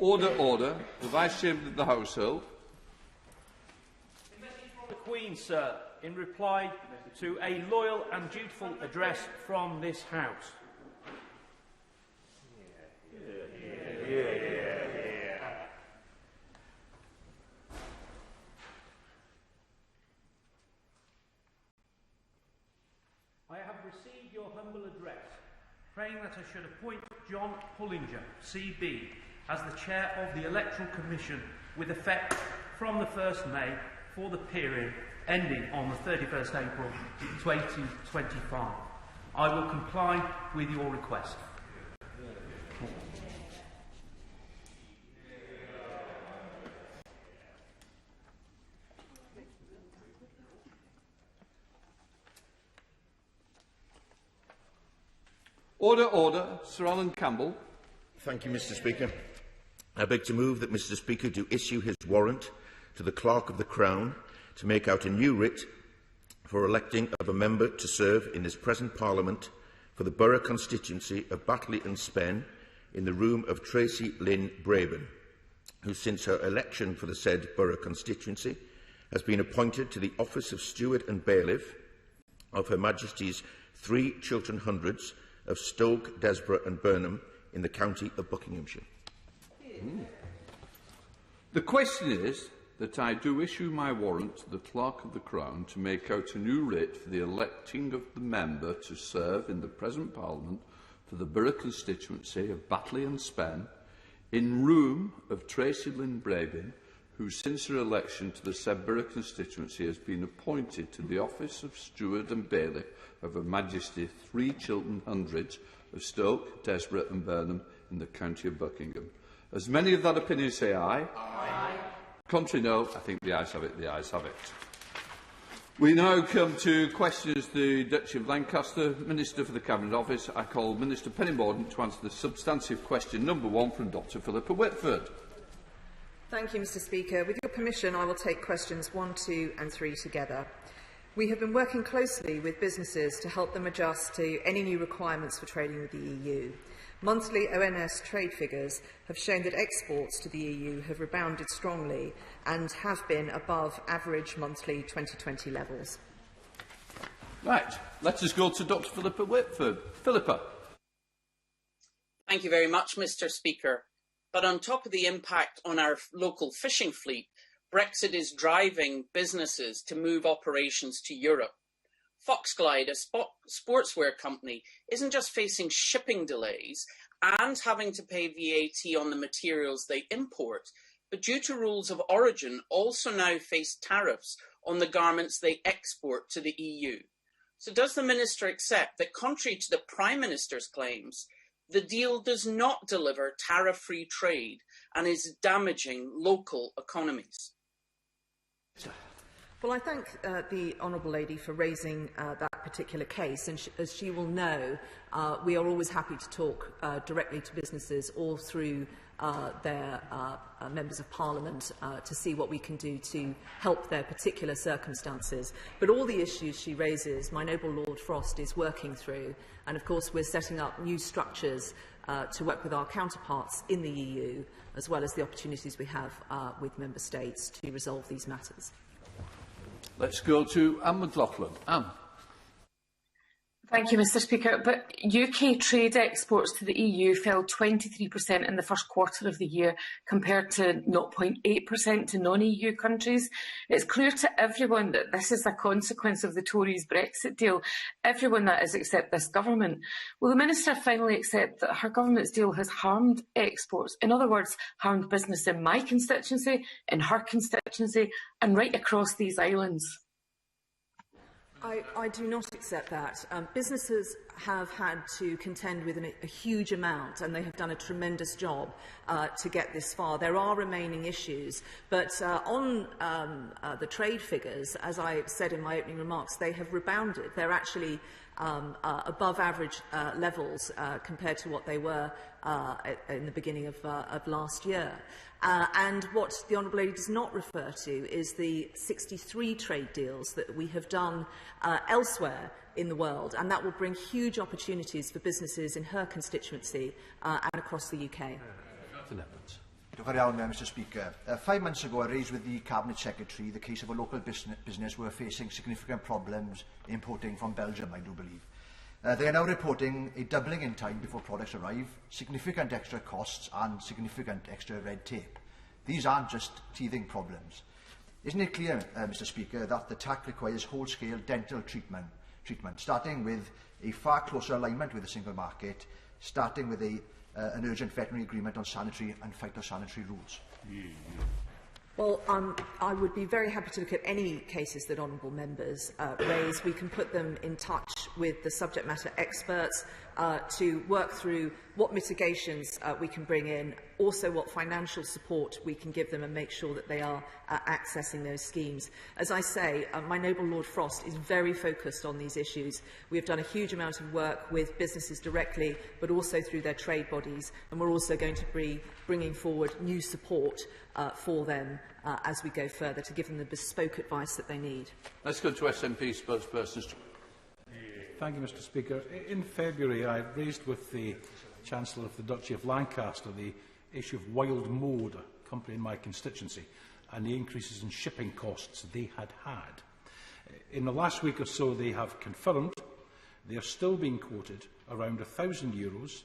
Order, order. The Vice-Chairman of the Household. A message from the Queen, sir, in reply to a loyal and dutiful address from this House. I have received your humble address, praying that I should appoint John Pullinger, CB, as the Chair of the Electoral Commission with effect from the 1st May for the period ending on the 31st April 2025. I will comply with your request. Order, order. Sir Alan Campbell. Thank you, Mr. Speaker. I beg to move that Mr. Speaker do issue his warrant to the Clerk of the Crown to make out a new writ for electing of a member to serve in his present Parliament for the borough constituency of Batley and Spen in the room of Tracy Lynn Braben, who since her election for the said borough constituency has been appointed to the office of Steward and Bailiff of Her Majesty's 3 Chiltern Hundreds of Stoke, Desborough and Burnham in the county of Buckinghamshire. The question is that I do issue my warrant to the Clerk of the Crown to make out a new writ for the electing of the member to serve in the present Parliament for the borough constituency of Batley and Spen in room of Tracy Lynn Braben, who since her election to the said borough constituency has been appointed to the office of Steward and Bailiff of Her Majesty 3 Chiltern Hundreds of Stoke, Desborough and Burnham in the county of Buckingham. As many of that opinion say aye. Aye. Contrary, no. I think the ayes have it. The ayes have it. We now come to questions to the Duchy of Lancaster, Minister for the Cabinet Office. I call Minister Penny Mordaunt to answer the substantive question number 1 from Dr Philippa Whitford. Thank you, Mr. Speaker. With your permission, I will take questions 1, 2 and 3 together. We have been working closely with businesses to help them adjust to any new requirements for trading with the EU. Monthly ONS trade figures have shown that exports to the EU have rebounded strongly and have been above average monthly 2020 levels. Right, let us go to Dr Philippa Whitford. Philippa. Thank you very much, Mr. Speaker. But on top of the impact on our local fishing fleet, Brexit is driving businesses to move operations to Europe. Foxglide, a sportswear company, isn't just facing shipping delays and having to pay VAT on the materials they import, but due to rules of origin also now face tariffs on the garments they export to the EU. So does the Minister accept that, contrary to the Prime Minister's claims, the deal does not deliver tariff-free trade and is damaging local economies? Well, I thank the Honourable Lady for raising that particular case, and as she will know, we are always happy to talk directly to businesses or through their members of Parliament to see what we can do to help their particular circumstances. But all the issues she raises, my noble Lord Frost is working through, and of course we're setting up new structures to work with our counterparts in the EU, as well as the opportunities we have with Member States to resolve these matters. Let's go to Anne McLaughlin. Anne. Thank you, Mr. Speaker. But UK trade exports to the EU fell 23% in the first quarter of the year, compared to 0.8% to non-EU countries. It's clear to everyone that this is a consequence of the Tories' Brexit deal. Everyone, that is, except this government. Will the Minister finally accept that her government's deal has harmed exports? In other words, harmed business in my constituency, in her constituency, and right across these islands? I do not accept that. Businesses have had to contend with a huge amount, and they have done a tremendous job to get this far. There are remaining issues, but on the trade figures, as I said in my opening remarks, they have rebounded. They're actually above average levels compared to what they were in the beginning of last year. And what the Honourable Lady does not refer to is the 63 trade deals that we have done elsewhere in the world, and that will bring huge opportunities for businesses in her constituency and across the UK. Mr Speaker. 5 months ago, I raised with the Cabinet Secretary the case of a local business who are facing significant problems importing from Belgium, I do believe. They are now reporting a doubling in time before products arrive, significant extra costs and significant extra red tape. These aren't just teething problems. Isn't it clear, Mr Speaker, that the TAC requires whole-scale dental treatment, starting with a far closer alignment with the single market, starting with an urgent veterinary agreement on sanitary and phytosanitary rules? Well, I would be very happy to look at any cases that honourable members raise. We can put them in touch with the subject matter experts to work through what mitigations we can bring in, also what financial support we can give them and make sure that they are accessing those schemes. As I say, my noble Lord Frost is very focused on these issues. We have done a huge amount of work with businesses directly, but also through their trade bodies, and we're also going to be bringing forward new support for them as we go further to give them the bespoke advice that they need. Let's go to SNP spokesperson. Thank you, Mr Speaker. In February, I raised with the Chancellor of the Duchy of Lancaster the issue of Wild Mode, a company in my constituency, and the increases in shipping costs they had had. In the last week or so, they have confirmed they are still being quoted around €1,000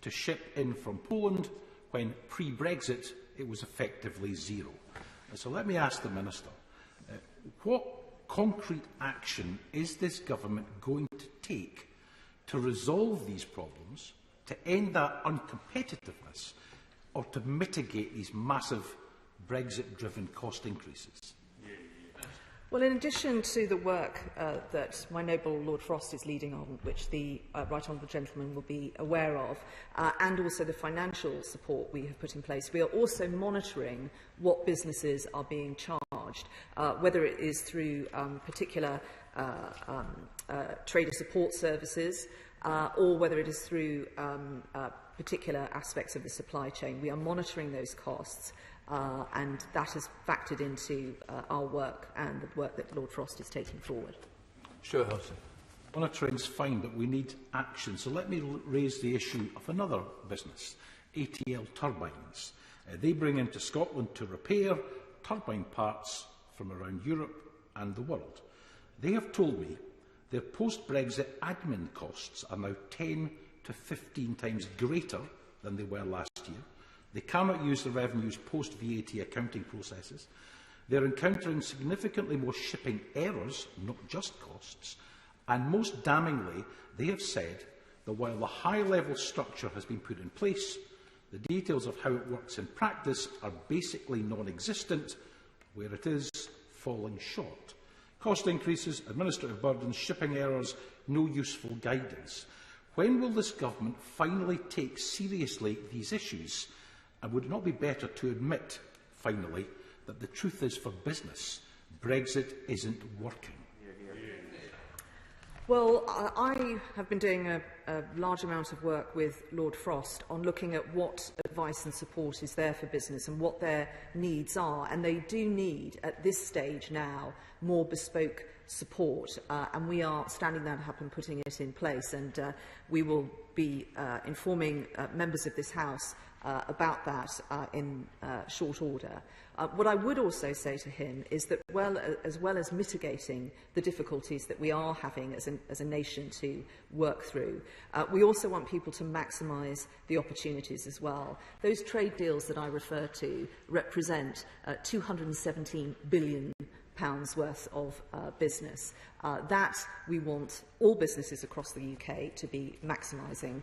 to ship in from Poland, when pre-Brexit it was effectively zero. So let me ask the Minister, what concrete action is this government going to take to resolve these problems, to end that uncompetitiveness, or to mitigate these massive Brexit-driven cost increases? Well, in addition to the work that my noble Lord Frost is leading on, which the right honourable gentleman will be aware of, and also the financial support we have put in place, we are also monitoring what businesses are being charged, whether it is through particular trader support services or whether it is through particular aspects of the supply chain. We are monitoring those costs. And that has factored into our work and the work that Lord Frost is taking forward. Sure, Hudson. Monitoring's fine, but we need action. So let me raise the issue of another business, ATL Turbines. They bring into Scotland to repair turbine parts from around Europe and the world. They have told me their post-Brexit admin costs are now 10 to 15 times greater than they were last year. They cannot use the revenues post-VAT accounting processes. They're encountering significantly more shipping errors, not just costs. And most damningly, they have said that while the high-level structure has been put in place, the details of how it works in practice are basically non-existent, where it is falling short. Cost increases, administrative burdens, shipping errors, no useful guidance. When will this government finally take seriously these issues? And would it not be better to admit, finally, that the truth is for business, Brexit isn't working? Well, I have been doing a large amount of work with Lord Frost on looking at what advice and support is there for business and what their needs are. And they do need, at this stage now, more bespoke support. And we are standing that up and putting it in place. And we will be informing members of this House about that in short order. What I would also say to him is that as well as mitigating the difficulties that we are having as a nation to work through, we also want people to maximise the opportunities as well. Those trade deals that I refer to represent £217 billion worth of business. That we want all businesses across the UK to be maximising,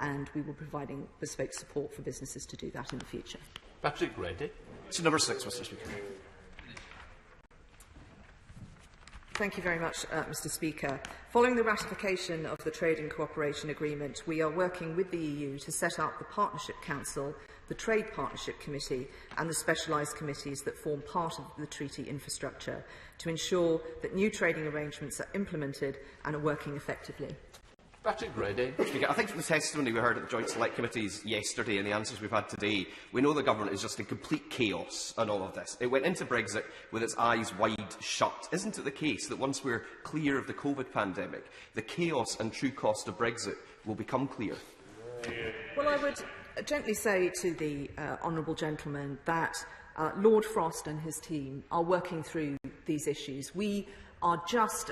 and we will be providing bespoke support for businesses to do that in the future. Patrick Reddy. To number 6, Mr Speaker. Thank you very much, Mr Speaker. Following the ratification of the Trade and Cooperation Agreement, we are working with the EU to set up the Partnership Council, the Trade Partnership Committee and the specialised committees that form part of the treaty infrastructure to ensure that new trading arrangements are implemented and are working effectively. Patrick Reddy. I think from the testimony we heard at the Joint Select Committees yesterday and the answers we've had today, we know the government is just in complete chaos on all of this. It went into Brexit with its eyes wide shut. Isn't it the case that once we're clear of the COVID pandemic, the chaos and true cost of Brexit will become clear? Well, I would gently say to the honourable gentleman that Lord Frost and his team are working through these issues. We are just,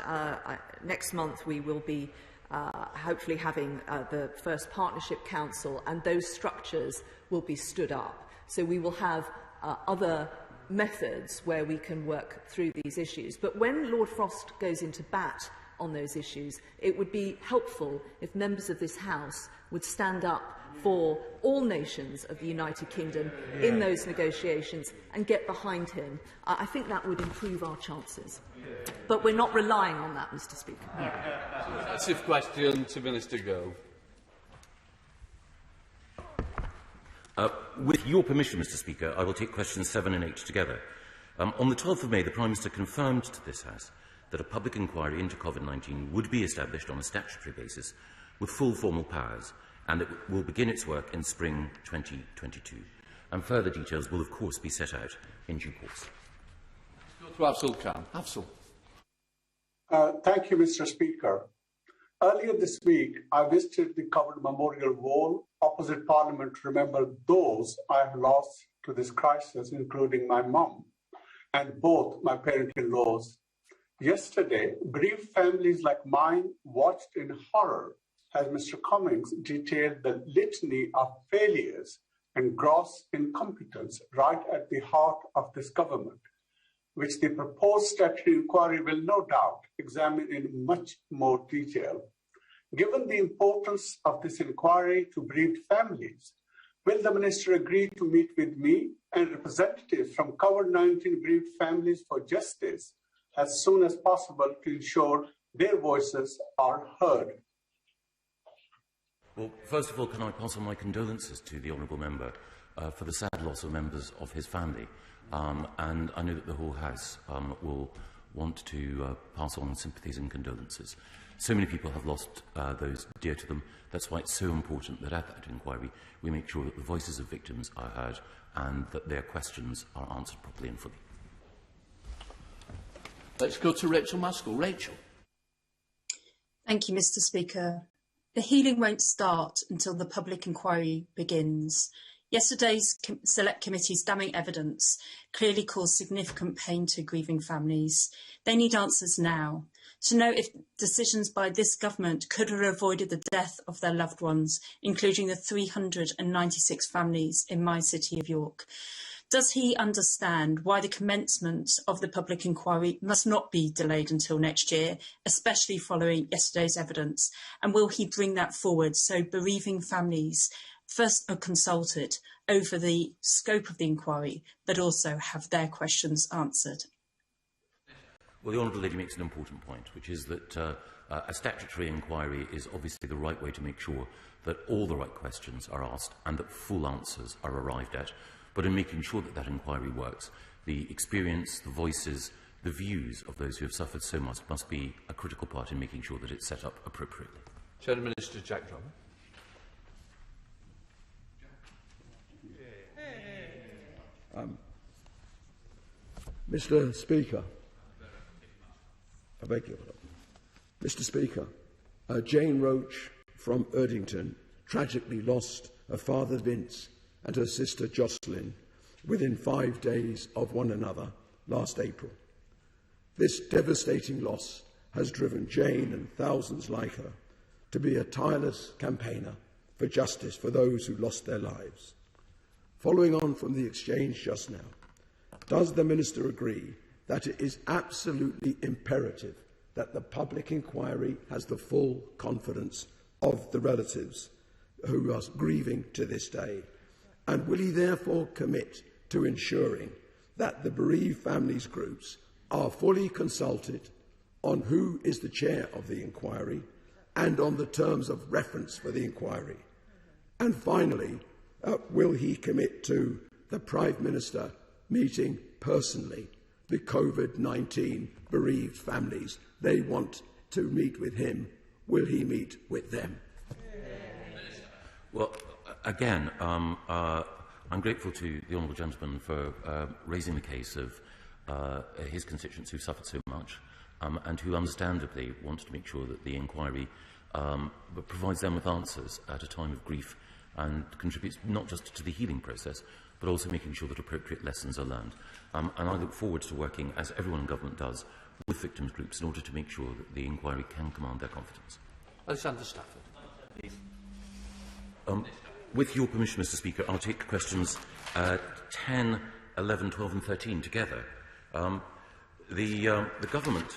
next month we will be hopefully having the first Partnership Council, and those structures will be stood up. So we will have other methods where we can work through these issues. But when Lord Frost goes into bat on those issues, it would be helpful if members of this House would stand up for all nations of the United Kingdom in those negotiations and get behind him. I think that would improve our chances. But we're not relying on that, Mr. Speaker. Successive question to Minister Gove. With your permission, Mr. Speaker, I will take questions 7 and 8 together. On the 12th of May, the Prime Minister confirmed to this House that a public inquiry into COVID-19 would be established on a statutory basis with full formal powers, and it will begin its work in spring 2022. And further details will, of course, be set out in due course. Go to Afzal Khan. Afzal. Thank you, Mr. Speaker. Earlier this week, I visited the covered memorial wall opposite Parliament to remember those I have lost to this crisis, including my mum and both my parent-in-laws. Yesterday, bereaved families like mine watched in horror as Mr. Cummings detailed the litany of failures and gross incompetence right at the heart of this government, which the proposed statutory inquiry will no doubt examine in much more detail. Given the importance of this inquiry to bereaved families, will the Minister agree to meet with me and representatives from COVID-19 bereaved families for justice as soon as possible to ensure their voices are heard? Well, first of all, can I pass on my condolences to the honourable member for the sad loss of members of his family. And I know that the whole House will want to pass on sympathies and condolences. So many people have lost those dear to them. That's why it's so important that at that inquiry we make sure that the voices of victims are heard and that their questions are answered properly and fully. Let's go to Rachel Maskell. Rachel. Thank you, Mr. Speaker. The healing won't start until the public inquiry begins. Yesterday's Select Committee's damning evidence clearly caused significant pain to grieving families. They need answers now to know if decisions by this government could have avoided the death of their loved ones, including the 396 families in my city of York. Does he understand why the commencement of the public inquiry must not be delayed until next year, especially following yesterday's evidence? And will he bring that forward so bereaving families first are consulted over the scope of the inquiry, but also have their questions answered? Well, the Honourable Lady makes an important point, which is that a statutory inquiry is obviously the right way to make sure that all the right questions are asked and that full answers are arrived at. But in making sure that that inquiry works, the experience, the voices, the views of those who have suffered so much must be a critical part in making sure that it's set up appropriately. Chair Minister Jack Drummond. Mr. Speaker, I beg your pardon. Mr. Speaker, Jane Roach from Erdington tragically lost her father Vince and her sister Jocelyn within 5 days of one another last April. This devastating loss has driven Jane and thousands like her to be a tireless campaigner for justice for those who lost their lives. Following on from the exchange just now, does the Minister agree that it is absolutely imperative that the public inquiry has the full confidence of the relatives who are grieving to this day? And will he therefore commit to ensuring that the bereaved families groups are fully consulted on who is the chair of the inquiry and on the terms of reference for the inquiry? And finally, will he commit to the Prime Minister meeting personally the COVID-19 bereaved families? They want to meet with him. Will he meet with them? Well, again, I'm grateful to the honourable gentleman for raising the case of his constituents who suffered so much and who understandably want to make sure that the inquiry provides them with answers at a time of grief and contributes not just to the healing process, but also making sure that appropriate lessons are learned. And I look forward to working, as everyone in government does, with victims groups in order to make sure that the inquiry can command their confidence. Alexander Stafford. With your permission, Mr. Speaker, I'll take questions 10, 11, 12 and 13 together. The government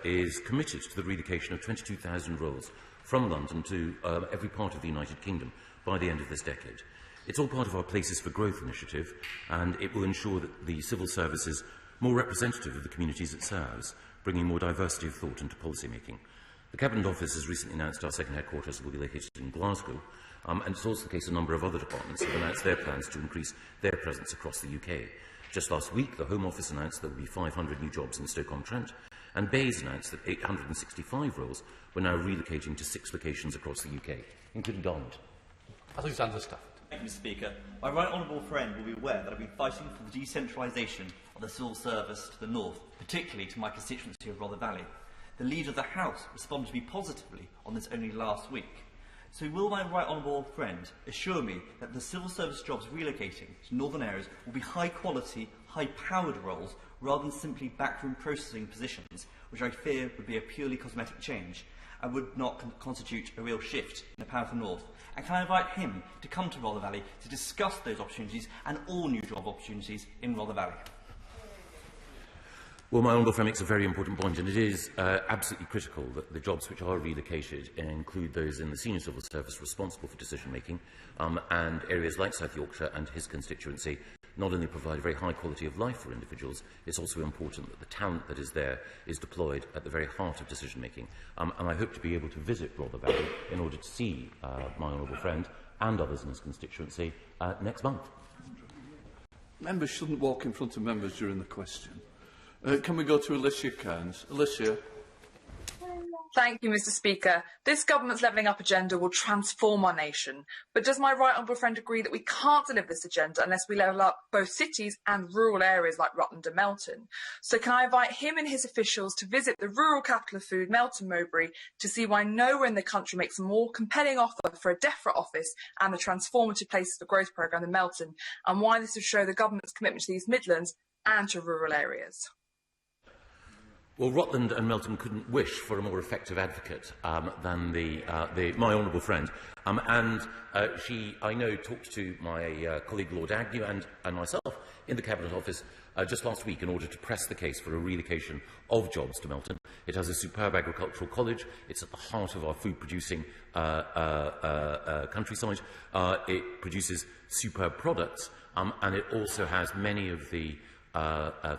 is committed to the relocation of 22,000 roles from London to every part of the United Kingdom by the end of this decade. It's all part of our Places for Growth initiative, and it will ensure that the civil service is more representative of the communities it serves, bringing more diversity of thought into policy making. The Cabinet Office has recently announced our second headquarters will be located in Glasgow, and it's also the case a number of other departments have announced their plans to increase their presence across the UK. Just last week, the Home Office announced there will be 500 new jobs in Stoke-on-Trent, and Bayes announced that 865 roles were now relocating to 6 locations across the UK, including Dartmouth. Alexander Stafford. Thank you, Mr. Speaker. My right honourable friend will be aware that I've been fighting for the decentralisation of the civil service to the north, particularly to my constituency of Rother Valley. The Leader of the House responded to me positively on this only last week. So will my right honourable friend assure me that the civil service jobs relocating to northern areas will be high-quality, high-powered roles rather than simply backroom processing positions, which I fear would be a purely cosmetic change and would not constitute a real shift in the power of the north? And can I invite him to come to Rother Valley to discuss those opportunities and all new job opportunities in Rother Valley? Well, my honourable friend makes a very important point, and it is absolutely critical that the jobs which are relocated include those in the senior civil service responsible for decision-making, and areas like South Yorkshire and his constituency not only provide a very high quality of life for individuals, it's also important that the talent that is there is deployed at the very heart of decision-making. And I hope to be able to visit Rother Valley in order to see my honourable friend and others in his constituency next month. Members shouldn't walk in front of members during the question. Can we go to Alicia Cairns? Alicia. Thank you, Mr. Speaker. This government's levelling up agenda will transform our nation. But does my right honourable friend agree that we can't deliver this agenda unless we level up both cities and rural areas like Rutland and Melton? So can I invite him and his officials to visit the rural capital of food, Melton Mowbray, to see why nowhere in the country makes a more compelling offer for a DEFRA office and the transformative Places for Growth programme than Melton, and why this would show the government's commitment to these Midlands and to rural areas? Well, Rutland and Melton couldn't wish for a more effective advocate than my honourable friend. She, I know, talked to my colleague Lord Agnew and myself in the Cabinet Office just last week in order to press the case for a relocation of jobs to Melton. It has a superb agricultural college. It's at the heart of our food-producing countryside. It produces superb products, and it also has many of the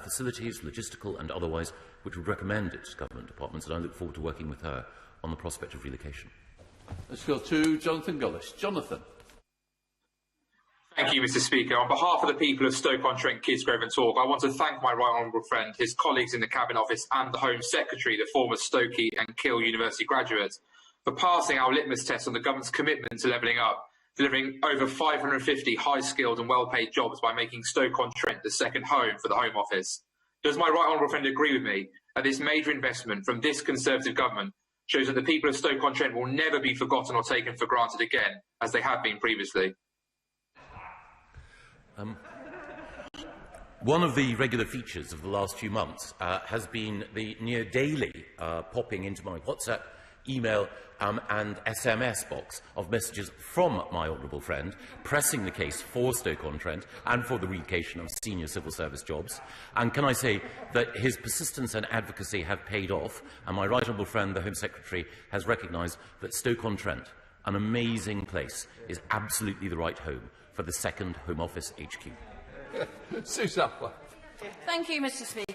facilities, logistical and otherwise, which would recommend it to government departments, and I look forward to working with her on the prospect of relocation. Let's go to Jonathan Gullis. Jonathan. Thank you, Mr. Speaker. On behalf of the people of Stoke-on-Trent, Kidsgrove and Torp, I want to thank my right honourable friend, his colleagues in the Cabinet Office and the Home Secretary, the former Stokey and Kiel University graduate, for passing our litmus test on the government's commitment to levelling up, delivering over 550 high-skilled and well-paid jobs by making Stoke-on-Trent the second home for the Home Office. Does my right honourable friend agree with me that this major investment from this Conservative government shows that the people of Stoke-on-Trent will never be forgotten or taken for granted again, as they have been previously? One of the regular features of the last few months has been the near daily popping into my WhatsApp, email and SMS box of messages from my honourable friend pressing the case for Stoke-on-Trent and for the relocation of senior civil service jobs. And can I say that his persistence and advocacy have paid off, and my right honourable friend, the Home Secretary, has recognised that Stoke-on-Trent, an amazing place, is absolutely the right home for the second Home Office HQ. Susan. Thank you, Mr. Speaker.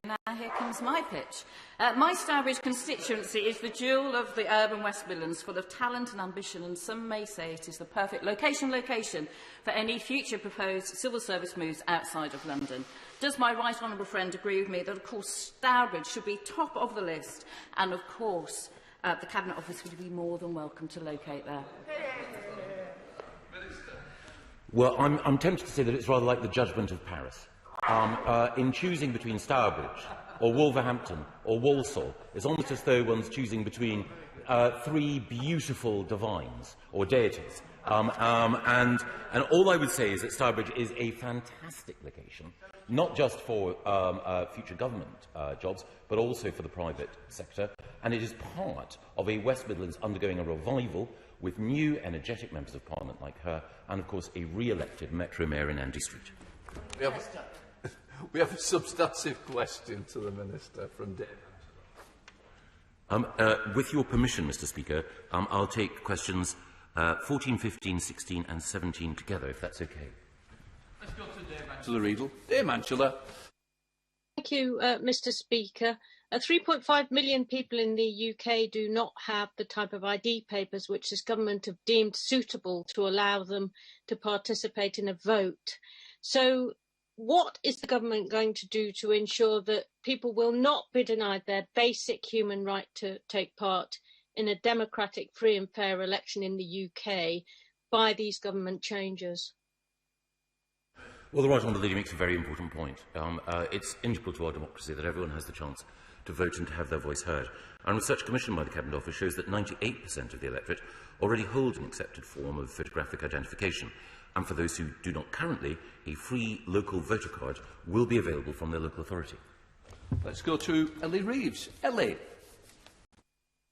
Now here comes my pitch. My Stourbridge constituency is the jewel of the urban West Midlands, full of talent and ambition, and some may say it is the perfect location for any future proposed civil service moves outside of London. Does my right honourable friend agree with me that, of course, Stourbridge should be top of the list, and, of course, the Cabinet Office would be more than welcome to locate there? Well, I'm tempted to say that it's rather like the judgment of Paris. In choosing between Stourbridge or Wolverhampton or Walsall, it's almost as though one's choosing between 3 beautiful divines or deities, And all I would say is that Stourbridge is a fantastic location, not just for future government jobs, but also for the private sector. And it is part of a West Midlands undergoing a revival with new, energetic members of Parliament like her, and, of course, a re-elected Metro Mayor in Andy Street. We have a substantive question to the Minister from David. With your permission, Mr. Speaker, I'll take questions 14, 15, 16 and 17 together, if that's okay. Let's go to Dame Angela Riedel. Dame Angela. Thank you, Mr. Speaker. 3.5 million people in the UK do not have the type of ID papers which this government have deemed suitable to allow them to participate in a vote. So what is the government going to do to ensure that people will not be denied their basic human right to take part in a democratic, free and fair election in the UK by these government changes? Well, the Right Honourable Lady makes a very important point. It's integral to our democracy that everyone has the chance to vote and to have their voice heard. And research commissioned by the Cabinet Office shows that 98% of the electorate already hold an accepted form of photographic identification. And for those who do not currently, a free local voter card will be available from their local authority. Let's go to Ellie Reeves. Ellie.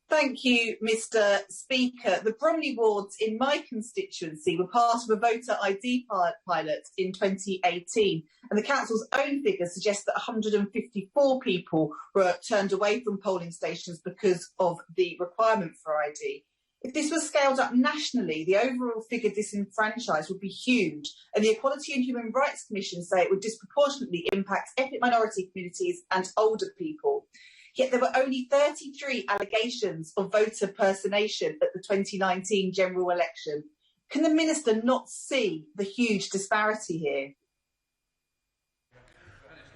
Thank you, Mr. Speaker. The Bromley wards in my constituency were part of a voter ID pilot in 2018, and the council's own figures suggest that 154 people were turned away from polling stations because of the requirement for ID. If this was scaled up nationally, the overall figure disenfranchised would be huge, and the Equality and Human Rights Commission say it would disproportionately impact ethnic minority communities and older people. Yet there were only 33 allegations of voter personation at the 2019 general election. Can the Minister not see the huge disparity here?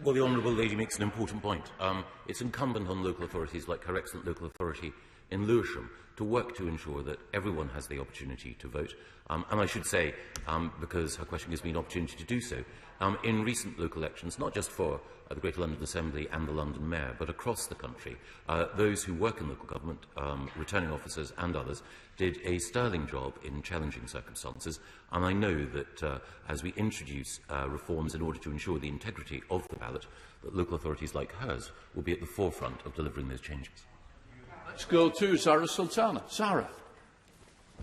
Well, the Honourable Lady makes an important point. It's incumbent on local authorities, like her excellent local authority in Lewisham, to work to ensure that everyone has the opportunity to vote. And I should say, because her question gives me an opportunity to do so, in recent local elections, not just for the Greater London Assembly and the London Mayor, but across the country, those who work in local government, returning officers and others, did a sterling job in challenging circumstances. And I know that as we introduce reforms in order to ensure the integrity of the ballot, that local authorities like hers will be at the forefront of delivering those changes. Let's go to Zara Sultana. Zara.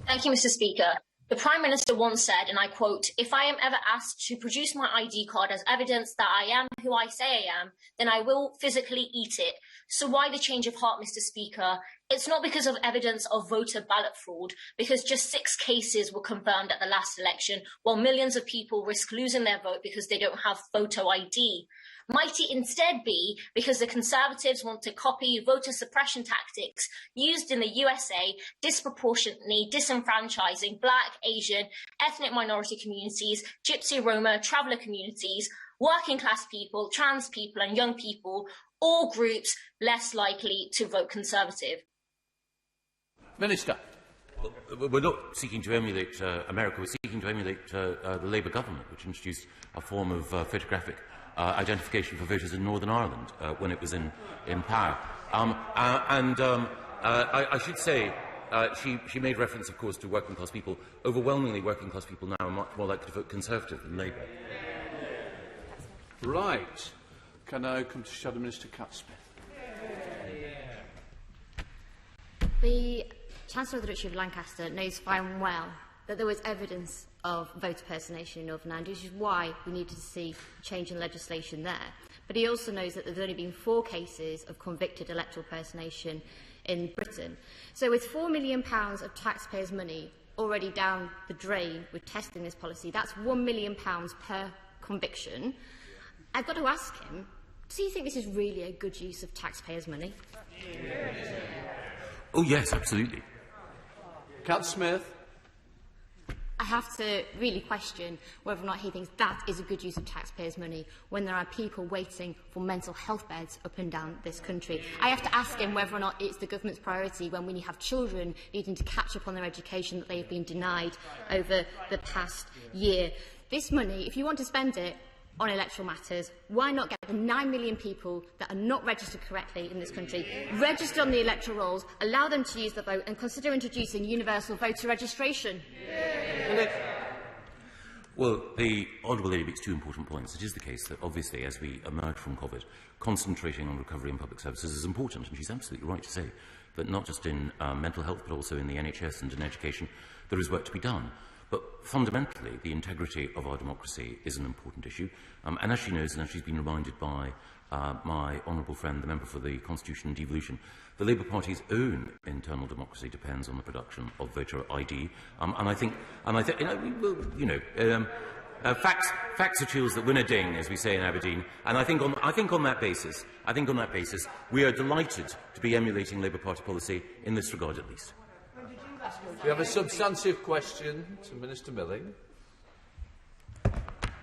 Thank you, Mr. Speaker. The Prime Minister once said, and I quote, "If I am ever asked to produce my ID card as evidence that I am who I say I am, then I will physically eat it." So why the change of heart, Mr. Speaker? It's not because of evidence of voter ballot fraud, because just 6 cases were confirmed at the last election, while millions of people risk losing their vote because they don't have photo ID. Might it instead be because the Conservatives want to copy voter suppression tactics used in the USA, disproportionately disenfranchising Black, Asian, ethnic minority communities, Gypsy, Roma, traveller communities, working class people, trans people and young people, all groups less likely to vote Conservative? Minister. Well, we're not seeking to emulate America, we're seeking to emulate the Labour government, which introduced a form of photographic identification for voters in Northern Ireland when it was in power. I should say she made reference, of course, to working class people. Overwhelmingly, working class people now are much more likely to vote Conservative than Labour. Right. Can I come to Shadow Minister Cat Smith? The Chancellor of the Duchy of Lancaster knows fine well that there was evidence of voter personation in Northern Ireland, which is why we needed to see change in legislation there. But he also knows that there's only been 4 cases of convicted electoral personation in Britain. So with £4 million of taxpayers' money already down the drain with testing this policy, that's £1 million per conviction. I've got to ask him, do you think this is really a good use of taxpayers' money? Oh, yes, absolutely. Cat Smith. I have to really question whether or not he thinks that is a good use of taxpayers' money when there are people waiting for mental health beds up and down this country. I have to ask him whether or not it's the government's priority when we have children needing to catch up on their education that they have been denied over the past year. This money, if you want to spend it, on electoral matters? Why not get the 9 million people that are not registered correctly in this country registered on the electoral rolls, allow them to use the vote, and consider introducing universal voter registration? Well, the Honourable Lady makes two important points. It is the case that, obviously, as we emerge from COVID, concentrating on recovery in public services is important, and she's absolutely right to say that not just in mental health, but also in the NHS and in education, there is work to be done. But fundamentally, the integrity of our democracy is an important issue. And as she knows, and as she's been reminded by my honourable friend, the member for the Constitution and Devolution, the Labour Party's own internal democracy depends on the production of voter ID. Facts are tools that win a ding, as we say in Aberdeen. And I think on that basis, we are delighted to be emulating Labour Party policy in this regard, at least. We have a substantive question to Minister Milling.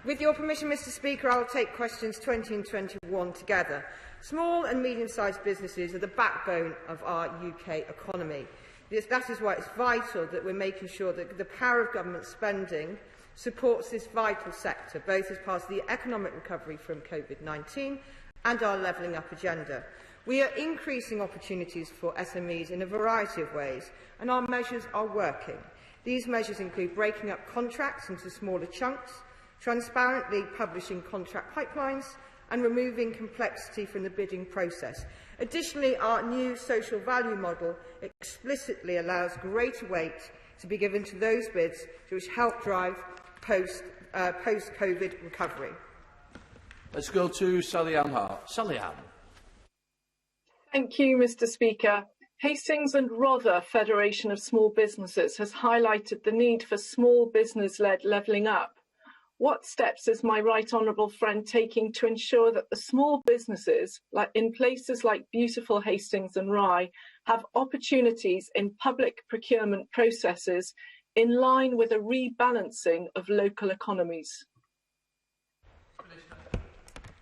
With your permission, Mr Speaker, I will take questions 20 and 21 together. Small and medium-sized businesses are the backbone of our UK economy. That is why it's vital that we're making sure that the power of government spending supports this vital sector, both as part of the economic recovery from COVID-19 and our levelling up agenda. We are increasing opportunities for SMEs in a variety of ways, and our measures are working. These measures include breaking up contracts into smaller chunks, transparently publishing contract pipelines, and removing complexity from the bidding process. Additionally, our new social value model explicitly allows greater weight to be given to those bids which help drive post-COVID recovery. Let's go to Sally Ann Hart. Sally Ann. Thank you, Mr Speaker. Hastings and Rother Federation of Small Businesses has highlighted the need for small business-led levelling up. What steps is my right honourable friend taking to ensure that the small businesses, like in places like beautiful Hastings and Rye, have opportunities in public procurement processes in line with a rebalancing of local economies?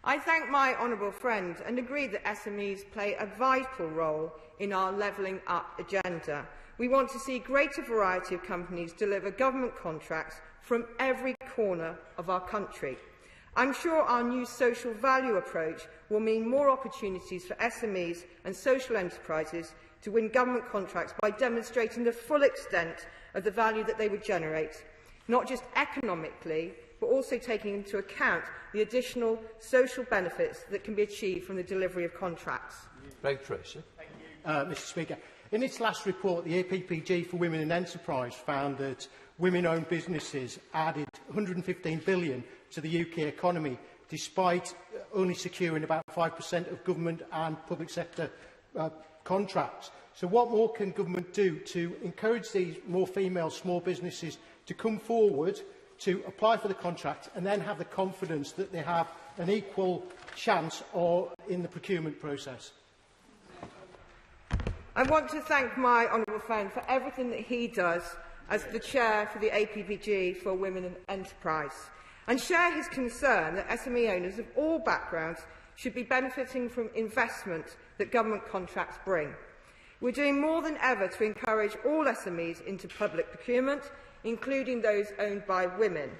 I thank my honourable friend and agree that SMEs play a vital role in our levelling up agenda. We want to see greater variety of companies deliver government contracts from every corner of our country. I'm sure our new social value approach will mean more opportunities for SMEs and social enterprises to win government contracts by demonstrating the full extent of the value that they would generate, not just economically, but also taking into account the additional social benefits that can be achieved from the delivery of contracts. Greg Tracy. Mr Speaker, in its last report, the APPG for Women in Enterprise found that women-owned businesses added £115 billion to the UK economy, despite only securing about 5% of government and public sector contracts. So what more can government do to encourage these more female small businesses to come forward to apply for the contract and then have the confidence that they have an equal chance in the procurement process? I want to thank my honourable friend for everything that he does as the chair for the APPG for Women in Enterprise, and share his concern that SME owners of all backgrounds should be benefiting from investment that government contracts bring. We're doing more than ever to encourage all SMEs into public procurement, including those owned by women.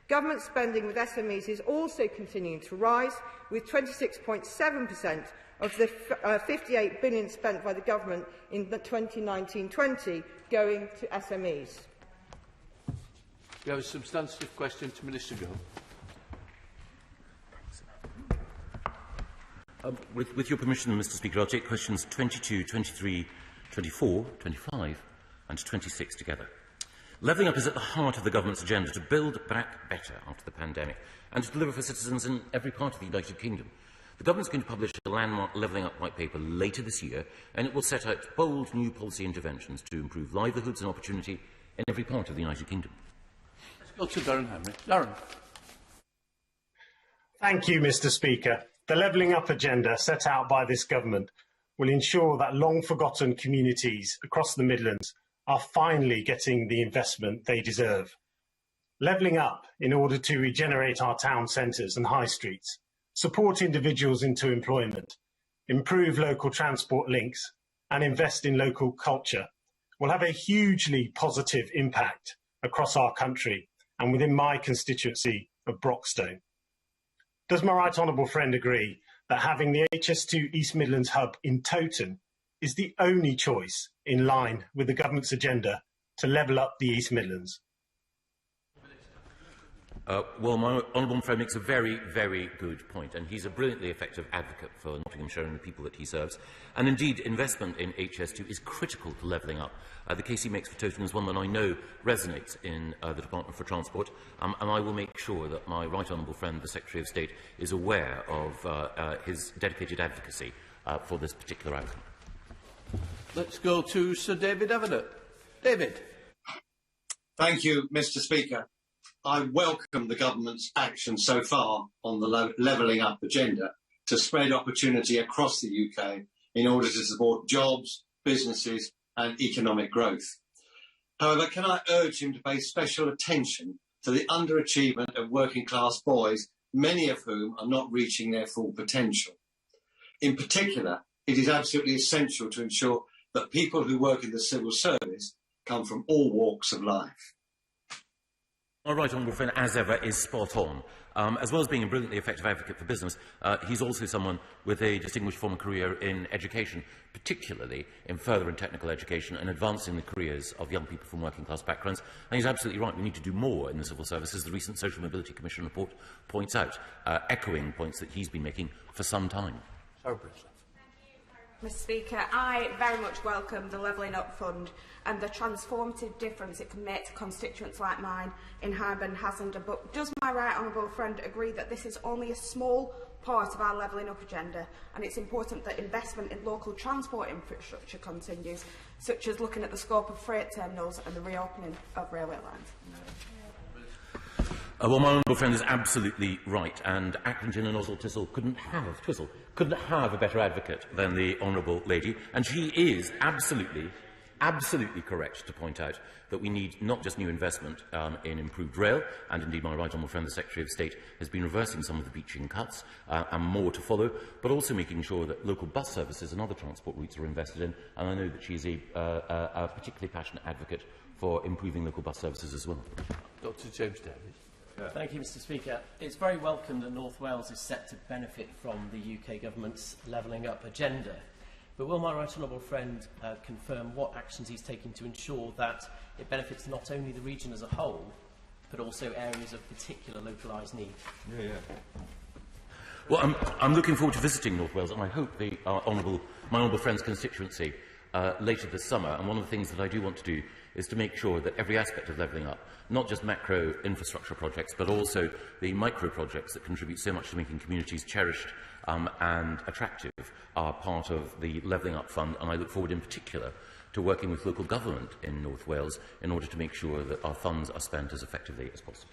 Government spending with SMEs is also continuing to rise, with 26.7% of the £58 billion spent by the government in the 2019-20 going to SMEs. We have a substantive question to Minister Gill. With your permission, Mr Speaker, I'll take questions 22, 23, 24, 25 and 26 together. Levelling up is at the heart of the government's agenda to build back better after the pandemic and to deliver for citizens in every part of the United Kingdom. The government is going to publish a landmark Levelling Up white paper later this year, and it will set out bold new policy interventions to improve livelihoods and opportunity in every part of the United Kingdom. Let's go to Darren Henry. Darren. Thank you, Mr Speaker. The Levelling Up agenda set out by this government will ensure that long-forgotten communities across the Midlands are finally getting the investment they deserve. Levelling up in order to regenerate our town centres and high streets, support individuals into employment, improve local transport links and invest in local culture will have a hugely positive impact across our country and within my constituency of Broxtone. Does my right honourable friend agree that having the HS2 East Midlands hub in Towton is the only choice in line with the government's agenda to level up the East Midlands? Well, my honourable friend makes a very, very good point, and he's a brilliantly effective advocate for Nottinghamshire and the people that he serves. And indeed, investment in HS2 is critical to levelling up. The case he makes for Towton is one that I know resonates in the Department for Transport, and I will make sure that my right honourable friend, the Secretary of State, is aware of his dedicated advocacy for this particular outcome. Let's go to Sir David Everett. David. Thank you, Mr. Speaker. I welcome the government's action so far on the levelling up agenda to spread opportunity across the UK in order to support jobs, businesses and economic growth. However, can I urge him to pay special attention to the underachievement of working class boys, many of whom are not reaching their full potential. In particular, it is absolutely essential to ensure that people who work in the civil service come from all walks of life. My right honourable friend, as ever, is spot on. As well as being a brilliantly effective advocate for business, he's also someone with a distinguished former career in education, particularly in further and technical education and advancing the careers of young people from working class backgrounds. And he's absolutely right. We need to do more in the civil service, as the recent Social Mobility Commission report points out, echoing points that he's been making for some time. Mr. Speaker, I very much welcome the Levelling Up Fund and the transformative difference it can make to constituents like mine in Highburn and Haslingden. But does my right honourable friend agree that this is only a small part of our Levelling Up agenda, and it's important that investment in local transport infrastructure continues, such as looking at the scope of freight terminals and the reopening of railway lines? Well, my honourable friend is absolutely right, and Accrington and Oswald Twistle couldn't have a better advocate than the honourable lady, and she is absolutely correct to point out that we need not just new investment in improved rail, and indeed my right honourable friend, the Secretary of State, has been reversing some of the beaching cuts, and more to follow, but also making sure that local bus services and other transport routes are invested in, and I know that she is a particularly passionate advocate for improving local bus services as well. Dr James Davies. Thank you, Mr. Speaker. It's very welcome that North Wales is set to benefit from the UK Government's levelling up agenda. But will my right honourable friend confirm what actions he's taking to ensure that it benefits not only the region as a whole, but also areas of particular localised need? Well, I'm looking forward to visiting North Wales, and I hope my honourable friend's constituency later this summer. And one of the things that I do want to do is to make sure that every aspect of levelling up, not just macro infrastructure projects, but also the micro projects that contribute so much to making communities cherished and attractive, are part of the Levelling Up Fund. And I look forward in particular to working with local government in North Wales in order to make sure that our funds are spent as effectively as possible.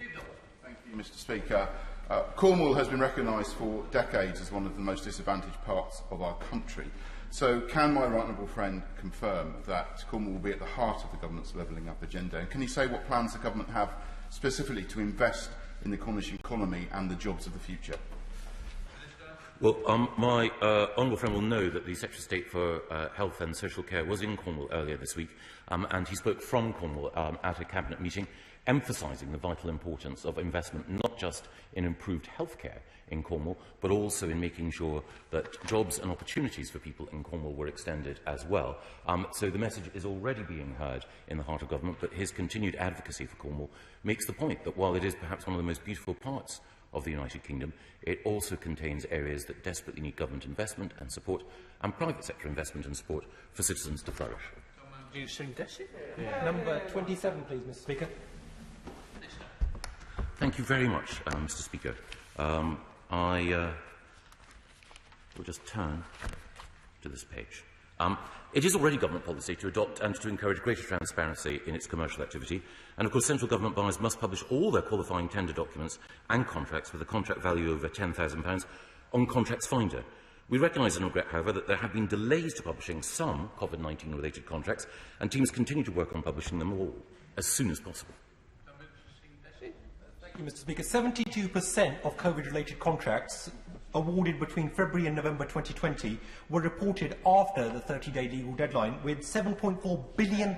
Thank you, Mr. Speaker. Cornwall has been recognised for decades as one of the most disadvantaged parts of our country. So can my right honourable friend confirm that Cornwall will be at the heart of the government's levelling up agenda? And can he say what plans the government have specifically to invest in the Cornish economy and the jobs of the future? Well, my honourable friend will know that the Secretary of State for Health and Social Care was in Cornwall earlier this week, and he spoke from Cornwall at a Cabinet meeting, emphasising the vital importance of investment not just in improved healthcare in Cornwall, but also in making sure that jobs and opportunities for people in Cornwall were extended as well. So the message is already being heard in the heart of government, but his continued advocacy for Cornwall makes the point that while it is perhaps one of the most beautiful parts of the United Kingdom, it also contains areas that desperately need government investment and support, and private sector investment and support for citizens to flourish. Number 27, please, Mr. Speaker. Thank you very much, Mr. Speaker. I will just turn to this page. It is already government policy to adopt and to encourage greater transparency in its commercial activity, and of course central government buyers must publish all their qualifying tender documents and contracts with a contract value over £10,000 on Contracts Finder. We recognise and regret, however, that there have been delays to publishing some COVID-19 related contracts, and teams continue to work on publishing them all as soon as possible. Thank you, Mr. Speaker. 72% of COVID-related contracts awarded between February and November 2020 were reported after the 30-day legal deadline, with £7.4 billion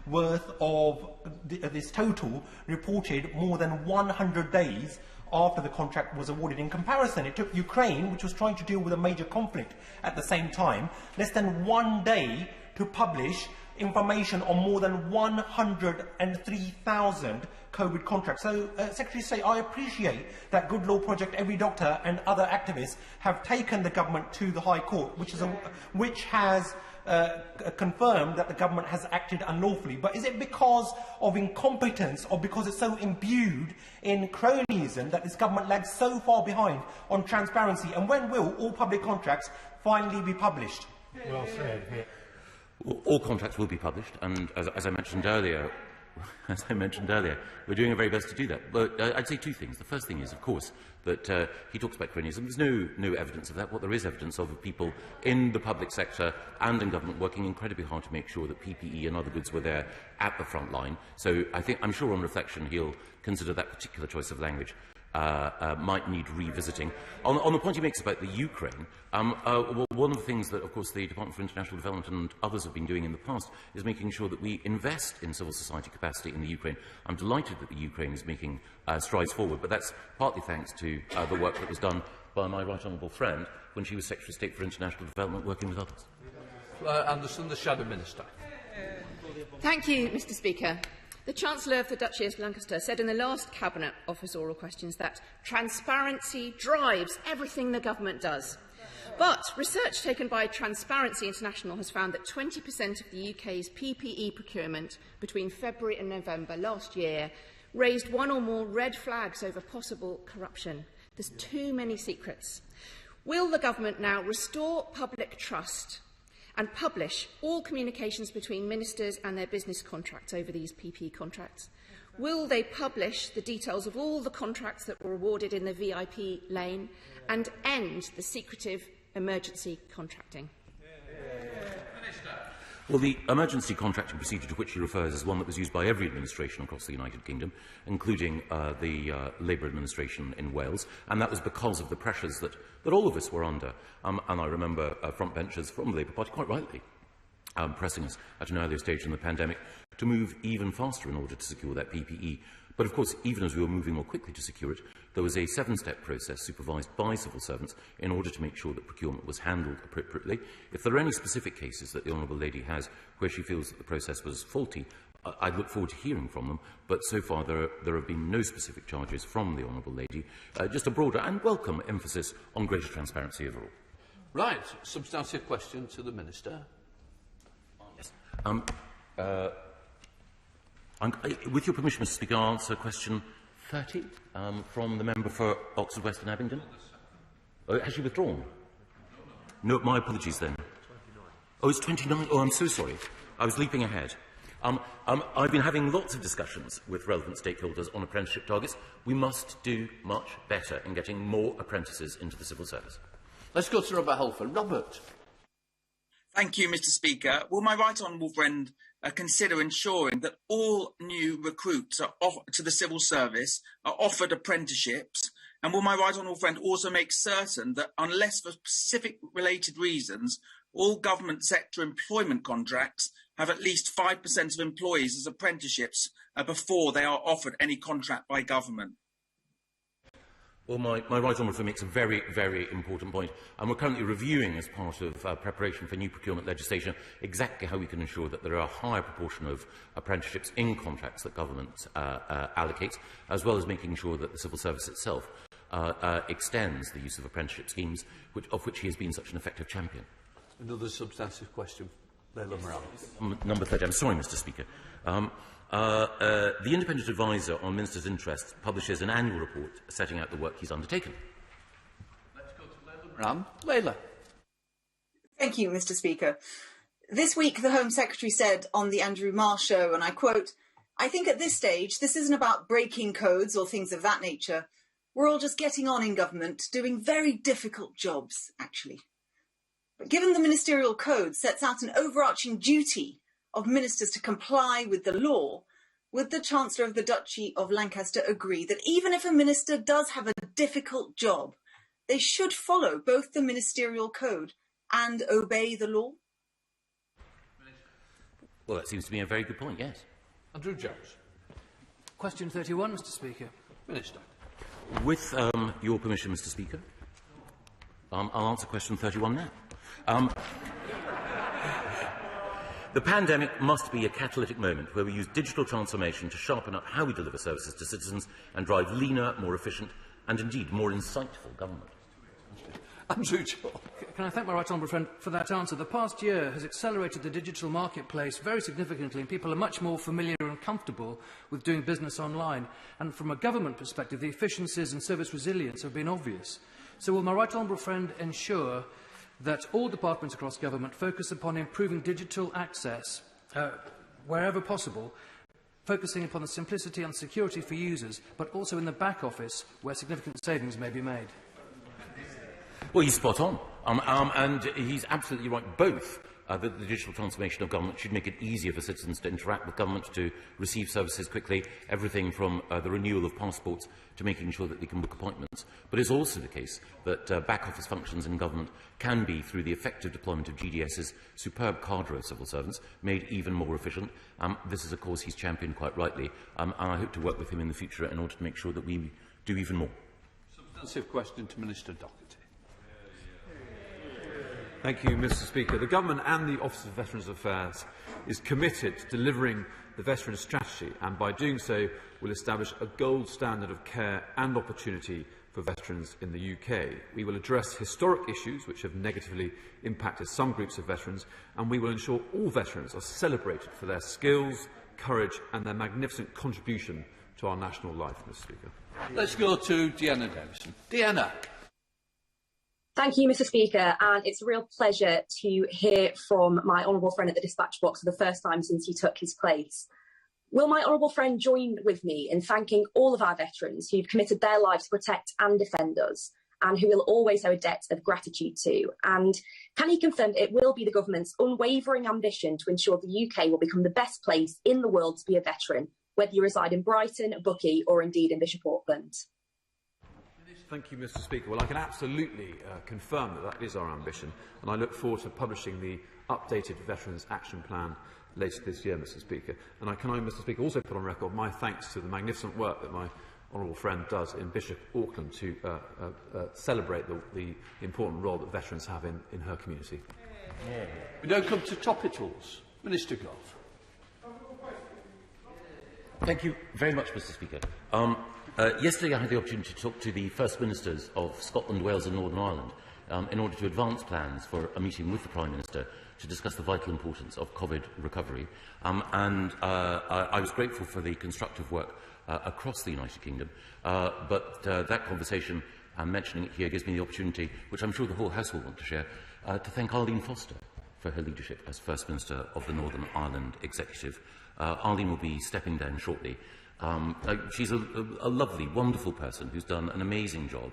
worth of this total reported more than 100 days after the contract was awarded. In comparison, it took Ukraine, which was trying to deal with a major conflict at the same time, less than 1 day to publish information on more than 103,000 COVID contracts. So, Secretary of State, I appreciate that Good Law Project, Every Doctor and other activists have taken the government to the High Court, which has confirmed that the government has acted unlawfully. But is it because of incompetence or because it's so imbued in cronyism that this government lags so far behind on transparency? And when will all public contracts finally be published? Well said. Yeah. All contracts will be published, and as I mentioned earlier, we're doing our very best to do that. But I'd say two things. The first thing is, of course, that he talks about cronyism. There's no evidence of that. What there is evidence of people in the public sector and in government working incredibly hard to make sure that PPE and other goods were there at the front line. So I'm sure on reflection he'll consider that particular choice of language might need revisiting. On the point he makes about the Ukraine, one of the things that, of course, the Department for International Development and others have been doing in the past is making sure that we invest in civil society capacity in the Ukraine. I'm delighted that the Ukraine is making strides forward, but that's partly thanks to the work that was done by my right honourable friend when she was Secretary of State for International Development, working with others. Anderson, the Shadow Minister. Thank you, Mr. Speaker. The Chancellor of the Duchy of Lancaster said in the last Cabinet Office oral questions that transparency drives everything the government does. But research taken by Transparency International has found that 20% of the UK's PPE procurement between February and November last year raised one or more red flags over possible corruption. There's too many secrets. Will the government now restore public trust and publish all communications between ministers and their business contracts over these PPE contracts? Will they publish the details of all the contracts that were awarded in the VIP lane and end the secretive emergency contracting? Well, the emergency contracting procedure to which he refers is one that was used by every administration across the United Kingdom, including the Labour administration in Wales, and that was because of the pressures that all of us were under. And I remember frontbenchers from the Labour Party, quite rightly, pressing us at an earlier stage in the pandemic to move even faster in order to secure that PPE. But of course, even as we were moving more quickly to secure it, there was a 7-step process supervised by civil servants in order to make sure that procurement was handled appropriately. If there are any specific cases that the Honourable Lady has where she feels that the process was faulty, I'd look forward to hearing from them. But so far, there have been no specific charges from the Honourable Lady, just a broader and welcome emphasis on greater transparency overall. Right. Substantive question to the Minister. Yes. With your permission, Mr. Speaker, I'll answer question 30 from the member for Oxford West and Abingdon. Oh, has she withdrawn? No, my apologies then. Oh, it's 29. Oh, I'm so sorry. I was leaping ahead. I've been having lots of discussions with relevant stakeholders on apprenticeship targets. We must do much better in getting more apprentices into the civil service. Let's go to Robert Halford. Robert. Thank you, Mr. Speaker. Will my right honourable friend consider ensuring that all new recruits to the civil service are offered apprenticeships? And will my right honourable friend also make certain that, unless for specific related reasons, all government sector employment contracts have at least 5% of employees as apprenticeships before they are offered any contract by government? Well, my right honourable makes a very, very important point, and we're currently reviewing, as part of preparation for new procurement legislation, exactly how we can ensure that there are a higher proportion of apprenticeships in contracts that government allocates, as well as making sure that the civil service itself extends the use of apprenticeship schemes, of which he has been such an effective champion. Another substantive question. Leila Moran. Number 30. I'm sorry, Mr. Speaker. The Independent Advisor on Ministers' Interests publishes an annual report setting out the work he's undertaken. Let's go to Leila Moran. Leila. Thank you, Mr. Speaker. This week, the Home Secretary said on the Andrew Marr show, and I quote, "I think at this stage, this isn't about breaking codes or things of that nature. We're all just getting on in government, doing very difficult jobs, actually. But given the ministerial code sets out an overarching duty of ministers to comply with the law, would the Chancellor of the Duchy of Lancaster agree that even if a minister does have a difficult job, they should follow both the ministerial code and obey the law? Well, that seems to be a very good point, yes. Andrew Jones. Question 31, Mr Speaker. Minister. With your permission, Mr Speaker, I'll answer question 31 now. The pandemic must be a catalytic moment where we use digital transformation to sharpen up how we deliver services to citizens and drive leaner, more efficient and indeed more insightful government. Andrew Jones. Can I thank my right honourable friend for that answer? The past year has accelerated the digital marketplace very significantly, and people are much more familiar and comfortable with doing business online. And from a government perspective, the efficiencies and service resilience have been obvious. So will my right honourable friend ensure that all departments across government focus upon improving digital access wherever possible, focusing upon the simplicity and security for users, but also in the back office where significant savings may be made? Well, he's spot on. And he's absolutely right. Both the digital transformation of government should make it easier for citizens to interact with government, to receive services quickly, everything from the renewal of passports to making sure that they can book appointments. But it's also the case that back office functions in government can be, through the effective deployment of GDS's superb cadre of civil servants, made even more efficient. This is a cause he's championed quite rightly, and I hope to work with him in the future in order to make sure that we do even more. Substantive question to Minister Doherty. Thank you, Mr Speaker. The Government and the Office of Veterans Affairs is committed to delivering the Veterans Strategy, and by doing so will establish a gold standard of care and opportunity for veterans in the UK. We will address historic issues which have negatively impacted some groups of veterans, and we will ensure all veterans are celebrated for their skills, courage and their magnificent contribution to our national life, Mr Speaker. Let's go to Deanna Davison. Deanna. Thank you, Mr Speaker, and it's a real pleasure to hear from my honourable friend at the dispatch box for the first time since he took his place. Will my honourable friend join with me in thanking all of our veterans who've committed their lives to protect and defend us, and who will always owe a debt of gratitude to? And can he confirm it will be the government's unwavering ambition to ensure the UK will become the best place in the world to be a veteran, whether you reside in Brighton, Buckie or indeed in Bishop Auckland? Thank you, Mr Speaker. Well, I can absolutely confirm that that is our ambition, and I look forward to publishing the updated Veterans Action Plan later this year, Mr Speaker. And Mr Speaker, also put on record my thanks to the magnificent work that my honourable friend does in Bishop Auckland to celebrate the important role that veterans have in her community. Yeah. We now come to topicals. Minister Goff. Thank you very much, Mr Speaker. Yesterday I had the opportunity to talk to the First Ministers of Scotland, Wales and Northern Ireland in order to advance plans for a meeting with the Prime Minister to discuss the vital importance of COVID recovery. I was grateful for the constructive work across the United Kingdom, but that conversation, mentioning it here, gives me the opportunity, which I'm sure the whole House will want to share, to thank Arlene Foster for her leadership as First Minister of the Northern Ireland Executive. Arlene will be stepping down shortly. She's a lovely, wonderful person who's done an amazing job.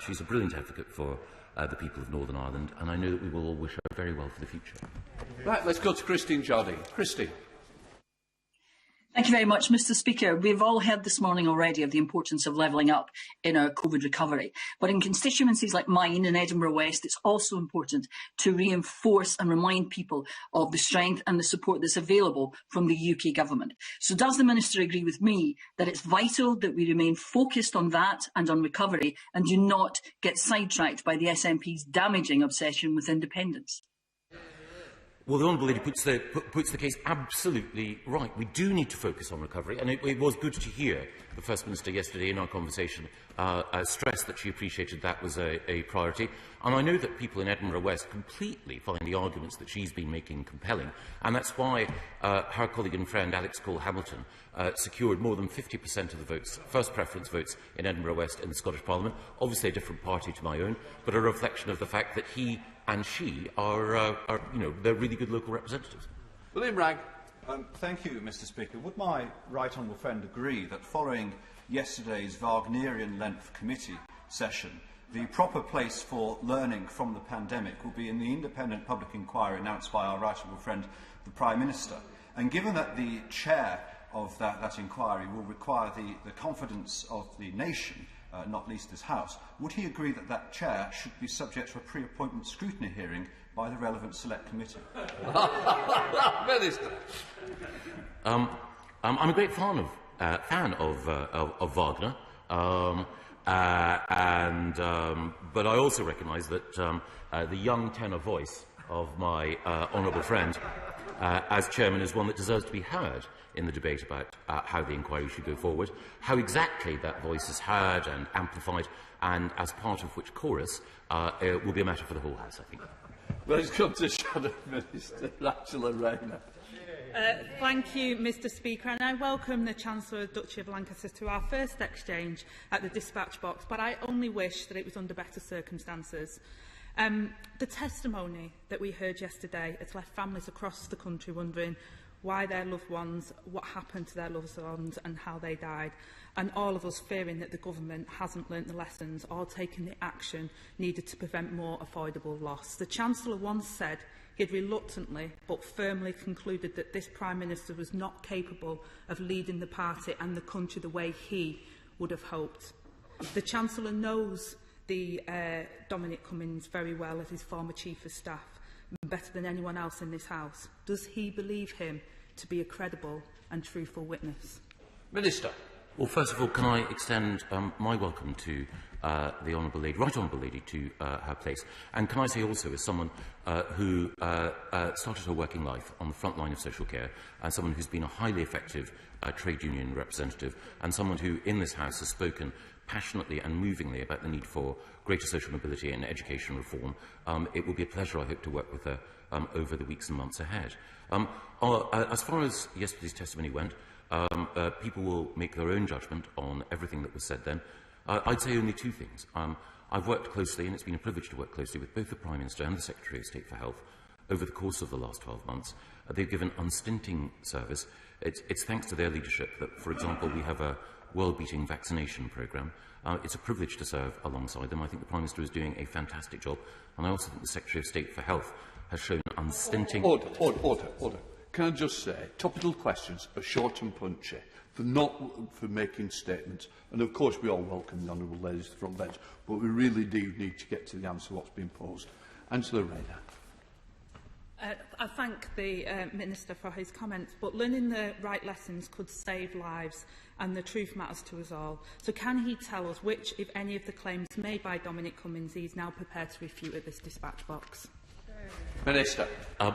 She's a brilliant advocate for the people of Northern Ireland, and I know that we will all wish her very well for the future. Right, let's go to Christine Jardine. Christine. Thank you very much, Mr Speaker. We've all heard this morning already of the importance of levelling up in our COVID recovery. But in constituencies like mine in Edinburgh West, it's also important to reinforce and remind people of the strength and the support that's available from the UK government. So does the Minister agree with me that it's vital that we remain focused on that and on recovery and do not get sidetracked by the SNP's damaging obsession with independence? Well, the Honourable Lady puts the case absolutely right. We do need to focus on recovery, and it was good to hear the First Minister yesterday in our conversation stress that she appreciated that was a priority. And I know that people in Edinburgh West completely find the arguments that she's been making compelling, and that's why her colleague and friend Alex Cole-Hamilton secured more than 50% of the votes, first preference votes in Edinburgh West in the Scottish Parliament. Obviously a different party to my own, but a reflection of the fact that he and she are they're really good local representatives. William Ragg. Thank you, Mr Speaker. Would my right honourable friend agree that following yesterday's Wagnerian-length committee session, the proper place for learning from the pandemic will be in the independent public inquiry announced by our right honourable friend, the Prime Minister? And given that the chair of that inquiry will require the confidence of the nation, not least this House, would he agree that that chair should be subject to a pre-appointment scrutiny hearing by the relevant select committee? Minister. I'm a great fan of Wagner, but I also recognise that the young tenor voice of my honourable friend as chairman is one that deserves to be heard in the debate about how the inquiry should go forward, how exactly that voice is heard and amplified, and as part of which chorus it will be a matter for the whole House, I think. Let's come to Shadow Minister Angela Rayner. Thank you, Mr Speaker, and I welcome the Chancellor of the Duchy of Lancaster to our first exchange at the dispatch box, but I only wish that it was under better circumstances. The testimony that we heard yesterday has left families across the country wondering why their loved ones, what happened to their loved ones and how they died, and all of us fearing that the government hasn't learnt the lessons or taken the action needed to prevent more avoidable loss. The Chancellor once said he had reluctantly but firmly concluded that this Prime Minister was not capable of leading the party and the country the way he would have hoped. The Chancellor knows the Dominic Cummings very well as his former Chief of Staff, better than anyone else in this House. Does he believe him to be a credible and truthful witness? Minister. Well, first of all, can I extend my welcome to the Honourable Lady, Right Honourable Lady, to her place. And can I say also, as someone who started her working life on the front line of social care, and someone who's been a highly effective trade union representative, and someone who in this House has spoken passionately and movingly about the need for greater social mobility and education reform, it will be a pleasure, I hope, to work with her over the weeks and months ahead. As far as yesterday's testimony went, people will make their own judgment on everything that was said then. I'd say only two things. I've worked closely, and it's been a privilege to work closely with both the Prime Minister and the Secretary of State for Health over the course of the last 12 months. They've given unstinting service. It's thanks to their leadership that, for example, we have a world-beating vaccination programme. It's a privilege to serve alongside them. I think the Prime Minister is doing a fantastic job, and I also think the Secretary of State for Health has shown unstinting... Order. Can I just say, topical questions are short and punchy, for making statements, and of course we all welcome the Honourable Ladies to the front bench, but we really do need to get to the answer to what's being posed. Angela Rayner. I thank the Minister for his comments, but learning the right lessons could save lives, and the truth matters to us all. So can he tell us which, if any, of the claims made by Dominic Cummings he is now prepared to refute at this dispatch box? Minister.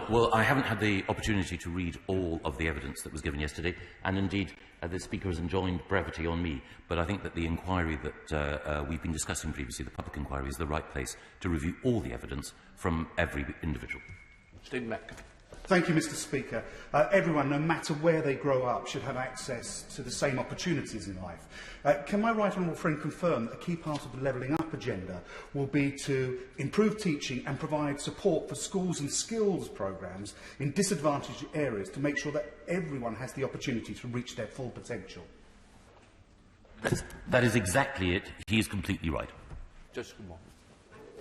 Well, I haven't had the opportunity to read all of the evidence that was given yesterday, and indeed the Speaker has enjoined brevity on me, but I think that the inquiry that we've been discussing previously, the public inquiry, is the right place to review all the evidence from every individual. Steve Metcalfe. Thank you, Mr Speaker. Everyone, no matter where they grow up, should have access to the same opportunities in life. Can my right honourable friend confirm that a key part of the Levelling Up agenda will be to improve teaching and provide support for schools and skills programmes in disadvantaged areas to make sure that everyone has the opportunity to reach their full potential? That is exactly it. He is completely right. Just come on.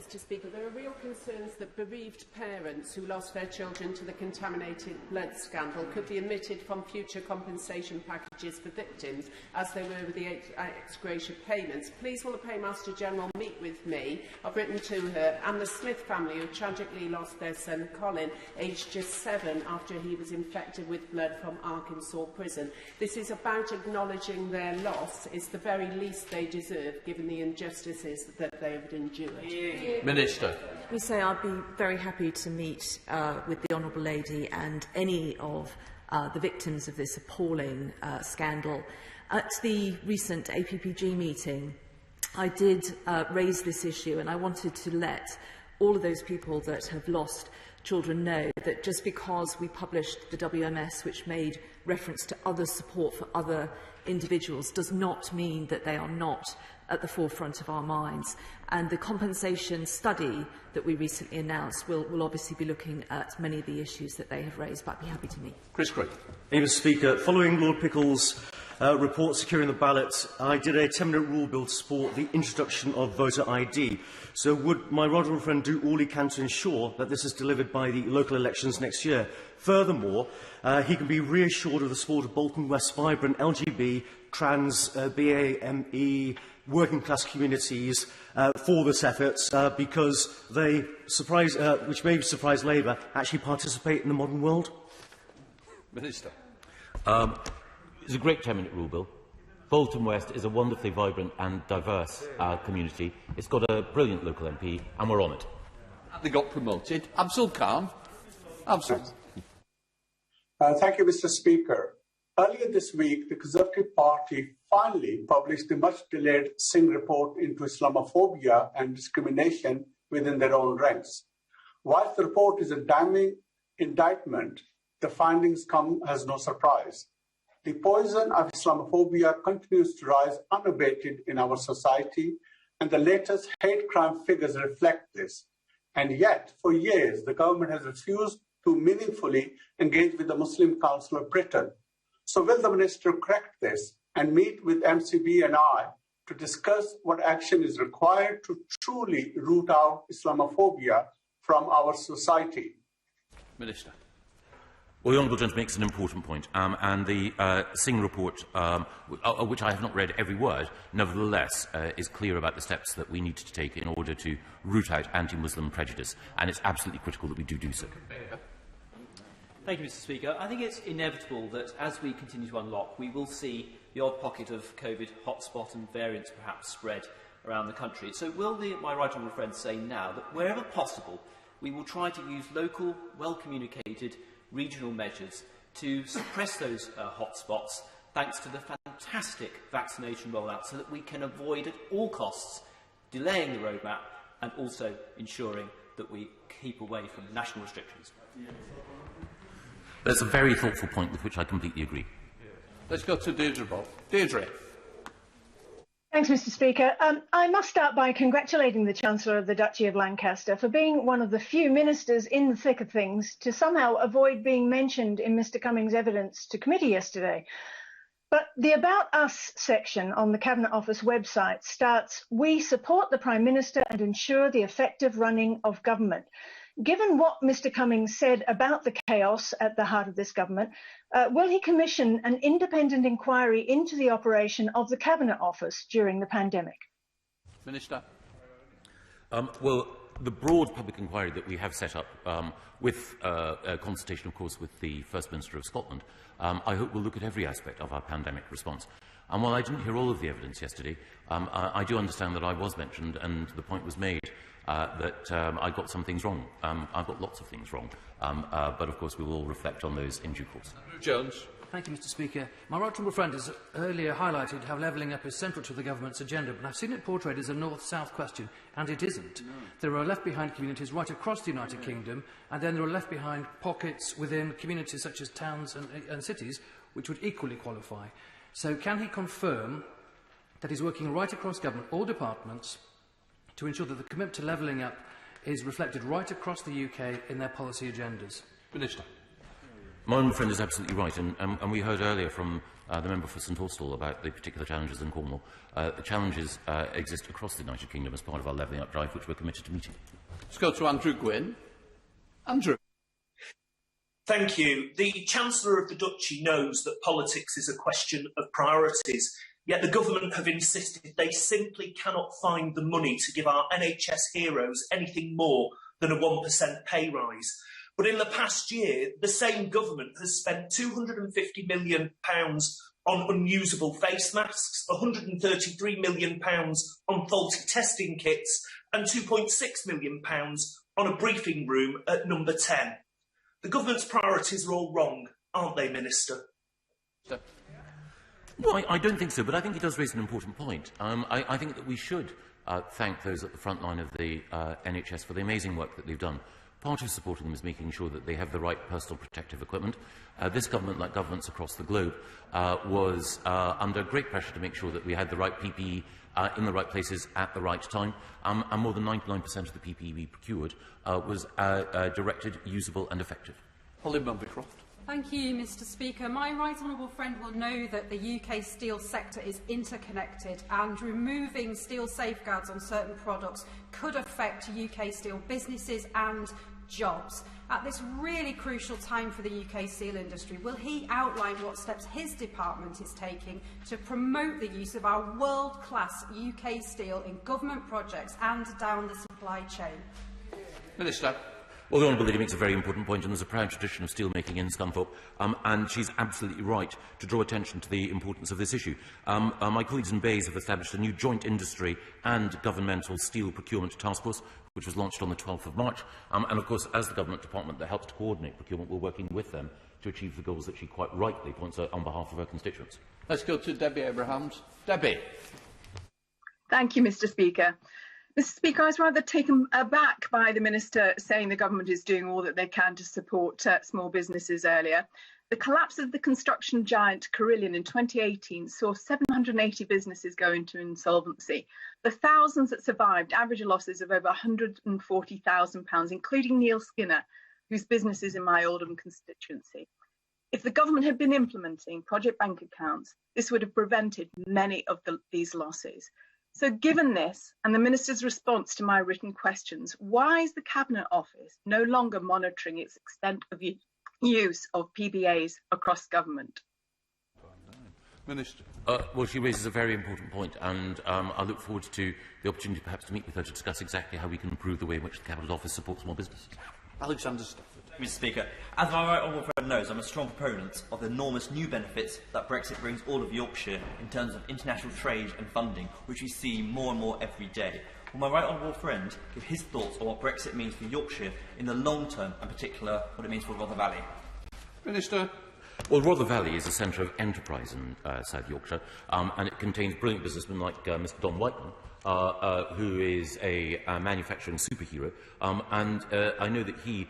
Mr Speaker, there are real concerns that bereaved parents who lost their children to the contaminated blood scandal could be omitted from future compensation packages for victims, as they were with the ex gratia payments. Please will the Paymaster General meet with me, I've written to her, and the Smith family who tragically lost their son Colin, aged just 7, after he was infected with blood from Arkansas prison. This is about acknowledging their loss. It's the very least they deserve, given the injustices that they have endured. Minister. We say I'd be very happy to meet with the Honourable Lady and any of the victims of this appalling scandal. At the recent APPG meeting, I did raise this issue, and I wanted to let all of those people that have lost children know that just because we published the WMS, which made reference to other support for other individuals, does not mean that they are not at the forefront of our minds. And the compensation study that we recently announced will obviously be looking at many of the issues that they have raised, but I'd be happy to meet. Chris Craig. Mr Speaker, following Lord Pickle's report securing the ballot, I did a 10-minute rule bill to support the introduction of voter ID. So would my honourable friend do all he can to ensure that this is delivered by the local elections next year? Furthermore, he can be reassured of the support of Bolton West's vibrant trans, BAME, working class communities for this effort because they, which may surprise Labour, actually participate in the modern world? Minister. It's a great 10-minute rule bill. Bolton West is a wonderfully vibrant and diverse community. It's got a brilliant local MP, and we're on it. They got promoted. Absul Khan. Absul. Thank you, Mr. Speaker. Earlier this week, the Conservative Party finally published the much-delayed Singh report into Islamophobia and discrimination within their own ranks. Whilst the report is a damning indictment, the findings come as no surprise. The poison of Islamophobia continues to rise unabated in our society, and the latest hate crime figures reflect this. And yet, for years, the government has refused to meaningfully engage with the Muslim Council of Britain. So will the Minister correct this and meet with MCB and I to discuss what action is required to truly root out Islamophobia from our society? Minister. Well, the Honourable Gentleman makes an important point, and the Singh report, which I have not read every word, nevertheless is clear about the steps that we need to take in order to root out anti-Muslim prejudice, and it's absolutely critical that we do so. Thank you, Mr. Speaker. I think it's inevitable that as we continue to unlock, we will see the odd pocket of COVID hotspot and variants perhaps spread around the country. So will my right honourable friend say now that wherever possible, we will try to use local, well-communicated regional measures to suppress those hotspots, thanks to the fantastic vaccination rollout, so that we can avoid at all costs delaying the roadmap and also ensuring that we keep away from national restrictions. That's a very thoughtful point with which I completely agree. Let's go to Deirdre Bob. Deirdre. Thanks, Mr. Speaker. I must start by congratulating the Chancellor of the Duchy of Lancaster for being one of the few ministers in the thick of things to somehow avoid being mentioned in Mr. Cummings' evidence to committee yesterday. But the About Us section on the Cabinet Office website starts, "We support the Prime Minister and ensure the effective running of government." Given what Mr. Cummings said about the chaos at the heart of this government, will he commission an independent inquiry into the operation of the Cabinet Office during the pandemic? Minister. Well, the broad public inquiry that we have set up, with a consultation, of course, with the First Minister of Scotland, I hope will look at every aspect of our pandemic response. And while I didn't hear all of the evidence yesterday, I do understand that I was mentioned and the point was made that I got some things wrong. I've got lots of things wrong, but of course we will reflect on those in due course. Jones. Thank you, Mr. Speaker. My right honourable friend has earlier highlighted how levelling up is central to the government's agenda, but I've seen it portrayed as a north-south question, and it isn't. No. There are left-behind communities right across the United Kingdom, and then there are left-behind pockets within communities such as towns and cities, which would equally qualify. So can he confirm that he's working right across government, all departments, to ensure that the commitment to levelling up is reflected right across the UK in their policy agendas? Minister. My own friend is absolutely right, and we heard earlier from the member for St Austell about the particular challenges in Cornwall. The challenges exist across the United Kingdom as part of our levelling up drive, which we're committed to meeting. Let's go to Andrew Gwynn. Andrew. Thank you. The Chancellor of the Duchy knows that politics is a question of priorities, yet the government have insisted they simply cannot find the money to give our NHS heroes anything more than a 1% pay rise. But in the past year, the same government has spent £250 million on unusable face masks, £133 million on faulty testing kits, and £2.6 million on a briefing room at number 10. The government's priorities are all wrong, aren't they, Minister? Well, I don't think so, but I think he does raise an important point. I think that we should thank those at the front line of the NHS for the amazing work that they've done. Part of supporting them is making sure that they have the right personal protective equipment. This government, like governments across the globe, was under great pressure to make sure that we had the right PPE in the right places at the right time, and more than 99% of the PPE we procured was directed, usable and effective. Holly Mumbycroft. Thank you, Mr. Speaker. My right honourable friend will know that the UK steel sector is interconnected, and removing steel safeguards on certain products could affect UK steel businesses and jobs. At this really crucial time for the UK steel industry, will he outline what steps his department is taking to promote the use of our world-class UK steel in government projects and down the supply chain? Minister. Well, the Honourable Lady makes a very important point, and there's a proud tradition of steelmaking in Scunthorpe, and she's absolutely right to draw attention to the importance of this issue. My colleagues in Bays have established a new joint industry and governmental steel procurement task force, which was launched on the 12th of March. And, of course, as the government department that helps to coordinate procurement, we're working with them to achieve the goals that she quite rightly points out on behalf of her constituents. Let's go to Debbie Abrahams. Debbie. Thank you, Mr. Speaker. Mr. Speaker, I was rather taken aback by the Minister saying the government is doing all that they can to support small businesses earlier. The collapse of the construction giant Carillion in 2018 saw 780 businesses go into insolvency. The thousands that survived average losses of over £140,000, including Neil Skinner, whose business is in my Oldham constituency. If the government had been implementing project bank accounts, this would have prevented many of these losses. So given this and the Minister's response to my written questions, why is the Cabinet Office no longer monitoring its extent of use of PBAs across government? Minister. Well, she raises a very important point, and I look forward to the opportunity perhaps to meet with her to discuss exactly how we can improve the way in which the Cabinet Office supports small businesses. Alexander Stafford. Mr. Speaker, as my right honourable friend knows, I'm a strong proponent of the enormous new benefits that Brexit brings all of Yorkshire in terms of international trade and funding, which we see more and more every day. Will my right honourable friend give his thoughts on what Brexit means for Yorkshire in the long term, and in particular what it means for Rother Valley? Minister. Well, Rother Valley is a centre of enterprise in South Yorkshire, and it contains brilliant businessmen like Mr. Don Whiteman, who is a manufacturing superhero, and I know that he,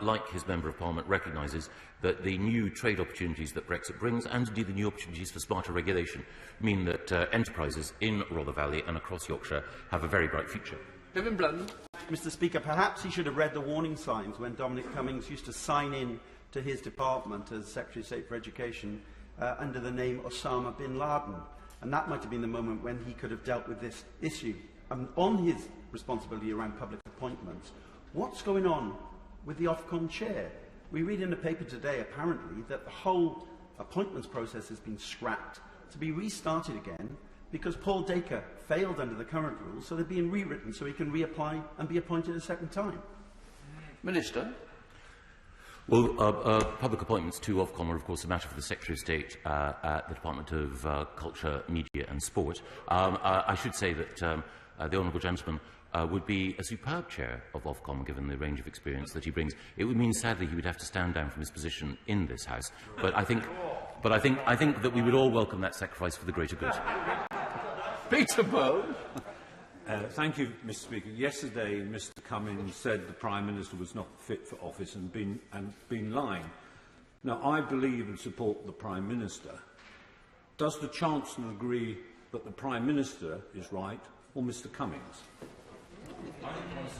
like his Member of Parliament, recognises that the new trade opportunities that Brexit brings, and indeed the new opportunities for smarter regulation, mean that enterprises in Rother Valley and across Yorkshire have a very bright future. Kevin Brennan. Mr. Speaker, perhaps he should have read the warning signs when Dominic Cummings used to sign in to his department as Secretary of State for Education under the name Osama bin Laden. And that might have been the moment when he could have dealt with this issue. On his responsibility around public appointments, what's going on with the Ofcom chair? We read in the paper today, apparently, that the whole appointments process has been scrapped to be restarted again because Paul Dacre failed under the current rules, so they're being rewritten so he can reapply and be appointed a second time. Minister. Well, public appointments to Ofcom are, of course, a matter for the Secretary of State at the Department of Culture, Media and Sport. I should say that the Honourable Gentleman would be a superb chair of Ofcom, given the range of experience that he brings. It would mean, sadly, he would have to stand down from his position in this House. But I think that we would all welcome that sacrifice for the greater good. Peter Bone. Thank you, Mr. Speaker. Yesterday, Mr. Cummings said the Prime Minister was not fit for office and been lying. Now, I believe and support the Prime Minister. Does the Chancellor agree that the Prime Minister is right, or Mr. Cummings?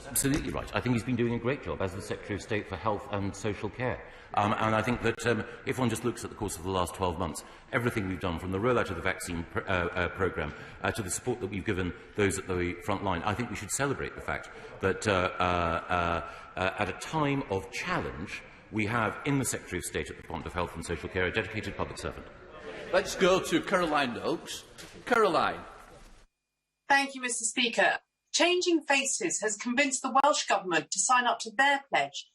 Absolutely right. I think he's been doing a great job as the Secretary of State for Health and Social Care. And I think that if one just looks at the course of the last 12 months, everything we've done, from the rollout of the vaccine programme to the support that we've given those at the front line, I think we should celebrate the fact that at a time of challenge, we have in the Secretary of State at the Department of Health and Social Care a dedicated public servant. Let's go to Caroline Oakes. Caroline. Thank you, Mr. Speaker. Changing Faces has convinced the Welsh Government to sign up to their pledge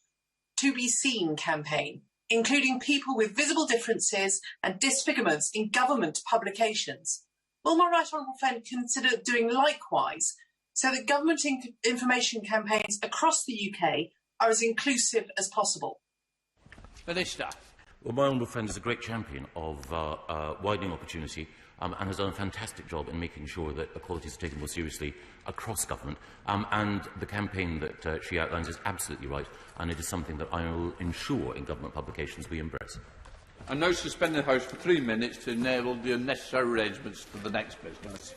to be seen campaign, including people with visible differences and disfigurements in government publications. Will my right honourable friend consider doing likewise so that government information campaigns across the UK are as inclusive as possible? Minister. Well, my honourable friend is a great champion of widening opportunity and has done a fantastic job in making sure that equality is taken more seriously across government. And the campaign that she outlines is absolutely right, and it is something that I will ensure in government publications we embrace. I now suspend the House for 3 minutes to enable the unnecessary arrangements for the next business.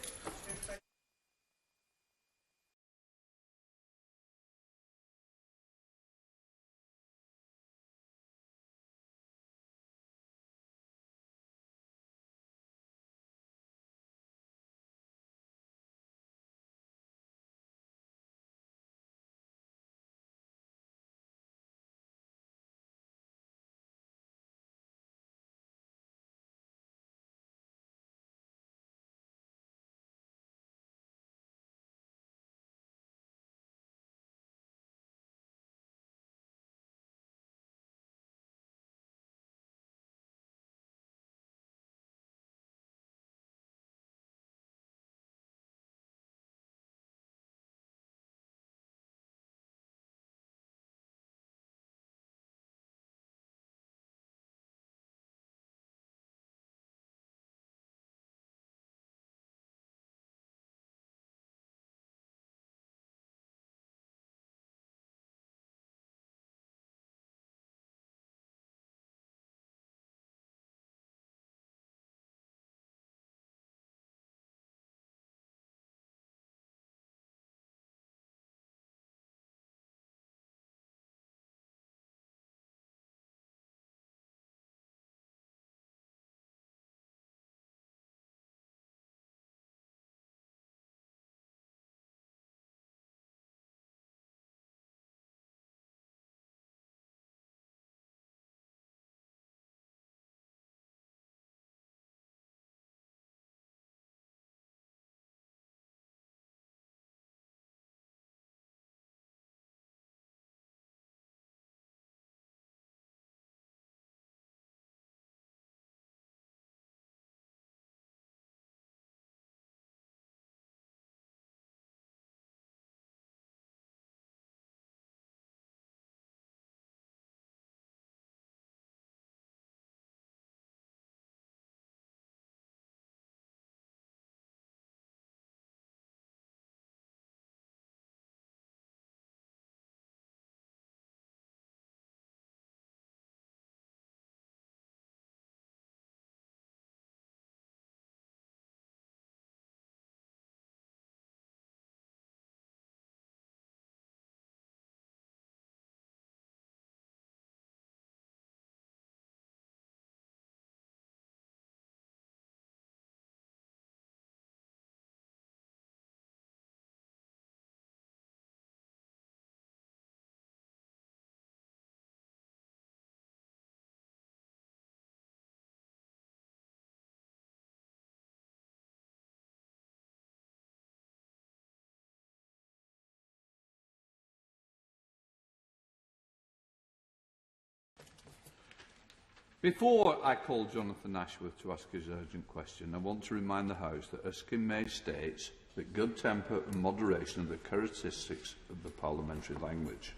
Before I call Jonathan Ashworth to ask his urgent question, I want to remind the House that Erskine May states that good temper and moderation are the characteristics of the parliamentary language.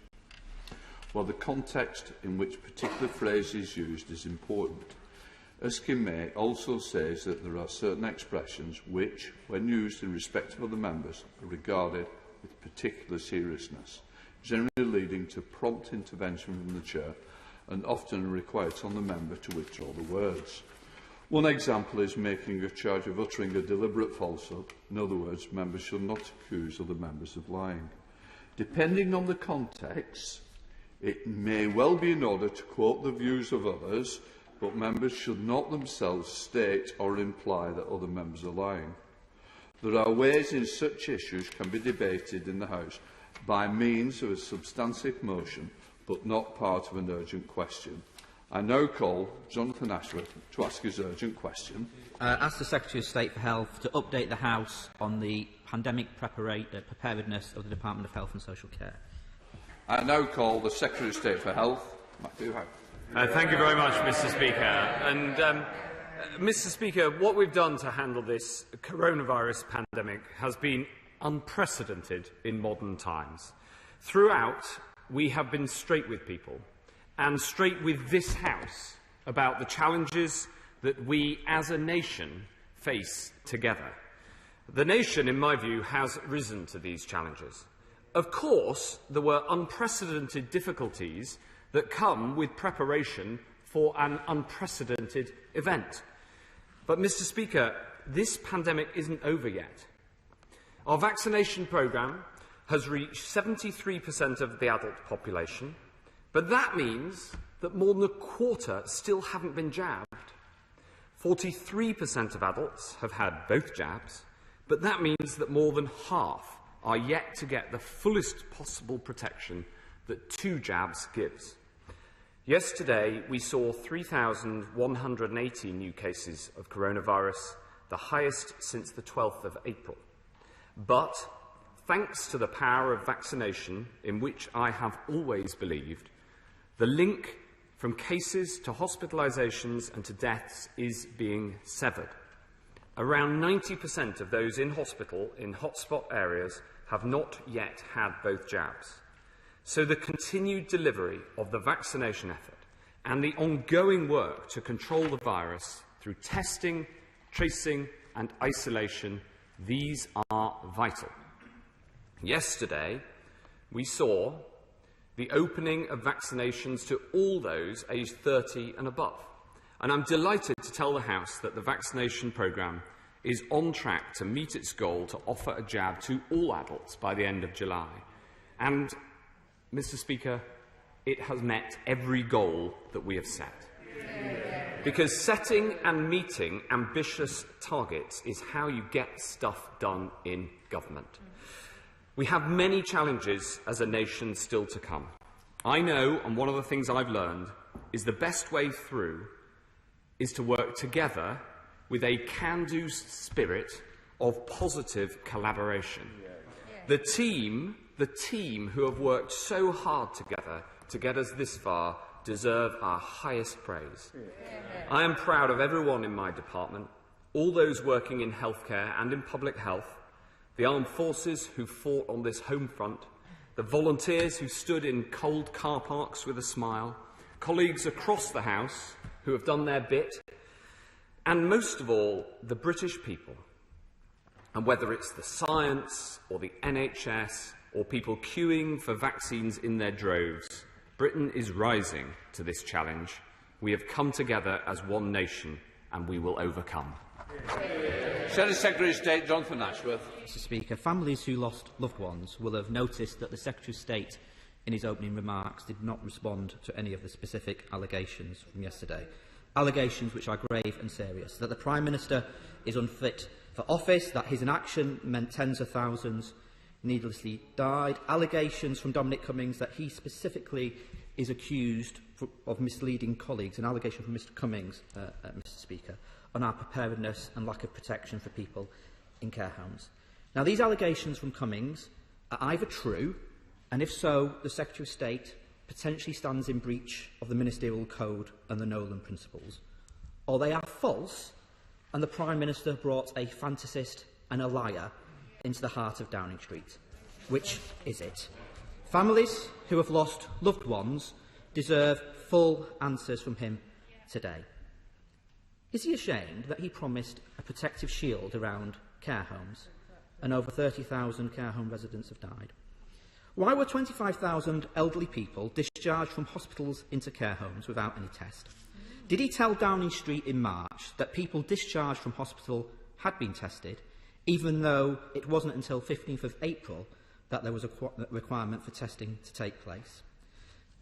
While the context in which particular phrase is used is important, Erskine May also says that there are certain expressions which, when used in respect of other members, are regarded with particular seriousness, generally leading to prompt intervention from the Chair and often requires on the member to withdraw the words. One example is making a charge of uttering a deliberate falsehood. In other words, members should not accuse other members of lying. Depending on the context, it may well be in order to quote the views of others, but members should not themselves state or imply that other members are lying. There are ways in such issues can be debated in the House by means of a substantive motion, but not part of an urgent question. I now call Jonathan Ashworth to ask his urgent question. Ask the Secretary of State for Health to update the House on the pandemic preparedness of the Department of Health and Social Care. I now call the Secretary of State for Health, Matthew Howe. Thank you very much, Mr. Speaker. And, Mr. Speaker, what we've done to handle this coronavirus pandemic has been unprecedented in modern times. Throughout, we have been straight with people and straight with this House about the challenges that we as a nation face together. The nation, in my view, has risen to these challenges. Of course, there were unprecedented difficulties that come with preparation for an unprecedented event. But, Mr. Speaker, this pandemic isn't over yet. Our vaccination programme has reached 73% of the adult population, but that means that more than a quarter still haven't been jabbed. 43% of adults have had both jabs, but that means that more than half are yet to get the fullest possible protection that 2 jabs gives. Yesterday, we saw 3,180 new cases of coronavirus, the highest since the 12th of April. But thanks to the power of vaccination, in which I have always believed, the link from cases to hospitalisations and to deaths is being severed. Around 90% of those in hospital in hotspot areas have not yet had both jabs. So the continued delivery of the vaccination effort and the ongoing work to control the virus through testing, tracing and isolation, these are vital. Yesterday, we saw the opening of vaccinations to all those aged 30 and above. And I'm delighted to tell the House that the vaccination programme is on track to meet its goal to offer a jab to all adults by the end of July. And, Mr. Speaker, it has met every goal that we have set. Because setting and meeting ambitious targets is how you get stuff done in government. We have many challenges as a nation still to come. I know, and one of the things I've learned, is the best way through is to work together with a can-do spirit of positive collaboration. The team who have worked so hard together to get us this far deserve our highest praise. I am proud of everyone in my department, all those working in healthcare and in public health, the armed forces who fought on this home front, the volunteers who stood in cold car parks with a smile, colleagues across the House who have done their bit, and most of all, the British people. And whether it's the science or the NHS or people queuing for vaccines in their droves, Britain is rising to this challenge. We have come together as one nation, and we will overcome. Senate Secretary of State Jonathan Ashworth. Mr. Speaker, families who lost loved ones will have noticed that the Secretary of State, in his opening remarks, did not respond to any of the specific allegations from yesterday. Allegations which are grave and serious. That the Prime Minister is unfit for office, that his inaction meant tens of thousands needlessly died. Allegations from Dominic Cummings that he specifically is accused of misleading colleagues. An allegation from Mr Cummings, Mr Speaker, on our preparedness and lack of protection for people in care homes. Now, these allegations from Cummings are either true, and if so, the Secretary of State potentially stands in breach of the Ministerial Code and the Nolan Principles, or they are false and the Prime Minister brought a fantasist and a liar into the heart of Downing Street. Which is it? Families who have lost loved ones deserve full answers from him today. Is he ashamed that he promised a protective shield around care homes and over 30,000 care home residents have died? Why were 25,000 elderly people discharged from hospitals into care homes without any test? Did he tell Downing Street in March that people discharged from hospital had been tested, even though it wasn't until 15th of April that there was a requirement for testing to take place?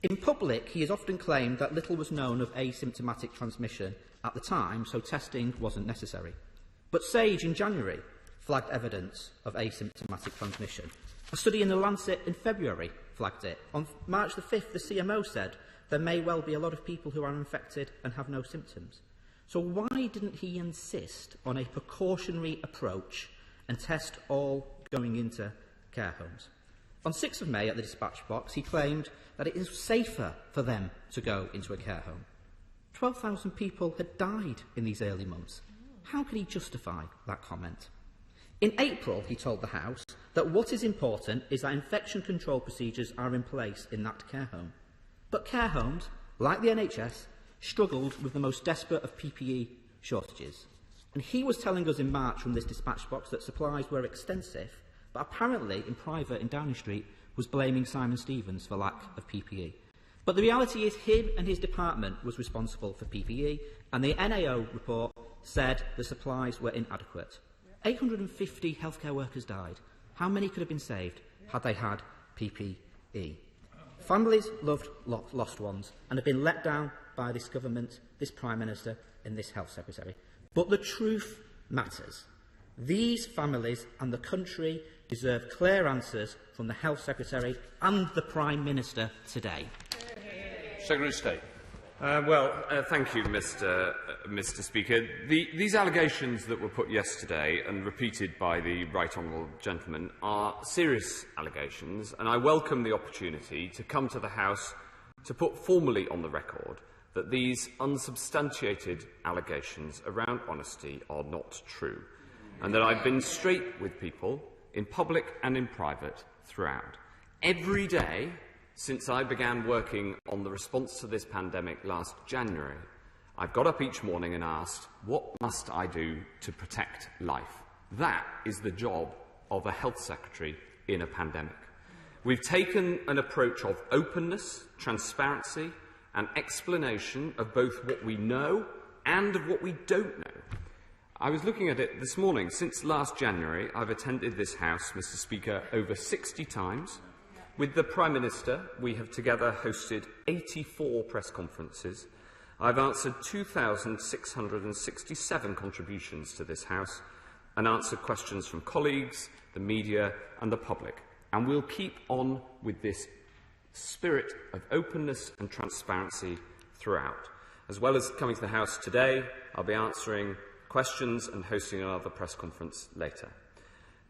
In public, he has often claimed that little was known of asymptomatic transmission at the time, so testing wasn't necessary. But Sage in January flagged evidence of asymptomatic transmission. A study in The Lancet in February flagged it. On March the 5th, the CMO said there may well be a lot of people who are infected and have no symptoms. So why didn't he insist on a precautionary approach and test all going into care homes? On 6th of May at the dispatch box, he claimed that it is safer for them to go into a care home. 12,000 people had died in these early months. How could he justify that comment? In April, he told the House that what is important is that infection control procedures are in place in that care home. But care homes, like the NHS, struggled with the most desperate of PPE shortages. And he was telling us in March from this dispatch box that supplies were extensive, but apparently in private in Downing Street was blaming Simon Stevens for lack of PPE. But the reality is him and his department was responsible for PPE, and the NAO report said the supplies were inadequate. 850 healthcare workers died. How many could have been saved had they had PPE? Families loved lost ones and have been let down by this government, this Prime Minister and this Health Secretary. But the truth matters. These families and the country deserve clear answers from the Health Secretary and the Prime Minister today. Secretary of State. Thank you, Mr. Speaker. These allegations that were put yesterday and repeated by the Right Honourable Gentleman are serious allegations, and I welcome the opportunity to come to the House to put formally on the record that these unsubstantiated allegations around honesty are not true, and that I've been straight with people in public and in private throughout. Every day since I began working on the response to this pandemic last January, I've got up each morning and asked, what must I do to protect life? That is the job of a health secretary in a pandemic. We've taken an approach of openness, transparency, and explanation of both what we know and of what we don't know. I was looking at it this morning. Since last January, I've attended this House, Mr. Speaker, over 60 times. With the Prime Minister, we have together hosted 84 press conferences. I've answered 2,667 contributions to this House and answered questions from colleagues, the media and the public. And we'll keep on with this spirit of openness and transparency throughout. As well as coming to the House today, I'll be answering questions and hosting another press conference later.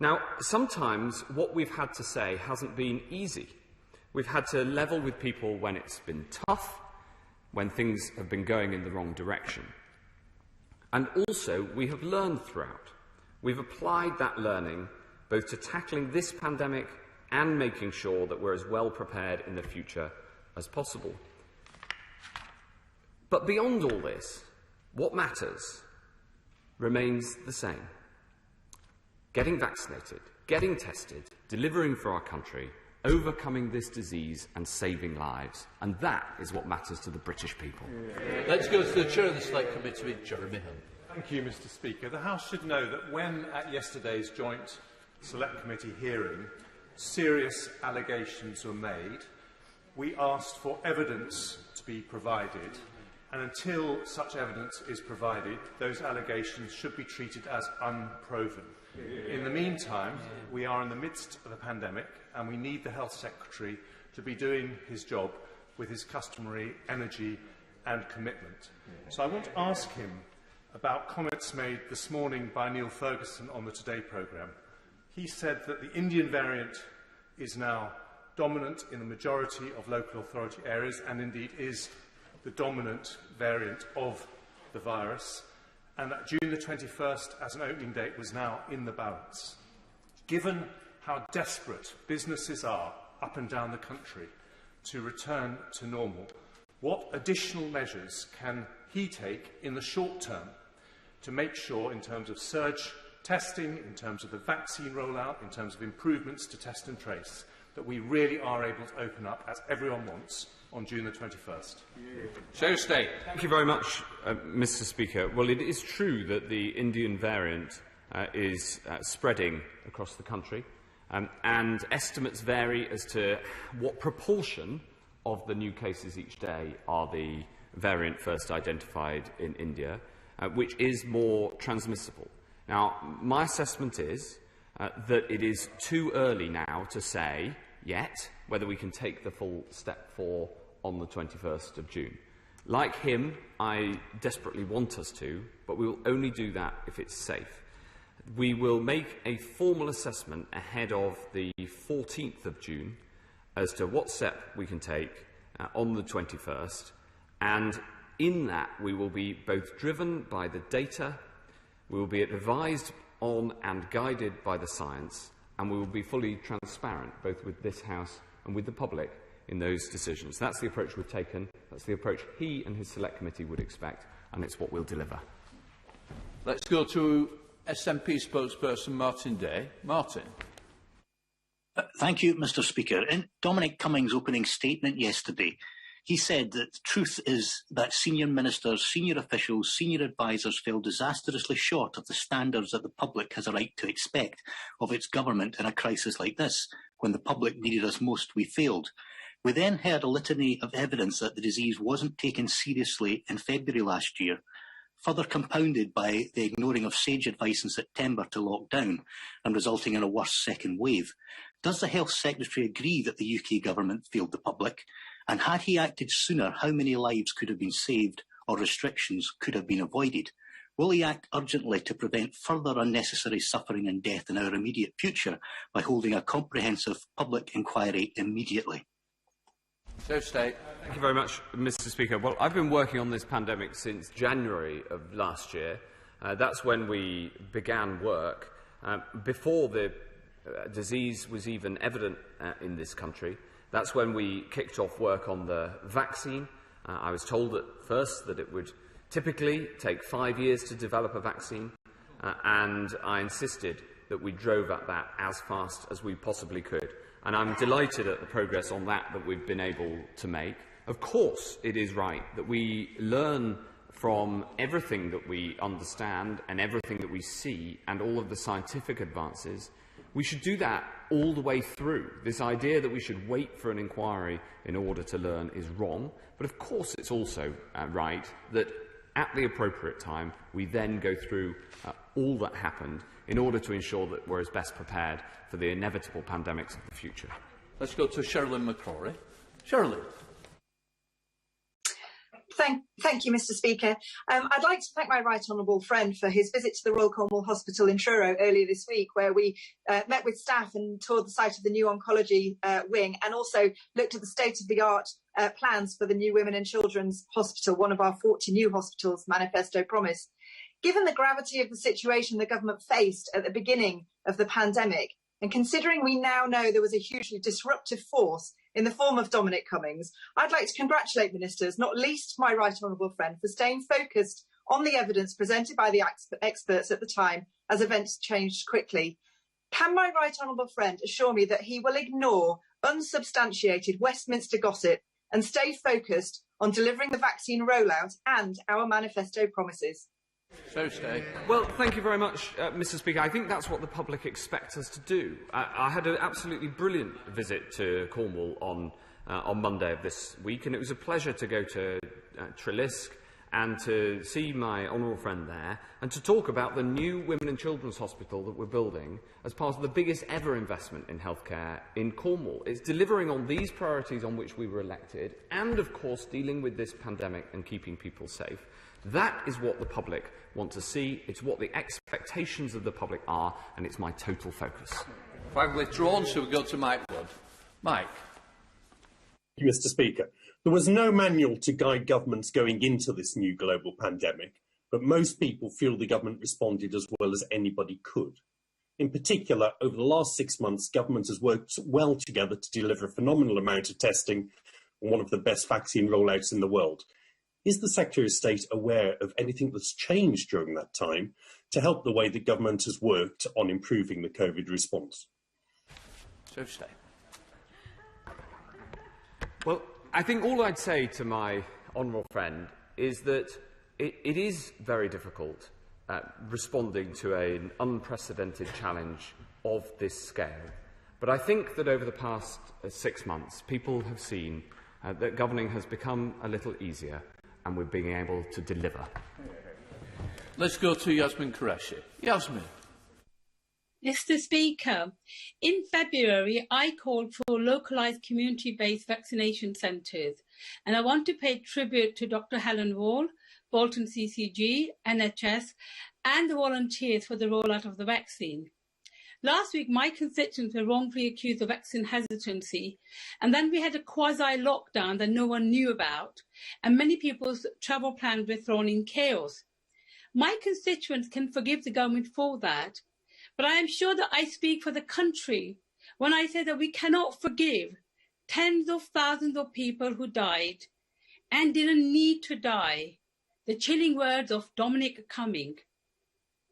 Now, sometimes what we've had to say hasn't been easy. We've had to level with people when it's been tough, when things have been going in the wrong direction. And also, we have learned throughout. We've applied that learning both to tackling this pandemic and making sure that we're as well prepared in the future as possible. But beyond all this, what matters remains the same. Getting vaccinated, getting tested, delivering for our country, overcoming this disease and saving lives. And that is what matters to the British people. Let's go to the Chair of the Select Committee, Jeremy Hunt. Thank you, Mr. Speaker. The House should know that when at yesterday's joint Select Committee hearing serious allegations were made, we asked for evidence to be provided, and until such evidence is provided, those allegations should be treated as unproven. In the meantime, we are in the midst of a pandemic, and we need the Health Secretary to be doing his job with his customary energy and commitment. So I want to ask him about comments made this morning by Neil Ferguson on the Today programme. He said that the Indian variant is now dominant in the majority of local authority areas and indeed is the dominant variant of the virus, and that June the 21st as an opening date was now in the balance. Given how desperate businesses are up and down the country to return to normal, what additional measures can he take in the short term to make sure, in terms of surge testing, in terms of the vaccine rollout, in terms of improvements to test and trace, that we really are able to open up, as everyone wants, on June the 21st? So State. Thank you very much, Mr. Speaker. Well, it is true that the Indian variant is spreading across the country, and estimates vary as to what proportion of the new cases each day are the variant first identified in India, which is more transmissible. Now, my assessment is that it is too early now to say yet whether we can take the full step 4 on the 21st of June. Like him, I desperately want us to, but we will only do that if it's safe. We will make a formal assessment ahead of the 14th of June as to what step we can take on the 21st, and in that we will be both driven by the data, we will be advised on and guided by the science, and we will be fully transparent both with this House and with the public in those decisions. That's the approach we've taken, that's the approach he and his Select Committee would expect, and it's what we'll deliver. Let's go to SNP spokesperson Martin Day. Martin. Thank you, Mr. Speaker. In Dominic Cummings' opening statement yesterday, he said that the truth is that senior ministers, senior officials, senior advisers fell disastrously short of the standards that the public has a right to expect of its government in a crisis like this. When the public needed us most, we failed. We then heard a litany of evidence that the disease wasn't taken seriously in February last year, further compounded by the ignoring of sage advice in September to lock down and resulting in a worse second wave. Does the Health Secretary agree that the UK government failed the public? And had he acted sooner, how many lives could have been saved or restrictions could have been avoided? Will he act urgently to prevent further unnecessary suffering and death in our immediate future by holding a comprehensive public inquiry immediately? So State. Thank you very much, Mr. Speaker. Well, I've been working on this pandemic since January of last year. That's when we began work, before the disease was even evident in this country. That's when we kicked off work on the vaccine. I was told at first that it would typically take 5 years to develop a vaccine, and I insisted that we drove at that as fast as we possibly could. And I'm delighted at the progress on that we've been able to make. Of course, it is right that we learn from everything that we understand and everything that we see and all of the scientific advances. We should do that all the way through. This idea that we should wait for an inquiry in order to learn is wrong. But of course it's also right that at the appropriate time we then go through all that happened in order to ensure that we're as best prepared for the inevitable pandemics of the future. Let's go to Sherilyn McCrory. Sherilyn. Thank you, Mr. Speaker. I'd like to thank my right honourable friend for his visit to the Royal Cornwall Hospital in Truro earlier this week, where we met with staff and toured the site of the new oncology wing, and also looked at the state-of-the-art plans for the new Women and Children's Hospital, one of our 40 new hospitals manifesto promise. Given the gravity of the situation the government faced at the beginning of the pandemic, and considering we now know there was a hugely disruptive force in the form of Dominic Cummings, I'd like to congratulate ministers, not least my right honourable friend, for staying focused on the evidence presented by the experts at the time as events changed quickly. Can my right honourable friend assure me that he will ignore unsubstantiated Westminster gossip and stay focused on delivering the vaccine rollout and our manifesto promises? So Stay. Well, thank you very much, Mr. Speaker. I think that's what the public expects us to do. I had an absolutely brilliant visit to Cornwall on Monday of this week, and it was a pleasure to go to Trelisk and to see my honourable friend there and to talk about the new Women and Children's Hospital that we're building as part of the biggest ever investment in healthcare in Cornwall. It's delivering on these priorities on which we were elected and, of course, dealing with this pandemic and keeping people safe. That is what the public want to see, it's what the expectations of the public are, and it's my total focus. Flag withdrawn, so we go to Mike Wood. Mike. Thank you, Mr. Speaker. There was no manual to guide governments going into this new global pandemic, but most people feel the government responded as well as anybody could. In particular, over the last 6 months, government has worked well together to deliver a phenomenal amount of testing and one of the best vaccine rollouts in the world. Is the Secretary of State aware of anything that's changed during that time to help the way the government has worked on improving the COVID response? Well, I think all I'd say to my honourable friend is that it is very difficult responding to an unprecedented challenge of this scale. But I think that over the past 6 months, people have seen that governing has become a little easier and we're being able to deliver. Let's go to Yasmin Qureshi. Yasmin. Mr. Speaker, in February, I called for localised community-based vaccination centres, and I want to pay tribute to Dr. Helen Wall, Bolton CCG, NHS, and the volunteers for the rollout of the vaccine. Last week, my constituents were wrongfully accused of vaccine hesitancy, and then we had a quasi-lockdown that no one knew about, and many people's travel plans were thrown in chaos. My constituents can forgive the government for that, but I am sure that I speak for the country when I say that we cannot forgive tens of thousands of people who died and didn't need to die. The chilling words of Dominic Cumming.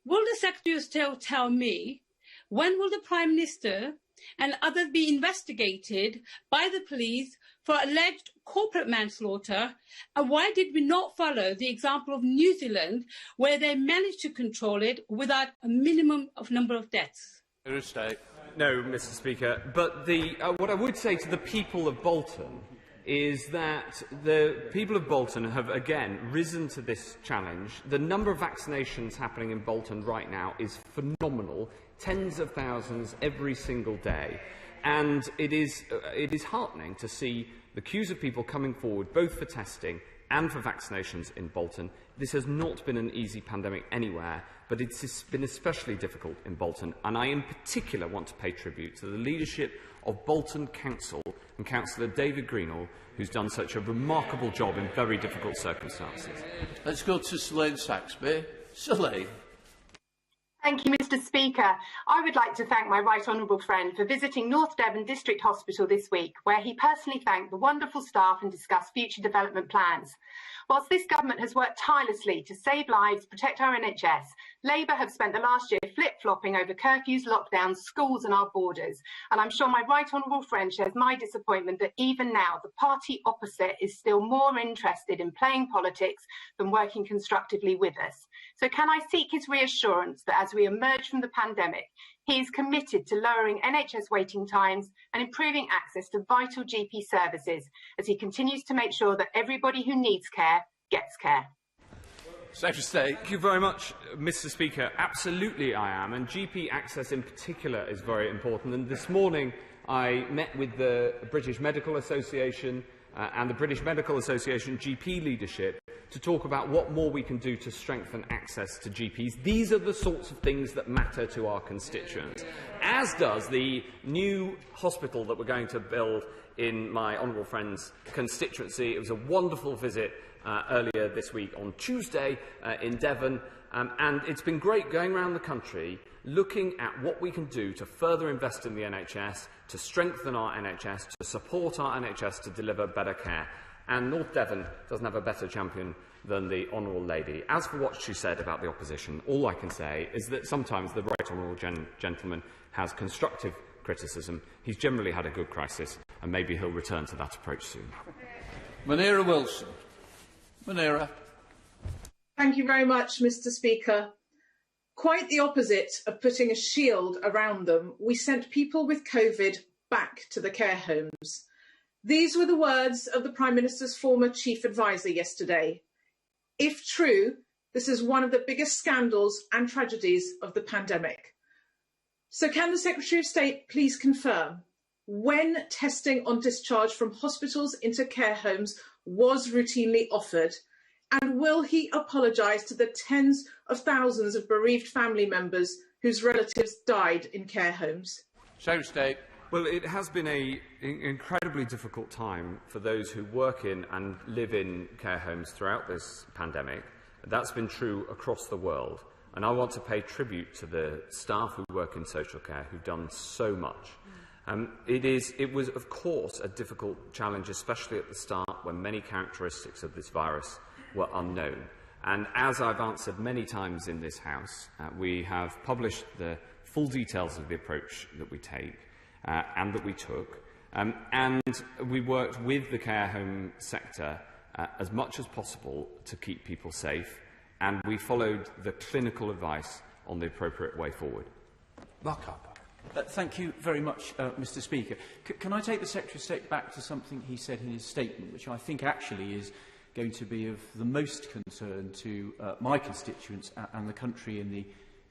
Will the Secretary of State tell me when will the Prime Minister and others be investigated by the police for alleged corporate manslaughter, and why did we not follow the example of New Zealand, where they managed to control it without a minimum of number of deaths? No, Mr. Speaker, but what I would say to the people of Bolton is that the people of Bolton have again risen to this challenge. The number of vaccinations happening in Bolton right now is phenomenal, tens of thousands every single day. And it is heartening to see the queues of people coming forward, both for testing and for vaccinations in Bolton. This has not been an easy pandemic anywhere, but it's been especially difficult in Bolton. And I, in particular, want to pay tribute to the leadership of Bolton Council and Councillor David Greenall, who's done such a remarkable job in very difficult circumstances. Let's go to Selene Saxby. Selene. Thank you, Mr. Speaker. I would like to thank my right honourable friend for visiting North Devon District Hospital this week, where he personally thanked the wonderful staff and discussed future development plans. Whilst this government has worked tirelessly to save lives, protect our NHS, Labour have spent the last year flip-flopping over curfews, lockdowns, schools and our borders. And I'm sure my right honourable friend shares my disappointment that even now the party opposite is still more interested in playing politics than working constructively with us. So can I seek his reassurance that as we emerge from the pandemic, he is committed to lowering NHS waiting times and improving access to vital GP services as he continues to make sure that everybody who needs care gets care? Secretary of State. Thank you very much, Mr. Speaker. Absolutely I am, and GP access in particular is very important. And this morning I met with the British Medical Association and the British Medical Association GP leadership to talk about what more we can do to strengthen access to GPs. These are the sorts of things that matter to our constituents, as does the new hospital that we're going to build in my honourable friend's constituency. It was a wonderful visit earlier this week on Tuesday in Devon, and it's been great going around the country looking at what we can do to further invest in the NHS, to strengthen our NHS, to support our NHS to deliver better care. And North Devon doesn't have a better champion than the Honourable Lady. As for what she said about the opposition, all I can say is that sometimes the Right Honourable Gentleman has constructive criticism. He's generally had a good crisis, and maybe he'll return to that approach soon. Munira Wilson. Munira. Thank you very much, Mr. Speaker. Quite the opposite of putting a shield around them, we sent people with COVID back to the care homes. These were the words of the Prime Minister's former chief advisor yesterday. If true, this is one of the biggest scandals and tragedies of the pandemic. So can the Secretary of State please confirm when testing on discharge from hospitals into care homes was routinely offered, and will he apologise to the tens of thousands of bereaved family members whose relatives died in care homes? Secretary of State. Well, it has been an incredibly difficult time for those who work in and live in care homes throughout this pandemic. That's been true across the world. And I want to pay tribute to the staff who work in social care who've done so much. It was, of course, a difficult challenge, especially at the start when many characteristics of this virus were unknown. And as I've answered many times in this House, we have published the full details of the approach that we take and that we took. And we worked with the care home sector as much as possible to keep people safe. And we followed the clinical advice on the appropriate way forward. Mark Harper. Thank you very much, Mr. Speaker. Can I take the Secretary of State back to something he said in his statement, which I think actually is going to be of the most concern to my constituents and the country in the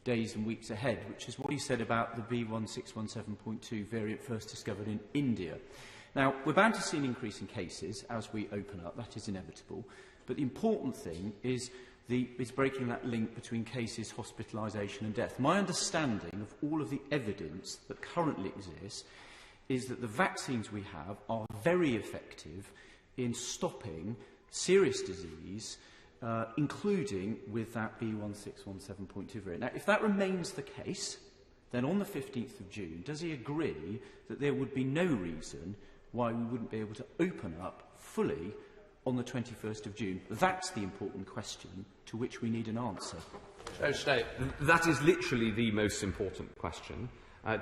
days and weeks ahead, which is what he said about the B1617.2 variant first discovered in India. Now, we're bound to see an increase in cases as we open up. That is inevitable. But the important thing is breaking that link between cases, hospitalisation and death. My understanding of all of the evidence that currently exists is that the vaccines we have are very effective in stopping serious disease, including with that B1617.2 variant. Now, if that remains the case, then on the 15th of June, does he agree that there would be no reason why we wouldn't be able to open up fully on the 21st of June? That's the important question to which we need an answer. That is literally the most important question,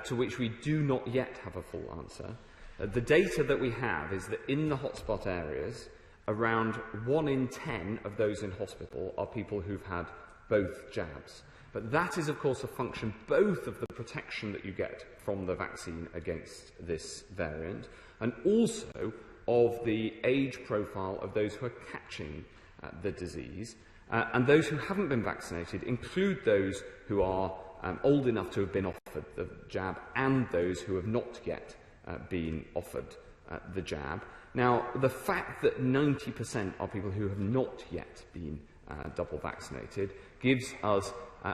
to which we do not yet have a full answer. The data that we have is that in the hotspot areas, around 1 in 10 of those in hospital are people who've had both jabs. But that is, of course, a function both of the protection that you get from the vaccine against this variant and also of the age profile of those who are catching the disease. And those who haven't been vaccinated include those who are old enough to have been offered the jab and those who have not yet been offered the jab. Now, the fact that 90% are people who have not yet been double vaccinated gives us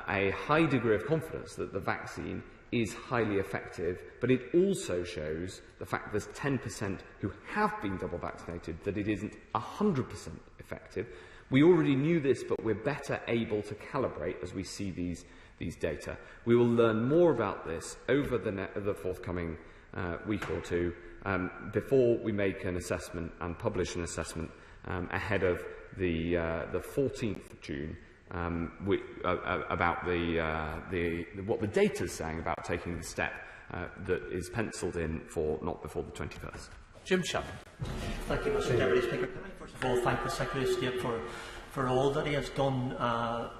a high degree of confidence that the vaccine is highly effective, but it also shows the fact there's 10% who have been double vaccinated that it isn't 100% effective. We already knew this, but we're better able to calibrate as we see these data. We will learn more about this over the forthcoming week or two before we make an assessment and publish an assessment ahead of the 14th of June about what the data is saying about taking the step that is pencilled in for not before the 21st. Jim Shannon. Thank you, Mr. Deputy Speaker. Can I first of all thank the Secretary of State for all that he has done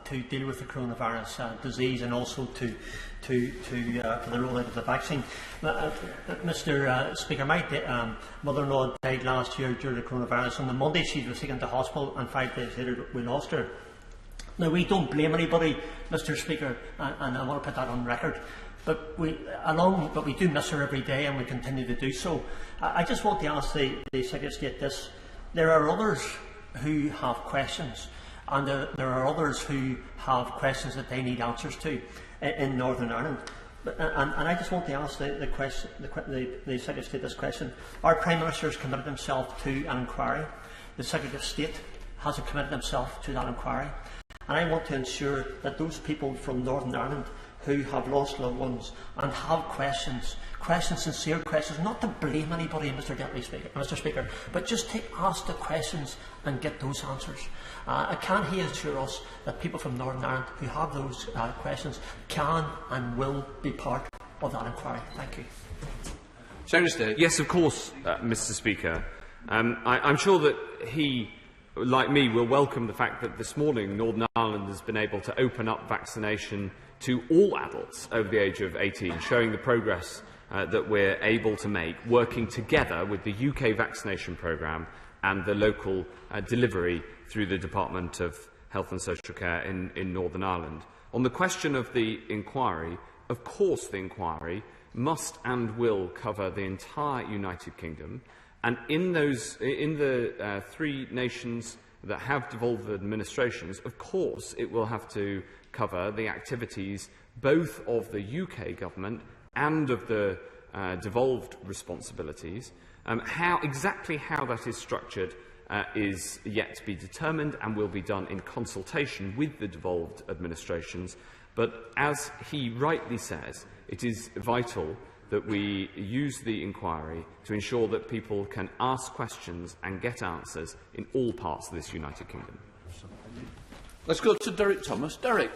to deal with the coronavirus disease and also for the rollout of the vaccine. Mr. Speaker, my mother-in-law died last year due to the coronavirus. On the Monday she was taken to hospital and 5 days later we lost her. Now, we don't blame anybody, Mr. Speaker, and I want to put that on record. But we do miss her every day, and we continue to do so. I just want to ask the Secretary of State this: there are others who have questions, and there are others who have questions that they need answers to in Northern Ireland. And I just want to ask the Secretary of State this question: our Prime Minister has committed himself to an inquiry. The Secretary of State has committed himself to that inquiry. And I want to ensure that those people from Northern Ireland who have lost loved ones and have questions, sincere questions, not to blame anybody, Mr. Speaker, but just to ask the questions and get those answers. Can he assure us that people from Northern Ireland who have those questions can and will be part of that inquiry? Thank you. Secretary. Yes, of course, Mr. Speaker. I'm sure that he, like me, will welcome the fact that this morning Northern Ireland has been able to open up vaccination to all adults over the age of 18, showing the progress that we're able to make, working together with the UK vaccination programme and the local delivery through the Department of Health and Social Care in Northern Ireland. On the question of the inquiry, of course the inquiry must and will cover the entire United Kingdom. And in the 3 nations that have devolved administrations, of course, it will have to cover the activities both of the UK government and of the devolved responsibilities. Exactly how that is structured is yet to be determined and will be done in consultation with the devolved administrations. But as he rightly says, it is vital that we use the inquiry to ensure that people can ask questions and get answers in all parts of this United Kingdom. Let's go to Derek Thomas. Derek.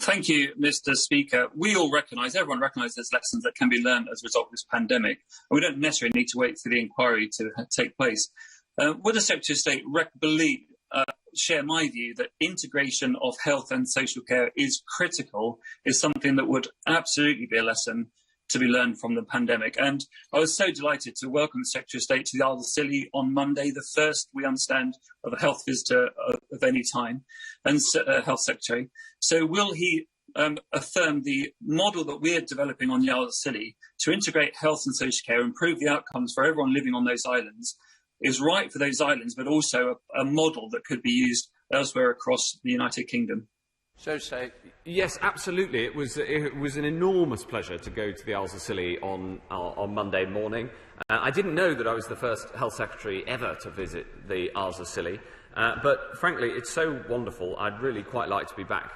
Thank you, Mr. Speaker. We all everyone recognises there's lessons that can be learned as a result of this pandemic, and we don't necessarily need to wait for the inquiry to take place. Would the Secretary of State share my view that integration of health and social care is critical, is something that would absolutely be a lesson to be learned from the pandemic? And I was so delighted to welcome the Secretary of State to the Isles of Scilly on Monday, the first, we understand, of a health visitor of any time, and Health Secretary. So will he affirm the model that we're developing on the Isles of Scilly to integrate health and social care, improve the outcomes for everyone living on those islands, is right for those islands, but also a model that could be used elsewhere across the United Kingdom? So say. Yes, absolutely. It was an enormous pleasure to go to the Isles of Scilly on Monday morning. I didn't know that I was the first Health Secretary ever to visit the Isles of Scilly, but frankly, it's so wonderful. I'd really quite like to be back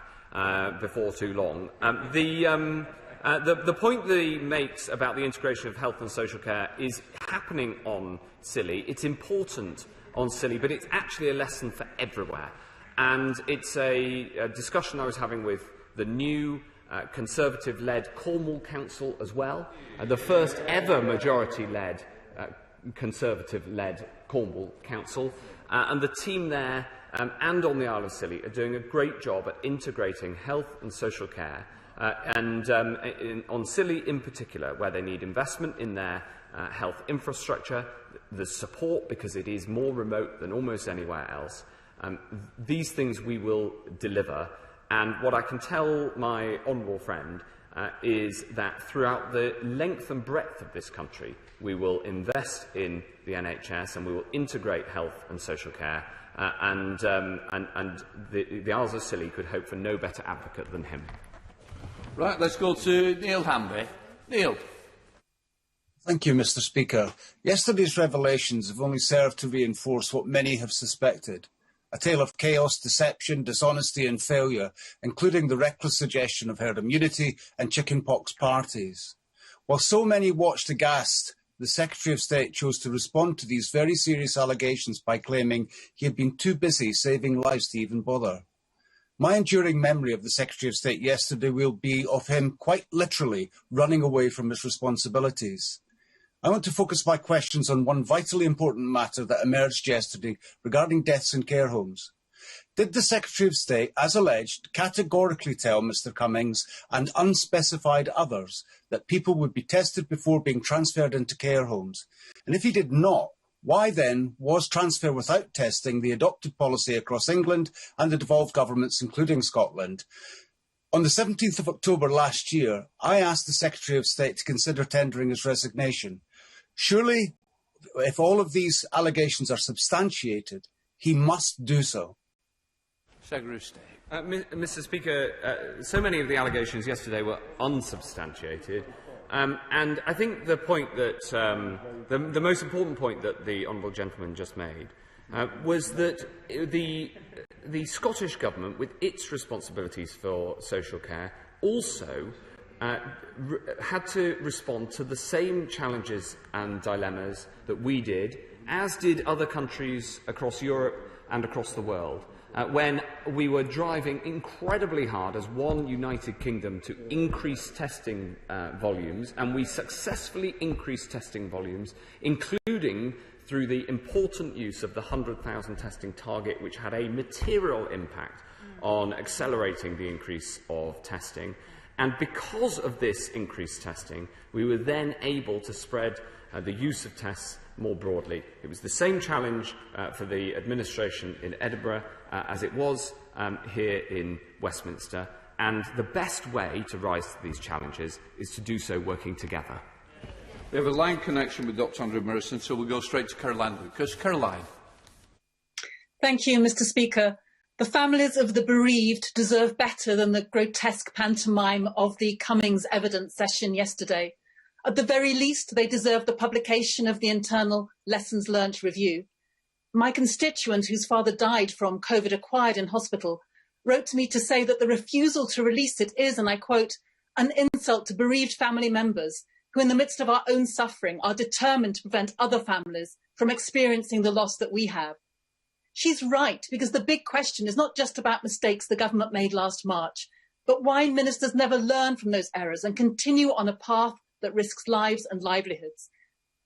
before too long. The point that he makes about the integration of health and social care is happening on Scilly. It's important on Scilly, but it's actually a lesson for everywhere. And it's a discussion I was having with the new Conservative-led Cornwall Council as well, the first ever majority-led Conservative-led Cornwall Council. And the team there and on the Isle of Scilly are doing a great job at integrating health and social care. On Scilly in particular, where they need investment in their health infrastructure, the support, because it is more remote than almost anywhere else. These things we will deliver, and what I can tell my honourable friend is that throughout the length and breadth of this country, we will invest in the NHS and we will integrate health and social care, and the Isles of Scilly could hope for no better advocate than him. Right, let's go to Neil Hanby. Neil. Thank you, Mr. Speaker. Yesterday's revelations have only served to reinforce what many have suspected. A tale of chaos, deception, dishonesty and failure, including the reckless suggestion of herd immunity and chickenpox parties. While so many watched aghast, the Secretary of State chose to respond to these very serious allegations by claiming he had been too busy saving lives to even bother. My enduring memory of the Secretary of State yesterday will be of him quite literally running away from his responsibilities. I want to focus my questions on one vitally important matter that emerged yesterday regarding deaths in care homes. Did the Secretary of State, as alleged, categorically tell Mr. Cummings and unspecified others that people would be tested before being transferred into care homes? And if he did not, why then was transfer without testing the adopted policy across England and the devolved governments, including Scotland? On the 17th of October last year, I asked the Secretary of State to consider tendering his resignation. Surely, if all of these allegations are substantiated, he must do so. Secretary of State. Mr. Speaker, so many of the allegations yesterday were unsubstantiated. And I think the point that the most important point that the honourable gentleman just made was that the Scottish Government, with its responsibilities for social care, also had to respond to the same challenges and dilemmas that we did, as did other countries across Europe and across the world, when we were driving incredibly hard as one United Kingdom to increase testing volumes, and we successfully increased testing volumes, including through the important use of the 100,000 testing target, which had a material impact on accelerating the increase of testing. And because of this increased testing, we were then able to spread the use of tests more broadly. It was the same challenge for the administration in Edinburgh as it was here in Westminster, and the best way to rise to these challenges is to do so working together. We have a line connection with Dr Andrew Morrison, so we'll go straight to Caroline Lucas. Caroline. Thank you, Mr. Speaker. The families of the bereaved deserve better than the grotesque pantomime of the Cummings evidence session yesterday. At the very least, they deserve the publication of the internal lessons learnt review. My constituent, whose father died from COVID acquired in hospital, wrote to me to say that the refusal to release it is, and I quote, an insult to bereaved family members who, in the midst of our own suffering, are determined to prevent other families from experiencing the loss that we have. She's right, because the big question is not just about mistakes the government made last March, but why ministers never learn from those errors and continue on a path that risks lives and livelihoods.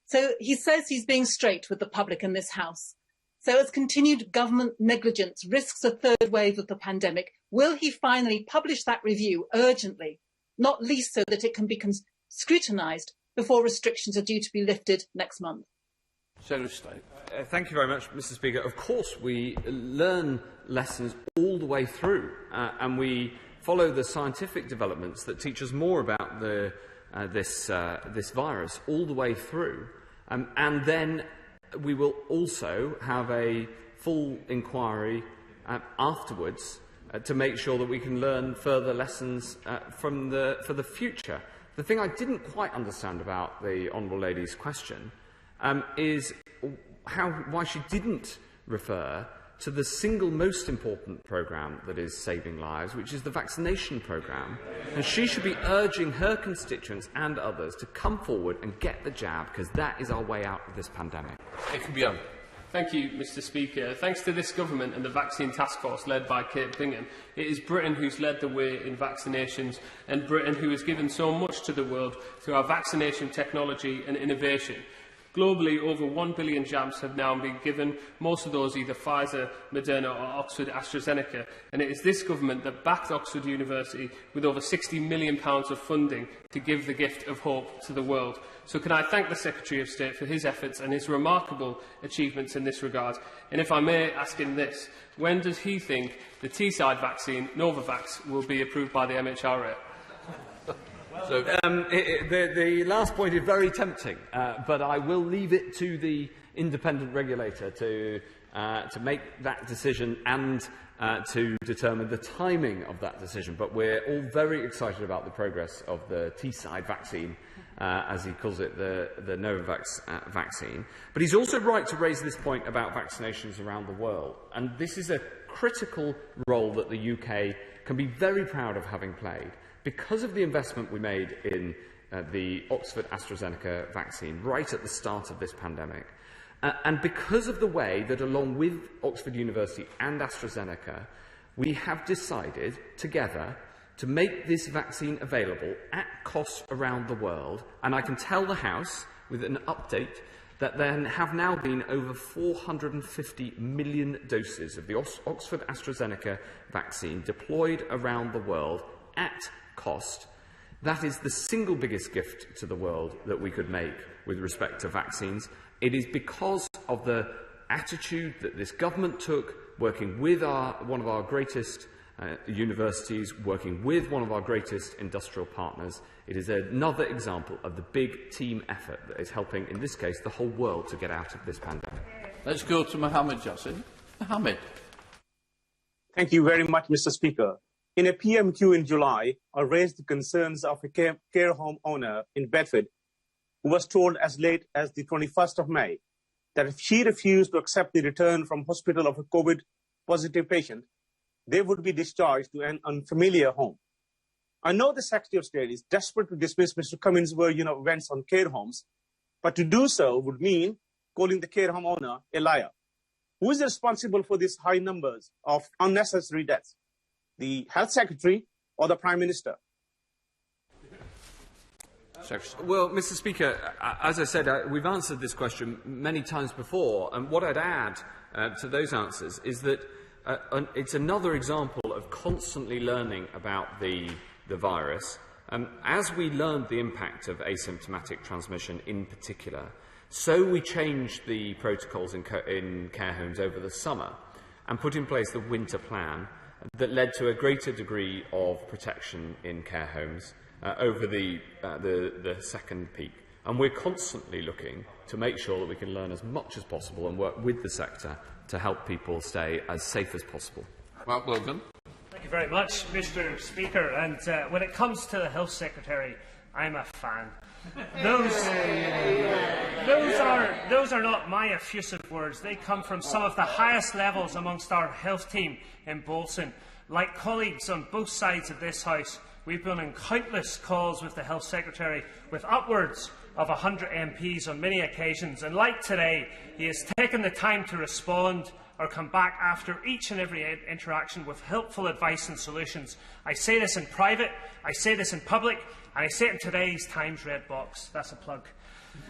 So he says he's being straight with the public in this House. So as continued government negligence risks a third wave of the pandemic, will he finally publish that review urgently, not least so that it can be scrutinised before restrictions are due to be lifted next month? Secretary of State. Thank you very much, Mr. Speaker. Of course, we learn lessons all the way through, and we follow the scientific developments that teach us more about this virus all the way through. And then we will also have a full inquiry afterwards to make sure that we can learn further lessons for the future. The thing I didn't quite understand about the Honourable Lady's question is why she didn't refer to the single most important programme that is saving lives, which is the vaccination programme. And she should be urging her constituents and others to come forward and get the jab, because that is our way out of this pandemic. It can be on. Thank you, Mr. Speaker. Thanks to this government and the Vaccine Task Force led by Kate Bingham, it is Britain who's led the way in vaccinations, and Britain who has given so much to the world through our vaccination technology and innovation. Globally, over 1 billion jabs have now been given, most of those either Pfizer, Moderna or Oxford AstraZeneca, and it is this government that backed Oxford University with over £60 million of funding to give the gift of hope to the world. So can I thank the Secretary of State for his efforts and his remarkable achievements in this regard? And if I may ask him this, when does he think the Teesside vaccine, Novavax, will be approved by the MHRA? So, the last point is very tempting, but I will leave it to the independent regulator to make that decision and to determine the timing of that decision. But we're all very excited about the progress of the Teesside vaccine, as he calls it, the Novavax vaccine. But he's also right to raise this point about vaccinations around the world. And this is a critical role that the UK can be very proud of having played. Because of the investment we made in the Oxford AstraZeneca vaccine right at the start of this pandemic, and because of the way that, along with Oxford University and AstraZeneca, we have decided together to make this vaccine available at cost around the world. And I can tell the House, with an update, that there have now been over 450 million doses of the Oxford AstraZeneca vaccine deployed around the world at cost. That is the single biggest gift to the world that we could make with respect to vaccines. It is because of the attitude that this government took, working with one of our greatest universities, working with one of our greatest industrial partners. It is another example of the big team effort that is helping, in this case, the whole world to get out of this pandemic. Let's go to Mohammed Jassin. Mohammed. Thank you very much, Mr. Speaker. In a PMQ in July, I raised the concerns of a care home owner in Bedford who was told as late as the 21st of May that if she refused to accept the return from hospital of a COVID-positive patient, they would be discharged to an unfamiliar home. I know the Secretary of State is desperate to dismiss Mr. Cummings' events on care homes, but to do so would mean calling the care home owner a liar. Who is responsible for these high numbers of unnecessary deaths? The Health Secretary or the Prime Minister? Well, Mr. Speaker, as I said, we've answered this question many times before, and what I'd add to those answers is that it's another example of constantly learning about the virus. As we learned the impact of asymptomatic transmission in particular, so we changed the protocols in care homes over the summer and put in place the winter plan that led to a greater degree of protection in care homes over the second peak. And we're constantly looking to make sure that we can learn as much as possible and work with the sector to help people stay as safe as possible. Mark Logan. Thank you very much, Mr. Speaker. And when it comes to the Health Secretary, I'm a fan. Those are not my effusive words. They come from some of the highest levels amongst our health team in Bolton. Like colleagues on both sides of this House, we've been on countless calls with the Health Secretary, with upwards of 100 MPs on many occasions. And like today, he has taken the time to respond or come back after each and every interaction with helpful advice and solutions. I say this in private, I say this in public, and I say it in today's Times Red Box. That's a plug.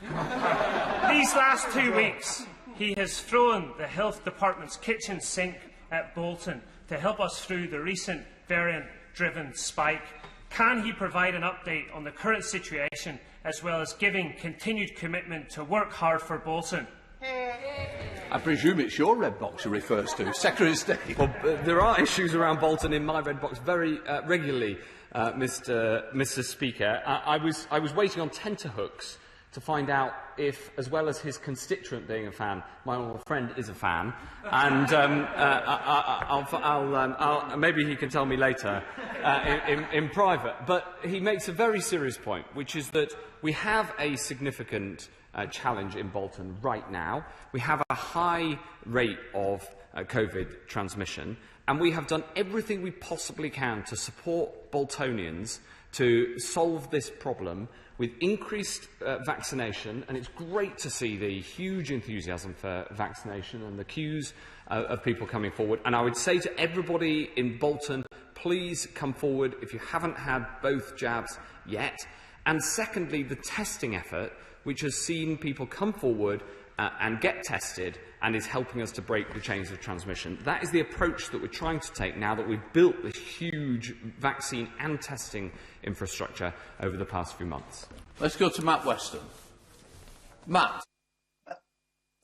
These last 2 weeks, he has thrown the Health Department's kitchen sink at Bolton to help us through the recent variant-driven spike. Can he provide an update on the current situation, as well as giving continued commitment to work hard for Bolton? I presume it's your red box he refers to, Secretary of State. Well, there are issues around Bolton in my red box very regularly, Mr. Speaker. I was waiting on tenterhooks to find out if, as well as his constituent being a fan, my honourable friend is a fan, and maybe he can tell me later in private. But he makes a very serious point, which is that we have a significant challenge in Bolton right now. We have a high rate of COVID transmission, and we have done everything we possibly can to support Boltonians to solve this problem with increased vaccination, and it's great to see the huge enthusiasm for vaccination and the queues of people coming forward. And I would say to everybody in Bolton, please come forward if you haven't had both jabs yet. And secondly, the testing effort, which has seen people come forward and get tested and is helping us to break the chains of transmission. That is the approach that we're trying to take now that we've built this huge vaccine and testing infrastructure over the past few months. Let's go to Matt Weston. Matt.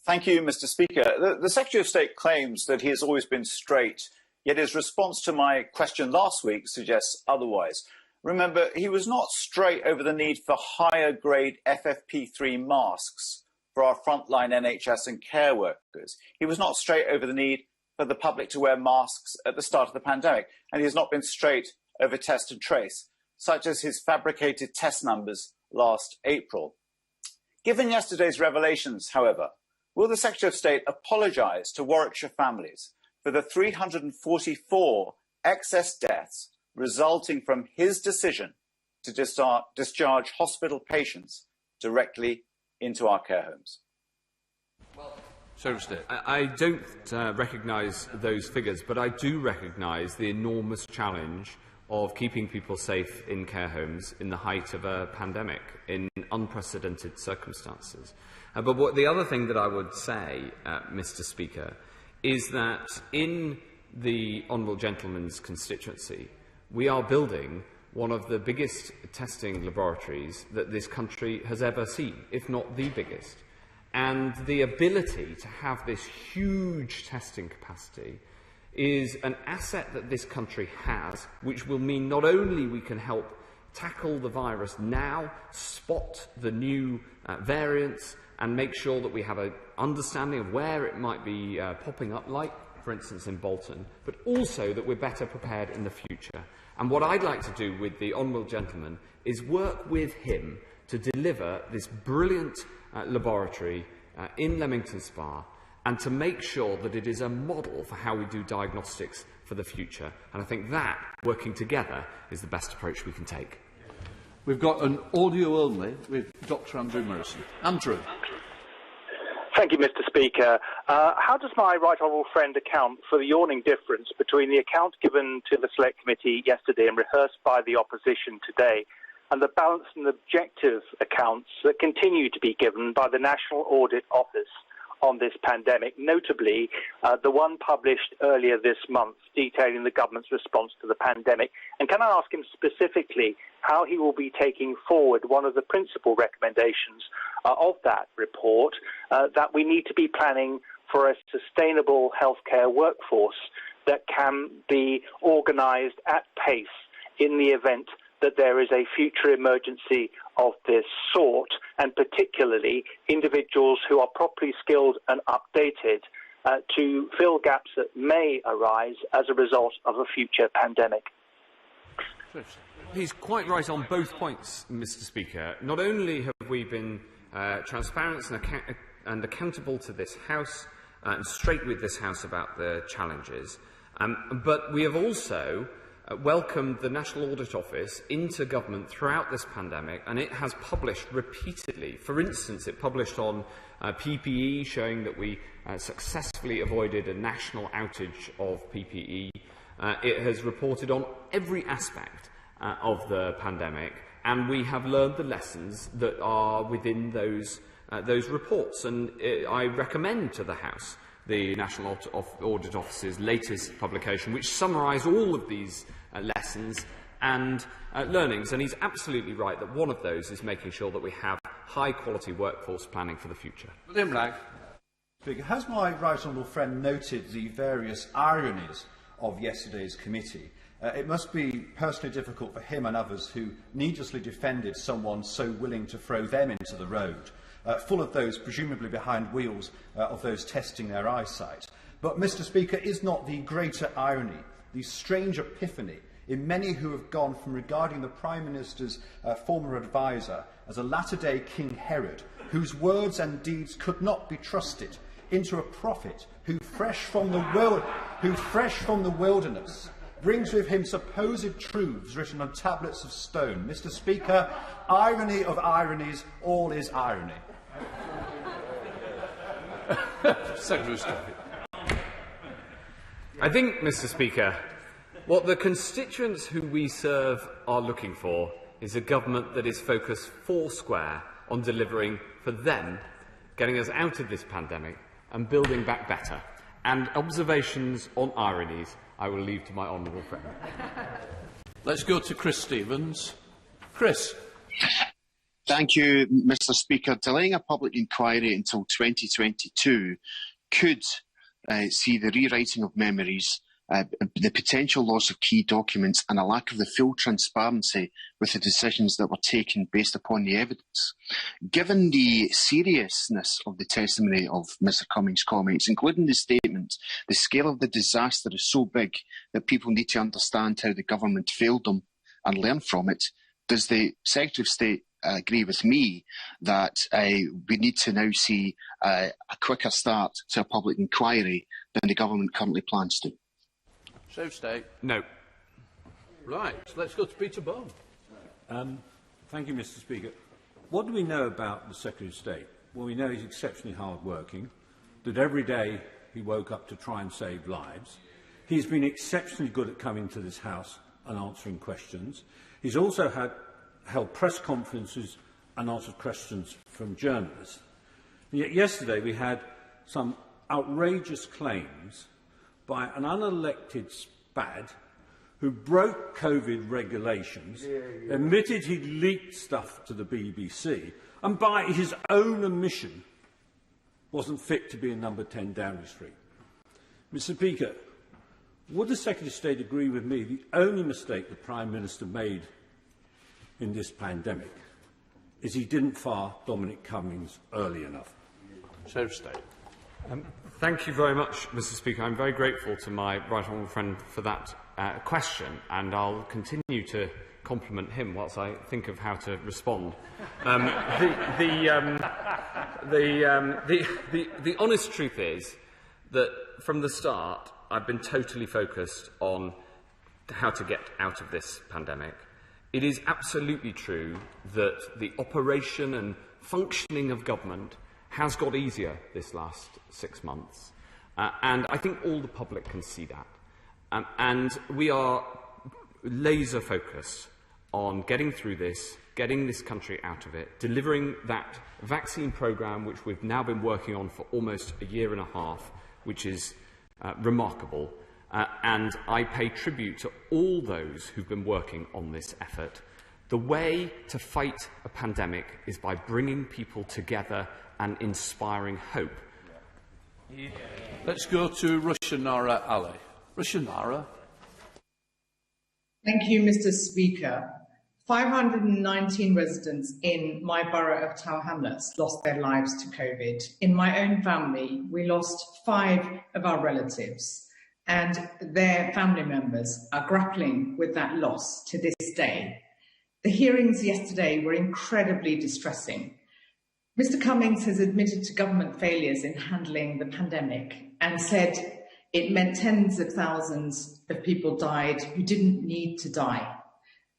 Thank you, Mr. Speaker. The Secretary of State claims that he has always been straight, yet his response to my question last week suggests otherwise. Remember, he was not straight over the need for higher-grade FFP3 masks for our frontline NHS and care workers. He was not straight over the need for the public to wear masks at the start of the pandemic, and he has not been straight over test and trace, such as his fabricated test numbers last April. Given yesterday's revelations, however, will the Secretary of State apologise to Warwickshire families for the 344 excess deaths resulting from his decision to discharge hospital patients directly into our care homes? I don't recognise those figures, but I do recognise the enormous challenge of keeping people safe in care homes in the height of a pandemic, in unprecedented circumstances. But the other thing that I would say, Mr. Speaker, is that in the Honourable Gentleman's constituency, we are building one of the biggest testing laboratories that this country has ever seen, if not the biggest. And the ability to have this huge testing capacity is an asset that this country has, which will mean not only we can help tackle the virus now, spot the new variants, and make sure that we have an understanding of where it might be popping up, like, for instance, in Bolton, but also that we're better prepared in the future. And what I'd like to do with the Honourable Gentleman is work with him to deliver this brilliant laboratory in Leamington Spa, and to make sure that it is a model for how we do diagnostics for the future. And I think that, working together, is the best approach we can take. We've got an audio only with Dr. Andrew Morrison. Andrew. Thank you, Mr. Speaker. How does my right honourable friend account for the yawning difference between the account given to the Select Committee yesterday and rehearsed by the opposition today, and the balanced and objective accounts that continue to be given by the National Audit Office on this pandemic, notably the one published earlier this month detailing the government's response to the pandemic? And can I ask him specifically how he will be taking forward one of the principal recommendations of that report, that we need to be planning for a sustainable healthcare workforce that can be organised at pace in the event that there is a future emergency of this sort, and particularly individuals who are properly skilled and updated to fill gaps that may arise as a result of a future pandemic? He's quite right on both points, Mr. Speaker. Not only have we been transparent and accountable to this House and straight with this House about the challenges, but we have also welcomed the National Audit Office into government throughout this pandemic, and it has published repeatedly. For instance, it published on PPE, showing that we successfully avoided a national outage of PPE. It has reported on every aspect of the pandemic, and we have learned the lessons that are within those reports. And I recommend to the House the National Audit Office's latest publication, which summarise all of these lessons and learnings. And he's absolutely right that one of those is making sure that we have high-quality workforce planning for the future. William Bragg. Speaker, has my right honourable friend noted the various ironies of yesterday's committee? It must be personally difficult for him and others who needlessly defended someone so willing to throw them into the road, full of those presumably behind wheels of those testing their eyesight. But, Mr. Speaker, is not the greater irony, the strange epiphany in many who have gone from regarding the Prime Minister's former adviser as a latter-day King Herod, whose words and deeds could not be trusted, into a prophet who, fresh from the wilderness, brings with him supposed truths written on tablets of stone? Mr. Speaker, irony of ironies, all is irony. Secretary of State. I think, Mr. Speaker, what the constituents who we serve are looking for is a government that is focused foursquare on delivering for them, getting us out of this pandemic and building back better. And observations on ironies I will leave to my honourable friend. Let's go to Chris Stevens. Chris. Thank you, Mr. Speaker. Delaying a public inquiry until 2022 could see the rewriting of memories, the potential loss of key documents and a lack of the full transparency with the decisions that were taken based upon the evidence. Given the seriousness of the testimony of Mr. Cummings' comments, including the statement, the scale of the disaster is so big that people need to understand how the government failed them and learn from it. Does the Secretary of State agree with me that we need to now see a quicker start to a public inquiry than the government currently plans to? Secretary of State. No. Right, so let's go to Peter Bone. Thank you, Mr. Speaker. What do we know about the Secretary of State? Well, we know he's exceptionally hard-working, that every day he woke up to try and save lives. He's been exceptionally good at coming to this House and answering questions. He's also held press conferences and answered questions from journalists. And yet yesterday we had some outrageous claims by an unelected SPAD who broke COVID regulations, admitted he'd leaked stuff to the BBC, and by his own admission wasn't fit to be in number 10 Downing Street. Mr. Speaker, would the Secretary of State agree with me the only mistake the Prime Minister made in this pandemic is he didn't fire Dominic Cummings early enough? Secretary of State. Thank you very much, Mr. Speaker. I'm very grateful to my right honourable friend for that question, and I'll continue to compliment him whilst I think of how to respond. The honest truth is that from the start I've been totally focused on how to get out of this pandemic. It is absolutely true that the operation and functioning of government has got easier this last 6 months, and I think all the public can see that. And we are laser focused on getting through this, getting this country out of it, delivering that vaccine programme which we've now been working on for almost a year and a half, which is remarkable. And I pay tribute to all those who've been working on this effort. The way to fight a pandemic is by bringing people together and inspiring hope. Let's go to Rushanara Ali. Rushanara. Thank you, Mr. Speaker. 519 residents in my borough of Tower Hamlets lost their lives to COVID. In my own family, we lost 5 of our relatives, and their family members are grappling with that loss to this day. The hearings yesterday were incredibly distressing. Mr. Cummings has admitted to government failures in handling the pandemic and said it meant tens of thousands of people died who didn't need to die.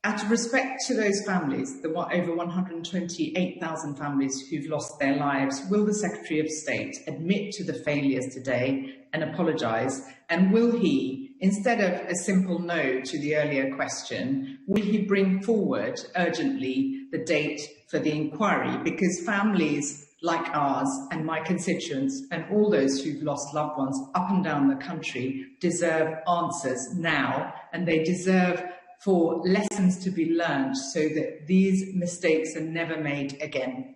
Out of respect to those families, the over 128,000 families who've lost their lives, will the Secretary of State admit to the failures today and apologise? And will he, instead of a simple no to the earlier question, will he bring forward urgently the date for the inquiry? Because families like ours and my constituents and all those who've lost loved ones up and down the country deserve answers now, and they deserve for lessons to be learned so that these mistakes are never made again.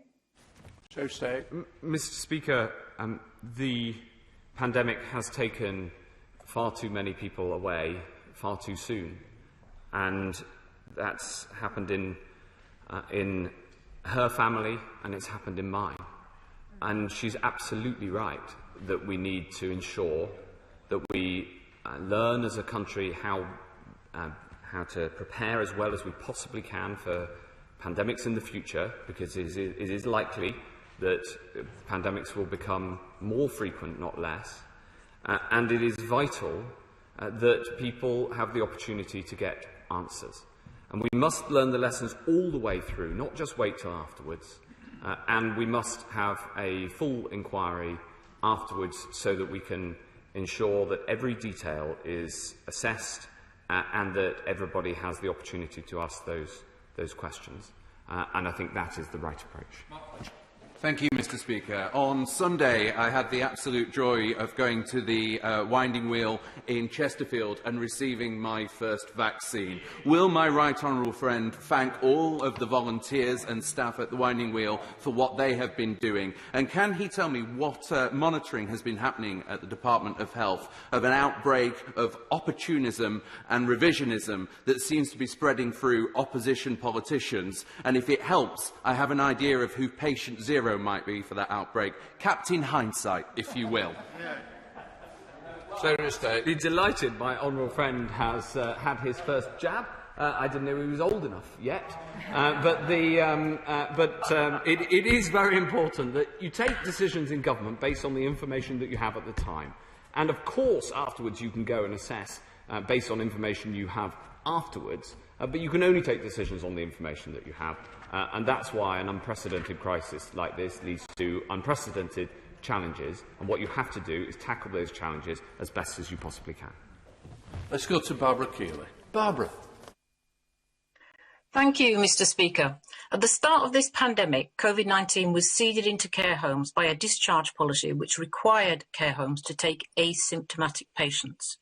Mr. Speaker, the pandemic has taken far too many people away far too soon, and that's happened in her family and it's happened in mine. And she's absolutely right that we need to ensure that we learn as a country how to prepare as well as we possibly can for pandemics in the future, because it is likely that pandemics will become more frequent, not less. And it is vital that people have the opportunity to get answers. And we must learn the lessons all the way through, not just wait till afterwards. And we must have a full inquiry afterwards so that we can ensure that every detail is assessed and that everybody has the opportunity to ask those questions. And I think that is the right approach. Thank you, Mr. Speaker. On Sunday, I had the absolute joy of going to the Winding Wheel in Chesterfield and receiving my first vaccine. Will my right honourable friend thank all of the volunteers and staff at the Winding Wheel for what they have been doing? And can he tell me what monitoring has been happening at the Department of Health of an outbreak of opportunism and revisionism that seems to be spreading through opposition politicians? And if it helps, I have an idea of who patient zero might be for that outbreak. Captain Hindsight, if you will. Be delighted my honourable friend has had his first jab. I didn't know he was old enough yet. But it is very important that you take decisions in government based on the information that you have at the time. And of course, afterwards, you can go and assess based on information you have afterwards. But you can only take decisions on the information that you have. And that's why an unprecedented crisis like this leads to unprecedented challenges. And what you have to do is tackle those challenges as best as you possibly can. Let's go to Barbara Keeley. Barbara. Thank you, Mr. Speaker. At the start of this pandemic, COVID-19 was seeded into care homes by a discharge policy which required care homes to take asymptomatic patients.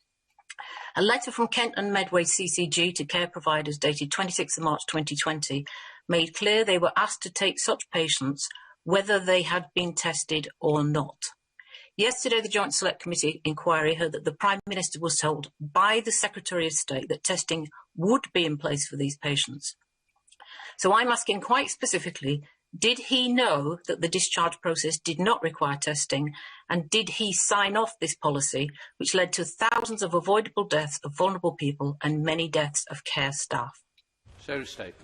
A letter from Kent and Medway CCG to care providers dated 26th March 2020 made clear they were asked to take such patients whether they had been tested or not. Yesterday, the Joint Select Committee inquiry heard that the Prime Minister was told by the Secretary of State that testing would be in place for these patients. So I'm asking quite specifically, did he know that the discharge process did not require testing, and did he sign off this policy, which led to thousands of avoidable deaths of vulnerable people and many deaths of care staff?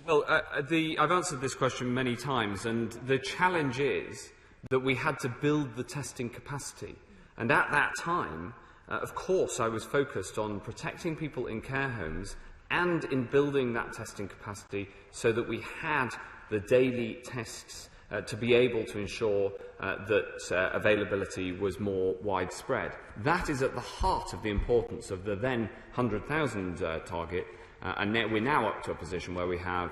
Well, I've answered this question many times, and the challenge is that we had to build the testing capacity. And at that time, of course, I was focused on protecting people in care homes and in building that testing capacity so that we had the daily tests to be able to ensure that availability was more widespread. That is at the heart of the importance of the then 100,000 target, and we're now up to a position where we have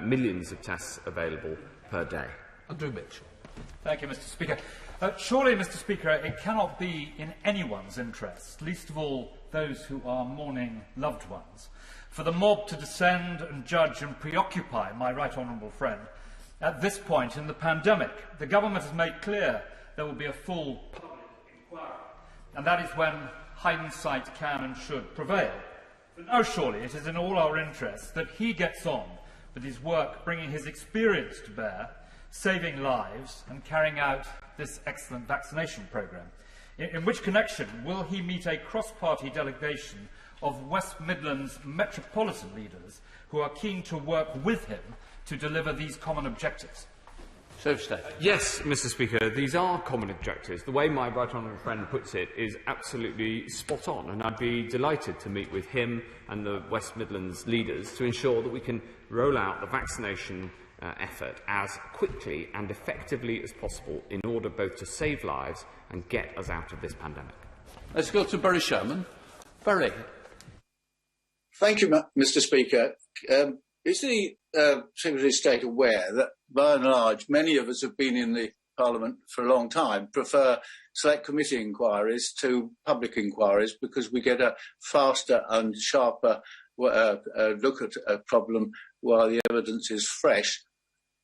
millions of tests available per day. Andrew Mitchell. Thank you, Mr. Speaker. Surely, Mr. Speaker, it cannot be in anyone's interest, least of all those who are mourning loved ones, for the mob to descend and judge and preoccupy my right honourable friend. At this point in the pandemic, the government has made clear there will be a full public inquiry, and that is when hindsight can and should prevail. But now, surely, it is in all our interests that he gets on but his work bringing his experience to bear, saving lives and carrying out this excellent vaccination programme. In which connection will he meet a cross-party delegation of West Midlands metropolitan leaders who are keen to work with him to deliver these common objectives? Yes, Mr. Speaker, these are common objectives. The way my right honourable friend puts it is absolutely spot on, and I'd be delighted to meet with him and the West Midlands leaders to ensure that we can roll out the vaccination effort as quickly and effectively as possible in order both to save lives and get us out of this pandemic. Let's go to Barry Sherman. Barry. Thank you, Mr. Speaker. Is the Secretary of State aware that, by and large, many of us have been in the Parliament for a long time, prefer select committee inquiries to public inquiries because we get a faster and sharper look at a problem while the evidence is fresh?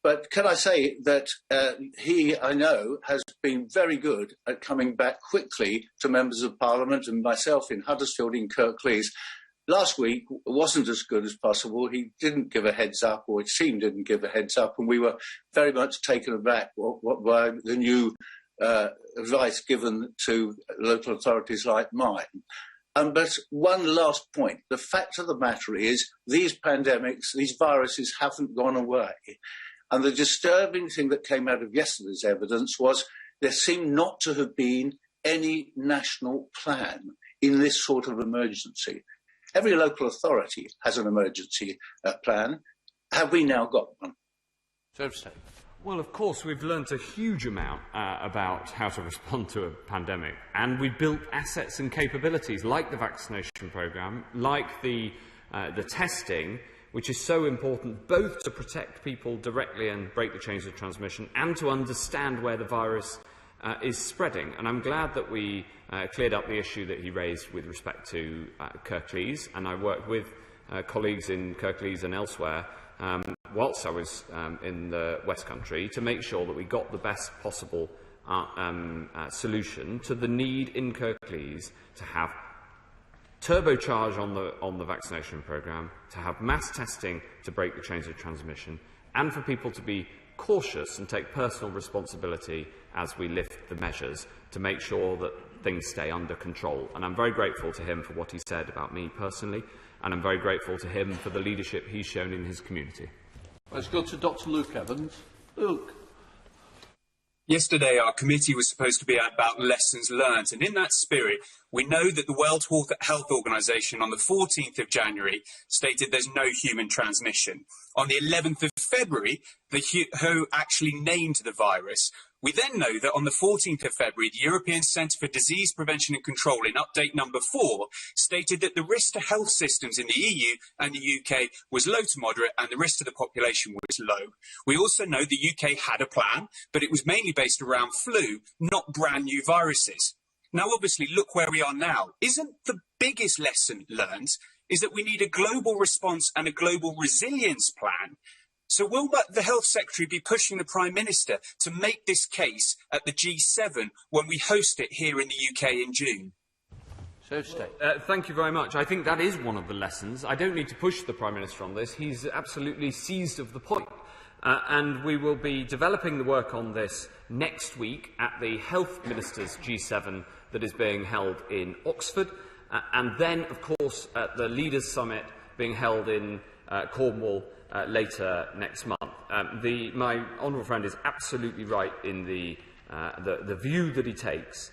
But can I say that he, I know, has been very good at coming back quickly to members of Parliament, and myself in Huddersfield, in Kirkella. Last week wasn't as good as possible. He didn't give a heads up, or his team didn't give a heads up, and we were very much taken aback by the new advice given to local authorities like mine. But one last point. The fact of the matter is these pandemics, these viruses haven't gone away. And the disturbing thing that came out of yesterday's evidence was there seemed not to have been any national plan in this sort of emergency. Every local authority has an emergency plan. Have we now got one? Well, of course, we've learnt a huge amount about how to respond to a pandemic, and we've built assets and capabilities like the vaccination programme, like the testing, which is so important both to protect people directly and break the chains of transmission and to understand where the virus is spreading. And I'm glad that we cleared up the issue that he raised with respect to Kirkella, and I worked with colleagues in Kirkella and elsewhere whilst I was in the West Country to make sure that we got the best possible solution to the need in Kirkella to have turbocharge on the vaccination programme, to have mass testing to break the chains of transmission, and for people to be cautious and take personal responsibility as we lift the measures to make sure that things stay under control. And I'm very grateful to him for what he said about me personally, and I'm very grateful to him for the leadership he's shown in his community. Let's go to Dr. Luke Evans. Luke. Yesterday, our committee was supposed to be about lessons learned, and in that spirit, we know that the World Health Organization on the 14th of January stated there's no human transmission. On the 11th of February, the WHO actually named the virus. We then know that on the 14th of February, the European Centre for Disease Prevention and Control, in update number 4, stated that the risk to health systems in the EU and the UK was low to moderate and the risk to the population was low. We also know the UK had a plan, but it was mainly based around flu, not brand new viruses. Now, obviously, look where we are now. Isn't the biggest lesson learned is that we need a global response and a global resilience plan? So will the Health Secretary be pushing the Prime Minister to make this case at the G7 when we host it here in the UK in June? Thank you very much. I think that is one of the lessons. I don't need to push the Prime Minister on this. He's absolutely seized of the point. And we will be developing the work on this next week at the Health Ministers G7 that is being held in Oxford. And then, of course, at the Leaders' Summit being held in Cornwall later next month. My honourable friend is absolutely right in the view that he takes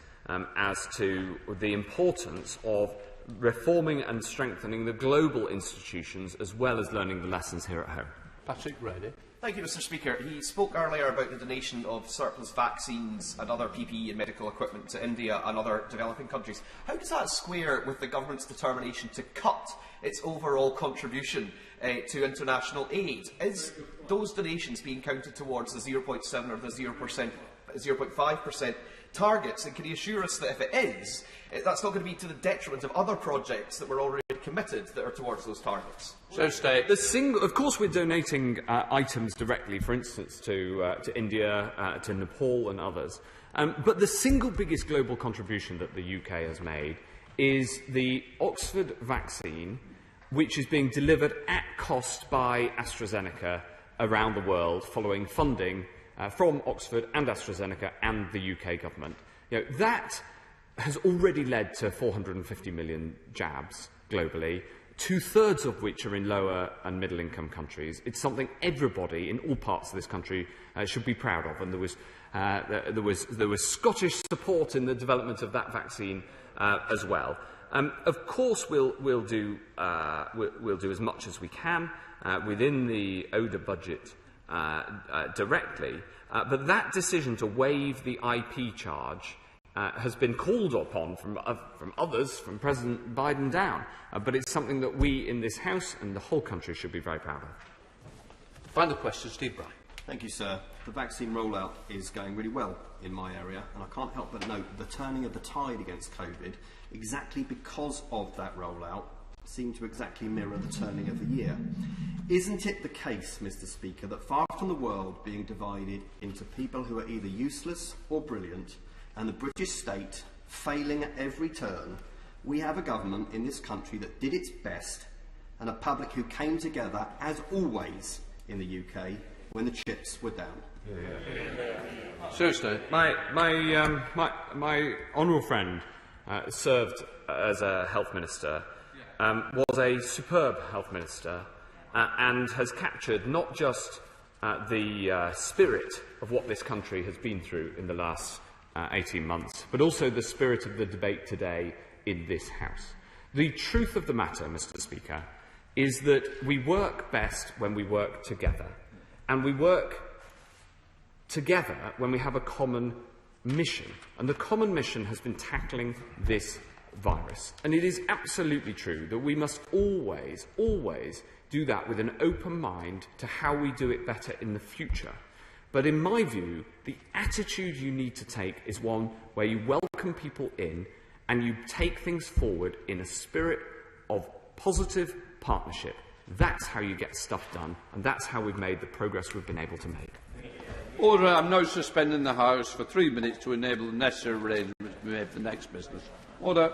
as to the importance of reforming and strengthening the global institutions as well as learning the lessons here at home. Patrick Grady. Thank you, Mr. Speaker. He spoke earlier about the donation of surplus vaccines and other PPE and medical equipment to India and other developing countries. How does that square with the government's determination to cut its overall contribution to international aid? Is those donations being counted towards the 0.7 or the 0.5% targets? And can you assure us that if it is, that's not going to be to the detriment of other projects that were already committed that are towards those targets? Of course, we're donating items directly, for instance, to India, to Nepal and others. But the single biggest global contribution that the UK has made is the Oxford vaccine which is being delivered at cost by AstraZeneca around the world, following funding from Oxford and AstraZeneca and the UK government. That has already led to 450 million jabs globally, two-thirds of which are in lower and middle-income countries. It's something everybody in all parts of this country should be proud of, and there was Scottish support in the development of that vaccine as well. Of course, we'll do as much as we can within the ODA budget directly, but that decision to waive the IP charge has been called upon from others, from President Biden down, but it's something that we in this House and the whole country should be very proud of. Final question, Steve Bright. Thank you, sir. The vaccine rollout is going really well in my area, and I can't help but note the turning of the tide against COVID, exactly because of that rollout, seemed to exactly mirror the turning of the year. Isn't it the case, Mr. Speaker, that far from the world being divided into people who are either useless or brilliant, and the British state failing at every turn, we have a government in this country that did its best, and a public who came together, as always in the UK, when the chips were down? Seriously? My honourable friend served as a health minister, was a superb health minister, and has captured not just the spirit of what this country has been through in the last 18 months, but also the spirit of the debate today in this House. The truth of the matter, Mr. Speaker, is that we work best when we work together. And we work together when we have a common mission. And the common mission has been tackling this virus. And it is absolutely true that we must always, always do that with an open mind to how we do it better in the future. But in my view, the attitude you need to take is one where you welcome people in and you take things forward in a spirit of positive partnership. That's how you get stuff done, and that's how we've made the progress we've been able to make. Order. I'm now suspending the House for 3 minutes to enable the necessary arrangements to be made for the next business. Order.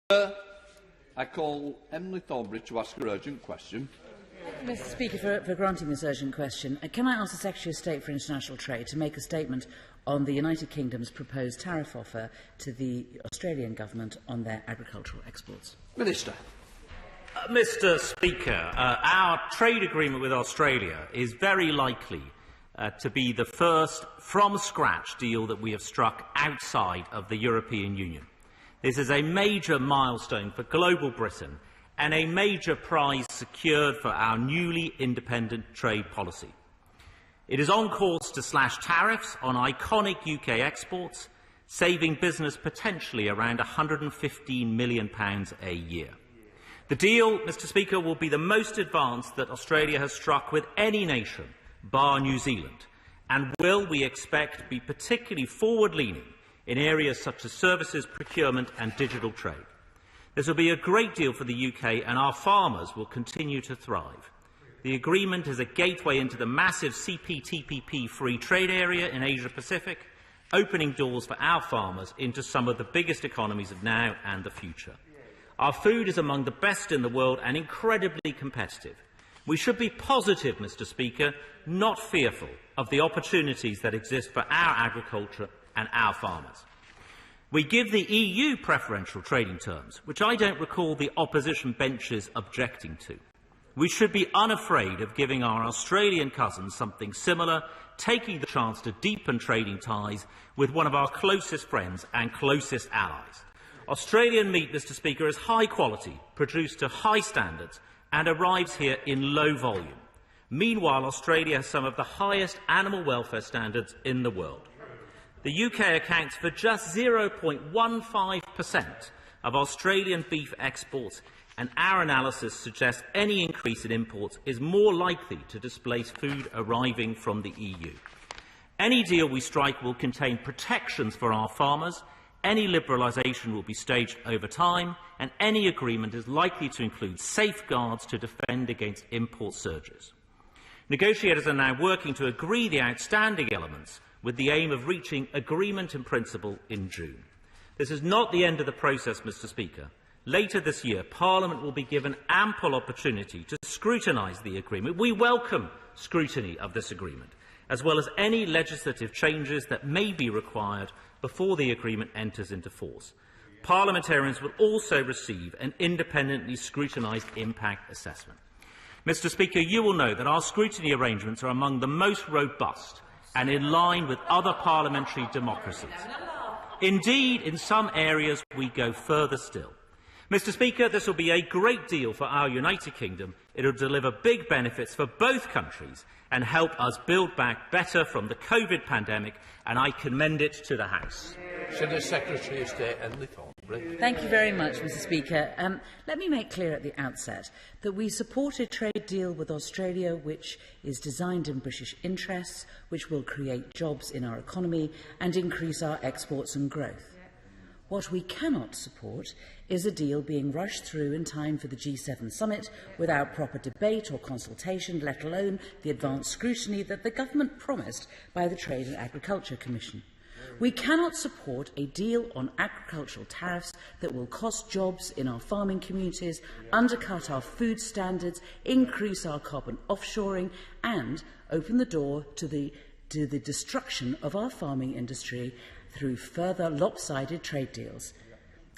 I call Emily Thornbury to ask her urgent question. Mr. Speaker, for granting this urgent question, can I ask the Secretary of State for International Trade to make a statement on the United Kingdom's proposed tariff offer to the Australian government on their agricultural exports? Minister. Mr. Speaker, our trade agreement with Australia is very likely to be the first from-scratch deal that we have struck outside of the European Union. This is a major milestone for global Britain and a major prize secured for our newly independent trade policy. It is on course to slash tariffs on iconic UK exports, saving business potentially around £115 million a year. The deal, Mr. Speaker, will be the most advanced that Australia has struck with any nation, bar New Zealand, and will, we expect, be particularly forward-leaning in areas such as services, procurement and digital trade. This will be a great deal for the UK, and our farmers will continue to thrive. The agreement is a gateway into the massive CPTPP free trade area in Asia-Pacific, opening doors for our farmers into some of the biggest economies of now and the future. Our food is among the best in the world and incredibly competitive. We should be positive, Mr. Speaker, not fearful of the opportunities that exist for our agriculture and our farmers. We give the EU preferential trading terms, which I don't recall the opposition benches objecting to. We should be unafraid of giving our Australian cousins something similar, taking the chance to deepen trading ties with one of our closest friends and closest allies. Australian meat, Mr. Speaker, is high quality, produced to high standards and arrives here in low volume. Meanwhile, Australia has some of the highest animal welfare standards in the world. The UK accounts for just 0.15% of Australian beef exports, and our analysis suggests any increase in imports is more likely to displace food arriving from the EU. Any deal we strike will contain protections for our farmers, any liberalisation will be staged over time, and any agreement is likely to include safeguards to defend against import surges. Negotiators are now working to agree the outstanding elements with the aim of reaching agreement in principle in June. This is not the end of the process, Mr. Speaker. Later this year, Parliament will be given ample opportunity to scrutinise the agreement. We welcome scrutiny of this agreement, as well as any legislative changes that may be required before the agreement enters into force. Parliamentarians will also receive an independently scrutinised impact assessment. Mr. Speaker, you will know that our scrutiny arrangements are among the most robust and in line with other parliamentary democracies. Indeed, in some areas we go further still. Mr. Speaker, this will be a great deal for our United Kingdom. It will deliver big benefits for both countries and help us build back better from the COVID pandemic, and I commend it to the House. Should the Secretary of State end the Thornbury? Thank you very much, Mr. Speaker. Let me make clear at the outset that we support a trade deal with Australia which is designed in British interests, which will create jobs in our economy and increase our exports and growth. What we cannot support is a deal being rushed through in time for the G7 summit without proper debate or consultation, let alone the advanced scrutiny that the government promised by the Trade and Agriculture Commission. We cannot support a deal on agricultural tariffs that will cost jobs in our farming communities, undercut our food standards, increase our carbon offshoring and open the door to the destruction of our farming industry through further lopsided trade deals.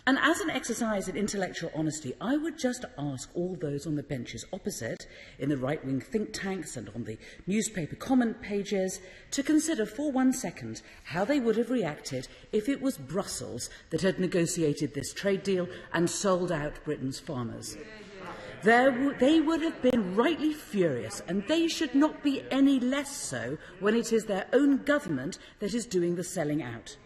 And as an exercise in intellectual honesty, I would just ask all those on the benches opposite, in the right-wing think tanks and on the newspaper comment pages, to consider for 1 second how they would have reacted if it was Brussels that had negotiated this trade deal and sold out Britain's farmers. They would have been rightly furious, and they should not be any less so when it is their own government that is doing the selling out.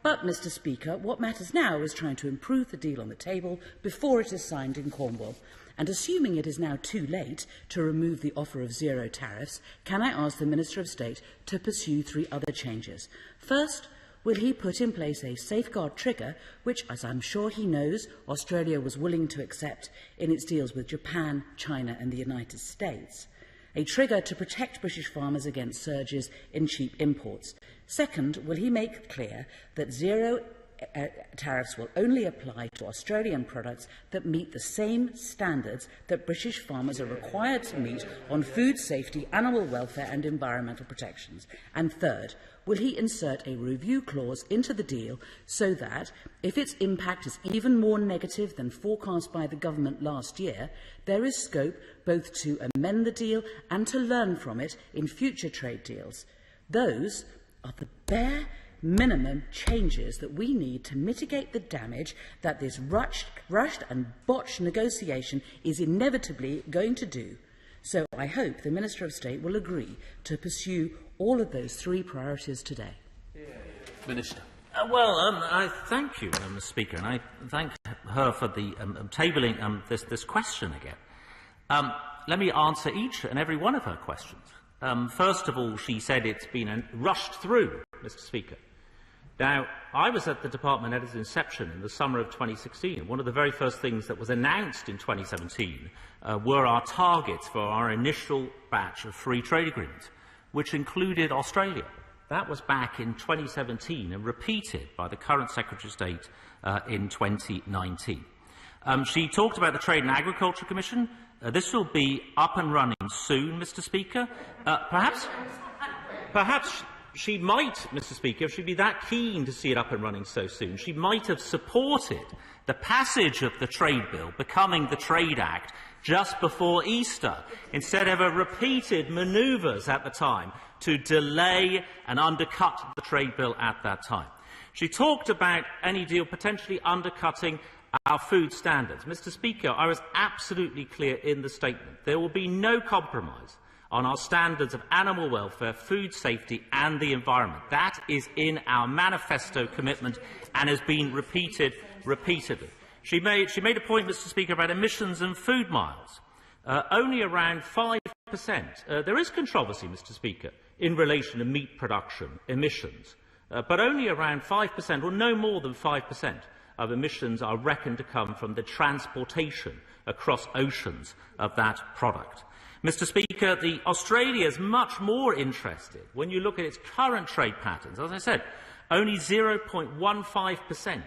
But, Mr. Speaker, what matters now is trying to improve the deal on the table before it is signed in Cornwall. And assuming it is now too late to remove the offer of zero tariffs, can I ask the Minister of State to pursue 3 other changes? First, will he put in place a safeguard trigger, which, as I'm sure he knows, Australia was willing to accept in its deals with Japan, China and the United States? A trigger to protect British farmers against surges in cheap imports. Second, will he make clear that zero tariffs will only apply to Australian products that meet the same standards that British farmers are required to meet on food safety, animal welfare and environmental protections. And third, will he insert a review clause into the deal so that, if its impact is even more negative than forecast by the government last year, there is scope both to amend the deal and to learn from it in future trade deals? Those are the bare minimum changes that we need to mitigate the damage that this rushed and botched negotiation is inevitably going to do. So I hope the Minister of State will agree to pursue all of those three priorities today. Minister. I thank you, Mr. Speaker, and I thank her for the tabling this question again. Let me answer each and every one of her questions. First of all, she said it's been rushed through, Mr. Speaker. Now, I was at the department at its inception in the summer of 2016. One of the very first things that was announced in 2017 were our targets for our initial batch of free trade agreements, which included Australia. That was back in 2017 and repeated by the current Secretary of State in 2019. She talked about the Trade and Agriculture Commission. This will be up and running soon, Mr. Speaker. Perhaps she might, Mr. Speaker, if she'd be that keen to see it up and running so soon, she might have supported the passage of the Trade Bill becoming the Trade Act just before Easter, instead of her repeated manoeuvres at the time to delay and undercut the Trade Bill at that time. She talked about any deal potentially undercutting our food standards. Mr. Speaker, I was absolutely clear in the statement. There will be no compromise on our standards of animal welfare, food safety and the environment. That is in our manifesto commitment and has been repeated repeatedly. She made a point, Mr. Speaker, about emissions and food miles. Only around 5%. There is controversy, Mr. Speaker, in relation to meat production emissions, but only around 5%, or no more than 5%, of emissions are reckoned to come from the transportation across oceans of that product. Mr. Speaker, Australia is much more interested when you look at its current trade patterns. As I said, only 0.15%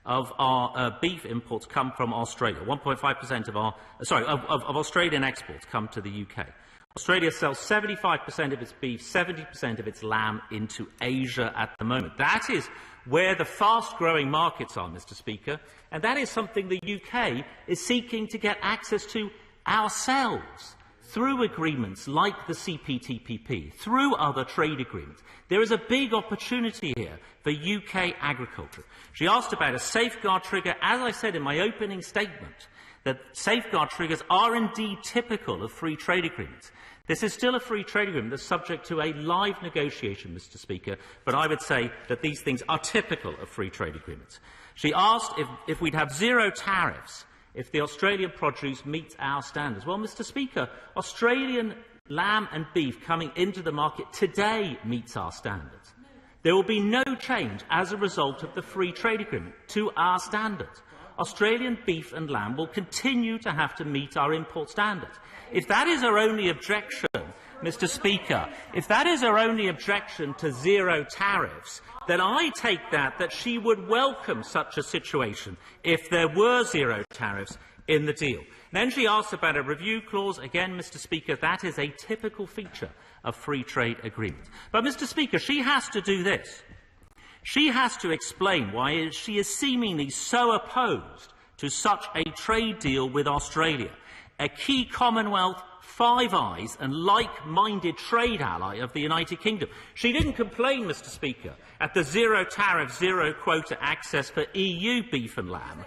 of our beef imports come from Australia. 1.5% of Australian exports come to the UK. Australia sells 75% of its beef, 70% of its lamb into Asia at the moment. That is where the fast-growing markets are, Mr. Speaker, and that is something the UK is seeking to get access to ourselves through agreements like the CPTPP, through other trade agreements. There is a big opportunity here for UK agriculture. She asked about a safeguard trigger. As I said in my opening statement, that safeguard triggers are indeed typical of free trade agreements. This is still a free trade agreement that's subject to a live negotiation, Mr. Speaker, but I would say that these things are typical of free trade agreements. She asked if we'd have zero tariffs if the Australian produce meets our standards. Well, Mr. Speaker, Australian lamb and beef coming into the market today meets our standards. There will be no change as a result of the free trade agreement to our standards. Australian beef and lamb will continue to have to meet our import standards. If that is her only objection, Mr. Speaker, if that is her only objection to zero tariffs, then I take that she would welcome such a situation if there were zero tariffs in the deal. Then she asked about a review clause. Again, Mr. Speaker, that is a typical feature of free trade agreements. But, Mr. Speaker, she has to do this. She has to explain why she is seemingly so opposed to such a trade deal with Australia, a key Commonwealth, Five Eyes and like-minded trade ally of the United Kingdom. She didn't complain, Mr. Speaker, at the zero tariff, zero quota access for EU beef and lamb,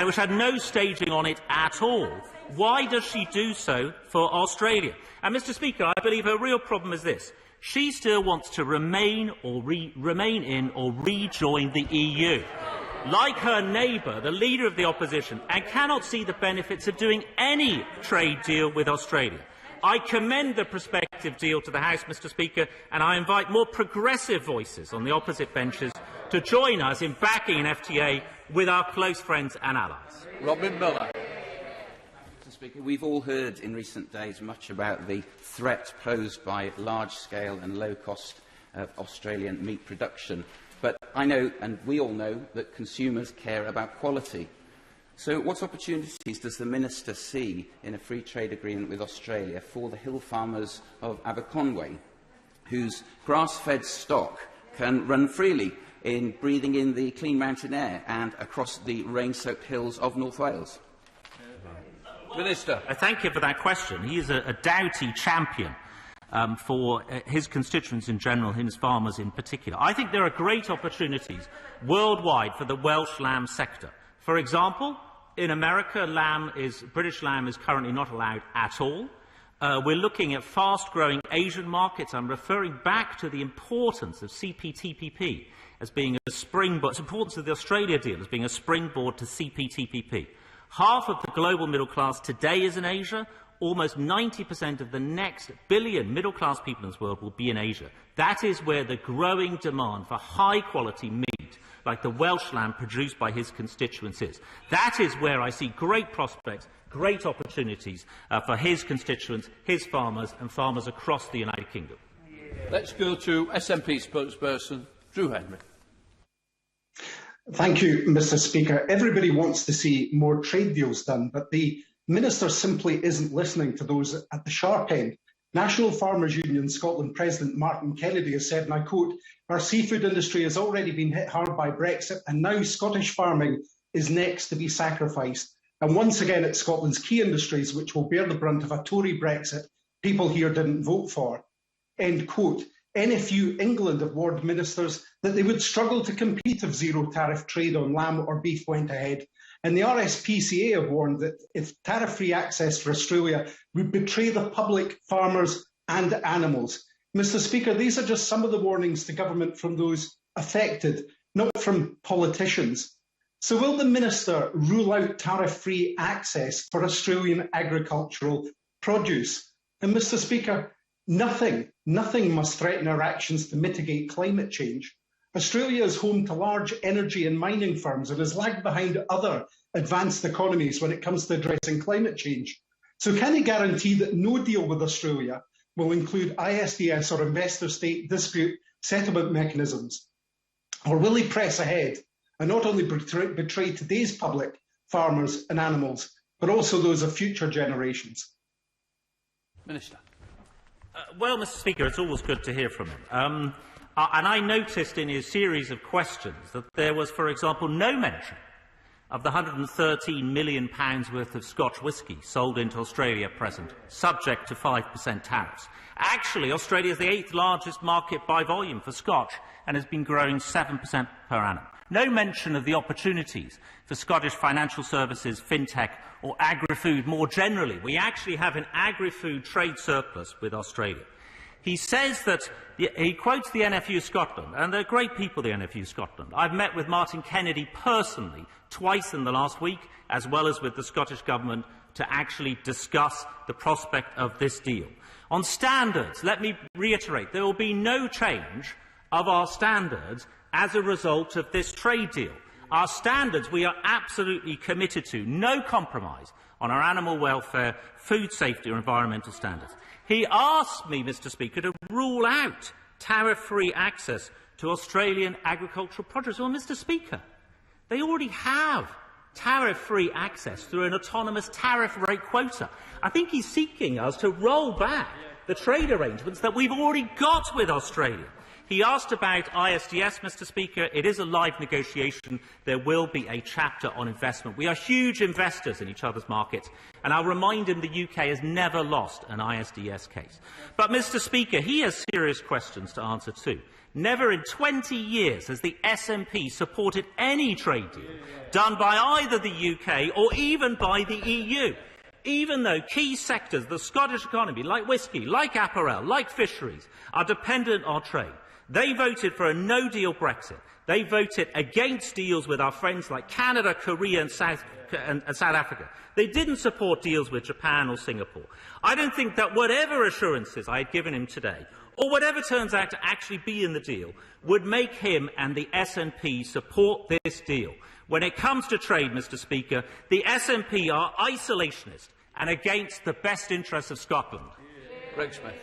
which had no staging on it at all. Why does she do so for Australia? And, Mr. Speaker, I believe her real problem is this. She still wants to remain in or rejoin the EU, like her neighbour, the Leader of the Opposition, and cannot see the benefits of doing any trade deal with Australia. I commend the prospective deal to the House, Mr. Speaker, and I invite more progressive voices on the opposite benches to join us in backing an FTA with our close friends and allies. Robin Miller. Mr. Speaker, we've all heard in recent days much about the threat posed by large-scale and low-cost Australian meat production. But I know, and we all know, that consumers care about quality. So what opportunities does the Minister see in a free trade agreement with Australia for the hill farmers of Aberconwy, whose grass-fed stock can run freely in breathing in the clean mountain air and across the rain-soaked hills of North Wales? Minister. Thank you for that question. He is a doughty champion for his constituents in general, his farmers in particular. I think there are great opportunities worldwide for the Welsh lamb sector. For example, in America, British lamb is currently not allowed at all. We're looking at fast-growing Asian markets. I'm referring back to the importance of CPTPP as being a springboard, importance of the Australia deal as being a springboard to CPTPP. Half of the global middle class today is in Asia. Almost 90% of the next billion middle-class people in this world will be in Asia. That is where the growing demand for high-quality meat, like the Welsh lamb produced by his constituents, is. That is where I see great prospects, great opportunities for his constituents, his farmers and farmers across the United Kingdom. Let's go to SNP spokesperson Drew Henry. Thank you, Mr. Speaker. Everybody wants to see more trade deals done, but the Minister simply isn't listening to those at the sharp end. National Farmers Union Scotland President Martin Kennedy has said, and I quote, "Our seafood industry has already been hit hard by Brexit, and now Scottish farming is next to be sacrificed. And once again, it's Scotland's key industries which will bear the brunt of a Tory Brexit people here didn't vote for." End quote. NFU England have warned ministers that they would struggle to compete if zero tariff trade on lamb or beef went ahead. And the RSPCA have warned that if tariff-free access for Australia would betray the public, farmers and animals. Mr. Speaker, these are just some of the warnings to government from those affected, not from politicians. So will the Minister rule out tariff-free access for Australian agricultural produce? And Mr. Speaker, nothing must threaten our actions to mitigate climate change. Australia is home to large energy and mining firms and has lagged behind other advanced economies when it comes to addressing climate change. So can he guarantee that no deal with Australia will include ISDS or investor-state dispute settlement mechanisms? Or will he press ahead and not only betray today's public, farmers and animals, but also those of future generations? Minister. Well, Mr. Speaker, it's always good to hear from him. And I noticed in his series of questions that there was, for example, no mention of the £113 million worth of Scotch whisky sold into Australia at present, subject to 5% tariffs. Actually, Australia is the 8th largest market by volume for Scotch and has been growing 7% per annum. No mention of the opportunities for Scottish financial services, fintech or agri-food more generally. We actually have an agri-food trade surplus with Australia. He says that, he quotes the NFU Scotland, and they're great people, the NFU Scotland. I've met with Martin Kennedy personally twice in the last week, as well as with the Scottish Government, to actually discuss the prospect of this deal. On standards, let me reiterate, there will be no change of our standards as a result of this trade deal. Our standards we are absolutely committed to, no compromise on our animal welfare, food safety or environmental standards. He asked me, Mr. Speaker, to rule out tariff-free access to Australian agricultural produce. Well, Mr. Speaker, they already have tariff-free access through an autonomous tariff rate quota. I think he's seeking us to roll back the trade arrangements that we've already got with Australia. He asked about ISDS, Mr. Speaker. It is a live negotiation. There will be a chapter on investment. We are huge investors in each other's markets, and I'll remind him the UK has never lost an ISDS case. But, Mr. Speaker, he has serious questions to answer too. Never in 20 years has the SNP supported any trade deal done by either the UK or even by the EU, even though key sectors of the Scottish economy, like whisky, like apparel, like fisheries, are dependent on trade. They voted for a no-deal Brexit. They voted against deals with our friends like Canada, Korea and South Africa. They didn't support deals with Japan or Singapore. I don't think that whatever assurances I had given him today, or whatever turns out to actually be in the deal, would make him and the SNP support this deal. When it comes to trade, Mr. Speaker, the SNP are isolationist and against the best interests of Scotland. Greg Smith.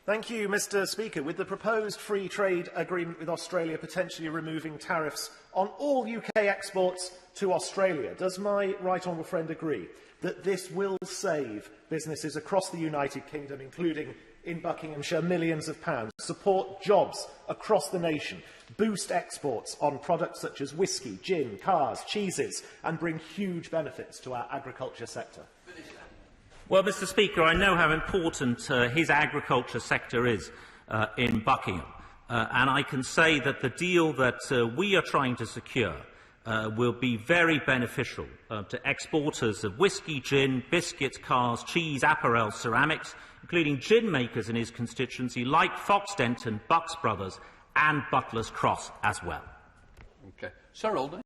Thank you, Mr. Speaker. With the proposed free trade agreement with Australia potentially removing tariffs on all UK exports to Australia, does my right honourable friend agree that this will save businesses across the United Kingdom, including in Buckinghamshire, millions of pounds, support jobs across the nation, boost exports on products such as whisky, gin, cars, cheeses, and bring huge benefits to our agriculture sector? Well, Mr. Speaker, I know how important his agriculture sector is in Buckingham, and I can say that the deal that we are trying to secure will be very beneficial to exporters of whisky, gin, biscuits, cars, cheese, apparel, ceramics, including gin makers in his constituency like Fox Denton, Bucks Brothers and Butler's Cross as well. Okay. Sir Alden.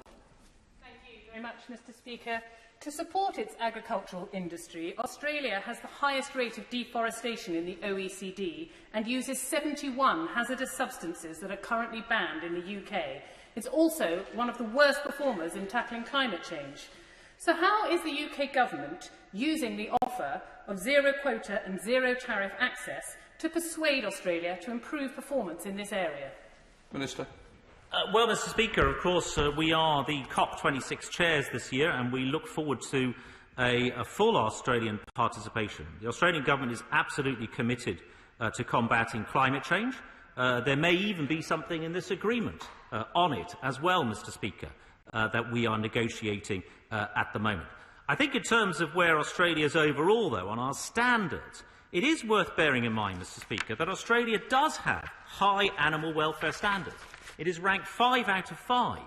Thank you very much, Mr. Speaker. To support its agricultural industry, Australia has the highest rate of deforestation in the OECD and uses 71 hazardous substances that are currently banned in the UK. It's also one of the worst performers in tackling climate change. So how is the UK government using the offer of zero quota and zero tariff access to persuade Australia to improve performance in this area? Minister. Well, Mr. Speaker, of course, we are the COP26 chairs this year, and we look forward to a full Australian participation. The Australian government is absolutely committed to combating climate change. There may even be something in this agreement on it as well, Mr. Speaker, that we are negotiating at the moment. I think in terms of where Australia is overall, though, on our standards, it is worth bearing in mind, Mr. Speaker, that Australia does have high animal welfare standards. It is ranked 5 out of 5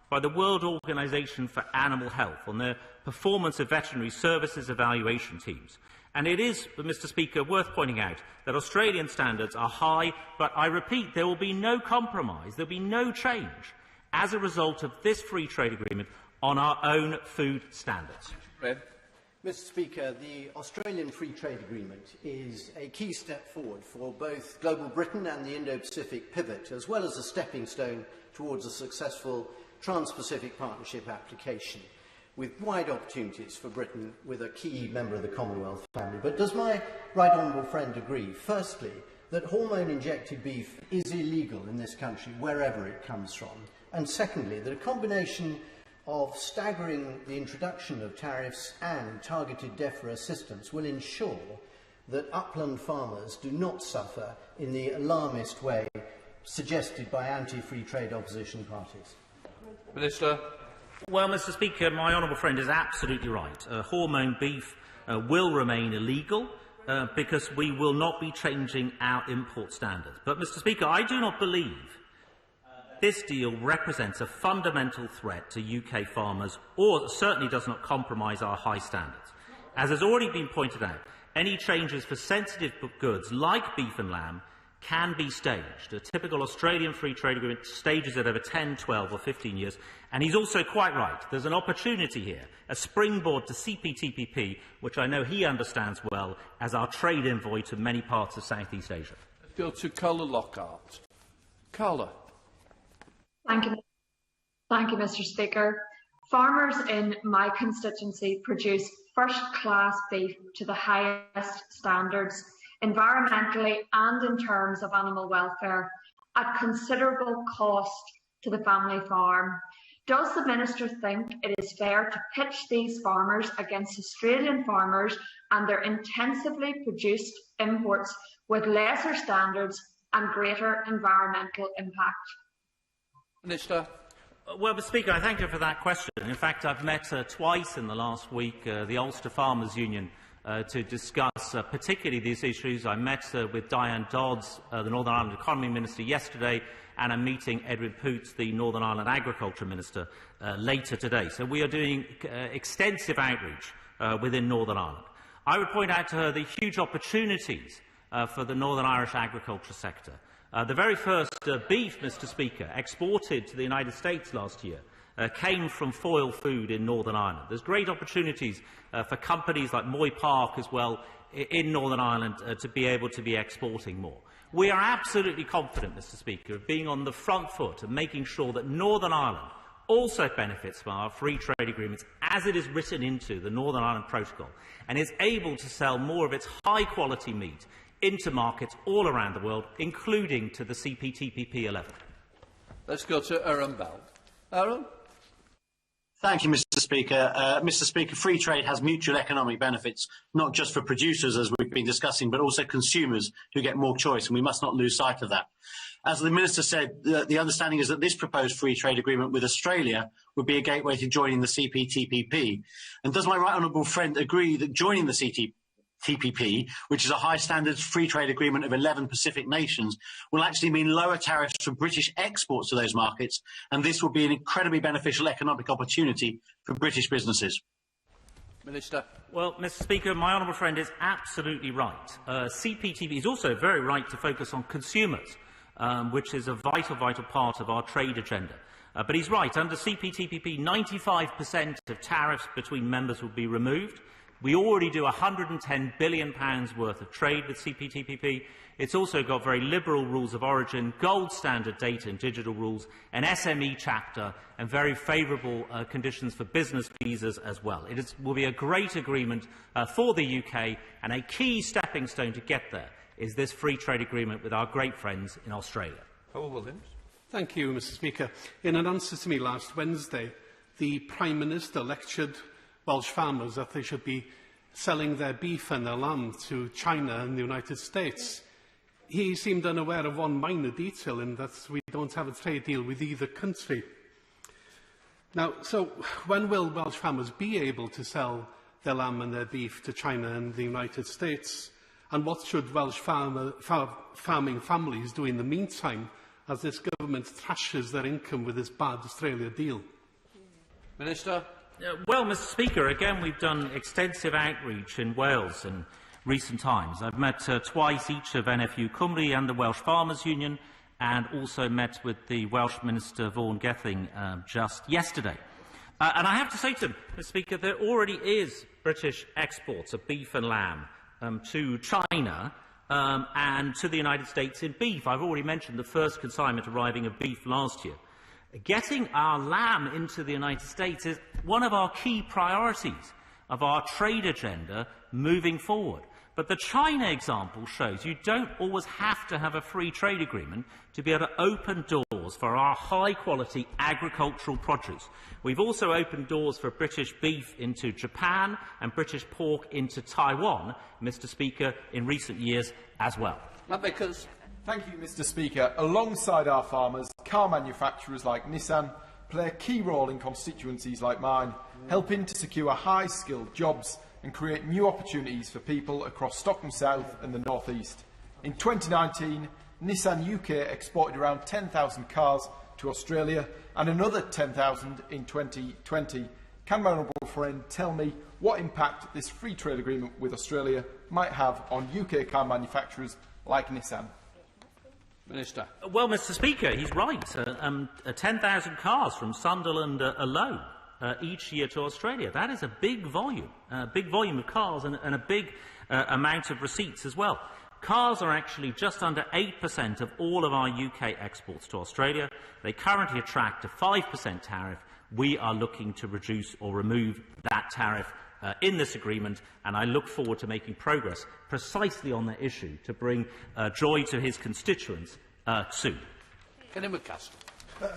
by the World Organization for Animal Health on their performance of veterinary services evaluation teams. And it is, Mr. Speaker, worth pointing out that Australian standards are high, but I repeat, there will be no compromise, there will be no change as a result of this free trade agreement on our own food standards. Mr. Speaker, the Australian Free Trade Agreement is a key step forward for both global Britain and the Indo-Pacific pivot, as well as a stepping stone towards a successful Trans-Pacific Partnership application, with wide opportunities for Britain with a key member of the Commonwealth family. But does my right honourable friend agree, firstly, that hormone-injected beef is illegal in this country, wherever it comes from, and secondly, that a combination of staggering the introduction of tariffs and targeted DEFRA assistance will ensure that upland farmers do not suffer in the alarmist way suggested by anti-free trade opposition parties? Minister. Well, Mr. Speaker, my honourable friend is absolutely right. Hormone beef will remain illegal because we will not be changing our import standards. But, Mr. Speaker, I do not believe this deal represents a fundamental threat to UK farmers, or certainly does not compromise our high standards. As has already been pointed out, any changes for sensitive goods like beef and lamb can be staged. A typical Australian free trade agreement stages it over 10, 12 or 15 years. And he's also quite right. There's an opportunity here, a springboard to CPTPP, which I know he understands well as our trade envoy to many parts of Southeast Asia. Let's go to Carla Lockhart. Carla. Thank you, Mr. Speaker. Farmers in my constituency produce first-class beef to the highest standards, environmentally and in terms of animal welfare, at considerable cost to the family farm. Does the Minister think it is fair to pitch these farmers against Australian farmers and their intensively produced imports with lesser standards and greater environmental impact? Minister. Well, Mr. Speaker, I thank you for that question. In fact, I've met twice in the last week the Ulster Farmers Union to discuss particularly these issues. I met with Diane Dodds, the Northern Ireland Economy Minister, yesterday, and I'm meeting Edwin Poots, the Northern Ireland Agriculture Minister, later today. So we are doing extensive outreach within Northern Ireland. I would point out to her the huge opportunities for the Northern Irish agriculture sector. The very first beef, Mr. Speaker, exported to the United States last year came from Foyle Food in Northern Ireland. There's great opportunities for companies like Moy Park as well in Northern Ireland to be able to be exporting more. We are absolutely confident, Mr. Speaker, of being on the front foot and making sure that Northern Ireland also benefits from our free trade agreements as it is written into the Northern Ireland Protocol and is able to sell more of its high-quality meat into markets all around the world, including to the CPTPP 11. Let's go to Aaron Bell. Aaron? Thank you, Mr. Speaker. Mr. Speaker, free trade has mutual economic benefits, not just for producers, as we've been discussing, but also consumers who get more choice, and we must not lose sight of that. As the Minister said, the understanding is that this proposed free trade agreement with Australia would be a gateway to joining the CPTPP. And does my right honourable friend agree that joining the CPTPP, which is a high standards free trade agreement of 11 Pacific nations, will actually mean lower tariffs for British exports to those markets, and this will be an incredibly beneficial economic opportunity for British businesses? Minister. Well, Mr. Speaker, my honourable friend is absolutely right. CPTPP is also very right to focus on consumers, which is a vital part of our trade agenda. But he's right. Under CPTPP, 95% of tariffs between members will be removed. We already do £110 billion worth of trade with CPTPP. It's also got very liberal rules of origin, gold standard data and digital rules, an SME chapter, and very favourable conditions for business visas as well. Will be a great agreement for the UK, and a key stepping stone to get there is this free trade agreement with our great friends in Australia. Howell Williams. Thank you, Mr. Speaker. In an answer to me last Wednesday, the Prime Minister lectured Welsh farmers that they should be selling their beef and their lamb to China and the United States. He seemed unaware of one minor detail, in that we don't have a trade deal with either country. Now, so when will Welsh farmers be able to sell their lamb and their beef to China and the United States? And what should Welsh farming families do in the meantime, as this government thrashes their income with this bad Australia deal? Minister. Well, Mr. Speaker, again, we've done extensive outreach in Wales in recent times. I've met twice each of NFU Cymru and the Welsh Farmers Union, and also met with the Welsh Minister Vaughan Gething just yesterday. And I have to say to him, Mr. Speaker, there already is British exports of beef and lamb to China and to the United States in beef. I've already mentioned the first consignment arriving of beef last year. Getting our lamb into the United States is one of our key priorities of our trade agenda moving forward. But the China example shows you don't always have to have a free trade agreement to be able to open doors for our high-quality agricultural produce. We've also opened doors for British beef into Japan and British pork into Taiwan, Mr. Speaker, in recent years as well. Because Thank you, Mr. Speaker. Alongside our farmers, car manufacturers like Nissan play a key role in constituencies like mine, helping to secure high-skilled jobs and create new opportunities for people across Stockholm South and the North East. In 2019, Nissan UK exported around 10,000 cars to Australia and another 10,000 in 2020. Can my honourable friend tell me what impact this free trade agreement with Australia might have on UK car manufacturers like Nissan? Minister. Well, Mr. Speaker, he's right. 10,000 cars from Sunderland alone each year to Australia. That is a big volume of cars and a big amount of receipts as well. Cars are actually just under 8% of all of our UK exports to Australia. They currently attract a 5% tariff. We are looking to reduce or remove that tariff in this agreement, and I look forward to making progress precisely on that issue to bring joy to his constituents soon. Kenny McCaskill.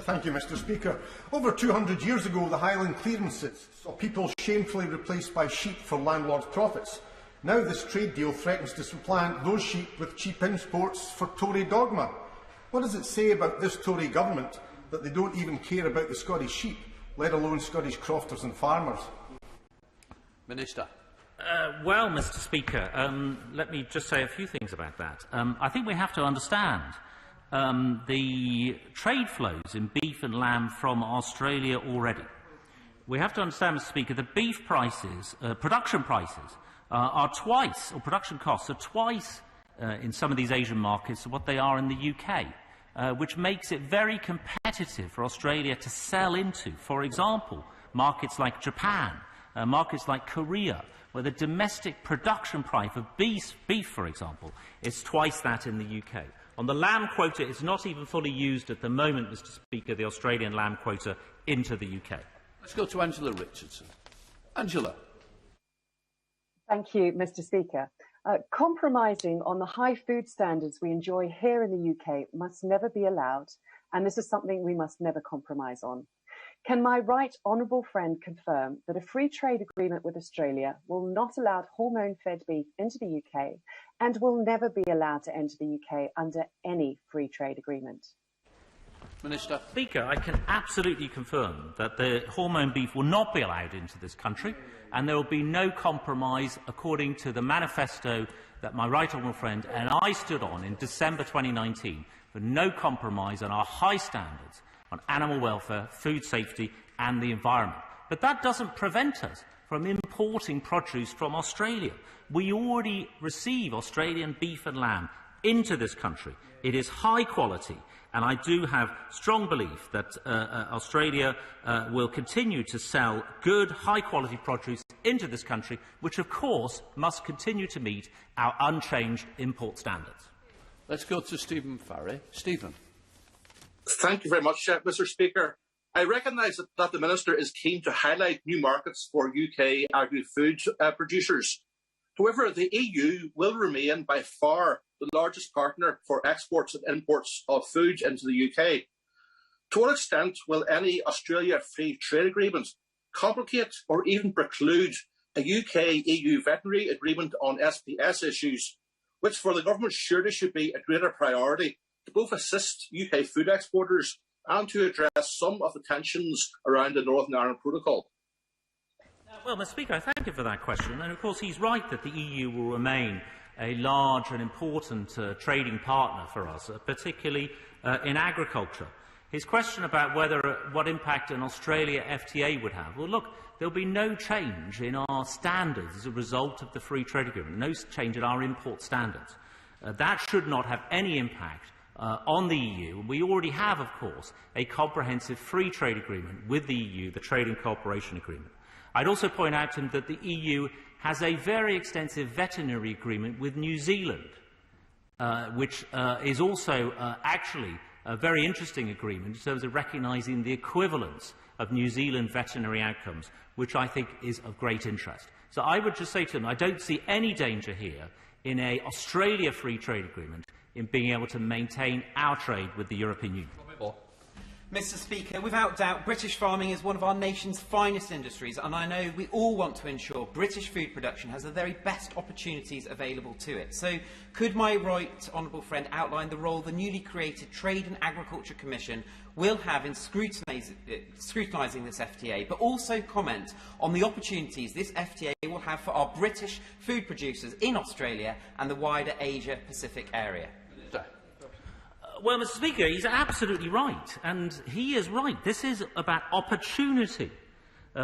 Thank you, Mr. Speaker. Over 200 years ago, the Highland clearances saw people shamefully replaced by sheep for landlords' profits. Now this trade deal threatens to supplant those sheep with cheap imports for Tory dogma. What does it say about this Tory government that they don't even care about the Scottish sheep, let alone Scottish crofters and farmers? Minister. Well, Mr. Speaker, let me just say a few things about that. I think we have to understand the trade flows in beef and lamb from Australia already. We have to understand, Mr. Speaker, that beef prices, production prices, are twice, or production costs are twice in some of these Asian markets what they are in the UK, which makes it very competitive for Australia to sell into. For example, markets like Japan, markets like Korea, where the domestic production price of beef, for example, is twice that in the UK. On the lamb quota, it's not even fully used at the moment, Mr. Speaker, the Australian lamb quota into the UK. Let's go to Angela Richardson. Angela. Thank you, Mr. Speaker. Compromising on the high food standards we enjoy here in the UK must never be allowed, and this is something we must never compromise on. Can my right honourable friend confirm that a free trade agreement with Australia will not allow hormone-fed beef into the UK and will never be allowed to enter the UK under any free trade agreement? Minister. Speaker, I can absolutely confirm that the hormone beef will not be allowed into this country, and there will be no compromise according to the manifesto that my right honourable friend and I stood on in December 2019, for no compromise on our high standards on animal welfare, food safety and the environment. But that doesn't prevent us from importing produce from Australia. We already receive Australian beef and lamb into this country. It is high quality, and I do have strong belief that Australia will continue to sell good, high-quality produce into this country, which, of course, must continue to meet our unchanged import standards. Let's go to Stephen Farry. Stephen. Thank you very much, Mr. Speaker. I recognise that the Minister is keen to highlight new markets for UK agri-food producers. However, the EU will remain by far the largest partner for exports and imports of food into the UK. To what extent will any Australia free trade agreement complicate or even preclude a UK-EU veterinary agreement on SPS issues, which for the government surely should be a greater priority to both assist UK food exporters and to address some of the tensions around the Northern Ireland Protocol? Well, Mr. Speaker, I thank you for that question. And of course, he's right that the EU will remain a large and important trading partner for us, particularly in agriculture. His question about what impact an Australia FTA would have. Well, look, there will be no change in our standards as a result of the free trade agreement, no change in our import standards. That should not have any impact on the EU. We already have, of course, a comprehensive free trade agreement with the EU, the Trade and Cooperation Agreement. I'd also point out to him that the EU has a very extensive veterinary agreement with New Zealand, which is also actually a very interesting agreement in terms of recognising the equivalence of New Zealand veterinary outcomes, which I think is of great interest. So I would just say to him, I don't see any danger here in an Australia free trade agreement in being able to maintain our trade with the European Union. Mr. Speaker, without doubt, British farming is one of our nation's finest industries, and I know we all want to ensure British food production has the very best opportunities available to it. So, could my right honourable friend outline the role the newly created Trade and Agriculture Commission will have in scrutinising this FTA, but also comment on the opportunities this FTA will have for our British food producers in Australia and the wider Asia-Pacific area? Well, Mr. Speaker, he's absolutely right, and he is right. This is about opportunity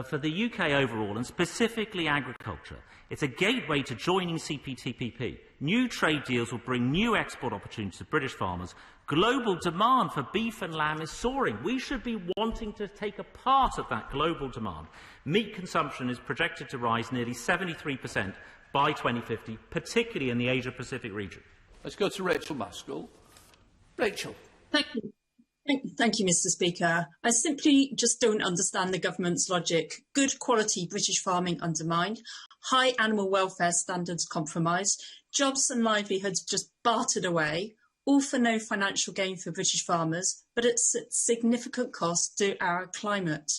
for the UK overall, and specifically agriculture. It's a gateway to joining CPTPP. New trade deals will bring new export opportunities to British farmers. Global demand for beef and lamb is soaring. We should be wanting to take a part of that global demand. Meat consumption is projected to rise nearly 73% by 2050, particularly in the Asia-Pacific region. Let's go to Rachel Maskell. Rachel. Thank you. Thank you, Mr. Speaker. I simply just don't understand the government's logic. Good quality British farming undermined, high animal welfare standards compromised, jobs and livelihoods just bartered away, all for no financial gain for British farmers, but at significant cost to our climate.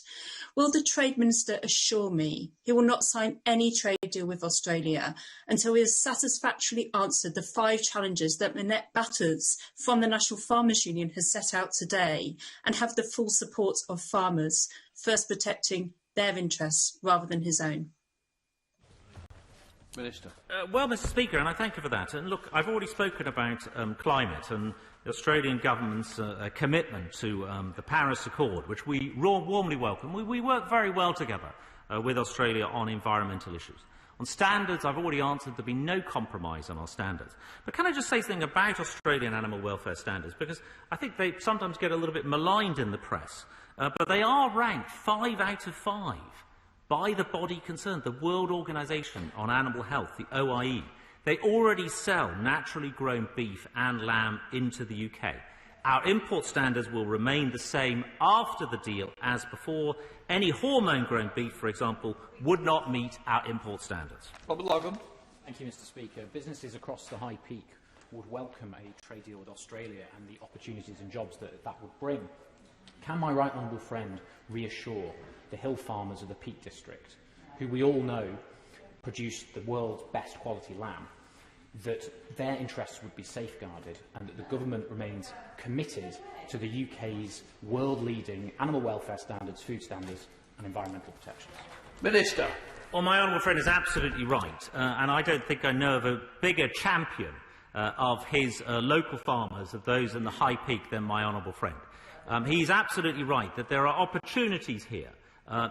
Will the Trade Minister assure me he will not sign any trade deal with Australia until he has satisfactorily answered the 5 challenges that Minette Batters from the National Farmers Union has set out today, and have the full support of farmers, first protecting their interests rather than his own? Minister. Well, Mr. Speaker, and I thank you for that. And look, I've already spoken about climate and the Australian government's commitment to the Paris Accord, which we warmly welcome. We work very well together with Australia on environmental issues. On standards, I've already answered there'll be no compromise on our standards. But can I just say something about Australian animal welfare standards? Because I think they sometimes get a little bit maligned in the press. But they are ranked 5 out of 5. By the body concerned, the World Organization on Animal Health, the OIE. They already sell naturally grown beef and lamb into the UK. Our import standards will remain the same after the deal as before. Any hormone-grown beef, for example, would not meet our import standards. Robert Logan. Thank you, Mr. Speaker. Businesses across the High Peak would welcome a trade deal with Australia and the opportunities and jobs that that would bring. Can my right honourable friend reassure the hill farmers of the Peak District, who we all know produce the world's best quality lamb, that their interests would be safeguarded and that the government remains committed to the UK's world-leading animal welfare standards, food standards and environmental protections? Minister. Well, my honourable friend is absolutely right, and I don't think I know of a bigger champion of his local farmers, of those in the High Peak, than my honourable friend. He's absolutely right that there are opportunities here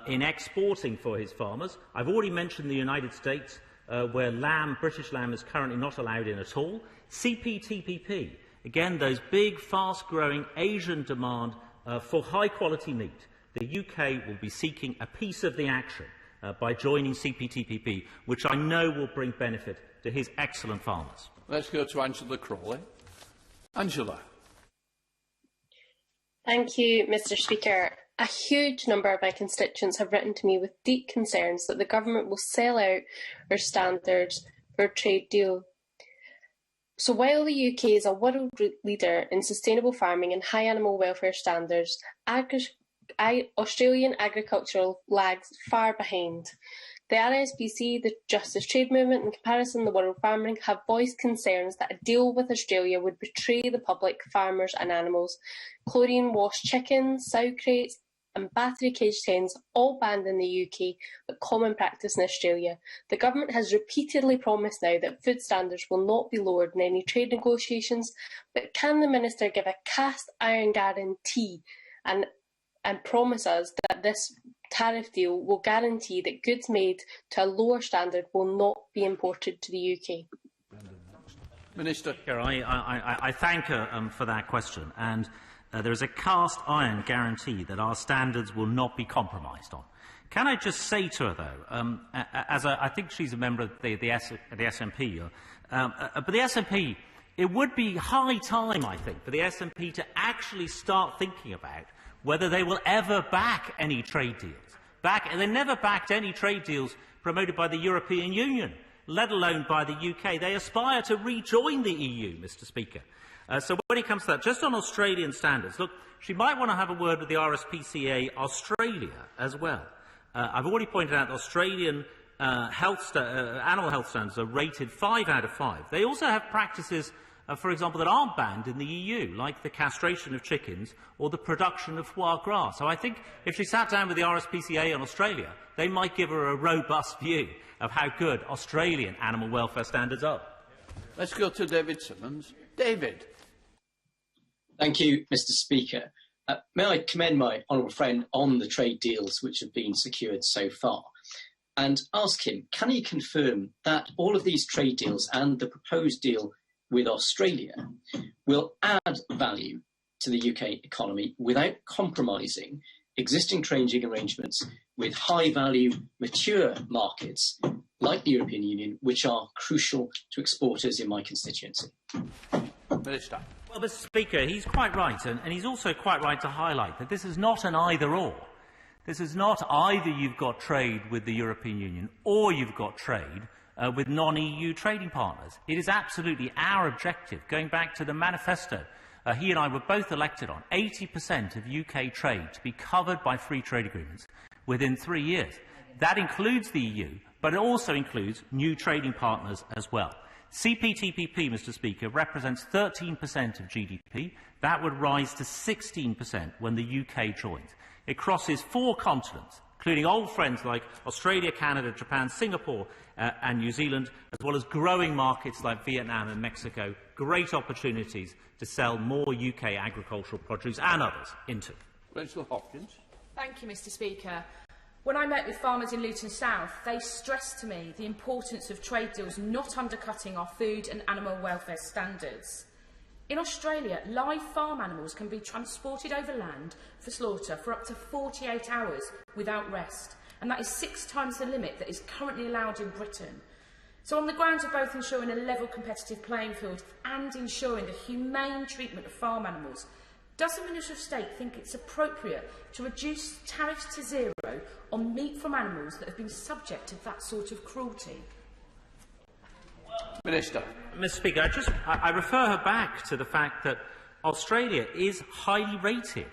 in exporting for his farmers. I've already mentioned the United States, where British lamb is currently not allowed in at all. CPTPP, again, those big, fast-growing Asian demand for high-quality meat. The UK will be seeking a piece of the action by joining CPTPP, which I know will bring benefit to his excellent farmers. Let's go to Angela Crawley. Angela. Thank you, Mr. Speaker. A huge number of my constituents have written to me with deep concerns that the government will sell out our standards for a trade deal. So while the UK is a world leader in sustainable farming and high animal welfare standards, Australian agriculture lags far behind. The RSPC, the Justice Trade Movement and Comparison the World Farming have voiced concerns that a deal with Australia would betray the public, farmers and animals. Chlorine-washed chickens, sow crates and battery caged hens, all banned in the UK, but common practice in Australia. The government has repeatedly promised now that food standards will not be lowered in any trade negotiations, but can the Minister give a cast iron guarantee and promise us that this tariff deal will guarantee that goods made to a lower standard will not be imported to the UK? Minister. I thank her for that question, and there is a cast iron guarantee that our standards will not be compromised on. Can I just say to her, though, I think she's a member of the SNP, but the SNP, it would be high time, I think, for the SNP to actually start thinking about whether they will ever back any trade deals. They never backed any trade deals promoted by the European Union, let alone by the UK. They aspire to rejoin the EU, Mr. Speaker. So when it comes to that, just on Australian standards, look, she might want to have a word with the RSPCA Australia as well. I've already pointed out Australian animal health standards are rated 5 out of 5. They also have practices, for example, that aren't banned in the EU, like the castration of chickens or the production of foie gras. So I think if she sat down with the RSPCA on Australia, they might give her a robust view of how good Australian animal welfare standards are. Let's go to David Simmons. David. Thank you, Mr. Speaker. May I commend my honourable friend on the trade deals which have been secured so far, and ask him, can he confirm that all of these trade deals and the proposed deal with Australia will add value to the UK economy without compromising existing trading arrangements with high-value, mature markets like the European Union, which are crucial to exporters in my constituency? Minister. Well, Mr. Speaker, he's quite right, and he's also quite right to highlight that this is not an either-or. This is not either you've got trade with the European Union or you've got trade with non-EU trading partners. It is absolutely our objective, going back to the manifesto he and I were both elected on, 80% of UK trade to be covered by free trade agreements within 3 years. That includes the EU, but it also includes new trading partners as well. CPTPP, Mr. Speaker, represents 13% of GDP. That would rise to 16% when the UK joins. It crosses 4 continents, including old friends like Australia, Canada, Japan, Singapore and New Zealand, as well as growing markets like Vietnam and Mexico. Great opportunities to sell more UK agricultural produce and others into. Rachel Hopkins. Thank you, Mr. Speaker. When I met with farmers in Luton South, they stressed to me the importance of trade deals not undercutting our food and animal welfare standards. In Australia, live farm animals can be transported over land for slaughter for up to 48 hours without rest, and that is 6 times the limit that is currently allowed in Britain. So on the grounds of both ensuring a level competitive playing field and ensuring the humane treatment of farm animals, does the Minister of State think it's appropriate to reduce tariffs to 0 on meat from animals that have been subject to that sort of cruelty? Minister. Mr. Speaker, I refer her back to the fact that Australia is highly rated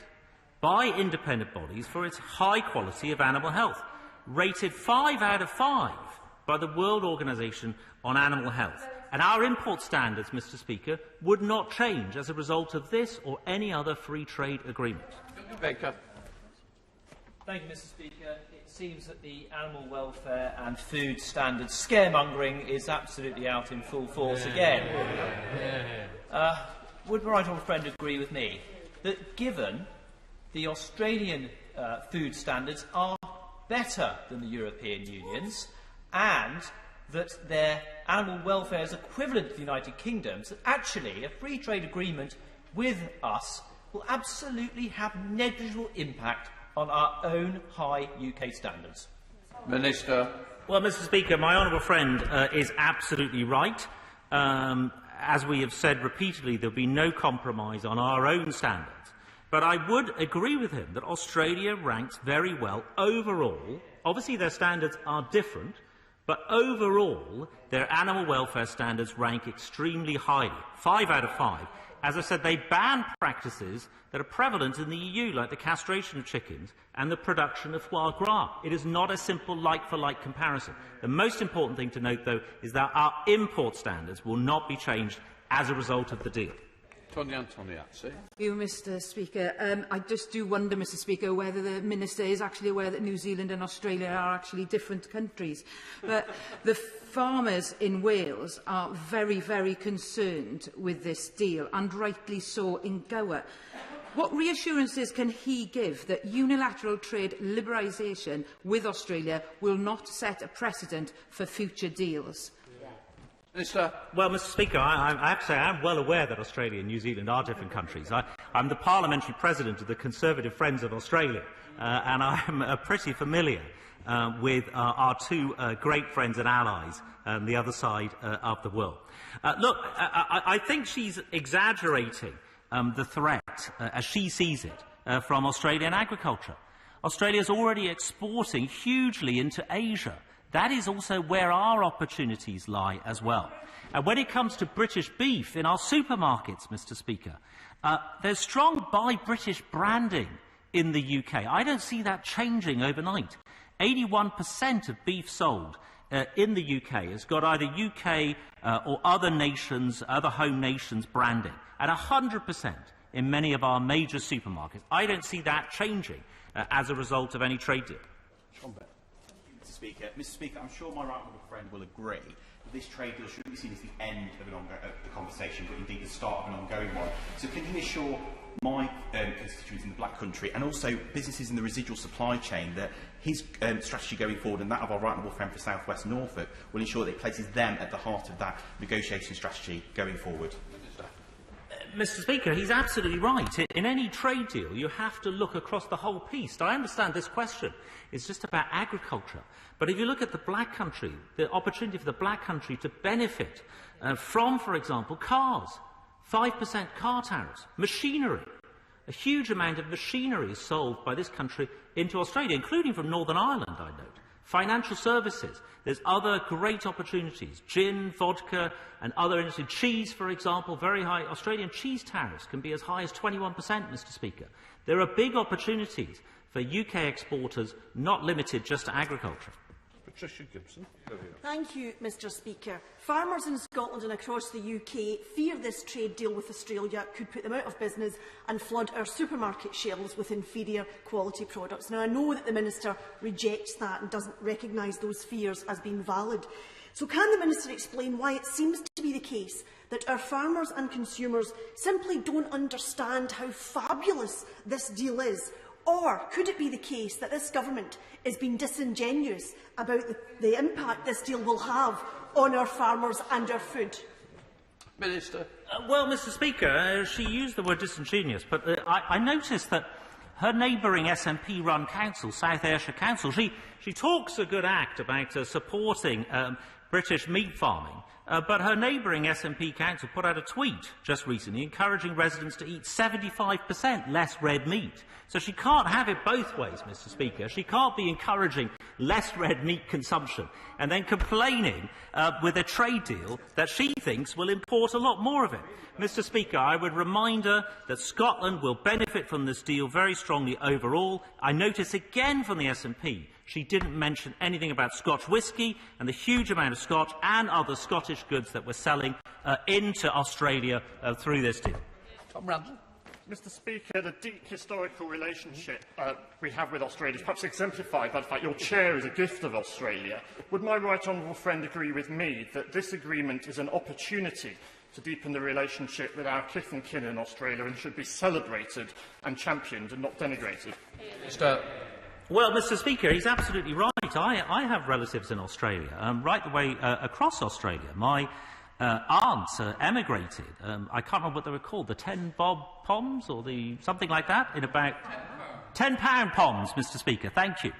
by independent bodies for its high quality of animal health, rated 5 out of 5 by the World Organization on Animal Health. And our import standards, Mr. Speaker, would not change as a result of this or any other free trade agreement. Baker. Thank you, Mr. Speaker. It seems that the animal welfare and food standards scaremongering is absolutely out in full force again. Would my right honourable friend agree with me that given the Australian food standards are better than the European Union's and that their animal welfare is equivalent to the United Kingdom's, that actually a free trade agreement with us will absolutely have negligible impact on our own high UK standards? Minister. Well, Mr. Speaker, my honourable friend is absolutely right. As we have said repeatedly, there will be no compromise on our own standards. But I would agree with him that Australia ranks very well overall. Obviously, their standards are different, but overall, their animal welfare standards rank extremely highly, 5 out of 5. As I said, they ban practices that are prevalent in the EU, like the castration of chickens and the production of foie gras. It is not a simple like-for-like comparison. The most important thing to note, though, is that our import standards will not be changed as a result of the deal. Tony Antoniazzi. Thank you, Mr. Speaker. I just do wonder, Mr. Speaker, whether the Minister is actually aware that New Zealand and Australia are actually different countries. But the farmers in Wales are very, very concerned with this deal, and rightly so in Gower. What reassurances can he give that unilateral trade liberalisation with Australia will not set a precedent for future deals? Well, Mr. Speaker, I have to say I am well aware that Australia and New Zealand are different countries. I'm the parliamentary president of the Conservative Friends of Australia, and I'm pretty familiar with our two great friends and allies on the other side of the world. Look, I think she's exaggerating the threat, as she sees it, from Australian agriculture. Australia is already exporting hugely into Asia. That is also where our opportunities lie as well. And when it comes to British beef in our supermarkets, Mr. Speaker, there's strong Buy British branding in the UK. I don't see that changing overnight. 81% of beef sold in the UK has got either UK or other nations, other home nations branding, and 100% in many of our major supermarkets. I don't see that changing as a result of any trade deal. Mr. Speaker, I'm sure my right honourable friend will agree that this trade deal shouldn't be seen as the end of the conversation, but indeed the start of an ongoing one. So can you assure my constituents in the Black Country and also businesses in the residual supply chain that his strategy going forward and that of our right honourable friend for South West Norfolk will ensure that it places them at the heart of that negotiation strategy going forward? Mr. Speaker, he's absolutely right. In any trade deal, you have to look across the whole piece. I understand this question is just about agriculture. But if you look at the Black Country, the opportunity for the Black Country to benefit from, for example, cars, 5% car tariffs, machinery. A huge amount of machinery is sold by this country into Australia, including from Northern Ireland, I note. Financial services. There's other great opportunities. Gin, vodka, and other industries. Cheese, for example, very high. Australian cheese tariffs can be as high as 21%, Mr. Speaker. There are big opportunities for UK exporters, not limited just to agriculture. Patricia Gibson. Thank you, Mr. Speaker. Farmers in Scotland and across the UK fear this trade deal with Australia could put them out of business and flood our supermarket shelves with inferior quality products. Now, I know that the Minister rejects that and doesn't recognise those fears as being valid. So can the Minister explain why it seems to be the case that our farmers and consumers simply don't understand how fabulous this deal is? Or could it be the case that this government is being disingenuous about the impact this deal will have on our farmers and our food? Minister. Well, Mr. Speaker, she used the word disingenuous, but I noticed that her neighbouring SNP-run council, South Ayrshire Council, she talks a good act about supporting British meat farming. But her neighbouring SNP council put out a tweet just recently encouraging residents to eat 75% less red meat. So she can't have it both ways, Mr. Speaker. She can't be encouraging less red meat consumption and then complaining with a trade deal that she thinks will import a lot more of it. Mr. Speaker, I would remind her that Scotland will benefit from this deal very strongly overall. I notice again from the SNP she didn't mention anything about Scotch whisky and the huge amount of Scotch and other Scottish goods that we're selling into Australia through this deal. Tom Randall. Mr. Speaker, the deep historical relationship we have with Australia is perhaps exemplified by the fact your chair is a gift of Australia. Would my right honourable friend agree with me that this agreement is an opportunity to deepen the relationship with our kith and kin in Australia and should be celebrated and championed and not denigrated? Well, Mr. Speaker, he's absolutely right. I have relatives in Australia, right the way across Australia. My aunt emigrated. I can't remember what they were called, the 10 bob poms or the something like that, in about £10 poms, Mr. Speaker. Thank you.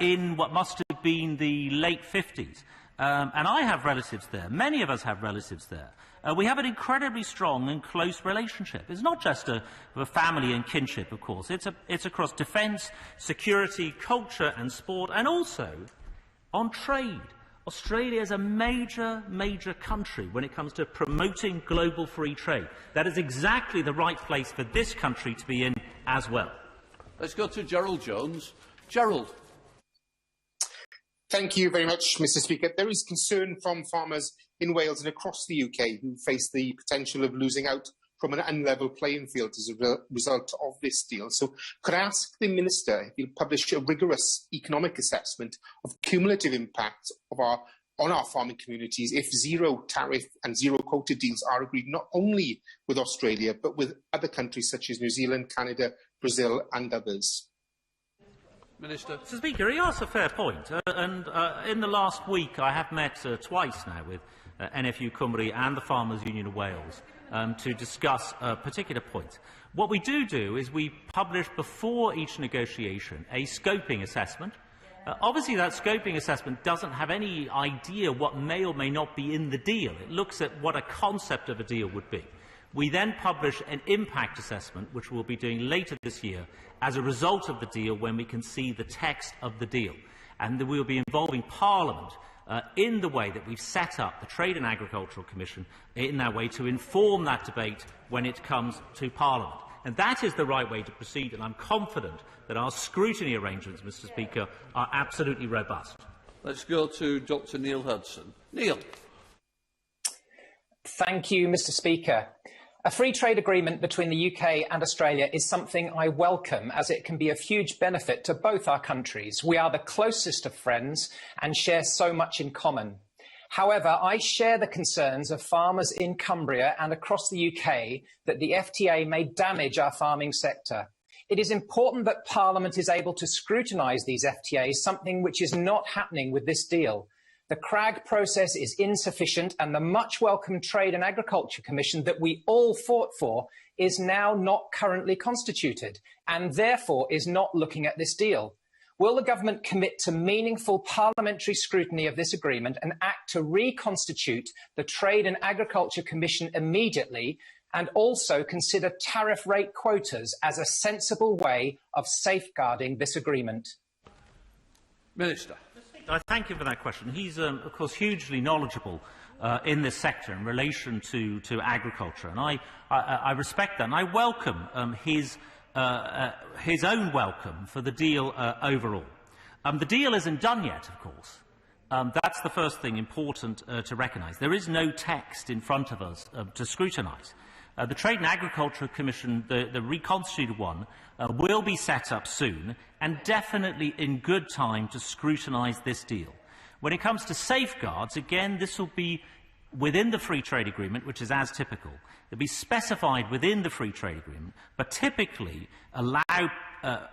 In what must have been the late 50s. And I have relatives there. Many of us have relatives there. We have an incredibly strong and close relationship. It's not just a family and kinship, of course. It's across defence, security, culture and sport, and also on trade. Australia is a major, major country when it comes to promoting global free trade. That is exactly the right place for this country to be in as well. Let's go to Gerald Jones. Gerald. Thank you very much, Mr. Speaker. There is concern from farmers in Wales and across the UK who face the potential of losing out from an unlevel playing field as a result of this deal. So could I ask the Minister if he'll publish a rigorous economic assessment of cumulative impact on our farming communities if zero tariff and zero quota deals are agreed not only with Australia but with other countries such as New Zealand, Canada, Brazil and others? Minister. Mr. Speaker, he asks a fair point. In the last week, I have met twice now with NFU Cymru and the Farmers Union of Wales to discuss particular points. What we do is we publish before each negotiation a scoping assessment. Obviously, that scoping assessment doesn't have any idea what may or may not be in the deal. It looks at what a concept of a deal would be. We then publish an impact assessment, which we'll be doing later this year, as a result of the deal when we can see the text of the deal. And we will be involving Parliament in the way that we've set up the Trade and Agricultural Commission in that way to inform that debate when it comes to Parliament. And that is the right way to proceed, and I'm confident that our scrutiny arrangements, Mr. Speaker, are absolutely robust. Let's go to Dr. Neil Hudson. Neil. Thank you, Mr. Speaker. A free trade agreement between the UK and Australia is something I welcome, as it can be of huge benefit to both our countries. We are the closest of friends and share so much in common. However, I share the concerns of farmers in Cumbria and across the UK that the FTA may damage our farming sector. It is important that Parliament is able to scrutinise these FTAs, something which is not happening with this deal. The CRAG process is insufficient, and the much welcome Trade and Agriculture Commission that we all fought for is now not currently constituted and therefore is not looking at this deal. Will the government commit to meaningful parliamentary scrutiny of this agreement and act to reconstitute the Trade and Agriculture Commission immediately, and also consider tariff rate quotas as a sensible way of safeguarding this agreement? Minister. I thank him for that question. He's, of course, hugely knowledgeable in this sector in relation to agriculture, and I respect that, and I welcome his own welcome for the deal overall. The deal isn't done yet, of course. That's the first thing important to recognise. There is no text in front of us to scrutinise. The Trade and Agriculture Commission, the reconstituted one, will be set up soon and definitely in good time to scrutinise this deal. When it comes to safeguards, again, this will be within the free trade agreement, which is as typical. They'll be specified within the free trade agreement, but typically allow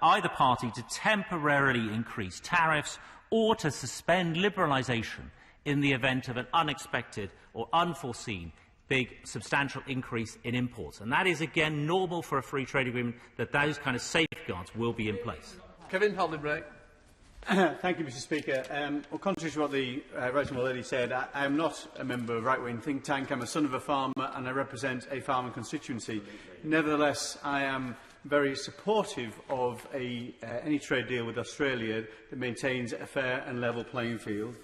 either party to temporarily increase tariffs or to suspend liberalisation in the event of an unexpected or unforeseen big, substantial increase in imports. And that is, again, normal for a free trade agreement, that those kind of safeguards will be in place. Kevin Holdenbreak. Thank you, Mr Speaker. Well, contrary to what the right honourable lady said, I am not a member of a right-wing think tank. I'm a son of a farmer and I represent a farming constituency. Nevertheless, I am very supportive of any trade deal with Australia that maintains a fair and level playing field.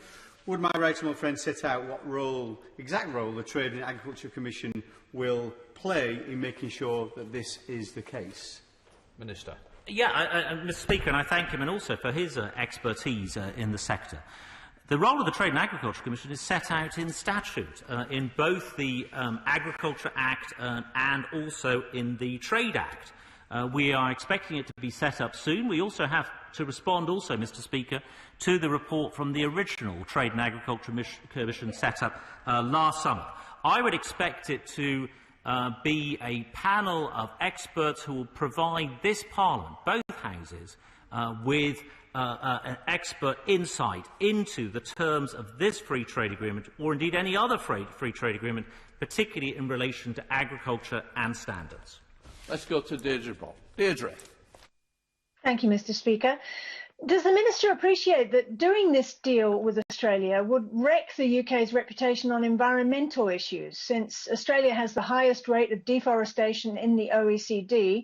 Would my right honourable friend set out what exact role the Trade and Agriculture Commission will play in making sure that this is the case? Minister. Yeah, Mr Speaker, and I thank him and also for his expertise in the sector. The role of the Trade and Agriculture Commission is set out in statute, in both the Agriculture Act and also in the Trade Act. We are expecting it to be set up soon. We also have to respond Mr Speaker, to the report from the original Trade and Agriculture Commission set up last summer. I would expect it to be a panel of experts who will provide this Parliament, both Houses, with an expert insight into the terms of this free trade agreement, or indeed any other free trade agreement, particularly in relation to agriculture and standards. Let's go to Deirdre Bob. Deirdre. Thank you, Mr Speaker. Does the Minister appreciate that doing this deal with Australia would wreck the UK's reputation on environmental issues, since Australia has the highest rate of deforestation in the OECD,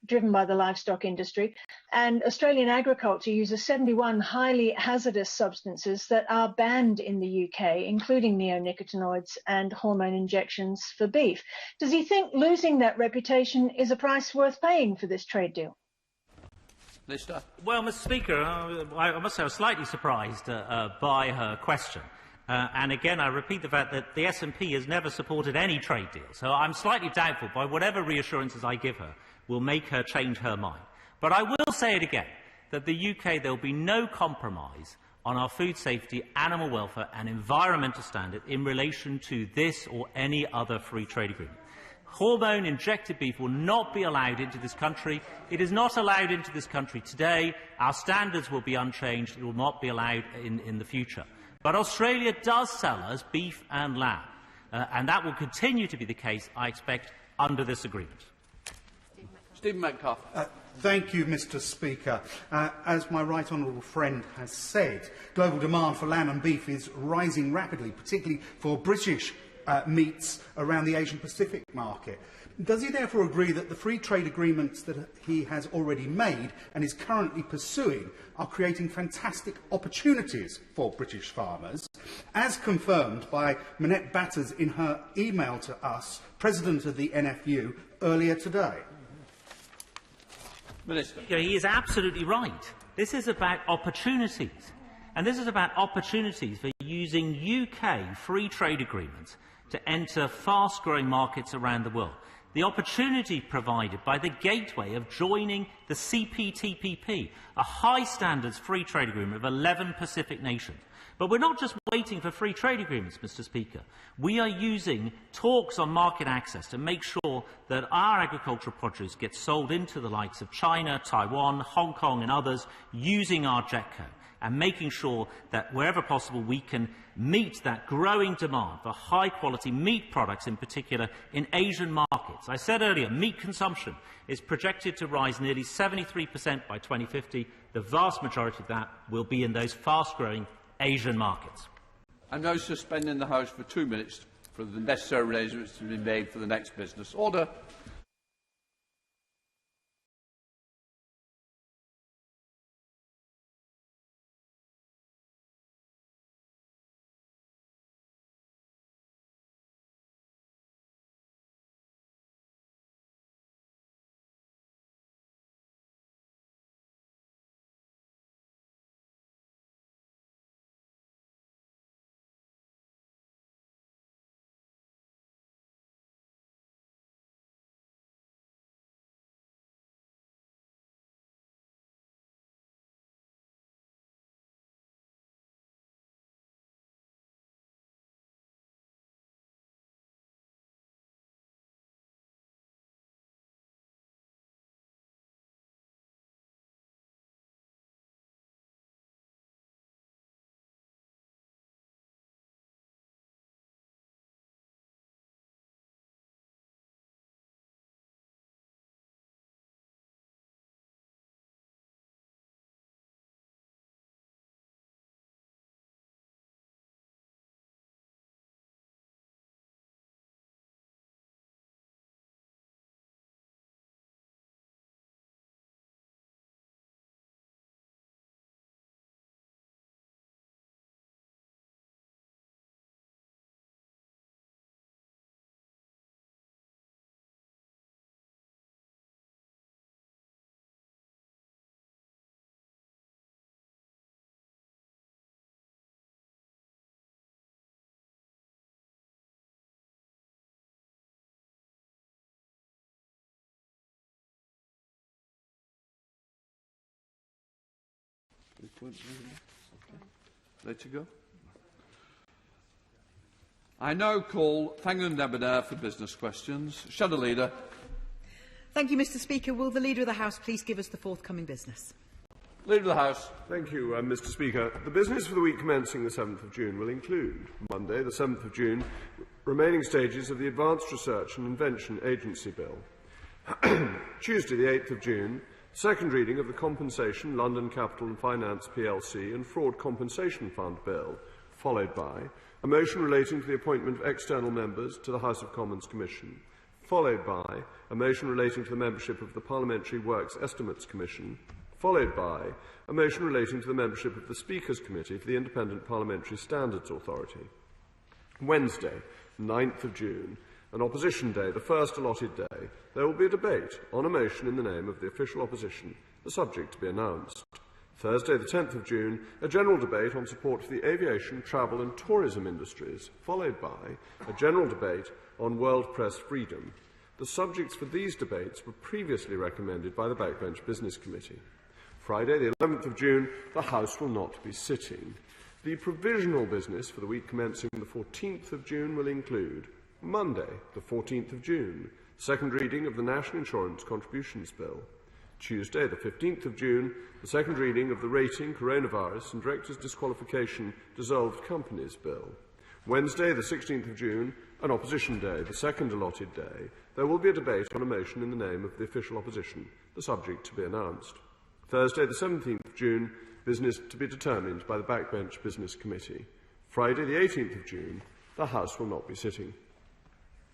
driven by the livestock industry, and Australian agriculture uses 71 highly hazardous substances that are banned in the UK, including neonicotinoids and hormone injections for beef? Does he think losing that reputation is a price worth paying for this trade deal? Well, Mr Speaker, I must say I was slightly surprised by her question. And again, I repeat the fact that the SNP has never supported any trade deal. So I'm slightly doubtful, by whatever reassurances I give her, will make her change her mind. But I will say it again, that the UK, there will be no compromise on our food safety, animal welfare and environmental standards in relation to this or any other free trade agreement. Hormone-injected beef will not be allowed into this country. It is not allowed into this country today. Our standards will be unchanged. It will not be allowed in the future. But Australia does sell us beef and lamb, and that will continue to be the case, I expect, under this agreement. Stephen Metcalfe. Thank you, Mr Speaker. As my right honourable friend has said, global demand for lamb and beef is rising rapidly, particularly for British meats around the Asian Pacific market. Does he therefore agree that the free trade agreements that he has already made and is currently pursuing are creating fantastic opportunities for British farmers, as confirmed by Minette Batters in her email to us, President of the NFU, earlier today? Minister. Yeah, he is absolutely right. This is about opportunities. And this is about opportunities for using UK free trade agreements to enter fast-growing markets around the world. The opportunity provided by the gateway of joining the CPTPP, a high-standards free trade agreement of 11 Pacific nations. But we're not just waiting for free trade agreements, Mr Speaker. We are using talks on market access to make sure that our agricultural produce gets sold into the likes of China, Taiwan, Hong Kong and others using our JETCO, and making sure that wherever possible we can meet that growing demand for high-quality meat products, in particular in Asian markets. I said earlier, meat consumption is projected to rise nearly 73% by 2050. The vast majority of that will be in those fast-growing Asian markets. I'm now suspending the House for 2 minutes for the necessary arrangements to be made for the next business. Order. Ready to go? I now call Thangun Debonair for business questions. Shadow Leader. Thank you, Mr Speaker. Will the Leader of the House please give us the forthcoming business? Leader of the House. Thank you, Mr Speaker. The business for the week commencing the 7th of June will include Monday, the 7th of June, remaining stages of the Advanced Research and Invention Agency Bill. Tuesday, the 8th of June, second reading of the Compensation, London Capital and Finance plc and Fraud Compensation Fund Bill, followed by a motion relating to the appointment of external members to the House of Commons Commission, followed by a motion relating to the membership of the Parliamentary Works Estimates Commission, followed by a motion relating to the membership of the Speaker's Committee for the Independent Parliamentary Standards Authority. Wednesday, 9th of June, an opposition day, the first allotted day, there will be a debate on a motion in the name of the official opposition, the subject to be announced. Thursday, the 10th of June, a general debate on support for the aviation, travel and tourism industries, followed by a general debate on world press freedom. The subjects for these debates were previously recommended by the Backbench Business Committee. Friday, the 11th of June, the House will not be sitting. The provisional business for the week commencing the 14th of June will include Monday, the 14th of June, second reading of the National Insurance Contributions Bill. Tuesday, the 15th of June, the second reading of the Rating, Coronavirus and Directors' Disqualification Dissolved Companies Bill. Wednesday, the 16th of June, an opposition day, the second allotted day, there will be a debate on a motion in the name of the official opposition, the subject to be announced. Thursday, the 17th of June, business to be determined by the Backbench Business Committee. Friday, the 18th of June, the House will not be sitting.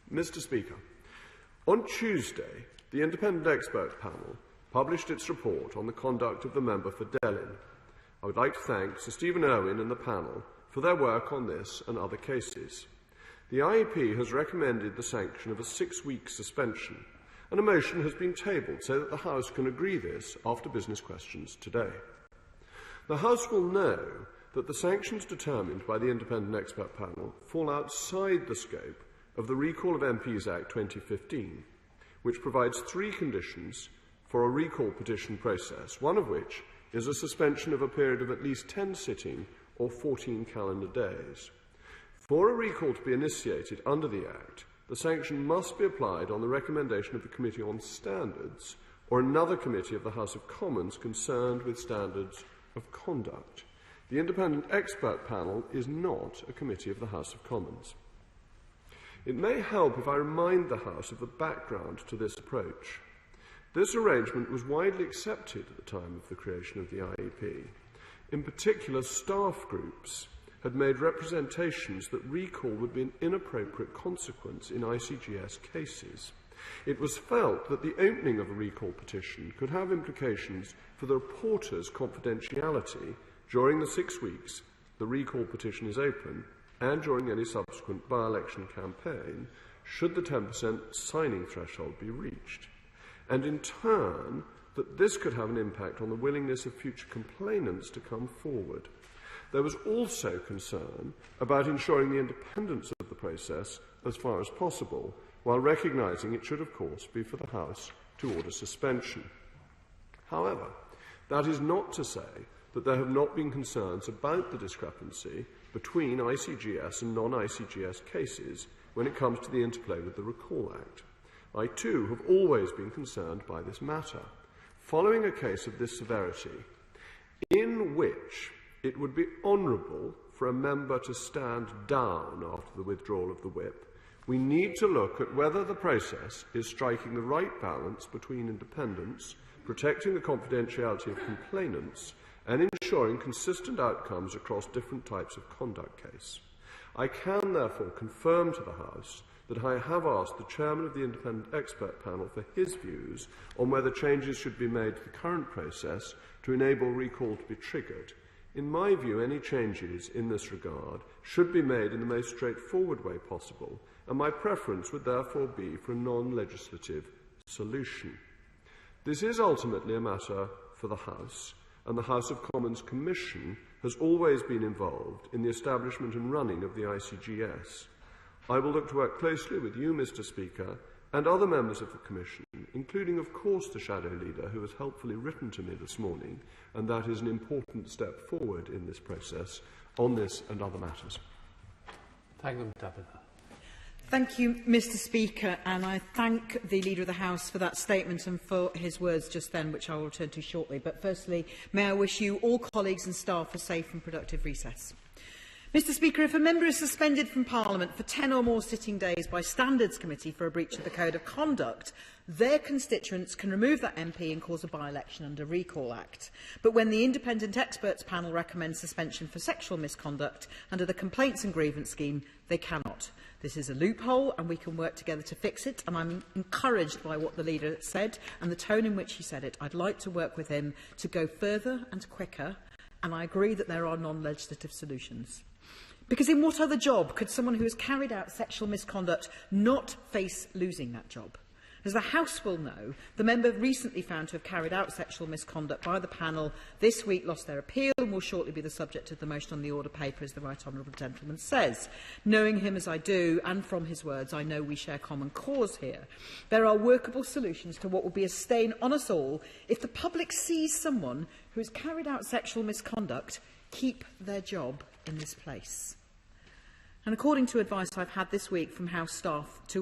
Mr Speaker, on Tuesday, the Independent Expert Panel published its report on the conduct of the member for Delin. I would like to thank Sir Stephen Irwin and the panel for their work on this and other cases. The IEP has recommended the sanction of a 6-week suspension, and a motion has been tabled so that the House can agree this after business questions today. The House will know that the sanctions determined by the Independent Expert Panel fall outside the scope of the Recall of MPs Act 2015, which provides 3 conditions for a recall petition process, one of which is a suspension of a period of at least 10 sitting or 14 calendar days. For a recall to be initiated under the Act, the sanction must be applied on the recommendation of the Committee on Standards or another committee of the House of Commons concerned with standards of conduct. The Independent Expert Panel is not a committee of the House of Commons. It may help if I remind the House of the background to this approach. This arrangement was widely accepted at the time of the creation of the IEP. In particular, staff groups had made representations that recall would be an inappropriate consequence in ICGS cases. It was felt that the opening of a recall petition could have implications for the reporter's confidentiality during the 6 weeks the recall petition is open and during any subsequent by-election campaign, should the 10% signing threshold be reached. And in turn, that this could have an impact on the willingness of future complainants to come forward. There was also concern about ensuring the independence of the process as far as possible, while recognising it should, of course, be for the House to order suspension. However, that is not to say that there have not been concerns about the discrepancy between ICGS and non-ICGS cases when it comes to the interplay with the Recall Act. I, too, have always been concerned by this matter. Following a case of this severity, in which it would be honourable for a member to stand down after the withdrawal of the whip, we need to look at whether the process is striking the right balance between independence, protecting the confidentiality of complainants, and ensuring consistent outcomes across different types of conduct case. I can therefore confirm to the House that I have asked the Chairman of the Independent Expert Panel for his views on whether changes should be made to the current process to enable recall to be triggered. In my view, any changes in this regard should be made in the most straightforward way possible, and my preference would therefore be for a non-legislative solution. This is ultimately a matter for the House, and the House of Commons Commission has always been involved in the establishment and running of the ICGS. I will look to work closely with you, Mr. Speaker, and other members of the Commission, including, of course, the Shadow Leader, who has helpfully written to me this morning, and that is an important step forward in this process on this and other matters. Thank you, Tabitha. Thank you, Mr Speaker, and I thank the Leader of the House for that statement and for his words just then, which I will return to shortly. But firstly, may I wish you, all colleagues and staff, a safe and productive recess. Mr Speaker, if a member is suspended from Parliament for 10 or more sitting days by Standards Committee for a breach of the Code of Conduct, their constituents can remove that MP and cause a by-election under Recall Act. But when the Independent Experts Panel recommends suspension for sexual misconduct under the Complaints and Grievance Scheme, they cannot. This is a loophole and we can work together to fix it, and I'm encouraged by what the leader said and the tone in which he said it. I'd like to work with him to go further and quicker, and I agree that there are non-legislative solutions. Because in what other job could someone who has carried out sexual misconduct not face losing that job? As the House will know, the member recently found to have carried out sexual misconduct by the panel this week lost their appeal and will shortly be the subject of the motion on the order paper, as the Right Honourable Gentleman says. Knowing him as I do, and from his words, I know we share common cause here. There are workable solutions to what will be a stain on us all if the public sees someone who has carried out sexual misconduct keep their job in this place. And according to advice I've had this week from House staff, to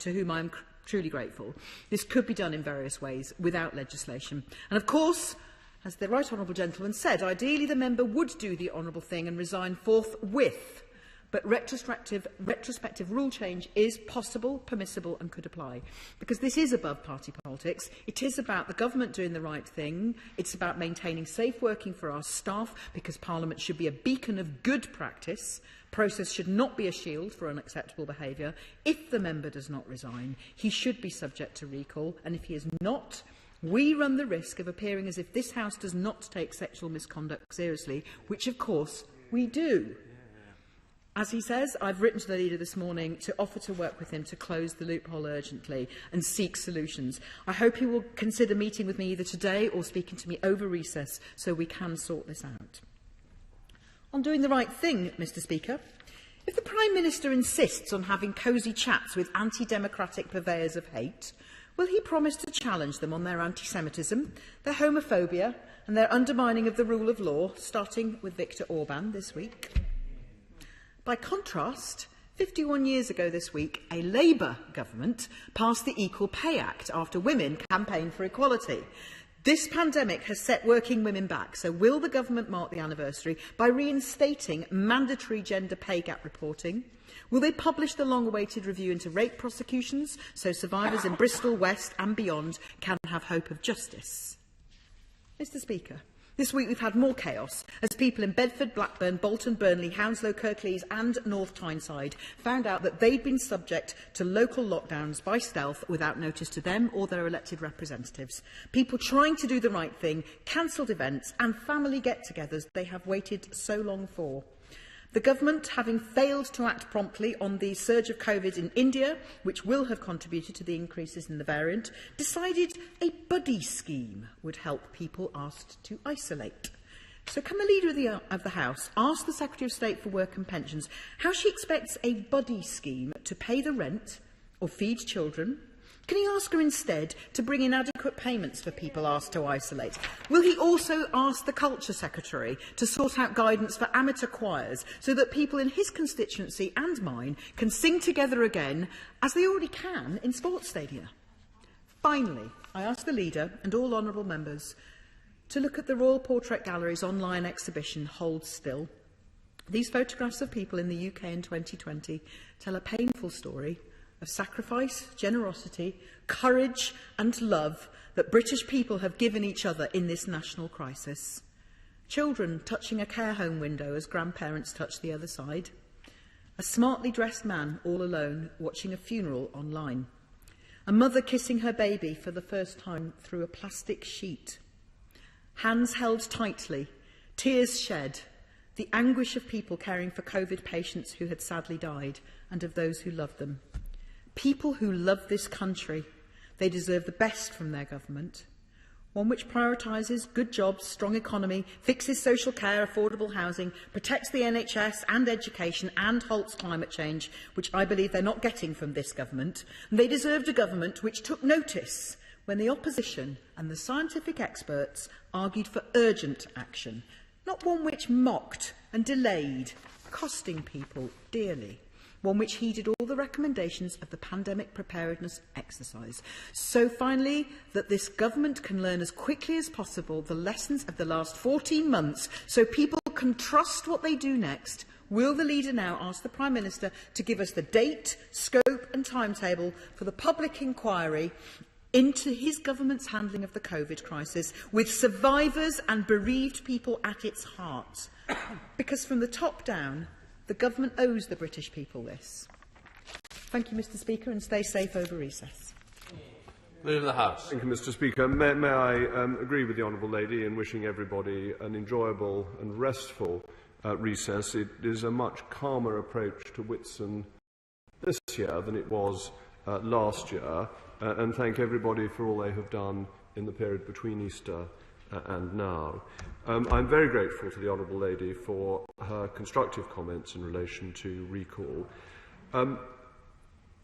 whom I am truly grateful, this could be done in various ways without legislation. And of course, as the Right Honourable Gentleman said, ideally the member would do the honourable thing and resign forthwith. But retrospective rule change is possible, permissible and could apply. Because this is above party politics. It is about the government doing the right thing. It's about maintaining safe working for our staff, because Parliament should be a beacon of good practice. Process should not be a shield for unacceptable behaviour. If the member does not resign, he should be subject to recall. And if he is not, we run the risk of appearing as if this House does not take sexual misconduct seriously, which of course we do. As he says, I've written to the leader this morning to offer to work with him to close the loophole urgently and seek solutions. I hope he will consider meeting with me either today or speaking to me over recess so we can sort this out. On doing the right thing, Mr Speaker, if the Prime Minister insists on having cosy chats with anti-democratic purveyors of hate, will he promise to challenge them on their anti-Semitism, their homophobia and their undermining of the rule of law, starting with Viktor Orban this week? By contrast, 51 years ago this week, a Labour government passed the Equal Pay Act after women campaigned for equality. This pandemic has set working women back, so will the government mark the anniversary by reinstating mandatory gender pay gap reporting? Will they publish the long-awaited review into rape prosecutions so survivors in Bristol, West and beyond can have hope of justice? Mr Speaker, this week we've had more chaos as people in Bedford, Blackburn, Bolton, Burnley, Hounslow, Kirklees and North Tyneside found out that they'd been subject to local lockdowns by stealth without notice to them or their elected representatives. People trying to do the right thing, cancelled events and family get-togethers they have waited so long for. The government, having failed to act promptly on the surge of COVID in India, which will have contributed to the increases in the variant, decided a buddy scheme would help people asked to isolate. So can the Leader of the House ask the Secretary of State for Work and Pensions how she expects a buddy scheme to pay the rent or feed children? Can he ask her instead to bring in adequate payments for people asked to isolate? Will he also ask the Culture Secretary to sort out guidance for amateur choirs so that people in his constituency and mine can sing together again, as they already can in sports stadia? Finally, I ask the Leader and all honourable members to look at the Royal Portrait Gallery's online exhibition, Hold Still. These photographs of people in the UK in 2020 tell a painful story of sacrifice, generosity, courage and love that British people have given each other in this national crisis. Children touching a care home window as grandparents touch the other side. A smartly dressed man all alone watching a funeral online. A mother kissing her baby for the first time through a plastic sheet. Hands held tightly, tears shed, the anguish of people caring for COVID patients who had sadly died and of those who loved them. People who love this country. They deserve the best from their government. one which prioritises good jobs, strong economy, fixes social care, affordable housing, protects the NHS and education and halts climate change, which I believe they're not getting from this government. And they deserved a government which took notice when the opposition and the scientific experts argued for urgent action, not one which mocked and delayed, costing people dearly. One which heeded all the recommendations of the pandemic preparedness exercise. So finally, that this government can learn as quickly as possible the lessons of the last 14 months so people can trust what they do next, will the leader now ask the Prime Minister to give us the date, scope and timetable for the public inquiry into his government's handling of the COVID crisis, with survivors and bereaved people at its heart? Because from the top down, the government owes the British people this. Thank you, Mr. Speaker, and stay safe over recess. Leader of the House. Thank you, Mr. Speaker. May I agree with the Honourable Lady in wishing everybody an enjoyable and restful recess. It is a much calmer approach to Whitsun this year than it was last year, and thank everybody for all they have done in the period between Easter and now. I'm very grateful to the Honourable Lady for her constructive comments in relation to recall.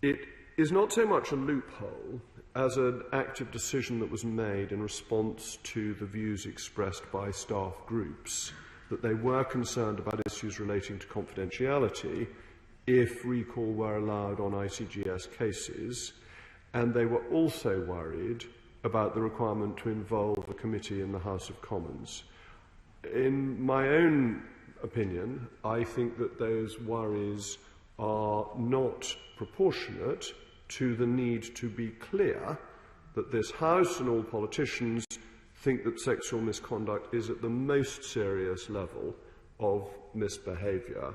It is not so much a loophole as an active decision that was made in response to the views expressed by staff groups that they were concerned about issues relating to confidentiality if recall were allowed on ICGS cases, and they were also worried about the requirement to involve a committee in the House of Commons. In my own opinion, I think that those worries are not proportionate to the need to be clear that this House and all politicians think that sexual misconduct is at the most serious level of misbehaviour.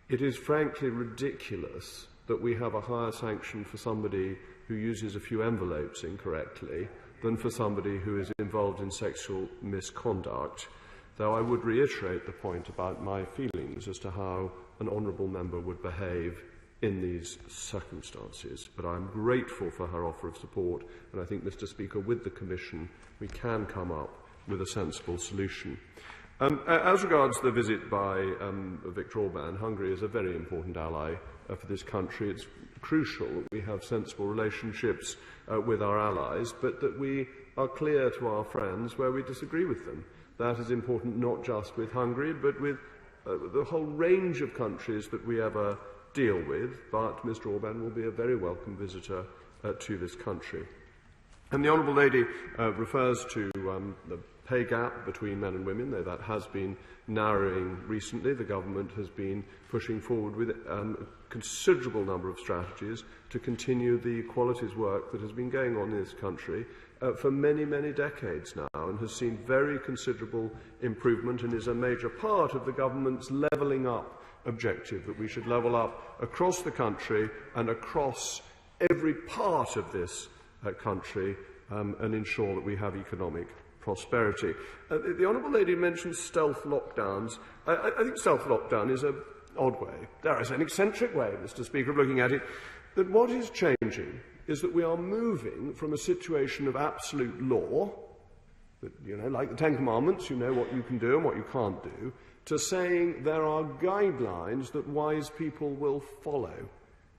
It is frankly ridiculous that we have a higher sanction for somebody who uses a few envelopes incorrectly than for somebody who is involved in sexual misconduct, though I would reiterate the point about my feelings as to how an honourable member would behave in these circumstances. But I'm grateful for her offer of support, and I think, Mr. Speaker, with the Commission, we can come up with a sensible solution. As regards the visit by Viktor Orban, Hungary is a very important ally for this country. It's crucial that we have sensible relationships with our allies, but that we are clear to our friends where we disagree with them. That is important not just with Hungary, but with the whole range of countries that we ever deal with. But Mr. Orban will be a very welcome visitor to this country. And the Honourable Lady refers to the pay gap between men and women, though that has been narrowing recently. The government has been pushing forward with a considerable number of strategies to continue the equalities work that has been going on in this country for many, many decades now, and has seen very considerable improvement, and is a major part of the government's levelling up objective, that we should level up across the country and across every part of this country and ensure that we have economic prosperity. The Honourable Lady mentioned stealth lockdowns. I think stealth lockdown is an odd way, there is an eccentric way, Mr. Speaker, of looking at it, that what is changing is that we are moving from a situation of absolute law, that, you know, like the Ten Commandments, you know what you can do and what you can't do, to saying there are guidelines that wise people will follow.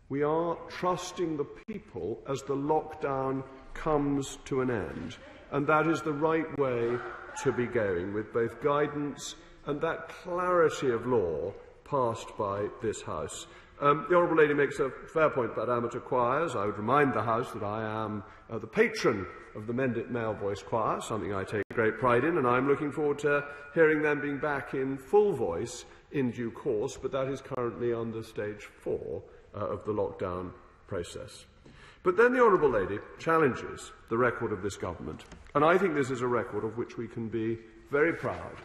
We are trusting the people as the lockdown comes to an end. And that is the right way to be going, with both guidance and that clarity of law passed by this House. The Honourable Lady makes a fair point about amateur choirs. I would remind the House that I am the patron of the Mendip Male Voice Choir, something I take great pride in, and I'm looking forward to hearing them being back in full voice in due course, but that is currently under stage 4 of the lockdown process. But then the Honourable Lady challenges the record of this government, and I think this is a record of which we can be very proud.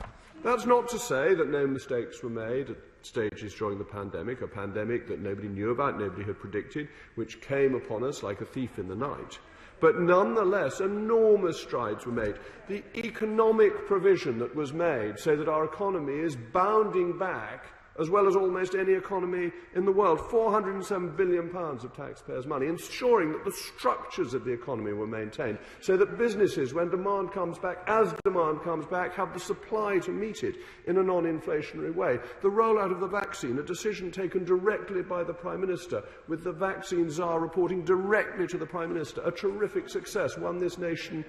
That's not to say that no mistakes were made at stages during the pandemic, a pandemic that nobody knew about, nobody had predicted, which came upon us like a thief in the night. But nonetheless, enormous strides were made. The economic provision that was made so that our economy is bounding back as well as almost any economy in the world. £407 billion of taxpayers' money, ensuring that the structures of the economy were maintained, so that businesses, when demand comes back, as demand comes back, have the supply to meet it in a non-inflationary way. The rollout of the vaccine, a decision taken directly by the Prime Minister, with the vaccine czar reporting directly to the Prime Minister, a terrific success, one this nation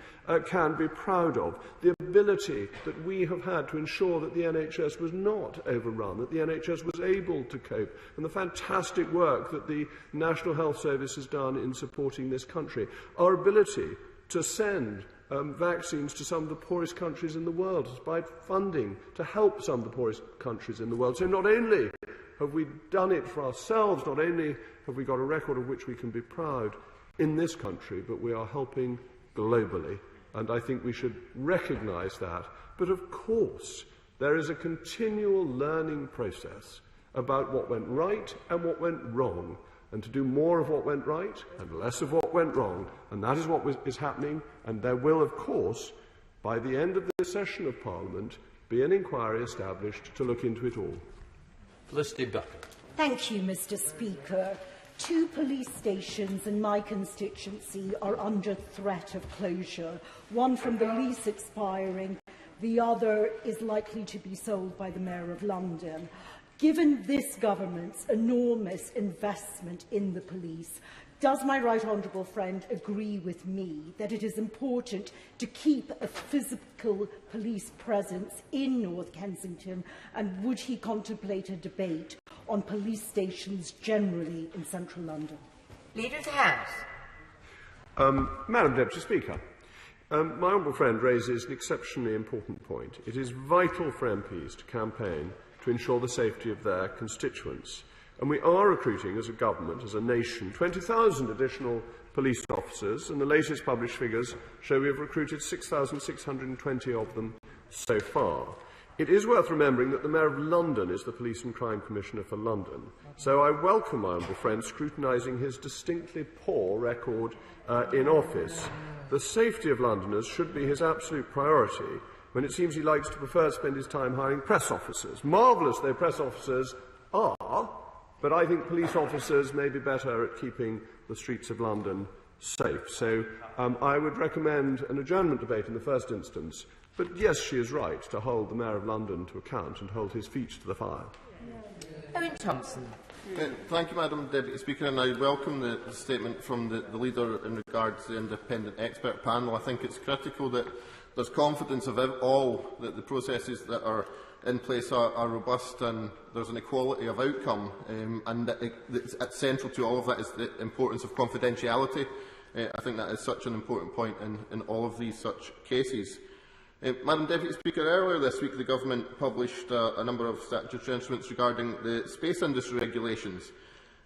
can be proud of. The ability that we have had to ensure that the NHS was not overrun, that the NHS was able to cope, and the fantastic work that the National Health Service has done in supporting this country. Our ability to send vaccines to some of the poorest countries in the world, despite funding to help some of the poorest countries in the world. So not only have we done it for ourselves, not only have we got a record of which we can be proud in this country, but we are helping globally. And I think we should recognise that. But of course, there is a continual learning process about what went right and what went wrong, and to do more of what went right and less of what went wrong. And that is what is happening, and there will, of course, by the end of this session of Parliament, be an inquiry established to look into it all. Felicity Duffy. Thank you, Mr. Speaker. 2 police stations in my constituency are under threat of closure, one from the lease expiring, the other is likely to be sold by the Mayor of London. Given this government's enormous investment in the police, does my right honourable friend agree with me that it is important to keep a physical police presence in North Kensington, and would he contemplate a debate on police stations generally in central London? Leader of the House. Madam Deputy Speaker, my honourable friend raises an exceptionally important point. It is vital for MPs to campaign to ensure the safety of their constituents. And we are recruiting, as a government, as a nation, 20,000 additional police officers, and the latest published figures show we have recruited 6,620 of them so far. It is worth remembering that the Mayor of London is the Police and Crime Commissioner for London, so I welcome my honourable friend scrutinising his distinctly poor record in office. The safety of Londoners should be his absolute priority, when it seems he likes to prefer to spend his time hiring press officers. Marvellous though press officers are, but I think police officers may be better at keeping the streets of London safe. So I would recommend an adjournment debate in the first instance. But yes, she is right to hold the Mayor of London to account and hold his feet to the fire. Owen Thompson. Thank you, Madam Deputy Speaker, and I welcome the statement from the Leader in regards to the independent expert panel. I think it's critical that there's confidence of all that the processes that are in place are robust and there's an equality of outcome, and that it's central to all of that is the importance of confidentiality. I think that is such an important point in all of these such cases. Madam Deputy Speaker, earlier this week the Government published a number of statutory instruments regarding the space industry regulations.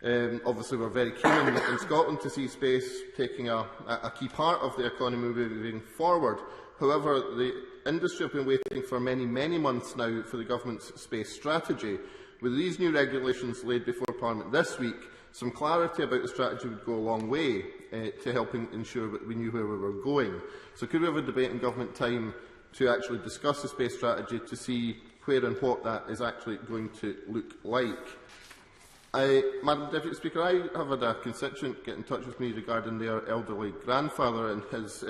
Obviously we're very keen in Scotland to see space taking a key part of the economy moving forward. However, the industry have been waiting for many, many months now for the Government's space strategy. With these new regulations laid before Parliament this week, some clarity about the strategy would go a long way to helping ensure that we knew where we were going. So could we have a debate in Government time to actually discuss the space strategy to see where and what that is actually going to look like? Madam Deputy Speaker, I have had a constituent get in touch with me regarding their elderly grandfather and his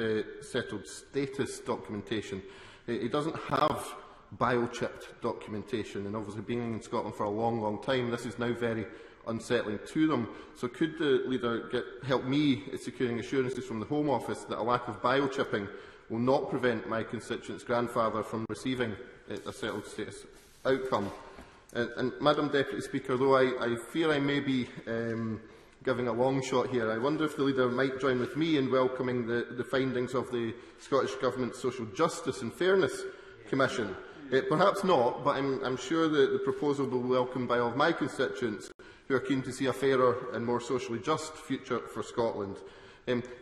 settled status documentation. He doesn't have biochipped documentation, and obviously being in Scotland for a long, long time, this is now very unsettling to them. So could the Leader help me in securing assurances from the Home Office that a lack of biochipping will not prevent my constituent's grandfather from receiving a settled status outcome? And Madam Deputy Speaker, though I fear I may be giving a long shot here, I wonder if the Leader might join with me in welcoming the findings of the Scottish Government's Social Justice and Fairness Commission. Perhaps not, but I'm sure that the proposal will be welcomed by all of my constituents who are keen to see a fairer and more socially just future for Scotland.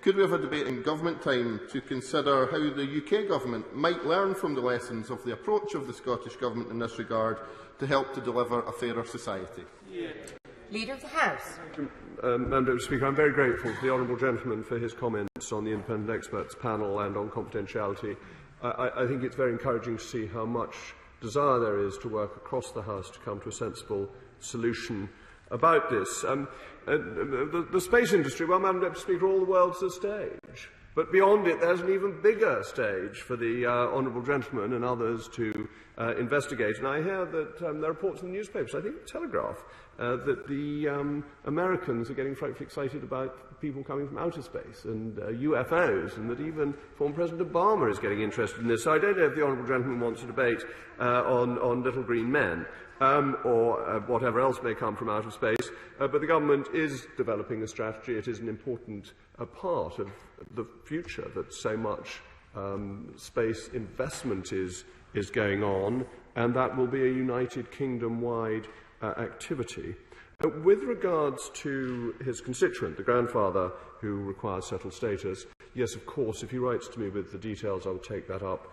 Could we have a debate in Government time to consider how the UK Government might learn from the lessons of the approach of the Scottish Government in this regard to help to deliver a fairer society? Leader of the House. Madam Deputy Speaker, I'm very grateful to the honourable gentleman for his comments on the independent experts panel and on confidentiality. I think it's very encouraging to see how much desire there is to work across the House to come to a sensible solution about this. The space industry, well, Madam Deputy Speaker, all the world's a stage. But beyond it, there's an even bigger stage for the honourable gentleman and others to investigate. And I hear that there are reports in the newspapers, I think the Telegraph, that the Americans are getting frightfully excited about people coming from outer space and UFOs, and that even former President Obama is getting interested in this. So I don't know if the honourable gentleman wants a debate on little green men. Or whatever else may come from outer space, but the government is developing a strategy. It is an important part of the future that so much space investment is going on, and that will be a United Kingdom-wide activity. With regards to his constituent, the grandfather who requires settled status, yes, of course, if he writes to me with the details, I will take that up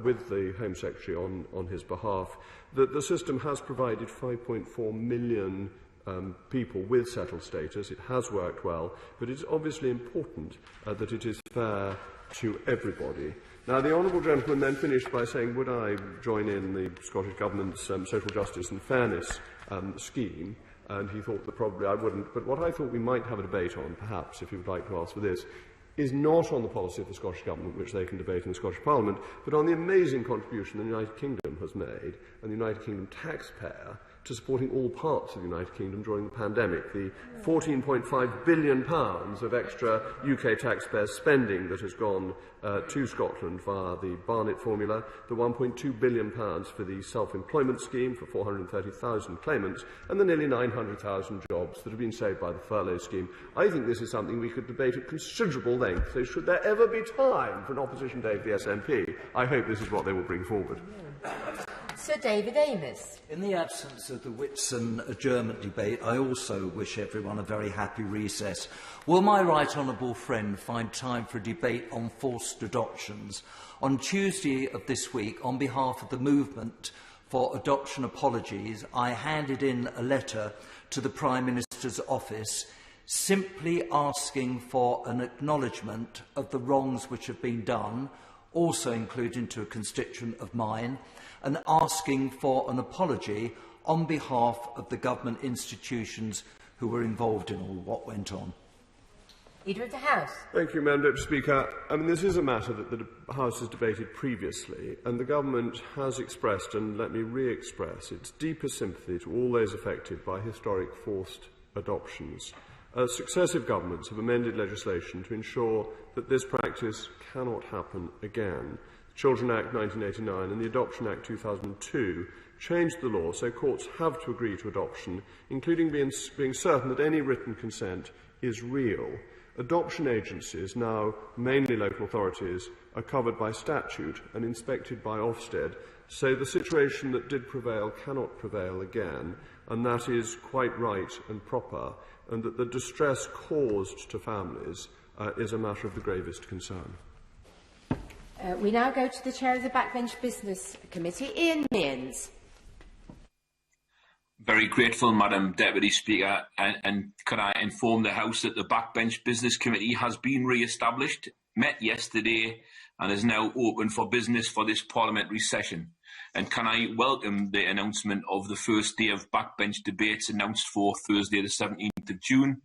with the Home Secretary on his behalf. The system has provided 5.4 million people with settled status. It has worked well, but it's obviously important that it is fair to everybody. Now, the honourable gentleman then finished by saying, would I join in the Scottish Government's social justice and fairness scheme? And he thought that probably I wouldn't. But what I thought we might have a debate on, perhaps, if you would like to ask for this, is not on the policy of the Scottish Government, which they can debate in the Scottish Parliament, but on the amazing contribution the United Kingdom has made, and the United Kingdom taxpayer, to supporting all parts of the United Kingdom during the pandemic. The £14.5 billion of extra UK taxpayer spending that has gone to Scotland via the Barnett formula, the £1.2 billion for the self-employment scheme for 430,000 claimants, and the nearly 900,000 jobs that have been saved by the furlough scheme. I think this is something we could debate at considerable length. So should there ever be time for an opposition day of the SNP, I hope this is what they will bring forward. Sir David Amos. In the absence of the Whitsun adjournment debate, I also wish everyone a very happy recess. Will my right honourable friend find time for a debate on forced adoptions? On Tuesday of this week, on behalf of the Movement for Adoption Apologies, I handed in a letter to the Prime Minister's office simply asking for an acknowledgement of the wrongs which have been done, also including to a constituent of mine, and asking for an apology on behalf of the government institutions who were involved in all what went on. Leader of the House. Thank you, Madam Deputy Speaker. This is a matter that the House has debated previously, and the government has expressed, and let me re-express, its deepest sympathy to all those affected by historic forced adoptions. Successive governments have amended legislation to ensure that this practice cannot happen again. The Children Act 1989 and the Adoption Act 2002 changed the law so courts have to agree to adoption, including being certain that any written consent is real. Adoption agencies, now mainly local authorities, are covered by statute and inspected by Ofsted, so the situation that did prevail cannot prevail again, and that is quite right and proper, and that the distress caused to families is a matter of the gravest concern. We now go to the Chair of the Backbench Business Committee, Ian Mearns. Very grateful, Madam Deputy Speaker, and could I inform the House that the Backbench Business Committee has been re-established, met yesterday, and is now open for business for this parliamentary session. And can I welcome the announcement of the first day of backbench debates announced for Thursday the 17th of June.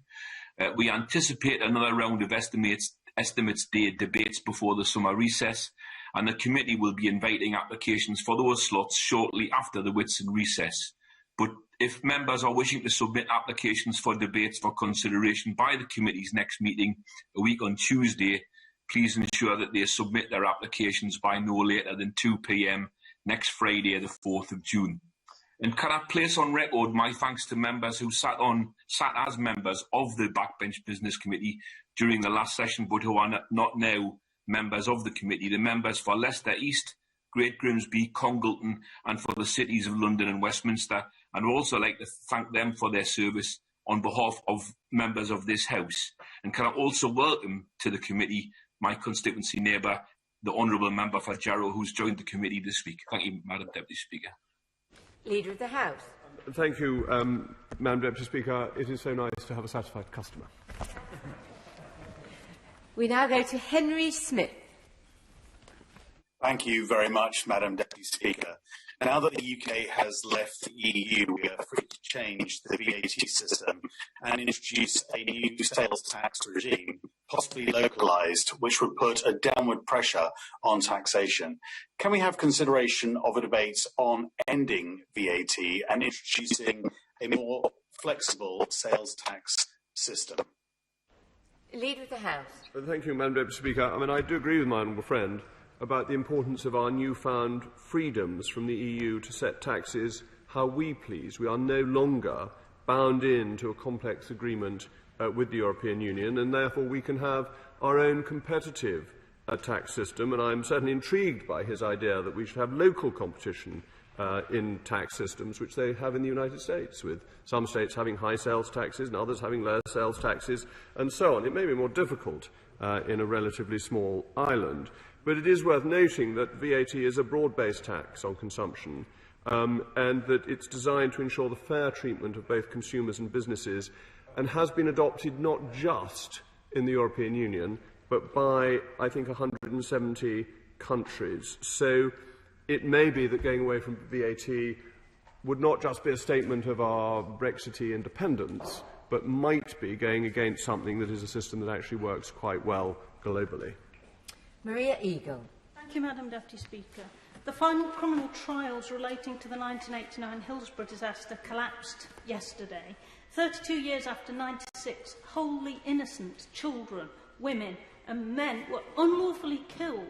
We anticipate another round of estimates day debates before the summer recess, and the committee will be inviting applications for those slots shortly after the Whitsun recess. But if members are wishing to submit applications for debates for consideration by the committee's next meeting a week on Tuesday, please ensure that they submit their applications by no later than 2 p.m. next Friday, the 4th of June. And can I place on record my thanks to members who sat as members of the Backbench Business Committee during the last session, but who are not now members of the committee. The members for Leicester East, Great Grimsby, Congleton, and for the cities of London and Westminster. And I'd also like to thank them for their service on behalf of members of this House. And can I also welcome to the committee my constituency neighbour, the Honourable Member for Jarrow, who's joined the committee this week. Thank you, Madam Deputy Speaker. Leader of the House. Thank you, Madam Deputy Speaker. It is so nice to have a satisfied customer. We now go to Henry Smith. Thank you very much, Madam Deputy Speaker. Now that the UK has left the EU, we are free to change the VAT system and introduce a new sales tax regime, possibly localised, which would put a downward pressure on taxation. Can we have consideration of a debate on ending VAT and introducing a more flexible sales tax system? Leader of the House. Thank you, Madam Deputy Speaker. I do agree with my honourable friend about the importance of our newfound freedoms from the EU to set taxes how we please. We are no longer bound into a complex agreement with the European Union, and therefore we can have our own competitive tax system. And I'm certainly intrigued by his idea that we should have local competition in tax systems, which they have in the United States, with some states having high sales taxes and others having lower sales taxes, and so on. It may be more difficult in a relatively small island, but it is worth noting that VAT is a broad-based tax on consumption, and that it's designed to ensure the fair treatment of both consumers and businesses, and has been adopted not just in the European Union, but by, I think, 170 countries. So it may be that going away from VAT would not just be a statement of our Brexity independence, but might be going against something that is a system that actually works quite well globally. Maria Eagle. Thank you, Madam Deputy Speaker. The final criminal trials relating to the 1989 Hillsborough disaster collapsed yesterday. 32 years after 96, wholly innocent children, women and men were unlawfully killed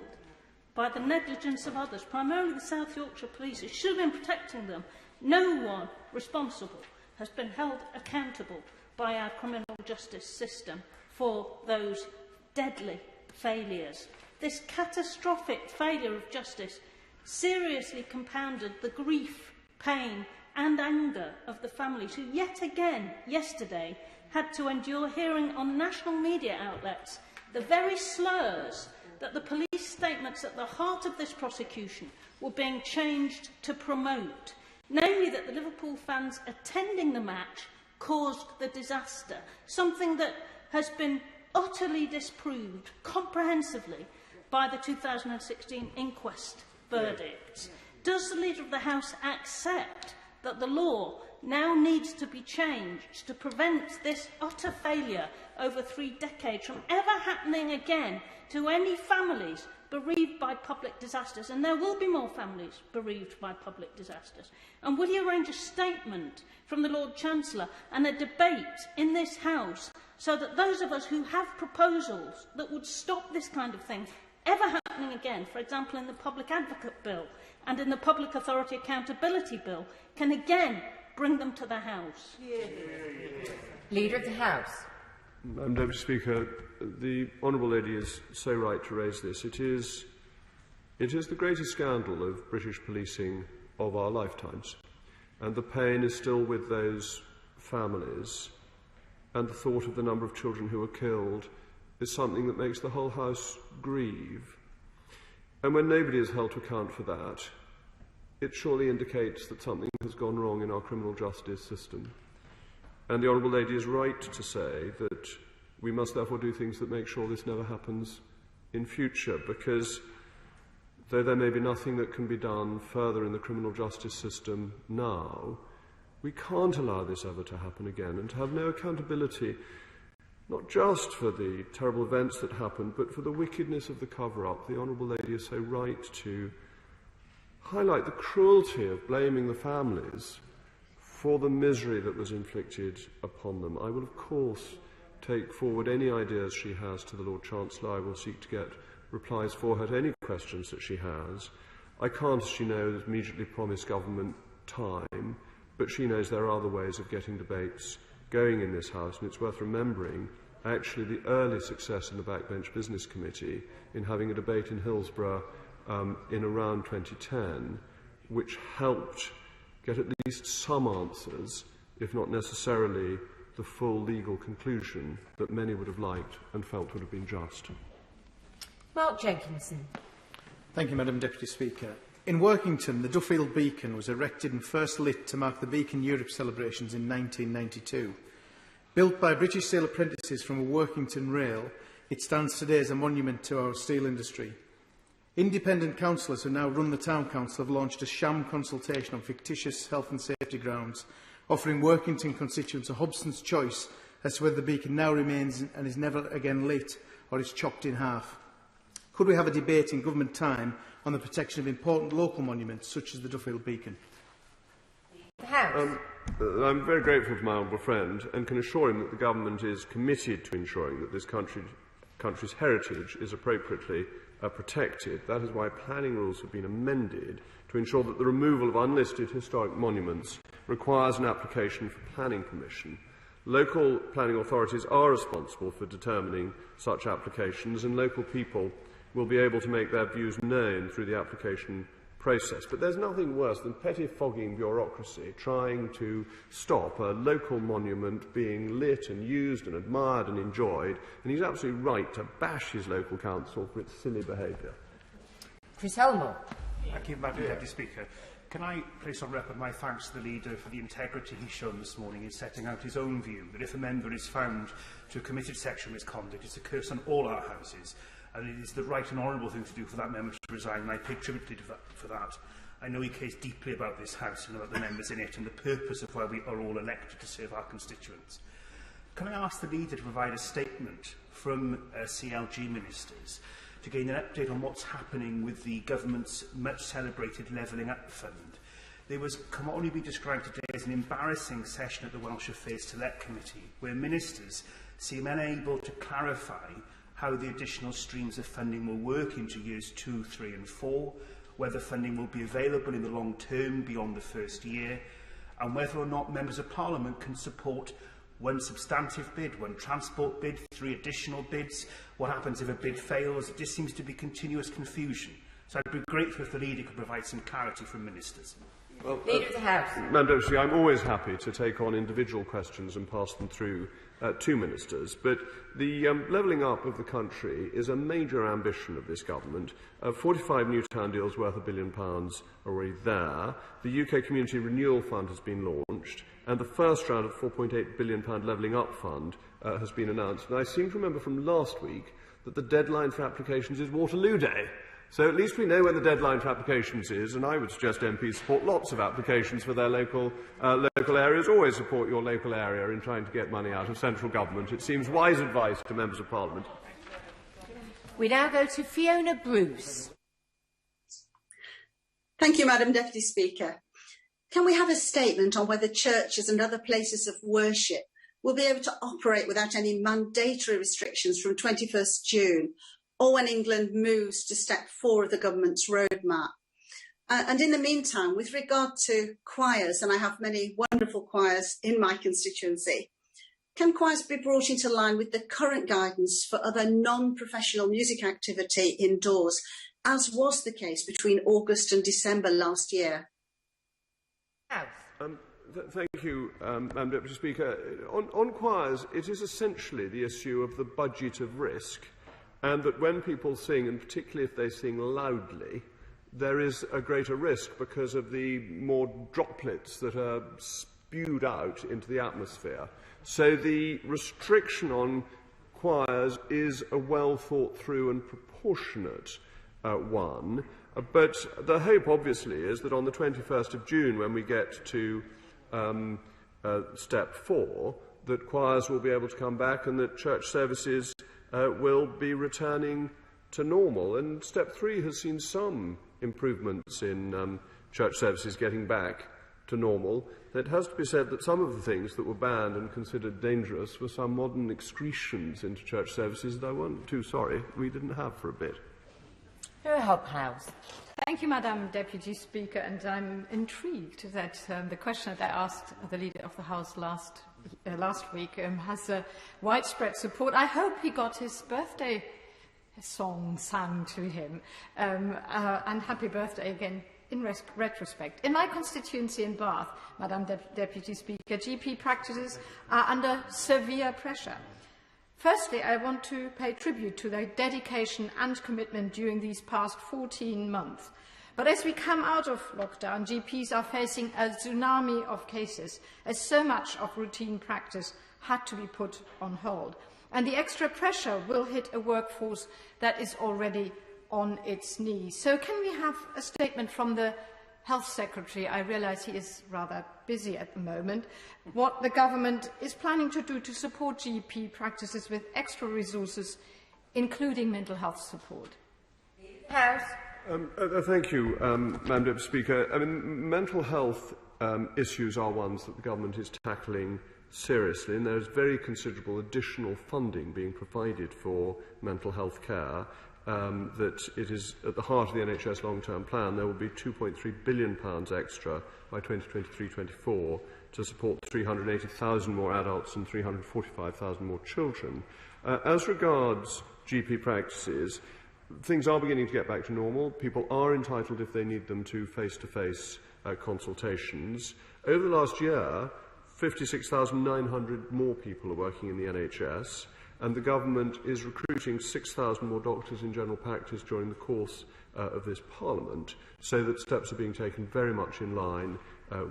by the negligence of others, primarily the South Yorkshire Police, who should have been protecting them. No one responsible has been held accountable by our criminal justice system for those deadly failures. This catastrophic failure of justice seriously compounded the grief, pain and anger of the families who yet again yesterday had to endure hearing on national media outlets the very slurs that the police statements at the heart of this prosecution were being changed to promote, namely that the Liverpool fans attending the match caused the disaster, something that has been utterly disproved comprehensively by the 2016 inquest verdicts. Does the Leader of the House accept that the law now needs to be changed to prevent this utter failure over 3 decades from ever happening again to any families bereaved by public disasters? And there will be more families bereaved by public disasters. And will you arrange a statement from the Lord Chancellor and a debate in this House so that those of us who have proposals that would stop this kind of thing ever happening again, for example in the Public Advocate Bill and in the Public Authority Accountability Bill, can again bring them to the House? Leader of the House. Madam Deputy Speaker, the Honourable Lady is so right to raise this. It is the greatest scandal of British policing of our lifetimes, and the pain is still with those families, and the thought of the number of children who were killed is something that makes the whole House grieve. And when nobody is held to account for that, it surely indicates that something has gone wrong in our criminal justice system. And the Honourable Lady is right to say that we must therefore do things that make sure this never happens in future, because though there may be nothing that can be done further in the criminal justice system now, we can't allow this ever to happen again, and to have no accountability, not just for the terrible events that happened, but for the wickedness of the cover-up. The Honourable Lady is so right to highlight the cruelty of blaming the families for the misery that was inflicted upon them. I will, of course, take forward any ideas she has to the Lord Chancellor. I will seek to get replies for her to any questions that she has. I can't, as she knows, immediately promise government time, but she knows there are other ways of getting debates going in this House, and it's worth remembering actually the early success in the Backbench Business Committee in having a debate in Hillsborough in around 2010, which helped get at least some answers, if not necessarily the full legal conclusion that many would have liked and felt would have been just. Mark Jenkinson. Thank you, Madam Deputy Speaker. In Workington, the Duffield Beacon was erected and first lit to mark the Beacon Europe celebrations in 1992. Built by British steel apprentices from a Workington rail, it stands today as a monument to our steel industry. Independent councillors who now run the Town Council have launched a sham consultation on fictitious health and safety grounds, offering Workington constituents a Hobson's choice as to whether the beacon now remains and is never again lit or is chopped in half. Could we have a debate in government time on the protection of important local monuments such as the Duffield Beacon? The House. I'm very grateful to my honourable friend and can assure him that the government is committed to ensuring that this country's heritage is appropriately protected. That is why planning rules have been amended to ensure that the removal of unlisted historic monuments requires an application for planning permission. Local planning authorities are responsible for determining such applications, and local people will be able to make their views known through the application process. But there's nothing worse than pettifogging bureaucracy trying to stop a local monument being lit and used and admired and enjoyed, and he's absolutely right to bash his local council for its silly behaviour. Chris Elmore. Thank you, Madam Deputy Speaker. Can I place on record my thanks to the Leader for the integrity he's shown this morning in setting out his own view that if a member is found to have committed sexual misconduct, it's a curse on all our houses, and it is the right and honourable thing to do for that member to resign, and I pay tribute to for that. I know he cares deeply about this House and about the members in it and the purpose of why we are all elected to serve our constituents. Can I ask the Leader to provide a statement from CLG ministers to gain an update on what's happening with the government's much-celebrated Levelling Up Fund? Can only be described today as an embarrassing session at the Welsh Affairs Select Committee, where ministers seem unable to clarify how the additional streams of funding will work into years 2, 3 and 4, whether funding will be available in the long term beyond the first year, and whether or not members of Parliament can support one substantive bid, one transport bid, 3 additional bids. What happens if a bid fails? It just seems to be continuous confusion. So I'd be grateful if the Leader could provide some clarity from ministers. Well, Leader of the House. Madam Deputy, I'm always happy to take on individual questions and pass them through to ministers, but the levelling up of the country is a major ambition of this government. 45 new town deals worth £1 billion are already there. The UK Community Renewal Fund has been launched, and the first round of £4.8 billion levelling up fund has been announced. And I seem to remember from last week that the deadline for applications is Waterloo Day. So at least we know when the deadline for applications is, and I would suggest MPs support lots of applications for their local areas. Always support your local area in trying to get money out of central government. It seems wise advice to members of Parliament. We now go to Fiona Bruce. Thank you, Madam Deputy Speaker. Can we have a statement on whether churches and other places of worship will be able to operate without any mandatory restrictions from 21st June, or when England moves to step 4 of the government's roadmap? And in the meantime, with regard to choirs, and I have many wonderful choirs in my constituency, can choirs be brought into line with the current guidance for other non-professional music activity indoors, as was the case between August and December last year? Thank you, Madam Deputy Speaker. On choirs, it is essentially the issue of the budget of risk, and that when people sing, and particularly if they sing loudly, there is a greater risk because of the more droplets that are spewed out into the atmosphere. So the restriction on choirs is a well thought through and proportionate one. But the hope, obviously, is that on the 21st of June, when we get to step 4, that choirs will be able to come back and that church services will be returning to normal. And step 3 has seen some improvements in church services getting back to normal. It has to be said that some of the things that were banned and considered dangerous were some modern excretions into church services that I wasn't too sorry we didn't have for a bit. House. Thank you, Madam Deputy Speaker, and I'm intrigued that the question that I asked the Leader of the House last week has widespread support. I hope he got his birthday song sung to him, and happy birthday again in retrospect. In my constituency in Bath, Madam Deputy Speaker, GP practices are under severe pressure. Firstly, I want to pay tribute to their dedication and commitment during these past 14 months. But as we come out of lockdown, GPs are facing a tsunami of cases, as so much of routine practice had to be put on hold. And the extra pressure will hit a workforce that is already on its knees. So can we have a statement from the Health Secretary? I realise he is rather busy at the moment. What the government is planning to do to support GP practices with extra resources, including mental health support. House. Thank you, Madam Deputy Speaker. I mean, mental health issues are ones that the government is tackling seriously, and there is very considerable additional funding being provided for mental health care. That it is at the heart of the NHS long-term plan. There will be £2.3 billion extra by 2023-24 to support 380,000 more adults and 345,000 more children. As regards GP practices, things are beginning to get back to normal. People are entitled, if they need them, to face-to-face consultations. Over the last year, 56,900 more people are working in the NHS, and the government is recruiting 6,000 more doctors in general practice during the course of this Parliament, so that steps are being taken very much in line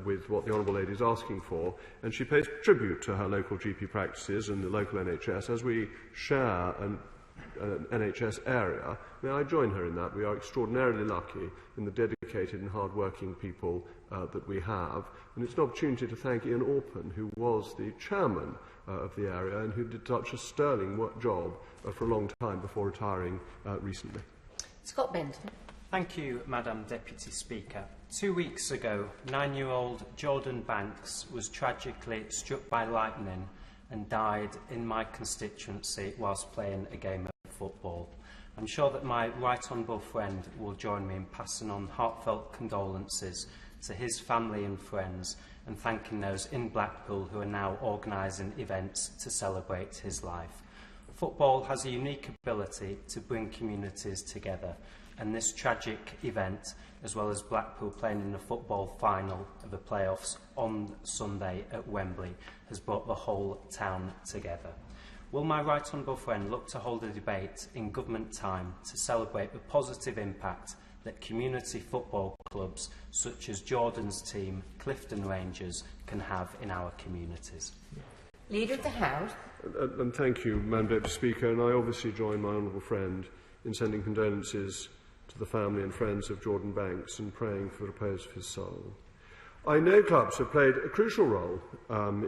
with what the Honourable Lady is asking for, and she pays tribute to her local GP practices and the local NHS. As we share an NHS area, may I join her in that? We are extraordinarily lucky in the dedicated and hard-working people that we have, and it's an opportunity to thank Ian Orpen, who was the chairman of the area and who did such a sterling job for a long time before retiring recently. Scott Benton. Thank you, Madam Deputy Speaker. 2 weeks ago, 9-year-old Jordan Banks was tragically struck by lightning and died in my constituency whilst playing a game of football. I'm sure that my right honourable friend will join me in passing on heartfelt condolences to his family and friends, and thanking those in Blackpool who are now organising events to celebrate his life. Football has a unique ability to bring communities together, and this tragic event, as well as Blackpool playing in the football final of the playoffs on Sunday at Wembley, has brought the whole town together. Will my right honourable friend look to hold a debate in government time to celebrate the positive impact that community football clubs such as Jordan's team, Clifton Rangers, can have in our communities? Leader of the House. And thank you, Madam Deputy Speaker, and I obviously join my honourable friend in sending condolences to the family and friends of Jordan Banks and praying for the repose of his soul. I know clubs have played a crucial role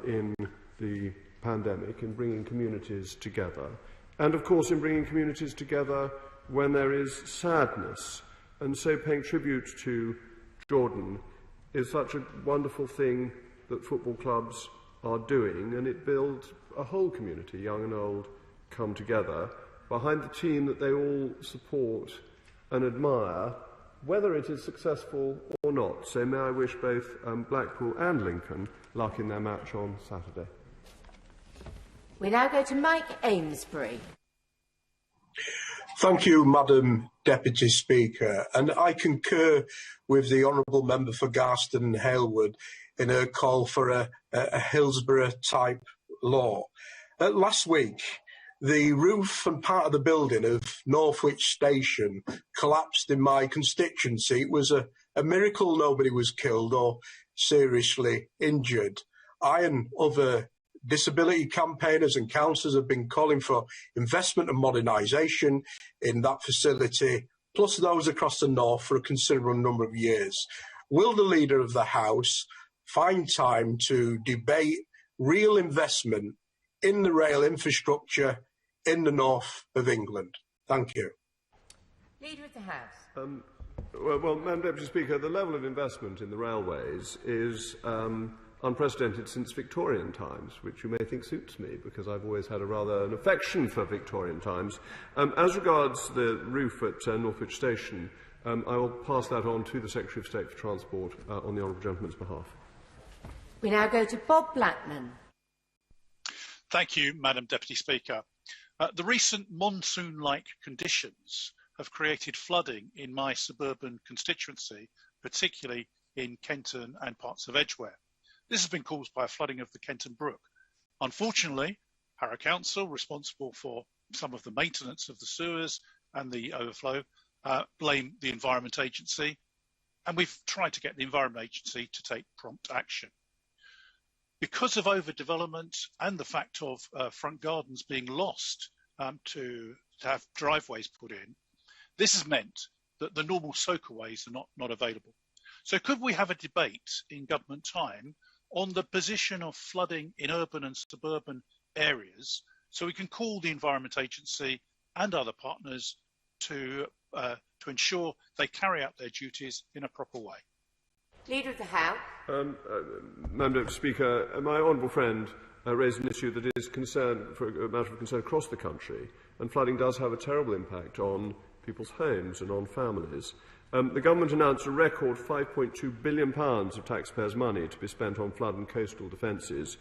in the pandemic in bringing communities together, and of course in bringing communities together when there is sadness. And so paying tribute to Jordan is such a wonderful thing that football clubs are doing, and it builds a whole community, young and old, come together behind the team that they all support and admire, whether it is successful or not. So may I wish both Blackpool and Lincoln luck in their match on Saturday. We now go to Mike Amesbury. Thank you, Madam Deputy Speaker, and I concur with the Honourable Member for Garston and Halewood in her call for a Hillsborough-type law. Last week, the roof and part of the building of Northwich Station collapsed in my constituency. It was a miracle nobody was killed or seriously injured. I and other disability campaigners and councillors have been calling for investment and modernisation in that facility, plus those across the north, for a considerable number of years. Will the Leader of the House find time to debate real investment in the rail infrastructure in the north of England? Thank you. Leader of the House. Well, Madam Deputy Speaker, the level of investment in the railways is unprecedented since Victorian times, which you may think suits me, because I've always had an affection for Victorian times. As regards the roof at Northwich Station, I will pass that on to the Secretary of State for Transport on the Honourable Gentleman's behalf. We now go to Bob Blackman. Thank you, Madam Deputy Speaker. The recent monsoon-like conditions have created flooding in my suburban constituency, particularly in Kenton and parts of Edgware. This has been caused by a flooding of the Kenton Brook. Unfortunately, Harrow Council, responsible for some of the maintenance of the sewers and the overflow, blame the Environment Agency, and we've tried to get the Environment Agency to take prompt action. Because of overdevelopment and the fact of front gardens being lost to have driveways put in, This has meant that the normal soakaways are not available. So could we have a debate in government time on the position of flooding in urban and suburban areas, so we can call the Environment Agency and other partners to ensure they carry out their duties in a proper way? Leader of the House. Madam Deputy Speaker, my honourable friend raised an issue that is a matter of concern across the country, and flooding does have a terrible impact on people's homes and on families. The government announced a record £5.2 billion of taxpayers' money to be spent on flood and coastal defences,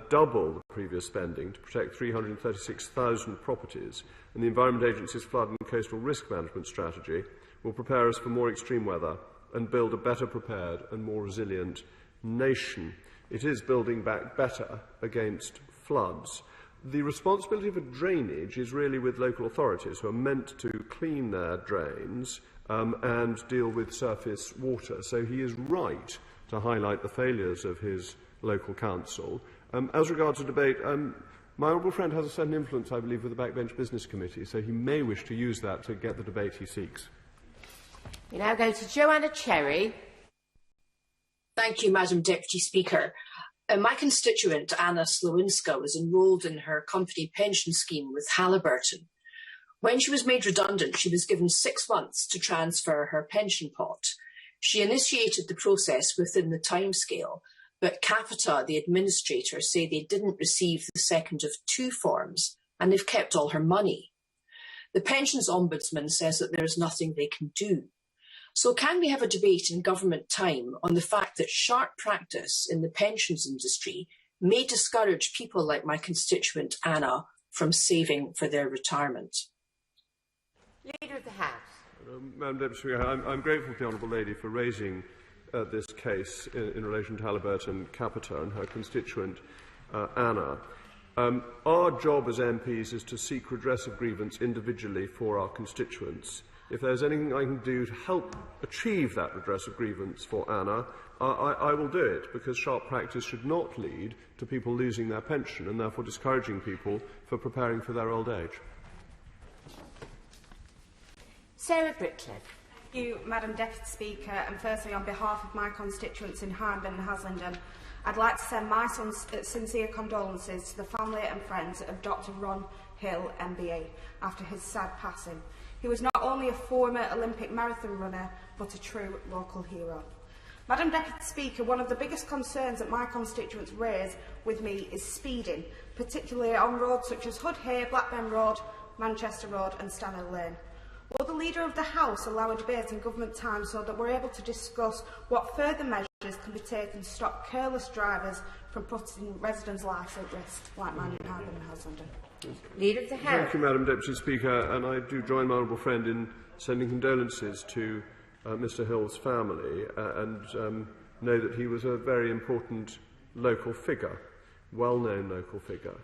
double the previous spending to protect 336,000 properties. And the Environment Agency's flood and coastal risk management strategy will prepare us for more extreme weather and build a better prepared and more resilient nation. It is building back better against floods. The responsibility for drainage is really with local authorities who are meant to clean their drains and deal with surface water. So he is right to highlight the failures of his local council. As regards to debate, my honourable friend has a certain influence, I believe, with the Backbench Business Committee, so he may wish to use that to get the debate he seeks. We now go to Joanna Cherry. Thank you, Madam Deputy Speaker. My constituent, Anna Slowinska, was enrolled in her company pension scheme with Halliburton. When she was made redundant, she was given 6 months to transfer her pension pot. She initiated the process within the timescale, but Capita, the administrator, say they didn't receive the second of 2 forms and they've kept all her money. The Pensions Ombudsman says that there is nothing they can do. So can we have a debate in government time on the fact that sharp practice in the pensions industry may discourage people like my constituent Anna from saving for their retirement? Leader of the House. Madam Deputy Speaker, I'm grateful to the Honourable Lady for raising this case in relation to Halliburton Capita and her constituent Anna. Our job as MPs is to seek redress of grievance individually for our constituents. If there's anything I can do to help achieve that redress of grievance for Anna, I will do it, because sharp practice should not lead to people losing their pension and therefore discouraging people for preparing for their old age. Sarah Brickliffe. Thank you, Madam Deputy Speaker, and firstly on behalf of my constituents in Harnden and Haslingden, I'd like to send my sincere condolences to the family and friends of Dr Ron Hill, MBA, after his sad passing. He was not only a former Olympic marathon runner, but a true local hero. Madam Deputy Speaker, one of the biggest concerns that my constituents raise with me is speeding, particularly on roads such as Hood Hay, Blackburn Road, Manchester Road and Stanley Lane. Will the Leader of the House allow a debate in government time so that we're able to discuss what further measures can be taken to stop careless drivers from putting residents' lives at risk, like mine in Harden and Haslingden? Leader of the House. Thank you, Madam Deputy Speaker, and I do join my honourable friend in sending condolences to Mr Hill's family and know that he was a very important local figure, well-known local figure.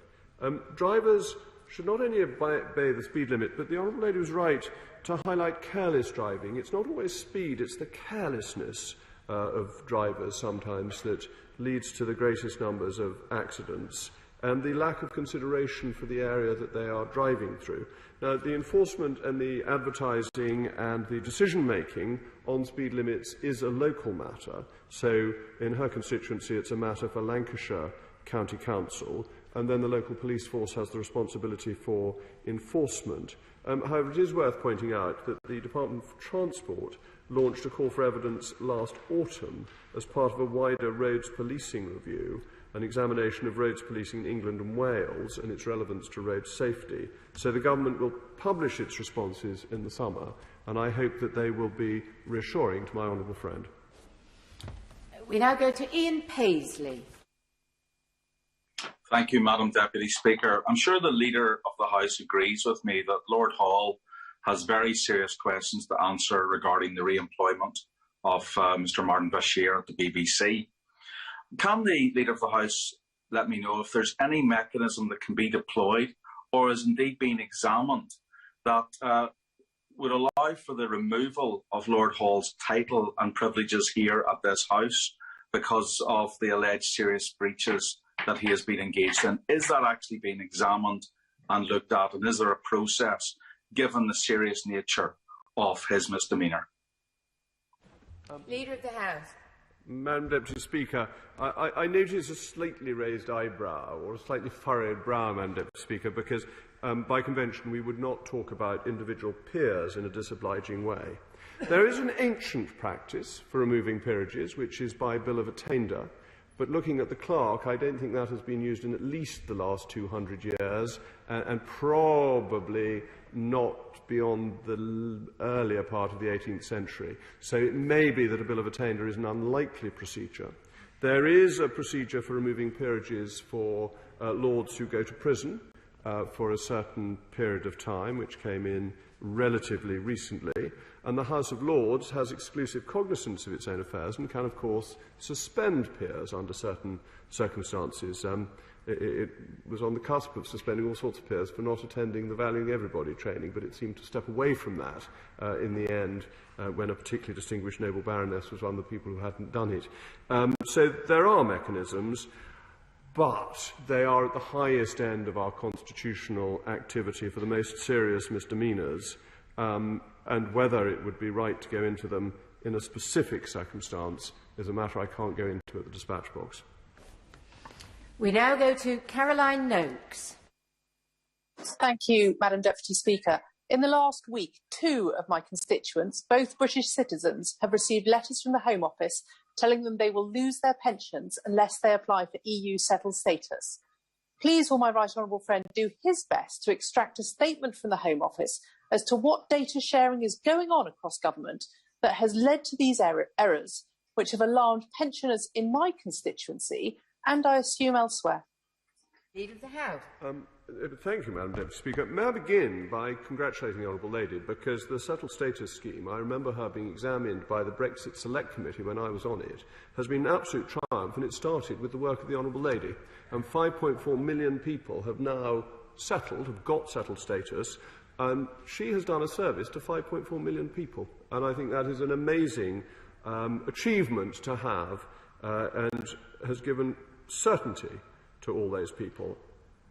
Drivers should not only obey the speed limit, but the honourable lady was right to highlight careless driving. It's not always speed, it's the carelessness of drivers sometimes that leads to the greatest numbers of accidents, and the lack of consideration for the area that they are driving through. Now, the enforcement and the advertising and the decision-making on speed limits is a local matter. So, in her constituency, it's a matter for Lancashire County Council, and then the local police force has the responsibility for enforcement. However, it is worth pointing out that the Department for Transport launched a call for evidence last autumn as part of a wider roads policing review, an examination of roads policing in England and Wales and its relevance to road safety. So the government will publish its responses in the summer, and I hope that they will be reassuring to my honourable friend. We now go to Ian Paisley. Thank you, Madam Deputy Speaker. I'm sure the Leader of the House agrees with me that Lord Hall has very serious questions to answer regarding the re-employment of Mr Martin Bashir at the BBC. Can the Leader of the House let me know if there's any mechanism that can be deployed or is indeed being examined that would allow for the removal of Lord Hall's title and privileges here at this House because of the alleged serious breaches that he has been engaged in? Is that actually being examined and looked at, and is there a process, given the serious nature of his misdemeanour. Leader of the House. Madam Deputy Speaker, I notice a slightly raised eyebrow, or a slightly furrowed brow, Madam Deputy Speaker, because by convention we would not talk about individual peers in a disobliging way. There is an ancient practice for removing peerages, which is by bill of attainder, but looking at the clerk, I don't think that has been used in at least the last 200 years, and probably not beyond the earlier part of the 18th century. So it may be that a bill of attainder is an unlikely procedure. There is a procedure for removing peerages for lords who go to prison for a certain period of time, which came in relatively recently, and the House of Lords has exclusive cognizance of its own affairs and can, of course, suspend peers under certain circumstances. It was on the cusp of suspending all sorts of peers for not attending the Valuing Everybody training, but it seemed to step away from that in the end when a particularly distinguished noble baroness was one of the people who hadn't done it. So there are mechanisms, but they are at the highest end of our constitutional activity for the most serious misdemeanours, and whether it would be right to go into them in a specific circumstance is a matter I can't go into at the dispatch box. We now go to Caroline Noakes. Thank you, Madam Deputy Speaker. In the last week, 2 of my constituents, both British citizens, have received letters from the Home Office telling them they will lose their pensions unless they apply for EU settled status. Please will my right honourable friend do his best to extract a statement from the Home Office as to what data sharing is going on across government that has led to these errors, which have alarmed pensioners in my constituency and I assume elsewhere. Leader of the House. Thank you, Madam Deputy Speaker. May I begin by congratulating the Honourable Lady, because the settled status scheme, I remember her being examined by the Brexit Select Committee when I was on it, has been an absolute triumph, and it started with the work of the Honourable Lady. And 5.4 million people have now settled, have got settled status, and she has done a service to 5.4 million people. And I think that is an amazing achievement to have, and has given certainty to all those people.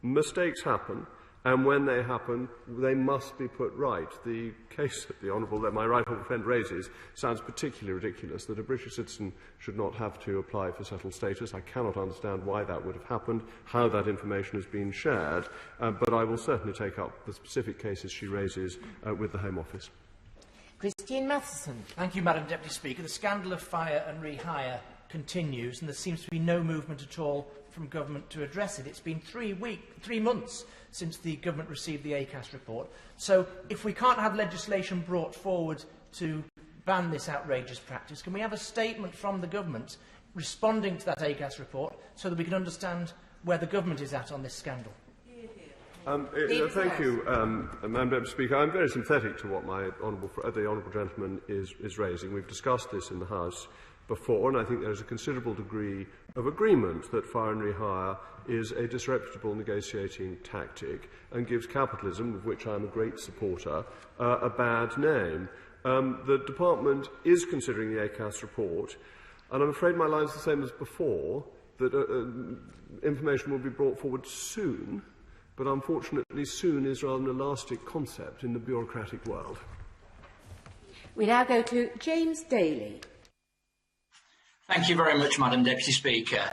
Mistakes happen, and when they happen, they must be put right. The case that my right honourable friend raises sounds particularly ridiculous, that a British citizen should not have to apply for settled status. I cannot understand why that would have happened, how that information has been shared, but I will certainly take up the specific cases she raises with the Home Office. Christine Matheson. Thank you, Madam Deputy Speaker. The scandal of fire and rehire continues, and there seems to be no movement at all from government to address it. It's been 3 months since the government received the ACAS report. So if we can't have legislation brought forward to ban this outrageous practice, can we have a statement from the government responding to that ACAS report so that we can understand where the government is at on this scandal? Thank you, Madam Deputy Speaker. I'm very sympathetic to what the honourable gentleman is raising. We've discussed this in the House before, and I think there is a considerable degree of agreement that fire and rehire is a disreputable negotiating tactic and gives capitalism, of which I am a great supporter, a bad name. The Department is considering the ACAS report, and I'm afraid my line is the same as before, that information will be brought forward soon, but unfortunately soon is rather an elastic concept in the bureaucratic world. We now go to James Daly. Thank you very much, Madam Deputy Speaker.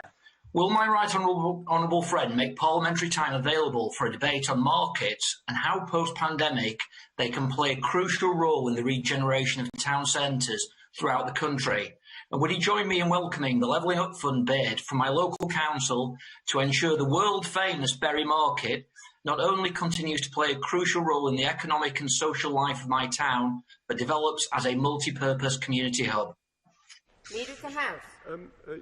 Will my right honourable friend make parliamentary time available for a debate on markets and how post-pandemic they can play a crucial role in the regeneration of town centres throughout the country? And would he join me in welcoming the Levelling Up Fund bid from my local council to ensure the world-famous Bury Market not only continues to play a crucial role in the economic and social life of my town, but develops as a multi-purpose community hub? Leader of the House.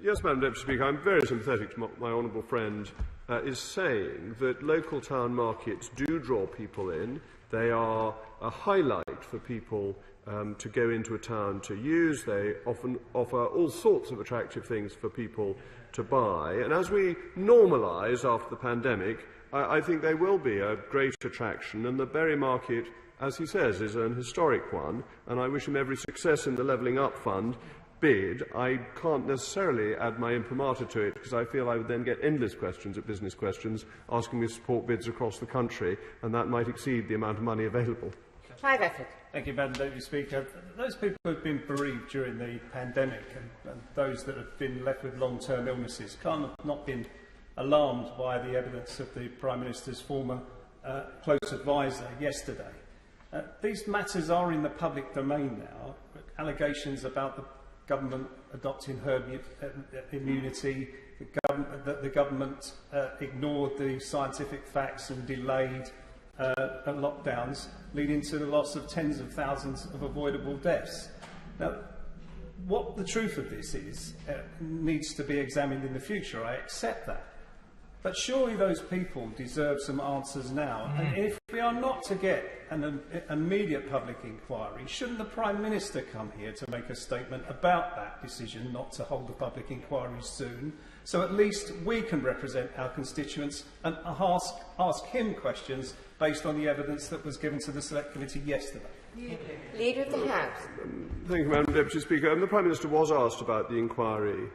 Yes, Madam Deputy Speaker, I'm very sympathetic to what my honourable friend is saying, that local town markets do draw people in. They are a highlight for people to go into a town to use. They often offer all sorts of attractive things for people to buy. And as we normalise after the pandemic, I think they will be a great attraction. And the Bury Market, as he says, is an historic one. And I wish him every success in the Levelling Up Fund bid. I can't necessarily add my imprimatur to it because I feel I would then get endless questions at business questions asking me to support bids across the country, and that might exceed the amount of money available. Five effort. Thank you, Madam Deputy Speaker. Those people who have been bereaved during the pandemic and those that have been left with long-term illnesses can't have not been alarmed by the evidence of the Prime Minister's former close advisor yesterday. These matters are in the public domain now. Allegations about the government adopting herd immunity, that the government ignored the scientific facts and delayed lockdowns, leading to the loss of tens of thousands of avoidable deaths. Now, what the truth of this is needs to be examined in the future. I accept that. But surely those people deserve some answers now. And if we are not to get an immediate public inquiry, shouldn't the Prime Minister come here to make a statement about that decision not to hold a public inquiry soon? So at least we can represent our constituents and ask him questions based on the evidence that was given to the Select Committee yesterday. Leader of the House. Thank you, Madam Deputy Speaker. The Prime Minister was asked about the inquiry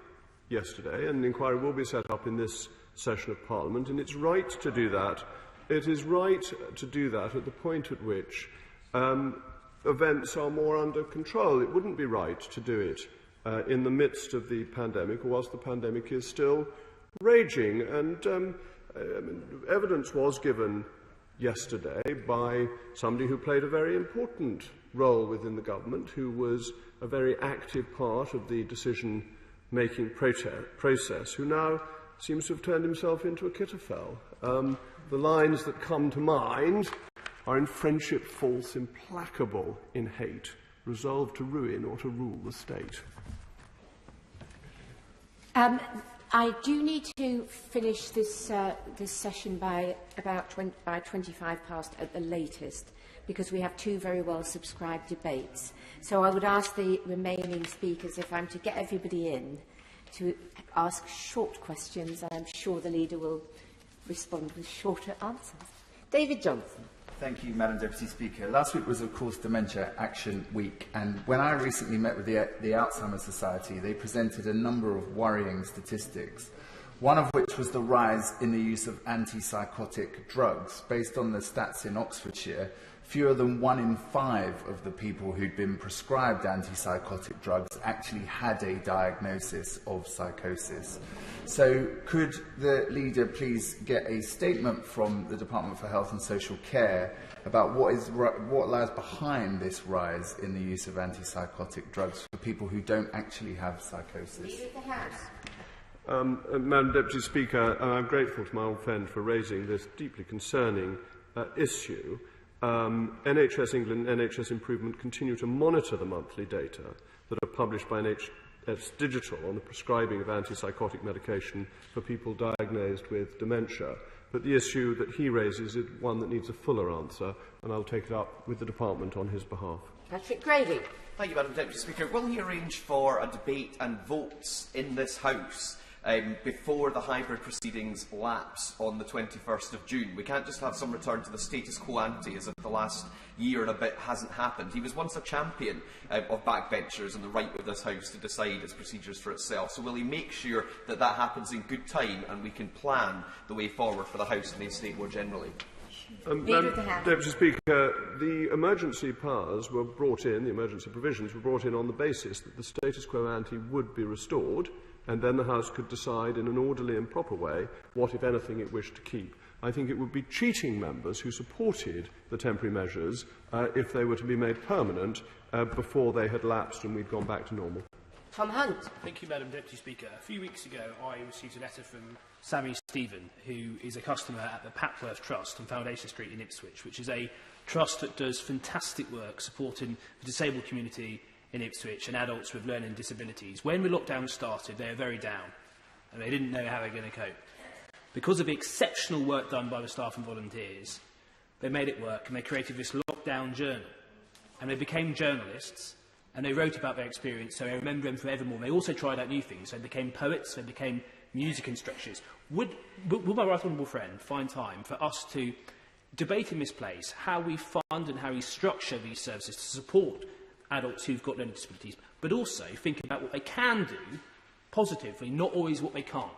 yesterday, and the inquiry will be set up in this session of Parliament, and it's right to do that. It is right to do that at the point at which events are more under control. It wouldn't be right to do it in the midst of the pandemic, or whilst the pandemic is still raging. And evidence was given yesterday by somebody who played a very important role within the government, who was a very active part of the decision-making process, who now seems to have turned himself into a Kitterfell. The lines that come to mind are: in friendship false, implacable in hate, resolved to ruin or to rule the state. I do need to finish this session by about 25 past at the latest, because we have two very well subscribed debates. So I would ask the remaining speakers, if I'm to get everybody in, to ask short questions, and I'm sure the leader will respond with shorter answers. David Johnson. Thank you, Madam Deputy Speaker. Last week was, of course, Dementia Action Week, and when I recently met with the Alzheimer's Society, they presented a number of worrying statistics, one of which was the rise in the use of antipsychotic drugs. Based on the stats in Oxfordshire, fewer than 1 in 5 of the people who'd been prescribed antipsychotic drugs actually had a diagnosis of psychosis. So could the leader please get a statement from the Department for Health and Social Care about what lies behind this rise in the use of antipsychotic drugs for people who don't actually have psychosis? Leader of the House. Madam Deputy Speaker, I'm grateful to my old friend for raising this deeply concerning issue. NHS England and NHS Improvement continue to monitor the monthly data that are published by NHS Digital on the prescribing of antipsychotic medication for people diagnosed with dementia. But the issue that he raises is one that needs a fuller answer, and I'll take it up with the Department on his behalf. Patrick Grady. Thank you, Madam Deputy Speaker. Will he arrange for a debate and votes in this House before the hybrid proceedings lapse on the 21st of June? We can't just have some return to the status quo ante as if the last year and a bit hasn't happened. He was once a champion of backbenchers and the right of this House to decide its procedures for itself. So will he make sure that that happens in good time and we can plan the way forward for the House and the estate more generally? Deputy Speaker, the emergency powers were brought in, the emergency provisions were brought in on the basis that the status quo ante would be restored, and then the House could decide in an orderly and proper way what, if anything, it wished to keep. I think it would be cheating members who supported the temporary measures if they were to be made permanent before they had lapsed and we'd gone back to normal. Tom Hunt. Thank you, Madam Deputy Speaker. A few weeks ago, I received a letter from Sammy Stephen, who is a customer at the Papworth Trust on Foundation Street in Ipswich, which is a trust that does fantastic work supporting the disabled community in Ipswich and adults with learning disabilities. When the lockdown started, they were very down, and they didn't know how they were going to cope. Because of the exceptional work done by the staff and volunteers, they made it work, and they created this lockdown journal. And they became journalists, and they wrote about their experience, so I remember them forevermore. They also tried out new things. They became poets, they became music instructors. Would my right honourable friend find time for us to debate in this place how we fund and how we structure these services to support adults who've got learning disabilities, but also think about what they can do positively, not always what they can't?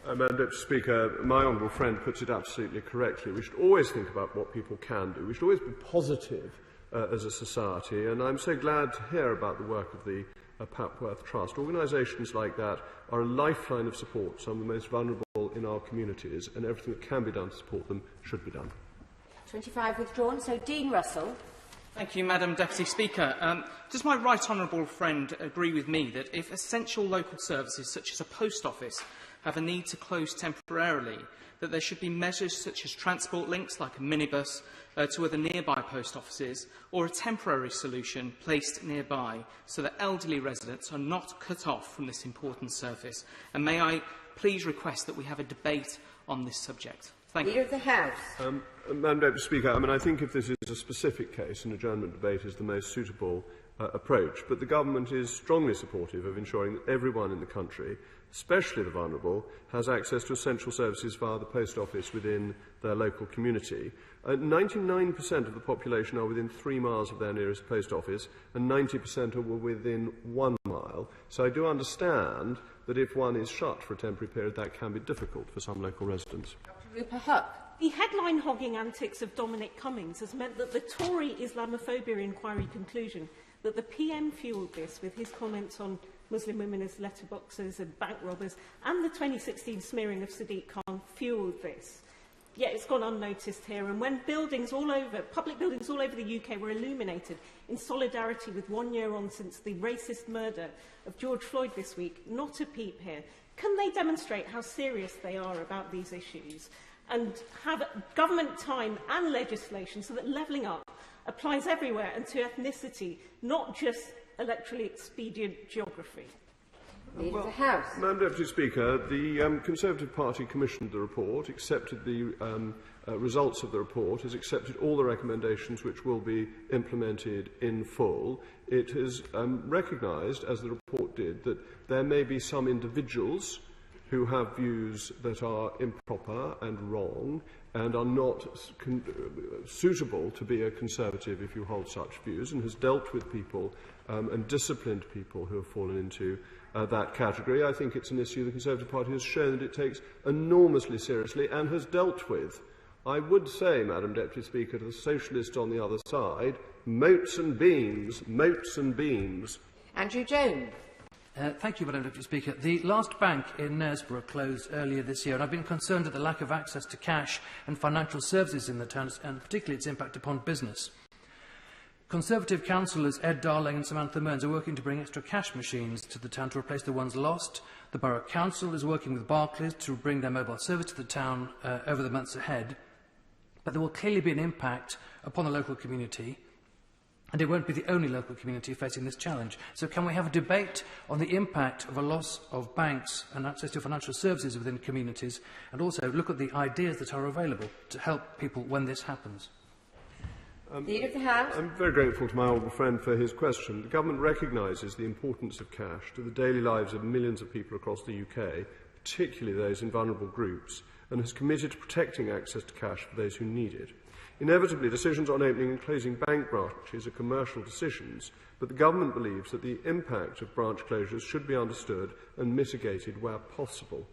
Madam Deputy Speaker, my honourable friend puts it absolutely correctly. We should always think about what people can do. We should always be positive as a society, and I'm so glad to hear about the work of the Papworth Trust. Organisations like that are a lifeline of support to some of the most vulnerable in our communities, and everything that can be done to support them should be done. 25 withdrawn. So Dean Russell. Thank you, Madam Deputy Speaker. Does my right honourable friend agree with me that if essential local services such as a post office have a need to close temporarily, that there should be measures such as transport links like a minibus to other nearby post offices, or a temporary solution placed nearby so that elderly residents are not cut off from this important service? And may I please request that we have a debate on this subject? Thank you. Leader of the House. Madam Deputy Speaker, I think if this is a specific case, an adjournment debate is the most suitable approach, but the government is strongly supportive of ensuring that everyone in the country, especially the vulnerable, has access to essential services via the post office within their local community. 99% of the population are within 3 miles of their nearest post office, and 90% are within 1 mile. So I do understand that if one is shut for a temporary period, that can be difficult for some local residents. Rupert Huck. The headline-hogging antics of Dominic Cummings has meant that the Tory Islamophobia inquiry conclusion that the PM fuelled this with his comments on Muslim women as letterboxers and bank robbers, and the 2016 smearing of Sadiq Khan fuelled this. Yet it's gone unnoticed here, and when public buildings all over the UK were illuminated in solidarity with 1 year on since the racist murder of George Floyd this week, not a peep here. Can they demonstrate how serious they are about these issues and have government time and legislation so that levelling up applies everywhere and to ethnicity, not just electorally expedient geography? Madam Deputy Speaker, the Conservative Party commissioned the report, accepted the results of the report, has accepted all the recommendations which will be implemented in full. It has recognised, as the report did, that there may be some individuals who have views that are improper and wrong and are not suitable to be a Conservative if you hold such views, and has dealt with people and disciplined people who have fallen into that category. I think it's an issue the Conservative Party has shown that it takes enormously seriously and has dealt with. I would say, Madam Deputy Speaker, to the Socialists on the other side, moats and beams, moats and beams. Andrew Jones. Thank you, Madam Deputy Speaker. The last bank in Knaresborough closed earlier this year, and I've been concerned at the lack of access to cash and financial services in the town, and particularly its impact upon business. Conservative councillors Ed Darling and Samantha Mearns are working to bring extra cash machines to the town to replace the ones lost. The Borough Council is working with Barclays to bring their mobile service to the town over the months ahead. But there will clearly be an impact upon the local community, and it won't be the only local community facing this challenge. So can we have a debate on the impact of a loss of banks and access to financial services within communities, and also look at the ideas that are available to help people when this happens? Leader of the House. I'm very grateful to my honourable friend for his question. The government recognises the importance of cash to the daily lives of millions of people across the UK, particularly those in vulnerable groups, and has committed to protecting access to cash for those who need it. Inevitably, decisions on opening and closing bank branches are commercial decisions, but the government believes that the impact of branch closures should be understood and mitigated where possible.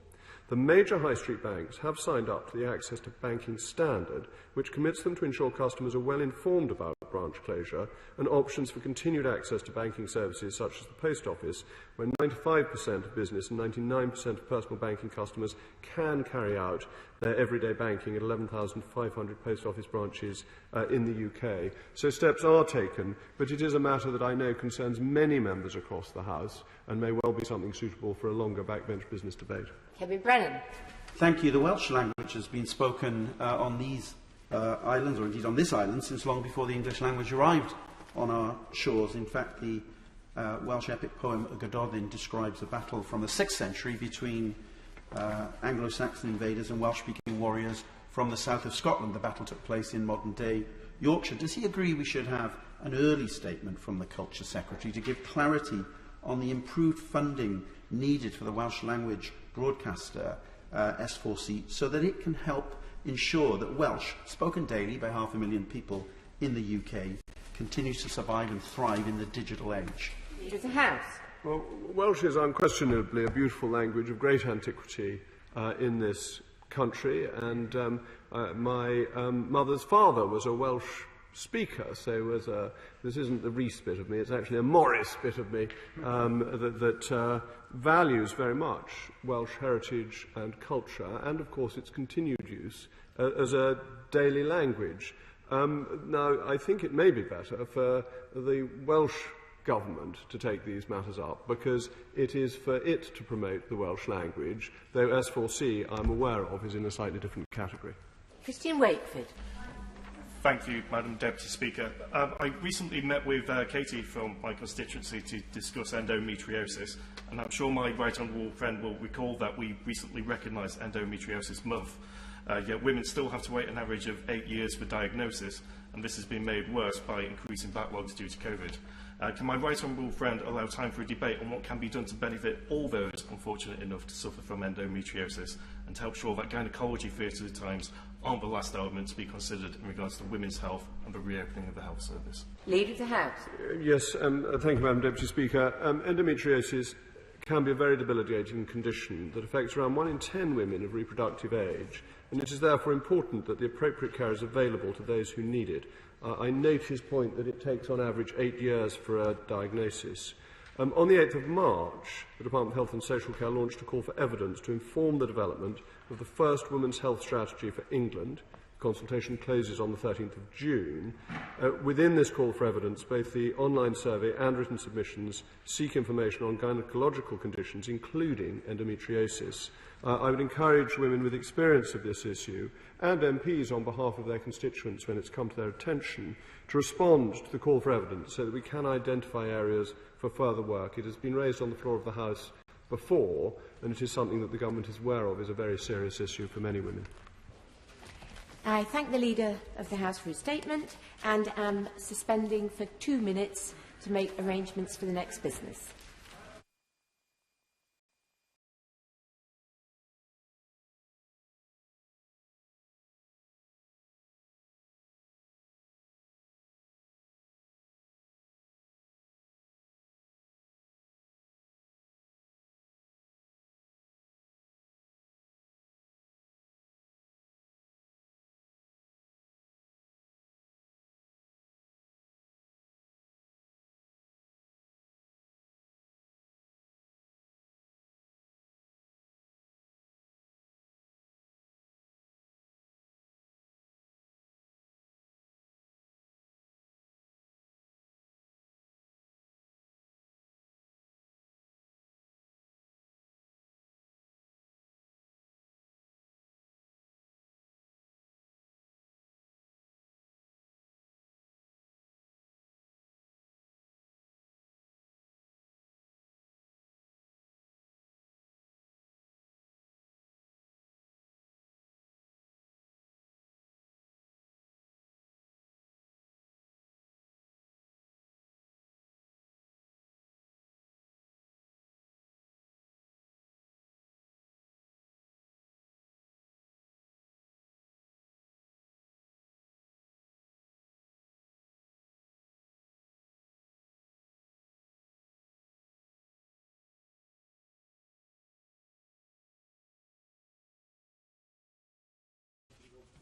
The major high street banks have signed up to the Access to Banking Standard, which commits them to ensure customers are well informed about branch closure and options for continued access to banking services such as the post office, where 95% of business and 99% of personal banking customers can carry out their everyday banking at 11,500 post office branches in the UK. So steps are taken, but it is a matter that I know concerns many members across the House and may well be something suitable for a longer backbench business debate. Kevin Brennan. Thank you. The Welsh language has been spoken on these islands, or indeed on this island, since long before the English language arrived on our shores. In fact, the Welsh epic poem Y Gododdin describes a battle from the 6th century between Anglo-Saxon invaders and Welsh-speaking warriors from the south of Scotland. The battle took place in modern-day Yorkshire. Does he agree we should have an early statement from the Culture Secretary to give clarity on the improved funding needed for the Welsh language broadcaster S4C, so that it can help ensure that Welsh, spoken daily by 500,000 people in the UK, continues to survive and thrive in the digital age? Leader of the House. Well, Welsh is unquestionably a beautiful language of great antiquity in this country, and my mother's father was a Welsh Speaker, so this isn't the Rees bit of me, it's actually a Morris bit of me that values very much Welsh heritage and culture, and of course its continued use as a daily language. Now, I think it may be better for the Welsh Government to take these matters up, because it is for it to promote the Welsh language, though S4C, I'm aware of, is in a slightly different category. Christian Wakeford. Thank you, Madam Deputy Speaker. I recently met with Katie from my constituency to discuss endometriosis, and I'm sure my right honourable friend will recall that we recently recognised Endometriosis Month. Yet women still have to wait an average of 8 years for diagnosis, and this has been made worse by increasing backlogs due to COVID. Can my right honourable friend allow time for a debate on what can be done to benefit all those unfortunate enough to suffer from endometriosis, and to help sure that gynecology theatres at times aren't the last element to be considered in regards to women's health and the reopening of the health service? Leader of the House. Yes, thank you, Madam Deputy Speaker. Endometriosis can be a very debilitating condition that affects around 1 in 10 women of reproductive age, and it is therefore important that the appropriate care is available to those who need it. I note his point that it takes on average 8 years for a diagnosis. On the 8th of March, the Department of Health and Social Care launched a call for evidence to inform the development of the first women's health strategy for England. Consultation closes on the 13th of June. Within this call for evidence, both the online survey and written submissions seek information on gynecological conditions, including endometriosis. I would encourage women with experience of this issue and MPs on behalf of their constituents, when it's come to their attention, to respond to the call for evidence so that we can identify areas for further work. It has been raised on the floor of the House before, and it is something that the Government is aware of is a very serious issue for many women. I thank the Leader of the House for his statement and am suspending for 2 minutes to make arrangements for the next business.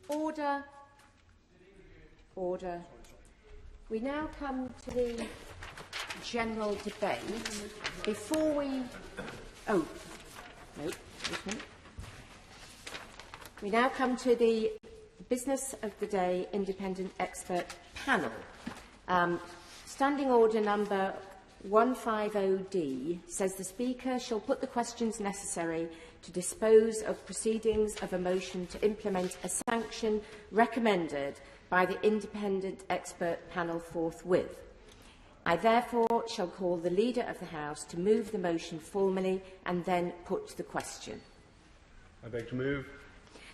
Order. Order. We now come to the general debate. Before we... Oh, no, this one. We now come to the Business of the Day Independent Expert Panel. Standing Order number 150D says the Speaker shall put the questions necessary to dispose of proceedings of a motion to implement a sanction recommended by the Independent Expert Panel forthwith. I therefore shall call the Leader of the House to move the motion formally and then put the question. I beg to move.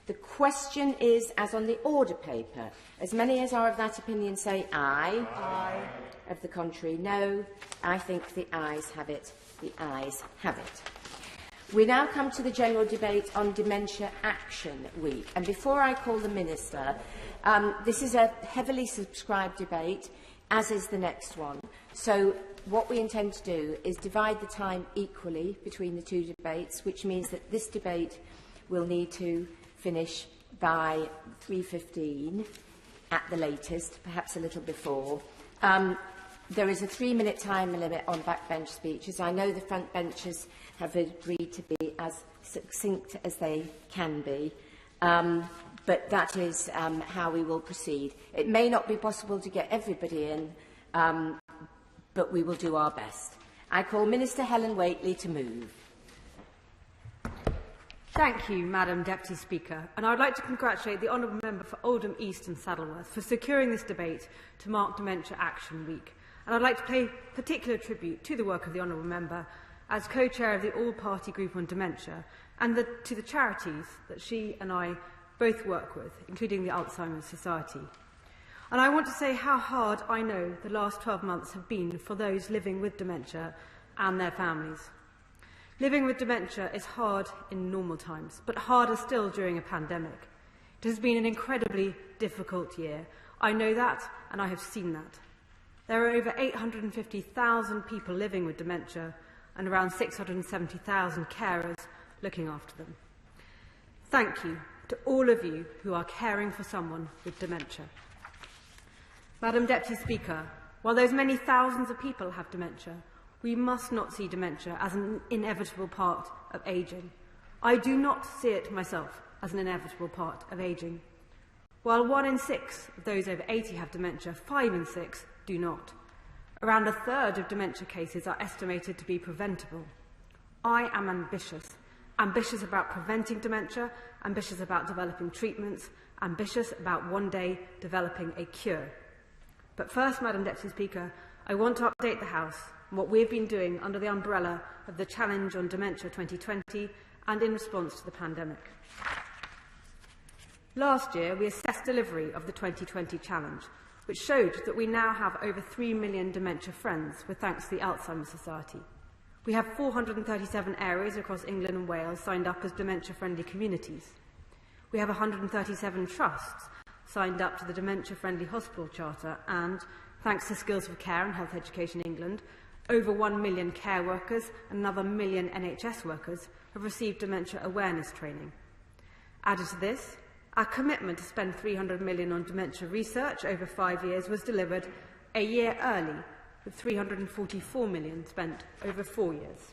The question is as on the order paper. As many as are of that opinion say aye. Aye. Of the contrary, no. I think the ayes have it. The ayes have it. We now come to the general debate on Dementia Action Week. And before I call the Minister, this is a heavily subscribed debate, as is the next one. So what we intend to do is divide the time equally between the two debates, which means that this debate will need to finish by 3:15. at the latest, perhaps a little before. There is a 3-minute time limit on backbench speeches. I know the front benchers have agreed to be as succinct as they can be, but that is how we will proceed. It may not be possible to get everybody in, but we will do our best. I call Minister Helen Whately to move. Thank you, Madam Deputy Speaker, and I would like to congratulate the Honourable Member for Oldham East and Saddleworth for securing this debate to mark Dementia Action Week. And I'd like to pay particular tribute to the work of the Honourable Member as co-chair of the All-Party Group on Dementia and to the charities that she and I both work with, including the Alzheimer's Society. And I want to say how hard I know the last 12 months have been for those living with dementia and their families. Living with dementia is hard in normal times, but harder still during a pandemic. It has been an incredibly difficult year. I know that, and I have seen that. There are over 850,000 people living with dementia and around 670,000 carers looking after them. Thank you to all of you who are caring for someone with dementia. Madam Deputy Speaker, while those many thousands of people have dementia, we must not see dementia as an inevitable part of ageing. I do not see it myself as an inevitable part of ageing. While 1 in 6 of those over 80 have dementia, 5 in 6 do not. Around a third of dementia cases are estimated to be preventable. I am ambitious about preventing dementia, ambitious about developing treatments, ambitious about one day developing a cure. But first, Madam Deputy Speaker, I want to update the House on what we've been doing under the umbrella of the Challenge on Dementia 2020 and in response to the pandemic. Last year, we assessed delivery of the 2020 Challenge, which showed that we now have over 3 million dementia friends, with thanks to the Alzheimer's Society. We have 437 areas across England and Wales signed up as dementia-friendly communities. We have 137 trusts signed up to the Dementia-Friendly Hospital Charter and, thanks to Skills for Care and Health Education England, over 1 million care workers and another million NHS workers have received dementia awareness training. Added to this, our commitment to spend £300 million on dementia research over 5 years was delivered a year early, with £344 million spent over 4 years.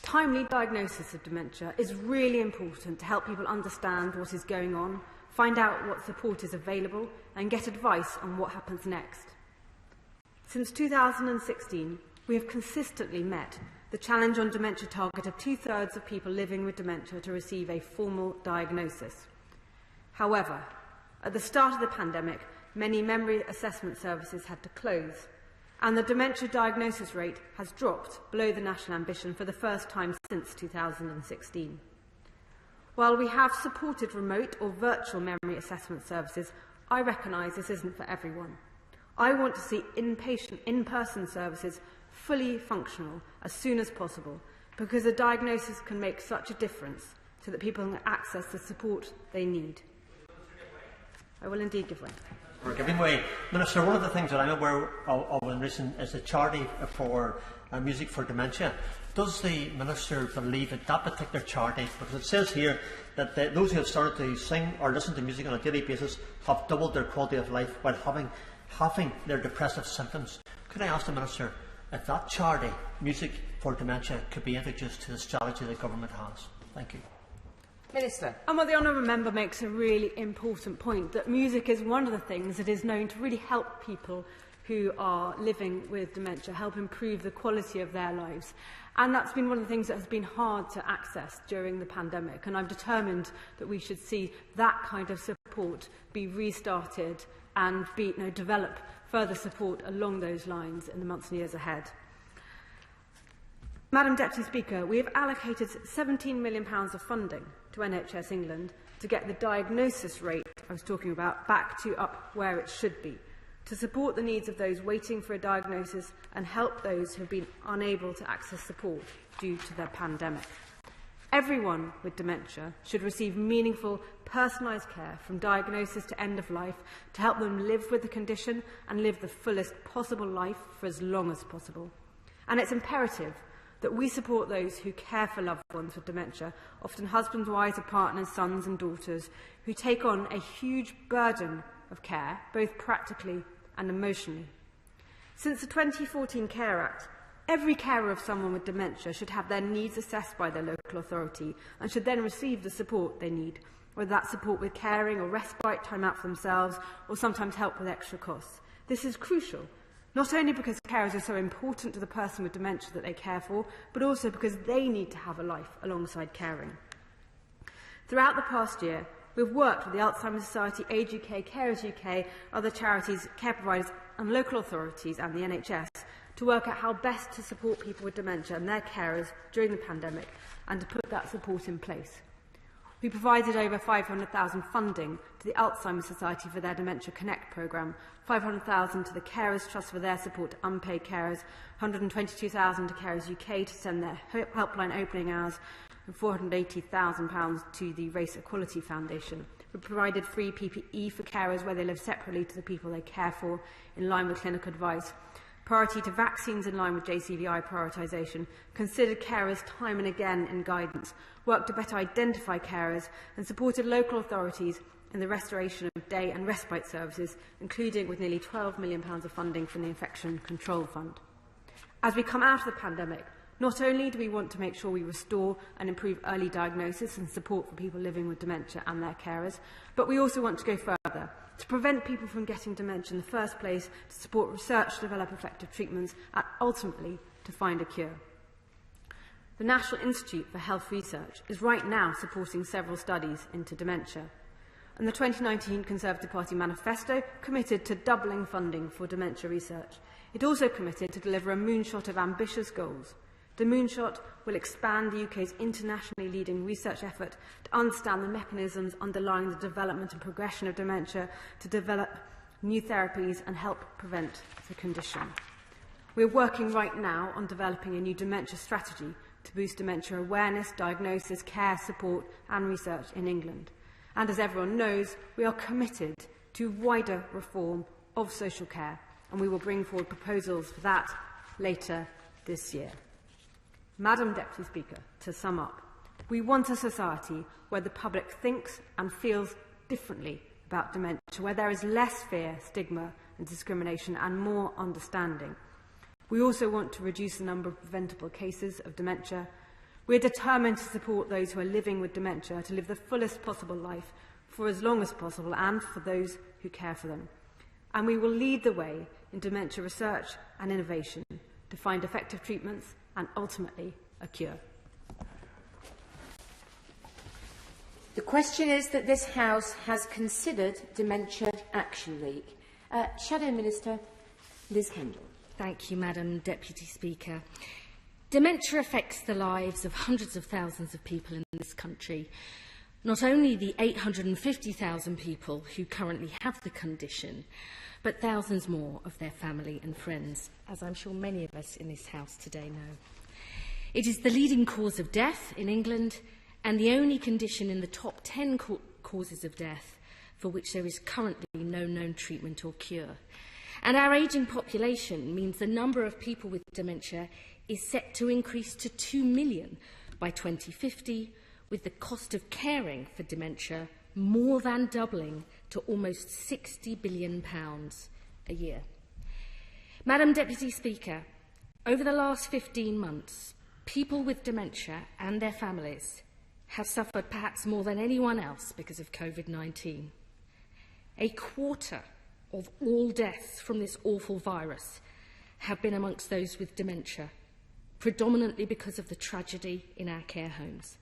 Timely diagnosis of dementia is really important to help people understand what is going on, find out what support is available, and get advice on what happens next. Since 2016, we have consistently met the Challenge on Dementia target of 2/3 of people living with dementia to receive a formal diagnosis. However, at the start of the pandemic, many memory assessment services had to close, and the dementia diagnosis rate has dropped below the national ambition for the first time since 2016. While we have supported remote or virtual memory assessment services, I recognise this isn't for everyone. I want to see in-person services fully functional as soon as possible, because a diagnosis can make such a difference so that people can access the support they need. I will indeed give way. We're giving way. Minister, one of the things that I'm aware of in recent is the charity for music for dementia. Does the Minister believe that that particular charity, because it says here that those who have started to sing or listen to music on a daily basis have doubled their quality of life while having their depressive symptoms. Could I ask the Minister if that charity, Music for Dementia, could be introduced to the strategy the government has? Thank you. Minister. And well, the Honourable Member makes a really important point, that music is one of the things that is known to really help people who are living with dementia, help improve the quality of their lives. And that's been one of the things that has been hard to access during the pandemic. And I'm determined that we should see that kind of support be restarted and develop further support along those lines in the months and years ahead. Madam Deputy Speaker, we have allocated £17 million of funding to NHS England to get the diagnosis rate I was talking about back to up where it should be, to support the needs of those waiting for a diagnosis and help those who have been unable to access support due to the pandemic. Everyone with dementia should receive meaningful, personalised care from diagnosis to end of life to help them live with the condition and live the fullest possible life for as long as possible. And it's imperative that we support those who care for loved ones with dementia, often husbands, wives, or partners, sons and daughters, who take on a huge burden of care, both practically and emotionally. Since the 2014 Care Act, every carer of someone with dementia should have their needs assessed by their local authority and should then receive the support they need, whether that's support with caring or respite, time out for themselves, or sometimes help with extra costs. This is crucial, not only because carers are so important to the person with dementia that they care for, but also because they need to have a life alongside caring. Throughout the past year, we've worked with the Alzheimer's Society, Age UK, Carers UK, other charities, care providers and local authorities and the NHS to work out how best to support people with dementia and their carers during the pandemic and to put that support in place. We provided over £500,000 funding to the Alzheimer's Society for their Dementia Connect programme, £500,000 to the Carers Trust for their support to unpaid carers, £122,000 to Carers UK to send their helpline opening hours, and £480,000 to the Race Equality Foundation. We provided free PPE for carers where they live separately to the people they care for, in line with clinical advice. Priority to vaccines in line with JCVI prioritisation, considered carers time and again in guidance, worked to better identify carers and supported local authorities in the restoration of day and respite services, including with nearly £12 million of funding from the Infection Control Fund. As we come out of the pandemic, not only do we want to make sure we restore and improve early diagnosis and support for people living with dementia and their carers, but we also want to go further, to prevent people from getting dementia in the first place, to support research to develop effective treatments, and ultimately to find a cure. The National Institute for Health Research is right now supporting several studies into dementia, and the 2019 Conservative Party manifesto committed to doubling funding for dementia research. It also committed to deliver a moonshot of ambitious goals. The moonshot will expand the UK's internationally leading research effort to understand the mechanisms underlying the development and progression of dementia, to develop new therapies and help prevent the condition. We're working right now on developing a new dementia strategy to boost dementia awareness, diagnosis, care, support and research in England. And as everyone knows, we are committed to wider reform of social care, and we will bring forward proposals for that later this year. Madam Deputy Speaker, to sum up, we want a society where the public thinks and feels differently about dementia, where there is less fear, stigma and discrimination and more understanding. We also want to reduce the number of preventable cases of dementia. We are determined to support those who are living with dementia to live the fullest possible life for as long as possible and for those who care for them. And we will lead the way in dementia research and innovation to find effective treatments and ultimately a cure. The question is that this House has considered Dementia Action Week. Shadow Minister Liz Kendall. Thank you, Madam Deputy Speaker. Dementia affects the lives of hundreds of thousands of people in this country. Not only the 850,000 people who currently have the condition, but thousands more of their family and friends, as I'm sure many of us in this House today know. It is the leading cause of death in England and the only condition in the top 10 causes of death for which there is currently no known treatment or cure. And our ageing population means the number of people with dementia is set to increase to 2 million by 2050, with the cost of caring for dementia more than doubling to almost £60 billion a year. Madam Deputy Speaker, over the last 15 months, people with dementia and their families have suffered perhaps more than anyone else because of COVID-19. A quarter of all deaths from this awful virus have been amongst those with dementia, predominantly because of the tragedy in our care homes.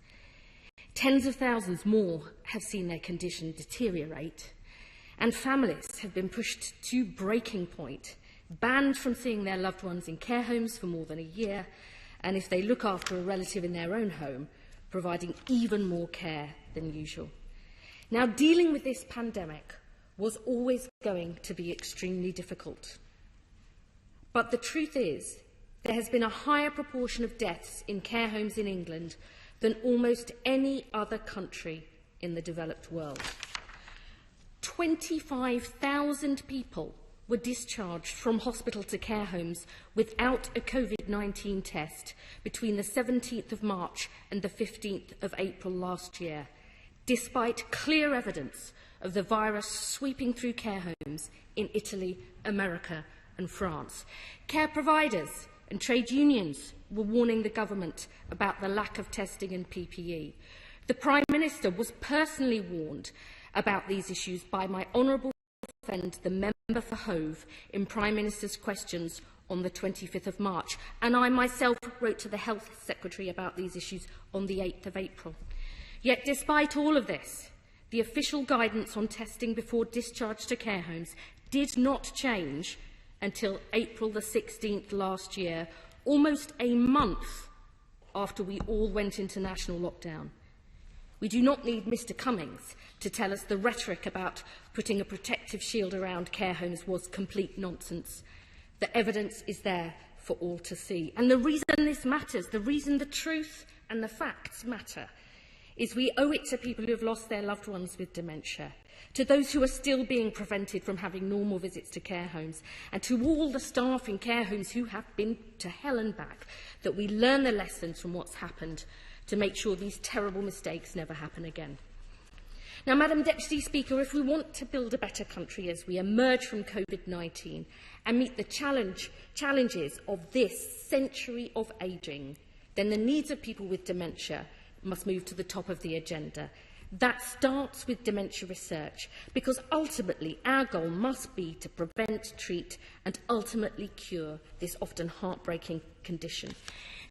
Tens of thousands more have seen their condition deteriorate, and families have been pushed to breaking point, banned from seeing their loved ones in care homes for more than a year, and if they look after a relative in their own home, providing even more care than usual. Now, dealing with this pandemic was always going to be extremely difficult. But the truth is, there has been a higher proportion of deaths in care homes in England than almost any other country in the developed world. 25,000 people were discharged from hospital to care homes without a COVID-19 test between the 17th of March and the 15th of April last year, despite clear evidence of the virus sweeping through care homes in Italy, America and France. Care providers and trade unions were warning the government about the lack of testing and PPE. The Prime Minister was personally warned about these issues by my honourable friend, the member for Hove, in Prime Minister's questions on the 25th of March, and I myself wrote to the Health Secretary about these issues on the 8th of April. Yet despite all of this, the official guidance on testing before discharge to care homes did not change until April the 16th last year, almost a month after we all went into national lockdown. We do not need Mr Cummings to tell us the rhetoric about putting a protective shield around care homes was complete nonsense. The evidence is there for all to see. And the reason this matters, the reason the truth and the facts matter, is we owe it to people who have lost their loved ones with dementia, to those who are still being prevented from having normal visits to care homes, and to all the staff in care homes who have been to hell and back, that we learn the lessons from what's happened to make sure these terrible mistakes never happen again. Now, Madam Deputy Speaker, if we want to build a better country as we emerge from COVID-19 and meet the challenges of this century of ageing, then the needs of people with dementia must move to the top of the agenda. That starts with dementia research, because ultimately our goal must be to prevent, treat and ultimately cure this often heartbreaking condition.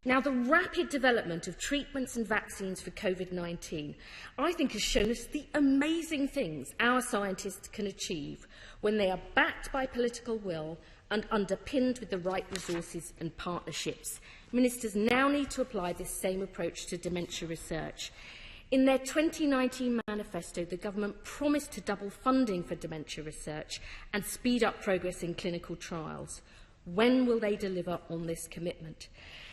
Now, the rapid development of treatments and vaccines for COVID-19, I think, has shown us the amazing things our scientists can achieve when they are backed by political will and underpinned with the right resources and partnerships. Ministers now need to apply this same approach to dementia research. In their 2019 manifesto, the government promised to double funding for dementia research and speed up progress in clinical trials. When will they deliver on this commitment?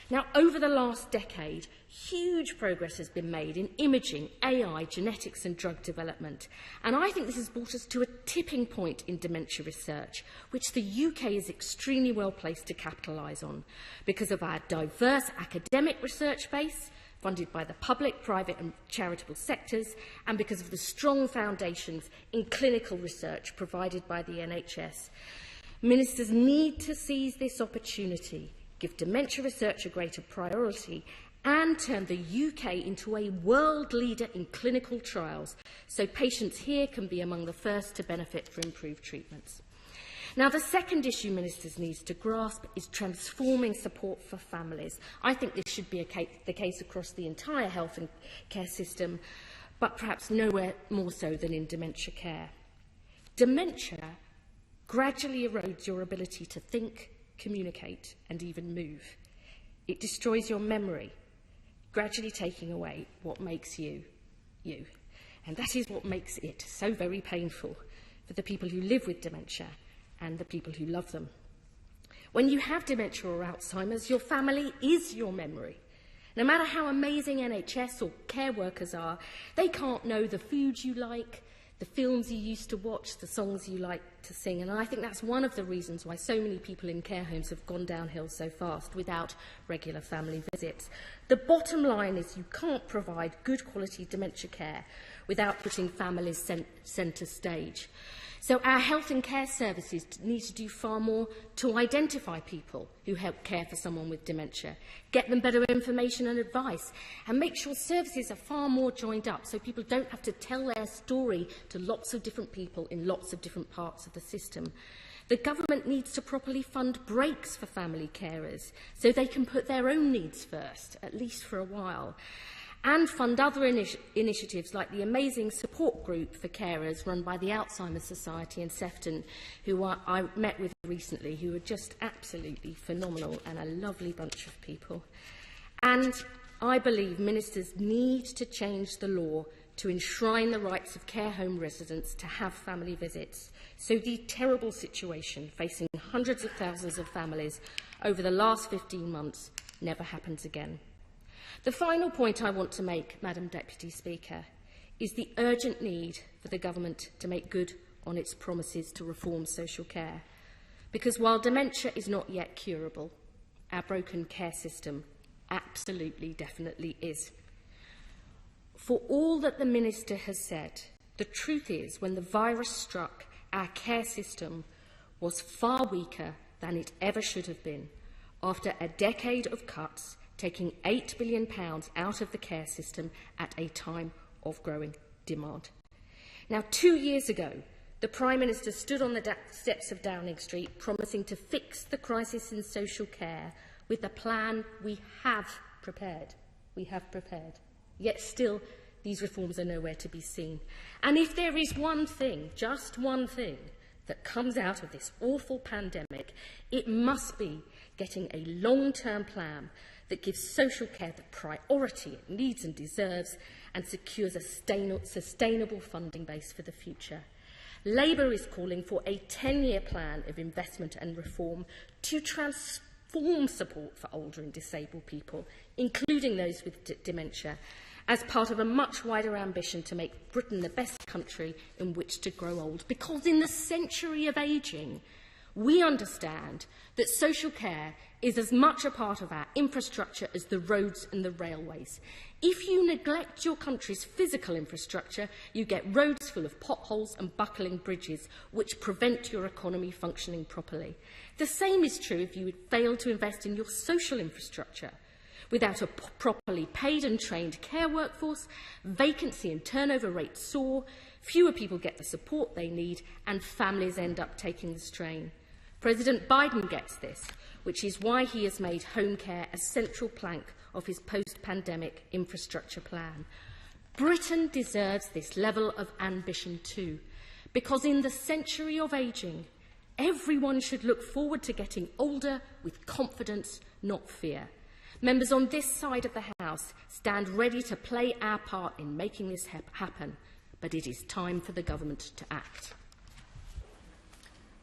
Now, over the last decade, huge progress has been made in imaging, AI, genetics and drug development. And I think this has brought us to a tipping point in dementia research, which the UK is extremely well placed to capitalise on because of our diverse academic research base, funded by the public, private and charitable sectors, and because of the strong foundations in clinical research provided by the NHS. Ministers need to seize this opportunity, give dementia research a greater priority, and turn the UK into a world leader in clinical trials, so patients here can be among the first to benefit from improved treatments. Now, the second issue ministers need to grasp is transforming support for families. I think this should be the case across the entire health and care system, but perhaps nowhere more so than in dementia care. Dementia gradually erodes your ability to think, communicate and even move. It destroys your memory, gradually taking away what makes you, you. And that is what makes it so very painful for the people who live with dementia and the people who love them. When you have dementia or Alzheimer's, your family is your memory. No matter how amazing NHS or care workers are, they can't know the food you like, the films you used to watch, the songs you like to sing. And I think that's one of the reasons why so many people in care homes have gone downhill so fast without regular family visits. The bottom line is you can't provide good quality dementia care without putting families centre stage. So our health and care services need to do far more to identify people who help care for someone with dementia, get them better information and advice, and make sure services are far more joined up so people don't have to tell their story to lots of different people in lots of different parts of the system. The government needs to properly fund breaks for family carers so they can put their own needs first, at least for a while, and fund other initiatives like the amazing support group for carers run by the Alzheimer's Society in Sefton, who I met with recently, who are just absolutely phenomenal and a lovely bunch of people. And I believe ministers need to change the law to enshrine the rights of care home residents to have family visits, so the terrible situation facing hundreds of thousands of families over the last 15 months never happens again. The final point I want to make, Madam Deputy Speaker, is the urgent need for the government to make good on its promises to reform social care. Because while dementia is not yet curable, our broken care system absolutely, definitely is. For all that the Minister has said, the truth is when the virus struck, our care system was far weaker than it ever should have been, after a decade of cuts, taking £8 billion out of the care system at a time of growing demand. Now, 2 years ago, the Prime Minister stood on the steps of Downing Street promising to fix the crisis in social care with a plan we have prepared. We have prepared. Yet still, these reforms are nowhere to be seen. And if there is one thing, just one thing, that comes out of this awful pandemic, it must be getting a long-term plan that gives social care the priority it needs and deserves and secures a sustainable funding base for the future. Labour is calling for a 10-year plan of investment and reform to transform support for older and disabled people, including those with dementia, as part of a much wider ambition to make Britain the best country in which to grow old. Because in the century of ageing, we understand that social care is as much a part of our infrastructure as the roads and the railways. If you neglect your country's physical infrastructure, you get roads full of potholes and buckling bridges, which prevent your economy functioning properly. The same is true if you fail to invest in your social infrastructure. Without a properly paid and trained care workforce, vacancy and turnover rates soar, fewer people get the support they need, and families end up taking the strain. President Biden gets this, which is why he has made home care a central plank of his post-pandemic infrastructure plan. Britain deserves this level of ambition too, because in the century of ageing, everyone should look forward to getting older with confidence, not fear. Members on this side of the House stand ready to play our part in making this happen, but it is time for the government to act.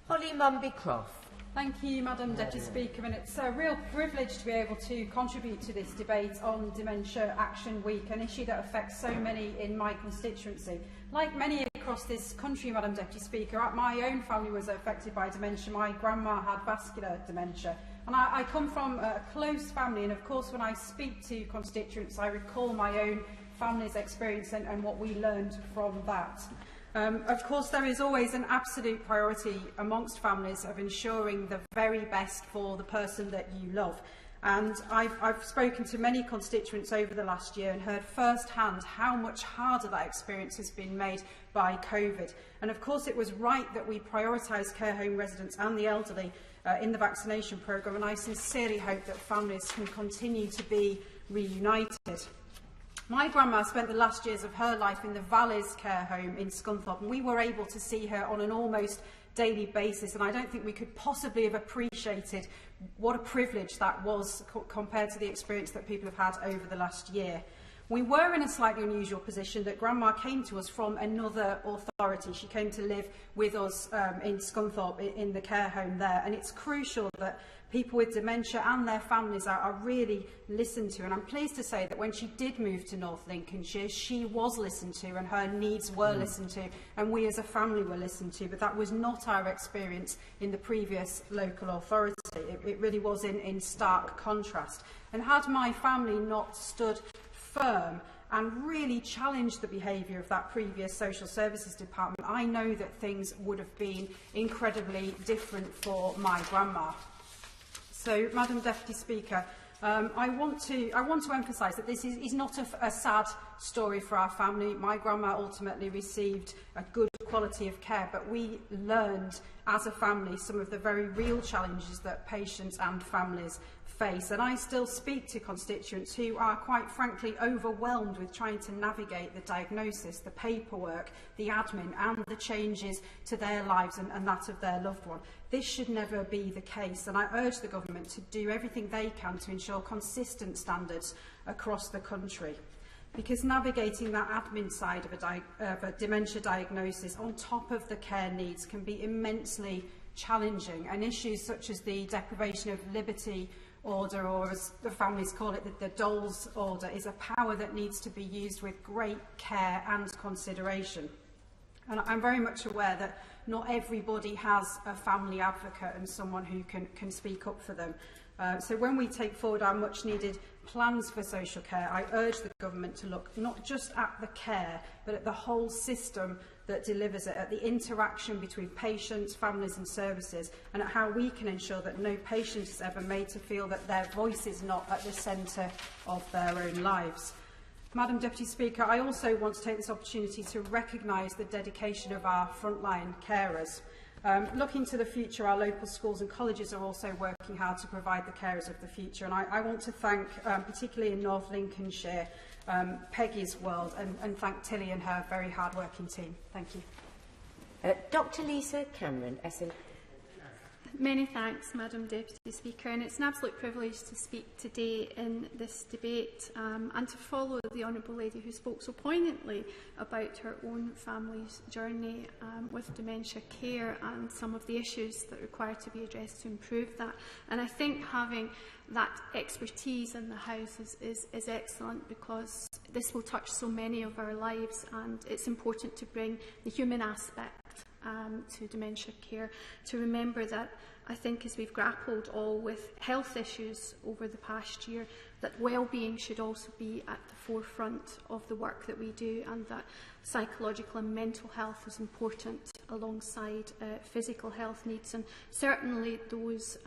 Holly Mumby-Croft. Thank you, Madam Deputy Speaker, and it's a real privilege to be able to contribute to this debate on Dementia Action Week, an issue that affects so many in my constituency. Like many across this country, Madam Deputy Speaker, my own family was affected by dementia. My grandma had vascular dementia. And I come from a close family, and of course when I speak to constituents I recall my own family's experience and what we learned from that. Of course there is always an absolute priority amongst families of ensuring the very best for the person that you love. And I've spoken to many constituents over the last year and heard firsthand how much harder that experience has been made by COVID. And of course it was right that we prioritise care home residents and the elderly in the vaccination programme, and I sincerely hope that families can continue to be reunited. My grandma spent the last years of her life in the Valleys care home in Scunthorpe, and we were able to see her on an almost daily basis, and I don't think we could possibly have appreciated what a privilege that was compared to the experience that people have had over the last year. We were in a slightly unusual position that Grandma came to us from another authority. She came to live with us in Scunthorpe in the care home there, and it's crucial that people with dementia and their families are really listened to. And I'm pleased to say that when she did move to North Lincolnshire, she was listened to and her needs were listened to, and we as a family were listened to. But that was not our experience in the previous local authority. It really was in stark contrast. And had my family not stood firm and really challenged the behaviour of that previous social services department, I know that things would have been incredibly different for my grandma. So, Madam Deputy Speaker, I want to emphasise that this is not a sad story for our family. My grandma ultimately received a good quality of care, but we learned as a family some of the very real challenges that patients and families face. And I still speak to constituents who are quite frankly overwhelmed with trying to navigate the diagnosis, the paperwork, the admin and the changes to their lives and that of their loved one. This should never be the case, and I urge the government to do everything they can to ensure consistent standards across the country. Because navigating that admin side of a dementia diagnosis on top of the care needs can be immensely challenging, and issues such as the deprivation of liberty order, or as the families call it, the Dole's order, is a power that needs to be used with great care and consideration. And I'm very much aware that not everybody has a family advocate and someone who can speak up for them. So when we take forward our much needed plans for social care, I urge the government to look not just at the care, but at the whole system that delivers it, at the interaction between patients, families and services, and at how we can ensure that no patient is ever made to feel that their voice is not at the centre of their own lives. Madam Deputy Speaker, I also want to take this opportunity to recognise the dedication of our frontline carers. Looking to the future, our local schools and colleges are also working hard to provide the carers of the future, and I want to thank, particularly in North Lincolnshire, Peggy's World, and thank Tilly and her very hard-working team. Thank you. Dr Lisa Cameron, SN. Many thanks, Madam Deputy Speaker, and it's an absolute privilege to speak today in this debate and to follow the Honourable Lady who spoke so poignantly about her own family's journey with dementia care and some of the issues that require to be addressed to improve that. And I think having that expertise in the House is excellent, because this will touch so many of our lives, and it's important to bring the human aspect to dementia care, to remember that I think as we've grappled all with health issues over the past year, that well-being should also be at the forefront of the work that we do, and that psychological and mental health is important alongside physical health needs. And certainly those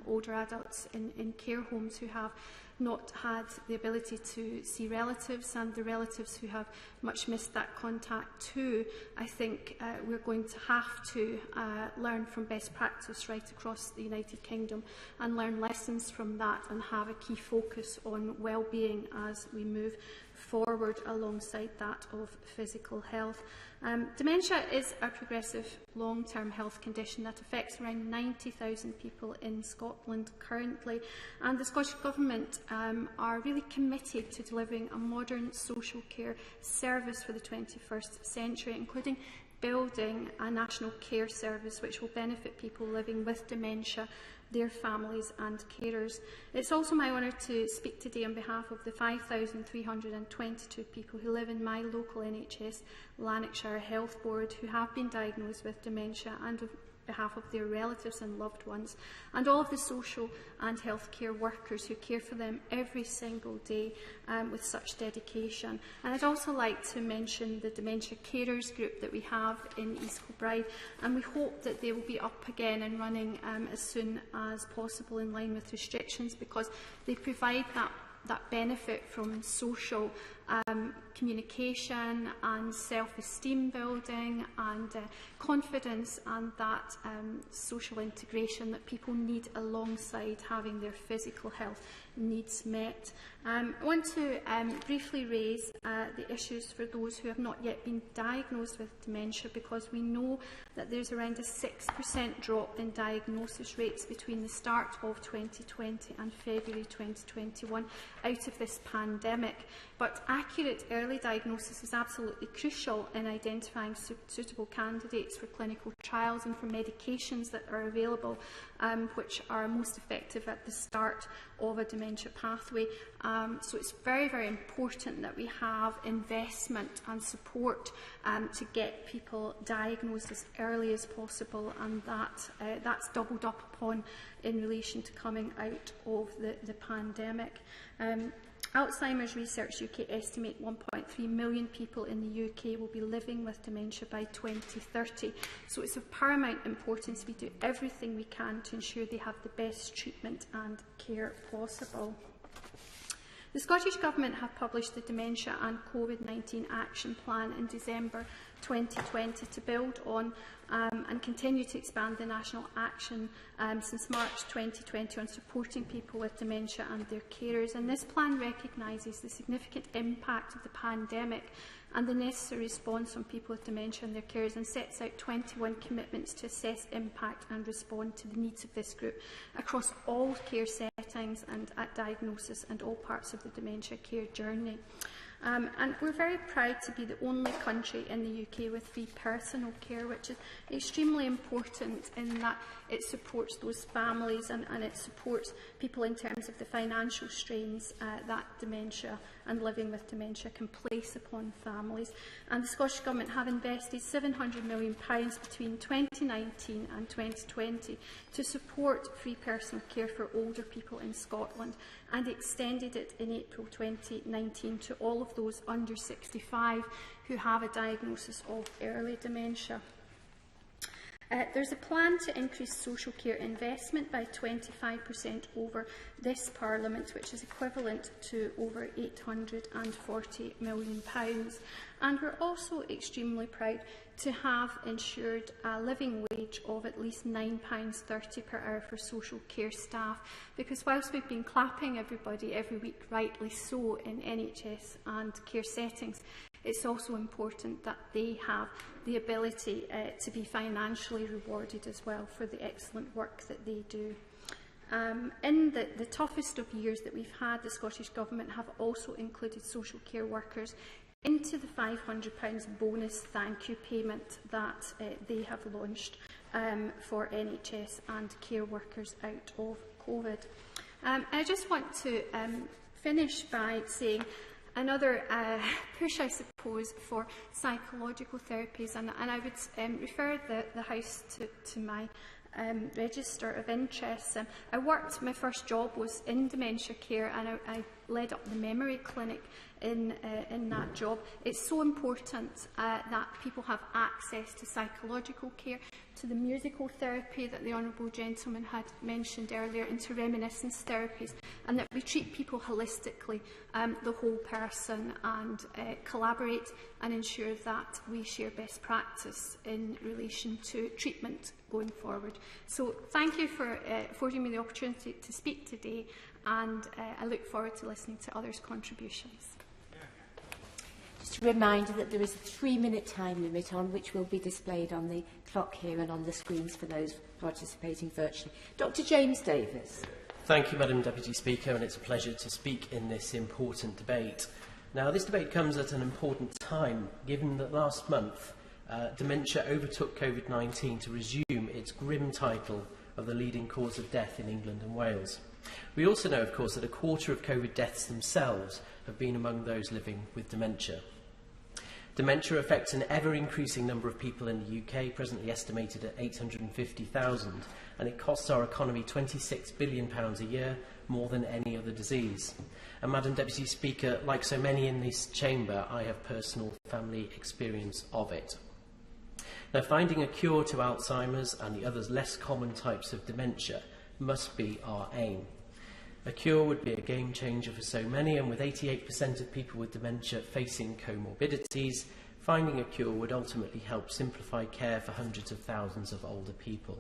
older adults in care homes who have not had the ability to see relatives, and the relatives who have much missed that contact too, I think we're going to have to learn from best practice right across the United Kingdom and learn lessons from that, and have a key focus on well-being as we move forward alongside that of physical health. Dementia is a progressive long-term health condition that affects around 90,000 people in Scotland currently, and the Scottish Government are really committed to delivering a modern social care service for the 21st century, including building a national care service which will benefit people living with dementia, their families and carers. It's also my honour to speak today on behalf of the 5,322 people who live in my local NHS Lanarkshire Health Board who have been diagnosed with dementia, and on behalf of their relatives and loved ones, and all of the social and healthcare workers who care for them every single day with such dedication. And I'd also like to mention the Dementia Carers group that we have in East Kilbride, and we hope that they will be up again and running as soon as possible in line with restrictions, because they provide that benefit from social communication and self-esteem building and confidence, and that social integration that people need alongside having their physical health needs met. I want to briefly raise the issues for those who have not yet been diagnosed with dementia, because we know that there's around a 6% drop in diagnosis rates between the start of 2020 and February 2021 out of this pandemic. But accurate early diagnosis is absolutely crucial in identifying suitable candidates for clinical trials and for medications that are available, which are most effective at the start of a dementia pathway. So it's very, very important that we have investment and support to get people diagnosed as early as possible, and that's doubled up upon in relation to coming out of the pandemic. Alzheimer's Research UK estimate 1.3 million people in the UK will be living with dementia by 2030. So it's of paramount importance we do everything we can to ensure they have the best treatment and care possible. The Scottish Government have published the Dementia and COVID-19 Action Plan in December 2020 to build on and continue to expand the national action since March 2020 on supporting people with dementia and their carers. And this plan recognises the significant impact of the pandemic and the necessary response on people with dementia and their carers, and sets out 21 commitments to assess impact and respond to the needs of this group across all care settings and at diagnosis and all parts of the dementia care journey. And we're very proud to be the only country in the UK with free personal care, which is extremely important in that it supports those families and it supports people in terms of the financial strains that dementia and living with dementia can place upon families. And the Scottish Government have invested £700 million between 2019 and 2020 to support free personal care for older people in Scotland, and extended it in April 2019 to all of those under 65 who have a diagnosis of early dementia. There's a plan to increase social care investment by 25% over this Parliament, which is equivalent to over £840 million. And we're also extremely proud to have ensured a living wage of at least £9.30 per hour for social care staff, because whilst we've been clapping everybody every week, rightly so, in NHS and care settings, it's also important that they have the ability to be financially rewarded as well for the excellent work that they do. In the toughest of years that we've had, the Scottish Government have also included social care workers into the £500 bonus thank you payment that they have launched for NHS and care workers out of COVID. I just want to finish by saying another push, I suppose, for psychological therapies, and I would refer the House to my register of interests. My first job was in dementia care, and I led up the memory clinic in that job. It's so important that people have access to psychological care, to the musical therapy that the Honourable Gentleman had mentioned earlier, and to reminiscence therapies, and that we treat people holistically, the whole person, and collaborate and ensure that we share best practice in relation to treatment going forward. So thank you for affording me the opportunity to speak today, and I look forward to listening to others' contributions. Just a reminder that there is a 3-minute time limit on which will be displayed on the clock here and on the screens for those participating virtually. Dr. James Davis. Thank you, Madam Deputy Speaker, and it's a pleasure to speak in this important debate. Now, this debate comes at an important time, given that last month dementia overtook COVID-19 to resume its grim title of the leading cause of death in England and Wales. We also know, of course, that a quarter of COVID deaths themselves have been among those living with dementia. Dementia affects an ever-increasing number of people in the UK, presently estimated at 850,000, and it costs our economy £26 billion a year, more than any other disease. And Madam Deputy Speaker, like so many in this chamber, I have personal family experience of it. Now, finding a cure to Alzheimer's and the others less common types of dementia must be our aim. A cure would be a game changer for so many, and with 88% of people with dementia facing comorbidities, finding a cure would ultimately help simplify care for hundreds of thousands of older people.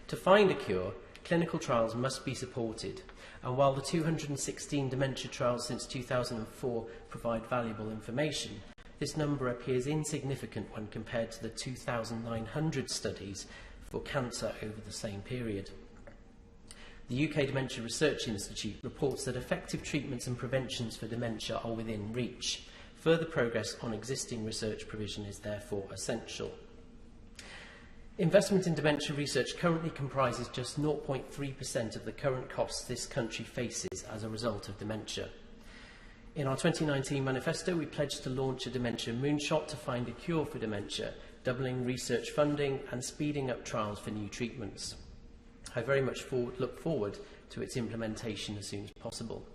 To find a cure, clinical trials must be supported, and while the 216 dementia trials since 2004 provide valuable information, this number appears insignificant when compared to the 2,900 studies for cancer over the same period. The UK Dementia Research Institute reports that effective treatments and preventions for dementia are within reach. Further progress on existing research provision is therefore essential. Investment in dementia research currently comprises just 0.3% of the current costs this country faces as a result of dementia. In our 2019 manifesto, we pledged to launch a dementia moonshot to find a cure for dementia, doubling research funding and speeding up trials for new treatments. I very much look forward to its implementation as soon as possible.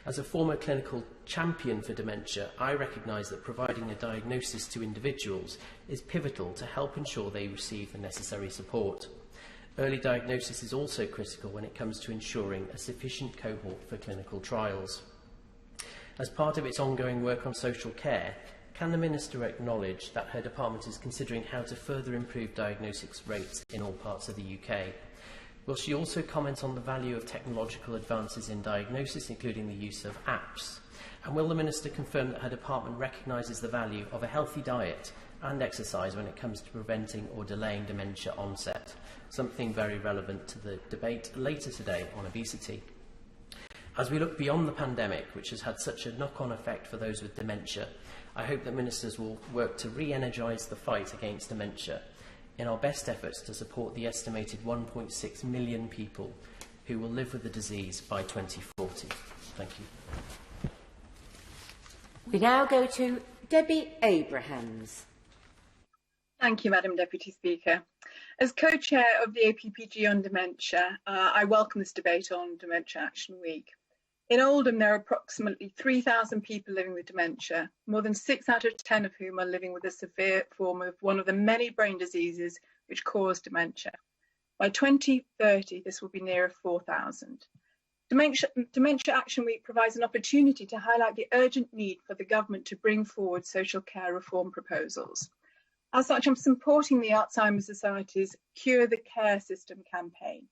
As a former clinical champion for dementia, I recognise that providing a diagnosis to individuals is pivotal to help ensure they receive the necessary support. Early diagnosis is also critical when it comes to ensuring a sufficient cohort for clinical trials. As part of its ongoing work on social care, can the Minister acknowledge that her department is considering how to further improve diagnosis rates in all parts of the UK? Will she also comment on the value of technological advances in diagnosis, including the use of apps? And will the Minister confirm that her department recognises the value of a healthy diet and exercise when it comes to preventing or delaying dementia onset? Something very relevant to the debate later today on obesity. As we look beyond the pandemic, which has had such a knock-on effect for those with dementia, I hope that ministers will work to re-energise the fight against dementia in our best efforts to support the estimated 1.6 million people who will live with the disease by 2040. Thank you. We now go to Debbie Abrahams. Thank you, Madam Deputy Speaker. As co-chair of the APPG on dementia, I welcome this debate on Dementia Action Week. In Oldham, there are approximately 3,000 people living with dementia, more than 6 out of 10 of whom are living with a severe form of one of the many brain diseases which cause dementia. By 2030, this will be nearer 4,000. Dementia Action Week provides an opportunity to highlight the urgent need for the government to bring forward social care reform proposals. As such, I'm supporting the Alzheimer's Society's Cure the Care System campaign.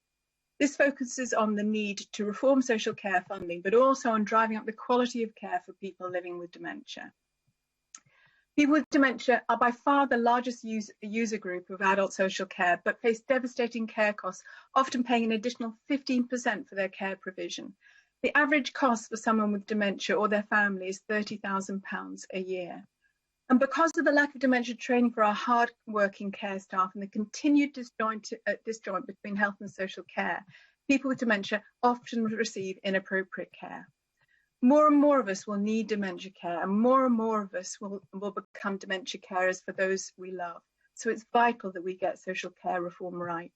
This focuses on the need to reform social care funding, but also on driving up the quality of care for people living with dementia. People with dementia are by far the largest user group of adult social care, but face devastating care costs, often paying an additional 15% for their care provision. The average cost for someone with dementia or their family is £30,000 a year. And because of the lack of dementia training for our hard-working care staff and the continued disjoint between health and social care, people with dementia often receive inappropriate care. More and more of us will need dementia care, and more of us will become dementia carers for those we love. So it's vital that we get social care reform right.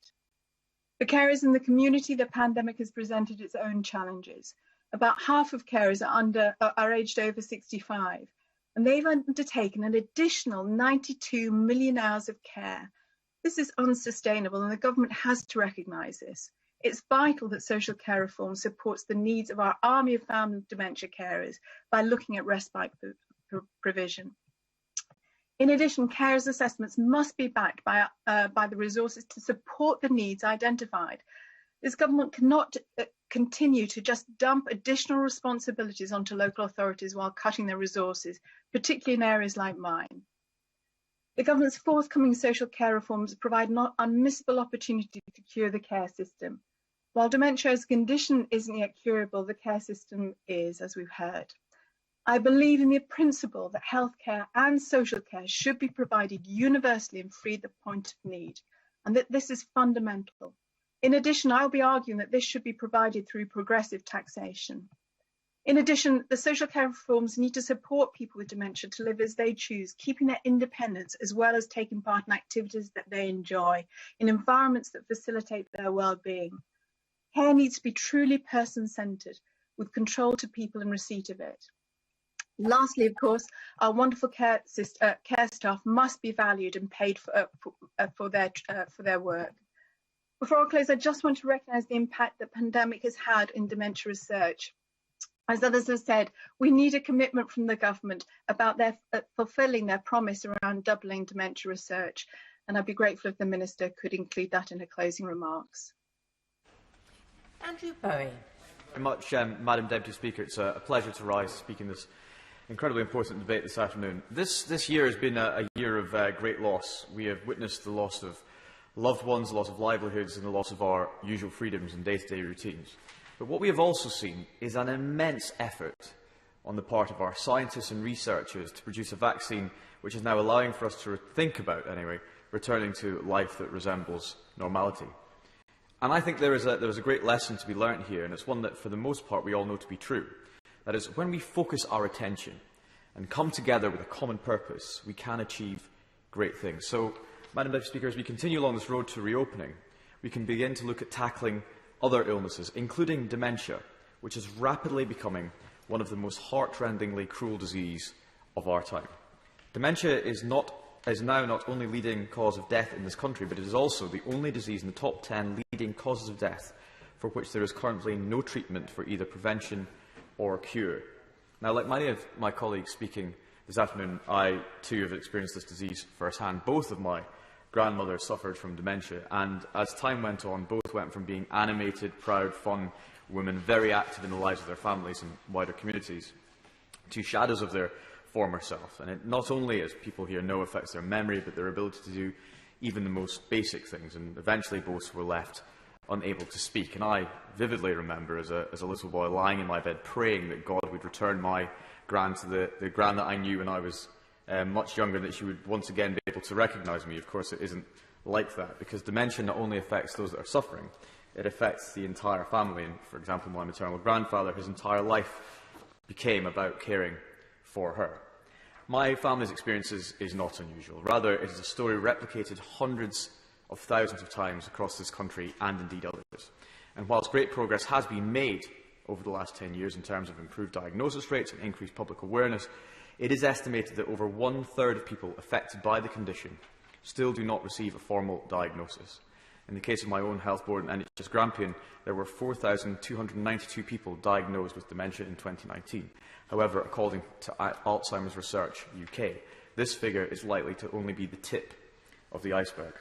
For carers in the community, the pandemic has presented its own challenges. About half of carers are aged over 65. And they've undertaken an additional 92 million hours of care. This is unsustainable, and the government has to recognise this. It's vital that social care reform supports the needs of our army of family dementia carers by looking at respite provision. In addition, carers' assessments must be backed by the resources to support the needs identified. This government cannot continue to just dump additional responsibilities onto local authorities while cutting their resources, particularly in areas like mine. The government's forthcoming social care reforms provide an unmissable opportunity to cure the care system. While dementia as a condition isn't yet curable, the care system is, as we've heard. I believe in the principle that healthcare and social care should be provided universally and free at the point of need, and that this is fundamental. In addition, I'll be arguing that this should be provided through progressive taxation. In addition, the social care reforms need to support people with dementia to live as they choose, keeping their independence as well as taking part in activities that they enjoy, in environments that facilitate their well-being. Care needs to be truly person-centred, with control to people and receipt of it. Lastly, of course, our wonderful care staff must be valued and paid for their work. Before I close, I just want to recognise the impact the pandemic has had in dementia research. As others have said, we need a commitment from the government about their fulfilling their promise around doubling dementia research, and I'd be grateful if the Minister could include that in her closing remarks. Andrew Bowie. Very much, Madam Deputy Speaker. It's a pleasure to rise speaking this incredibly important debate this afternoon. This year has been a year of great loss. We have witnessed the loss of loved ones, the loss of livelihoods, and the loss of our usual freedoms and day-to-day routines. But what we have also seen is an immense effort on the part of our scientists and researchers to produce a vaccine which is now allowing for us to think about, anyway, returning to life that resembles normality. And I think there is a great lesson to be learnt here, and it's one that, for the most part, we all know to be true. That is, when we focus our attention and come together with a common purpose, we can achieve great things. So, Madam Deputy Speaker, as we continue along this road to reopening, we can begin to look at tackling other illnesses, including dementia, which is rapidly becoming one of the most heart-rendingly cruel diseases of our time. Dementia is now not only leading cause of death in this country, but it is also the only disease in the top 10 leading causes of death for which there is currently no treatment for either prevention or cure. Now, like many of my colleagues speaking this afternoon, I too have experienced this disease firsthand. Both of my grandmothers suffered from dementia, and as time went on, both went from being animated, proud, fun women, very active in the lives of their families and wider communities, to shadows of their former self. And it not only, as people here know, affects their memory, but their ability to do even the most basic things, and eventually both were left unable to speak. And I vividly remember, as a little boy, lying in my bed praying that God would return my gran to the gran that I knew when I was much younger, that she would once again be able to recognise me. Of course, it isn't like that, because dementia not only affects those that are suffering, it affects the entire family. And, for example, my maternal grandfather, his entire life became about caring for her. My family's experience is not unusual. Rather, it is a story replicated hundreds of thousands of times across this country and indeed others. And whilst great progress has been made over the last 10 years in terms of improved diagnosis rates and increased public awareness, it is estimated that over 1/3 of people affected by the condition still do not receive a formal diagnosis. In the case of my own health board and NHS Grampian, there were 4,292 people diagnosed with dementia in 2019. However, according to Alzheimer's Research UK, this figure is likely to only be the tip of the iceberg.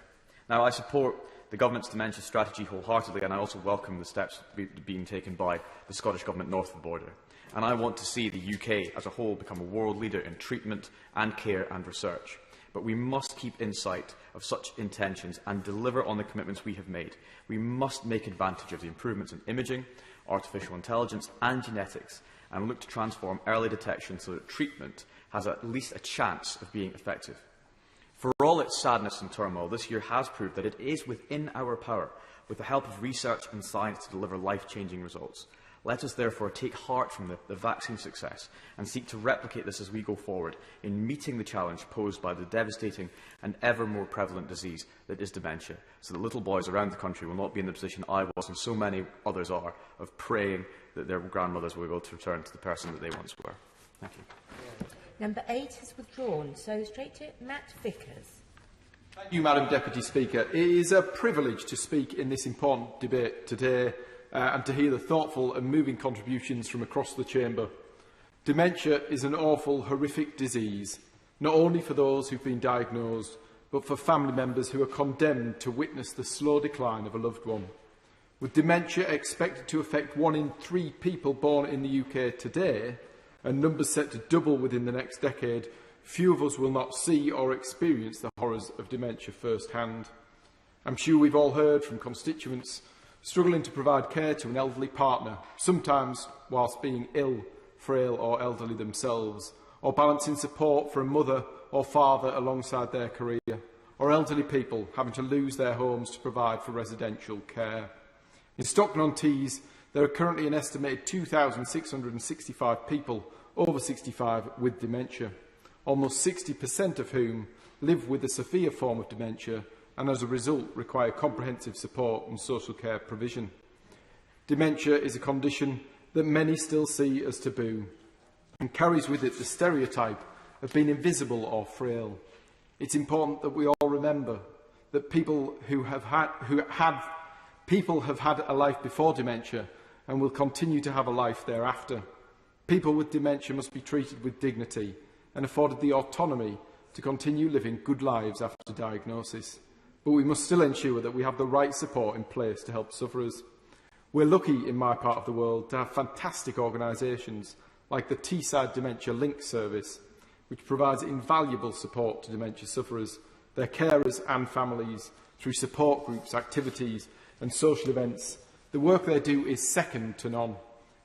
Now, I support the Government's dementia strategy wholeheartedly, and I also welcome the steps being taken by the Scottish Government north of the border. And I want to see the UK as a whole become a world leader in treatment and care and research. But we must keep in sight of such intentions and deliver on the commitments we have made. We must make advantage of the improvements in imaging, artificial intelligence and genetics, and look to transform early detection so that treatment has at least a chance of being effective. For all its sadness and turmoil, this year has proved that it is within our power, with the help of research and science, to deliver life-changing results. Let us therefore take heart from the vaccine success and seek to replicate this as we go forward in meeting the challenge posed by the devastating and ever more prevalent disease that is dementia, so that little boys around the country will not be in the position I was and so many others are, of praying that their grandmothers will be able to return to the person that they once were. Thank you. Number 8 is withdrawn, so straight to Matt Vickers. Thank you, Madam Deputy Speaker. It is a privilege to speak in this important debate today and to hear the thoughtful and moving contributions from across the chamber. Dementia is an awful, horrific disease, not only for those who've been diagnosed, but for family members who are condemned to witness the slow decline of a loved one. With dementia expected to affect 1 in 3 people born in the UK today, and numbers set to double within the next decade, few of us will not see or experience the horrors of dementia firsthand. I'm sure we've all heard from constituents struggling to provide care to an elderly partner, sometimes whilst being ill, frail or elderly themselves, or balancing support for a mother or father alongside their career, or elderly people having to lose their homes to provide for residential care. In Stockton-on-Tees, there are currently an estimated 2,665 people over 65 with dementia, almost 60% of whom live with a severe form of dementia and as a result require comprehensive support and social care provision. Dementia is a condition that many still see as taboo and carries with it the stereotype of being invisible or frail. It's important that we all remember that people have had a life before dementia and will continue to have a life thereafter. People with dementia must be treated with dignity and afforded the autonomy to continue living good lives after diagnosis. But we must still ensure that we have the right support in place to help sufferers. We're lucky in my part of the world to have fantastic organisations like the Teesside Dementia Link service, which provides invaluable support to dementia sufferers, their carers and families through support groups, activities and social events. The work they do is second to none,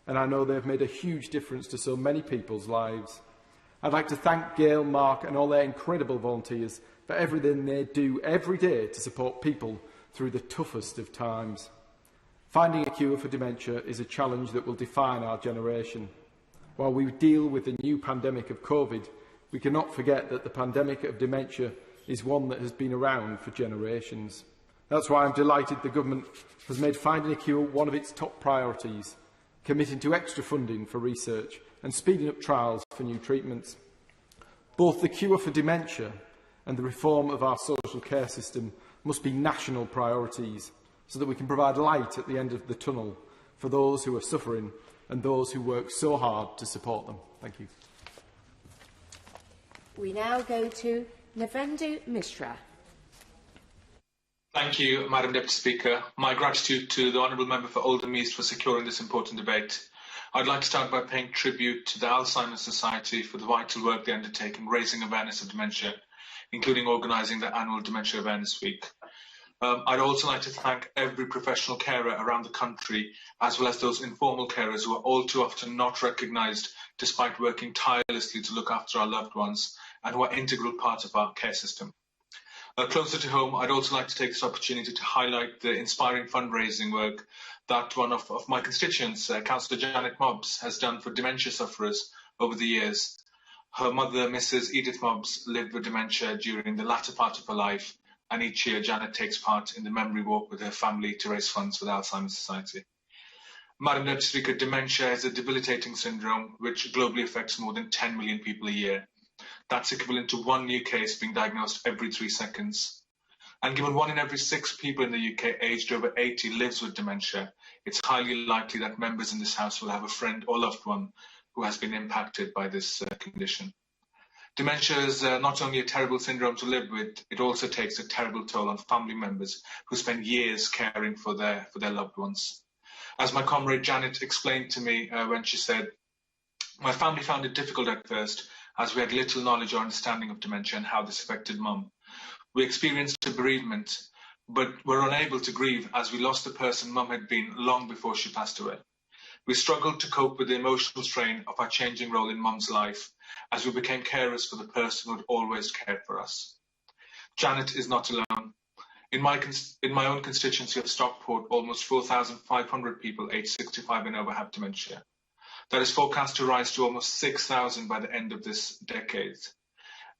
and I know they've made a huge difference to so many people's lives. I'd like to thank Gail, Mark and all their incredible volunteers for everything they do every day to support people through the toughest of times. Finding a cure for dementia is a challenge that will define our generation. While we deal with the new pandemic of COVID, we cannot forget that the pandemic of dementia is one that has been around for generations. That's why I'm delighted the Government has made finding a cure one of its top priorities, committing to extra funding for research and speeding up trials for new treatments. Both the cure for dementia and the reform of our social care system must be national priorities so that we can provide light at the end of the tunnel for those who are suffering and those who work so hard to support them. Thank you. We now go to Navendu Mishra. Thank you, Madam Deputy Speaker. My gratitude to the Honourable Member for Oldham East for securing this important debate. I'd like to start by paying tribute to the Alzheimer's Society for the vital work they undertake in raising awareness of dementia, including organising the annual Dementia Awareness Week. I'd also like to thank every professional carer around the country, as well as those informal carers who are all too often not recognised despite working tirelessly to look after our loved ones and who are integral parts of our care system. Closer to home, I'd also like to take this opportunity to highlight the inspiring fundraising work that one of my constituents, Councillor Janet Mobbs, has done for dementia sufferers over the years. Her mother, Mrs. Edith Mobbs, lived with dementia during the latter part of her life, and each year Janet takes part in the memory walk with her family to raise funds for the Alzheimer's Society. Madam Deputy Speaker, dementia is a debilitating syndrome which globally affects more than 10 million people a year. That's equivalent to one new case being diagnosed every 3 seconds. And given 1 in every 6 people in the UK aged over 80 lives with dementia, it's highly likely that members in this House will have a friend or loved one who has been impacted by this condition. Dementia is not only a terrible syndrome to live with, it also takes a terrible toll on family members who spend years caring for their loved ones. As my comrade Janet explained to me when she said, "My family found it difficult at first, as we had little knowledge or understanding of dementia and how this affected Mum. We experienced a bereavement, but were unable to grieve as we lost the person Mum had been long before she passed away. We struggled to cope with the emotional strain of our changing role in Mum's life, as we became carers for the person who had always cared for us." Janet is not alone. In my own constituency of Stockport, almost 4,500 people aged 65 and over have dementia. That is forecast to rise to almost 6,000 by the end of this decade.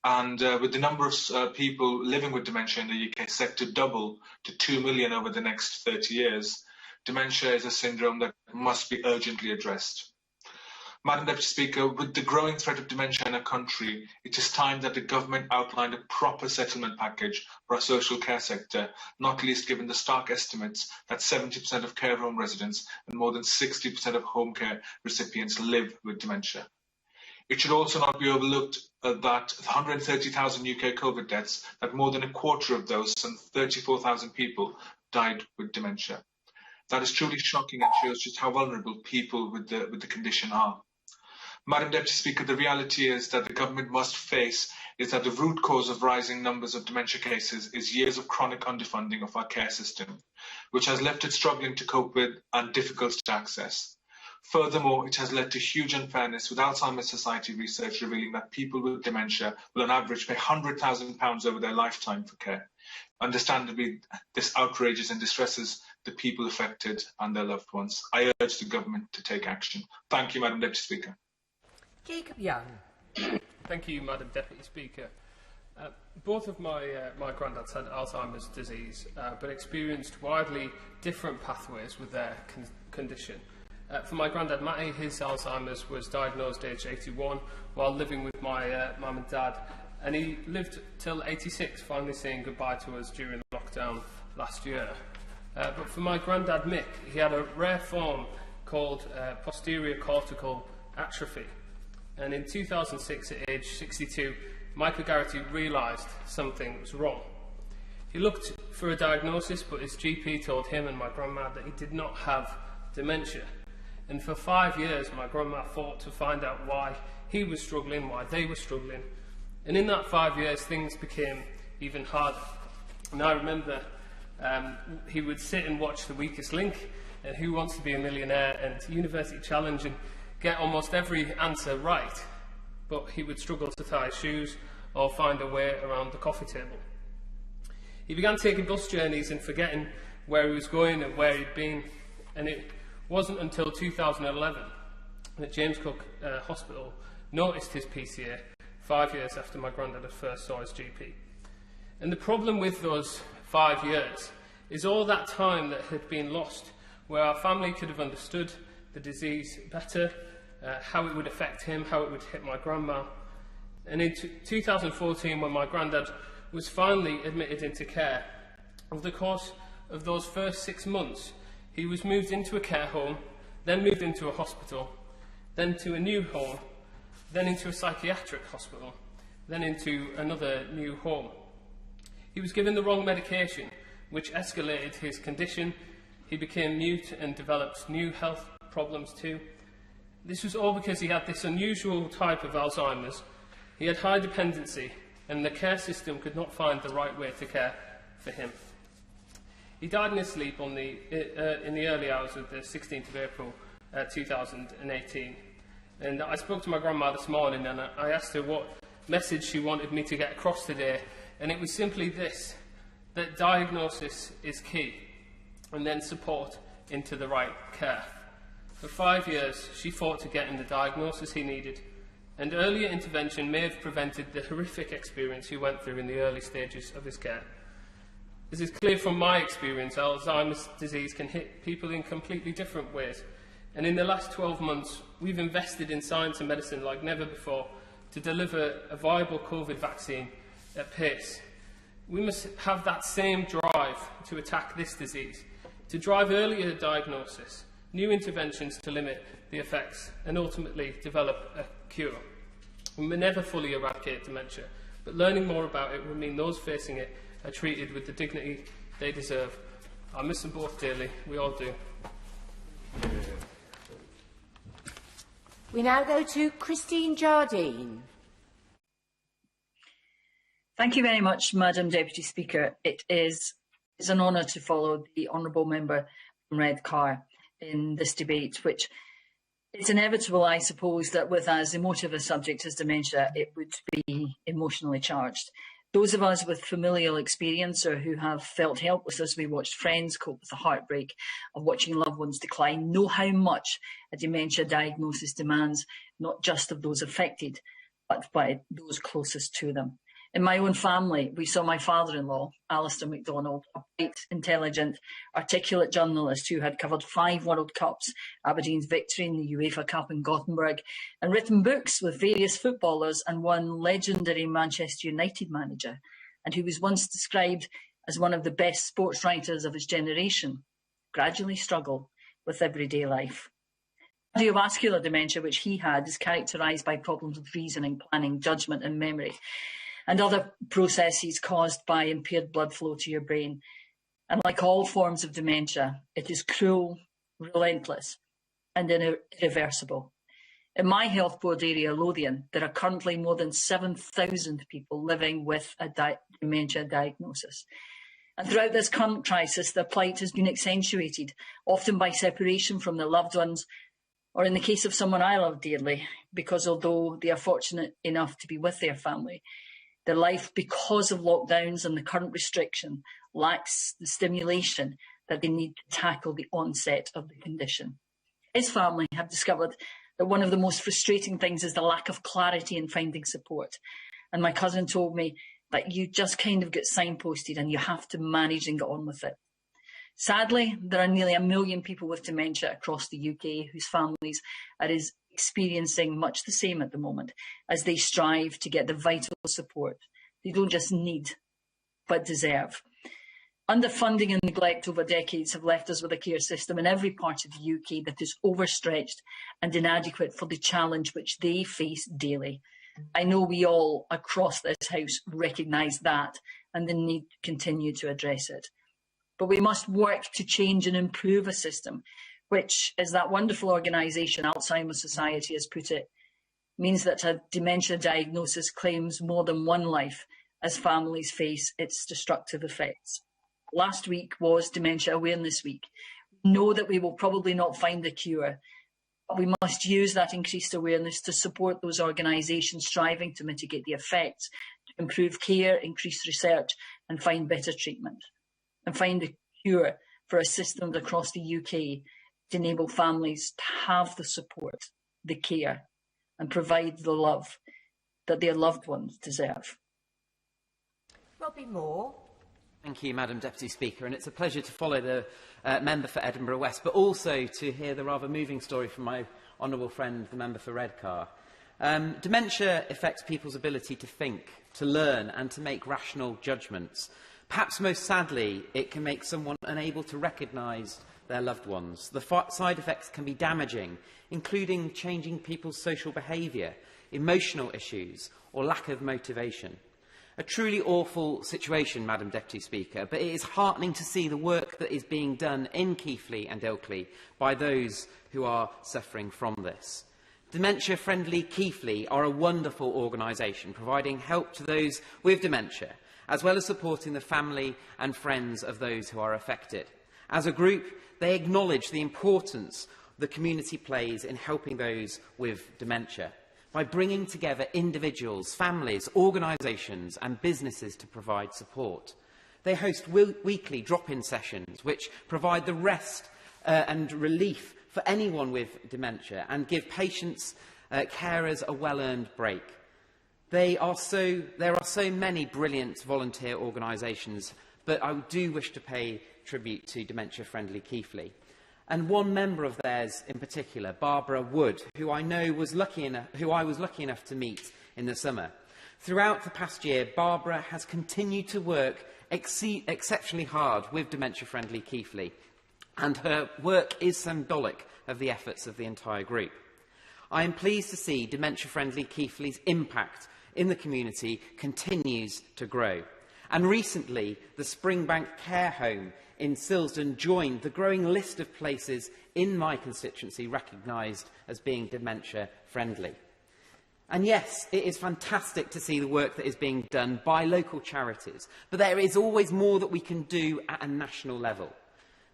And with the number of people living with dementia in the UK set to double to 2 million over the next 30 years, dementia is a syndrome that must be urgently addressed. Madam Deputy Speaker, with the growing threat of dementia in our country, it is time that the government outlined a proper settlement package for our social care sector, not least given the stark estimates that 70% of care home residents and more than 60% of home care recipients live with dementia. It should also not be overlooked that 130,000 UK COVID deaths, that more than a quarter of those, some 34,000 people, died with dementia. That is truly shocking and shows just how vulnerable people with the condition are. Madam Deputy Speaker, the reality is that the government must face is that the root cause of rising numbers of dementia cases is years of chronic underfunding of our care system, which has left it struggling to cope with and difficult to access. Furthermore, it has led to huge unfairness, with Alzheimer's Society research revealing that people with dementia will on average pay £100,000 over their lifetime for care. Understandably, this outrages and distresses the people affected and their loved ones. I urge the government to take action. Thank you, Madam Deputy Speaker. Jacob Young. Thank you, Madam Deputy Speaker. Both of my granddads had Alzheimer's disease, but experienced widely different pathways with their condition. For my granddad Matty, his Alzheimer's was diagnosed aged 81 while living with my mum and dad, and he lived till 86, finally saying goodbye to us during lockdown last year. But for my granddad Mick, he had a rare form called posterior cortical atrophy. And in 2006, at age 62, Michael Garrity realised something was wrong. He looked for a diagnosis, but his GP told him and my grandma that he did not have dementia. And for 5 years, my grandma fought to find out why he was struggling, why they were struggling. And in that 5 years, things became even harder. And I remember he would sit and watch The Weakest Link and Who Wants to Be a Millionaire and University Challenge and get almost every answer right, but he would struggle to tie his shoes or find a way around the coffee table. He began taking bus journeys and forgetting where he was going and where he'd been, and it wasn't until 2011 that James Cook Hospital noticed his PCA 5 years after my granddad had first saw his GP. And the problem with those 5 years is all that time that had been lost, where our family could have understood the disease better, how it would affect him, how it would hit my grandma. And in 2014, when my granddad was finally admitted into care, over the course of those first 6 months, he was moved into a care home, then moved into a hospital, then to a new home, then into a psychiatric hospital, then into another new home. He was given the wrong medication, which escalated his condition. He became mute and developed new health problems too. This was all because he had this unusual type of Alzheimer's. He had high dependency, and the care system could not find the right way to care for him. He died in his sleep in the early hours of the 16th of April 2018. And I spoke to my grandma this morning and I asked her what message she wanted me to get across today. And it was simply this, that diagnosis is key, and then support into the right care. For 5 years, she fought to get him the diagnosis he needed, and earlier intervention may have prevented the horrific experience he went through in the early stages of his care. As is clear from my experience, Alzheimer's disease can hit people in completely different ways, and in the last 12 months we've invested in science and medicine like never before to deliver a viable COVID vaccine at pace. We must have that same drive to attack this disease, to drive earlier diagnosis, new interventions to limit the effects, and ultimately develop a cure. We may never fully eradicate dementia, but learning more about it will mean those facing it are treated with the dignity they deserve. I miss them both dearly, we all do. We now go to Christine Jardine. Thank you very much, Madam Deputy Speaker. It's an honour to follow the Honourable Member from Redcar in this debate, which it's inevitable, I suppose, that with as emotive a subject as dementia, it would be emotionally charged. Those of us with familial experience or who have felt helpless as we watched friends cope with the heartbreak of watching loved ones decline know how much a dementia diagnosis demands, not just of those affected, but by those closest to them. In my own family, we saw my father-in-law, Alistair MacDonald, a bright, intelligent, articulate journalist who had covered 5 World Cups, Aberdeen's victory in the UEFA Cup in Gothenburg, and written books with various footballers and one legendary Manchester United manager, and who was once described as one of the best sports writers of his generation, gradually struggle with everyday life. Cardiovascular dementia, which he had, is characterised by problems with reasoning, planning, judgment and memory, and other processes caused by impaired blood flow to your brain. And like all forms of dementia, it is cruel, relentless, and irreversible. In my health board area, Lothian, there are currently more than 7,000 people living with a dementia diagnosis. And throughout this current crisis, their plight has been accentuated, often by separation from their loved ones, or in the case of someone I love dearly, because although they are fortunate enough to be with their family, their life, because of lockdowns and the current restriction, lacks the stimulation that they need to tackle the onset of the condition. His family have discovered that one of the most frustrating things is the lack of clarity in finding support. And my cousin told me that you just kind of get signposted and you have to manage and get on with it. Sadly, there are nearly 1 million people with dementia across the UK whose families are experiencing much the same at the moment as they strive to get the vital support they don't just need, but deserve. Underfunding and neglect over decades have left us with a care system in every part of the UK that is overstretched and inadequate for the challenge which they face daily. I know we all across this House recognise that and the need to continue to address it. But we must work to change and improve a system which, as that wonderful organisation Alzheimer's Society has put it, means that a dementia diagnosis claims more than one life as families face its destructive effects. Last week was Dementia Awareness Week. We know that we will probably not find a cure, but we must use that increased awareness to support those organisations striving to mitigate the effects, to improve care, increase research and find better treatment, and find a cure for our systems across the UK to enable families to have the support, the care, and provide the love that their loved ones deserve. Robbie Moore. Thank you, Madam Deputy Speaker, and it's a pleasure to follow the member for Edinburgh West, but also to hear the rather moving story from my honourable friend, the member for Redcar. Dementia affects people's ability to think, to learn, and to make rational judgments. Perhaps most sadly, it can make someone unable to recognise their loved ones. The side effects can be damaging, including changing people's social behaviour, emotional issues, or lack of motivation. A truly awful situation, Madam Deputy Speaker, but it is heartening to see the work that is being done in Keighley and Ilkley by those who are suffering from this. Dementia Friendly Keighley are a wonderful organisation providing help to those with dementia, as well as supporting the family and friends of those who are affected. As a group, they acknowledge the importance the community plays in helping those with dementia by bringing together individuals, families, organisations and businesses to provide support. They host weekly drop-in sessions which provide the rest and relief for anyone with dementia and give patients carers a well-earned break. There are so many brilliant volunteer organisations, but I do wish to pay tribute to Dementia Friendly Keighley. And one member of theirs in particular, Barbara Wood, who I was lucky enough to meet in the summer. Throughout the past year, Barbara has continued to work exceptionally hard with Dementia Friendly Keighley, and her work is symbolic of the efforts of the entire group. I am pleased to see Dementia Friendly Keighley's impact in the community continues to grow. And recently, the Springbank Care Home in Silsden joined the growing list of places in my constituency recognised as being dementia friendly. And yes, it is fantastic to see the work that is being done by local charities, but there is always more that we can do at a national level.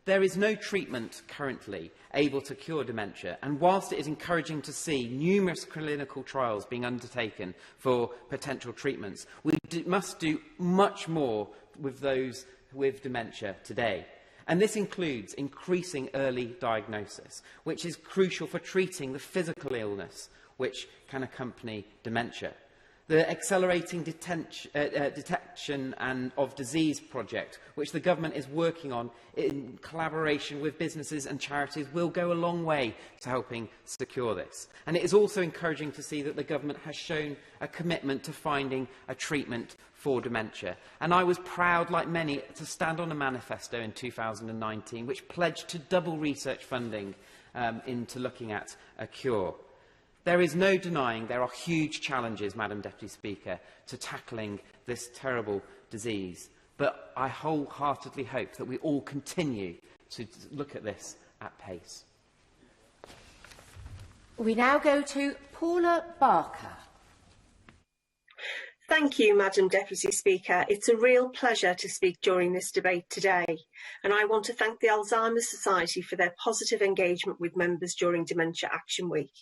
There is no treatment currently able to cure dementia, and whilst it is encouraging to see numerous clinical trials being undertaken for potential treatments, we must do much more with those with dementia today. And this includes increasing early diagnosis, which is crucial for treating the physical illness which can accompany dementia. The Accelerating Detection of Disease project, which the government is working on in collaboration with businesses and charities, will go a long way to helping secure this. And it is also encouraging to see that the government has shown a commitment to finding a treatment for dementia. And I was proud, like many, to stand on a manifesto in 2019 which pledged to double research funding into looking at a cure. There is no denying there are huge challenges, Madam Deputy Speaker, to tackling this terrible disease. But I wholeheartedly hope that we all continue to look at this at pace. We now go to Paula Barker. Thank you, Madam Deputy Speaker. It's a real pleasure to speak during this debate today, and I want to thank the Alzheimer's Society for their positive engagement with members during Dementia Action Week.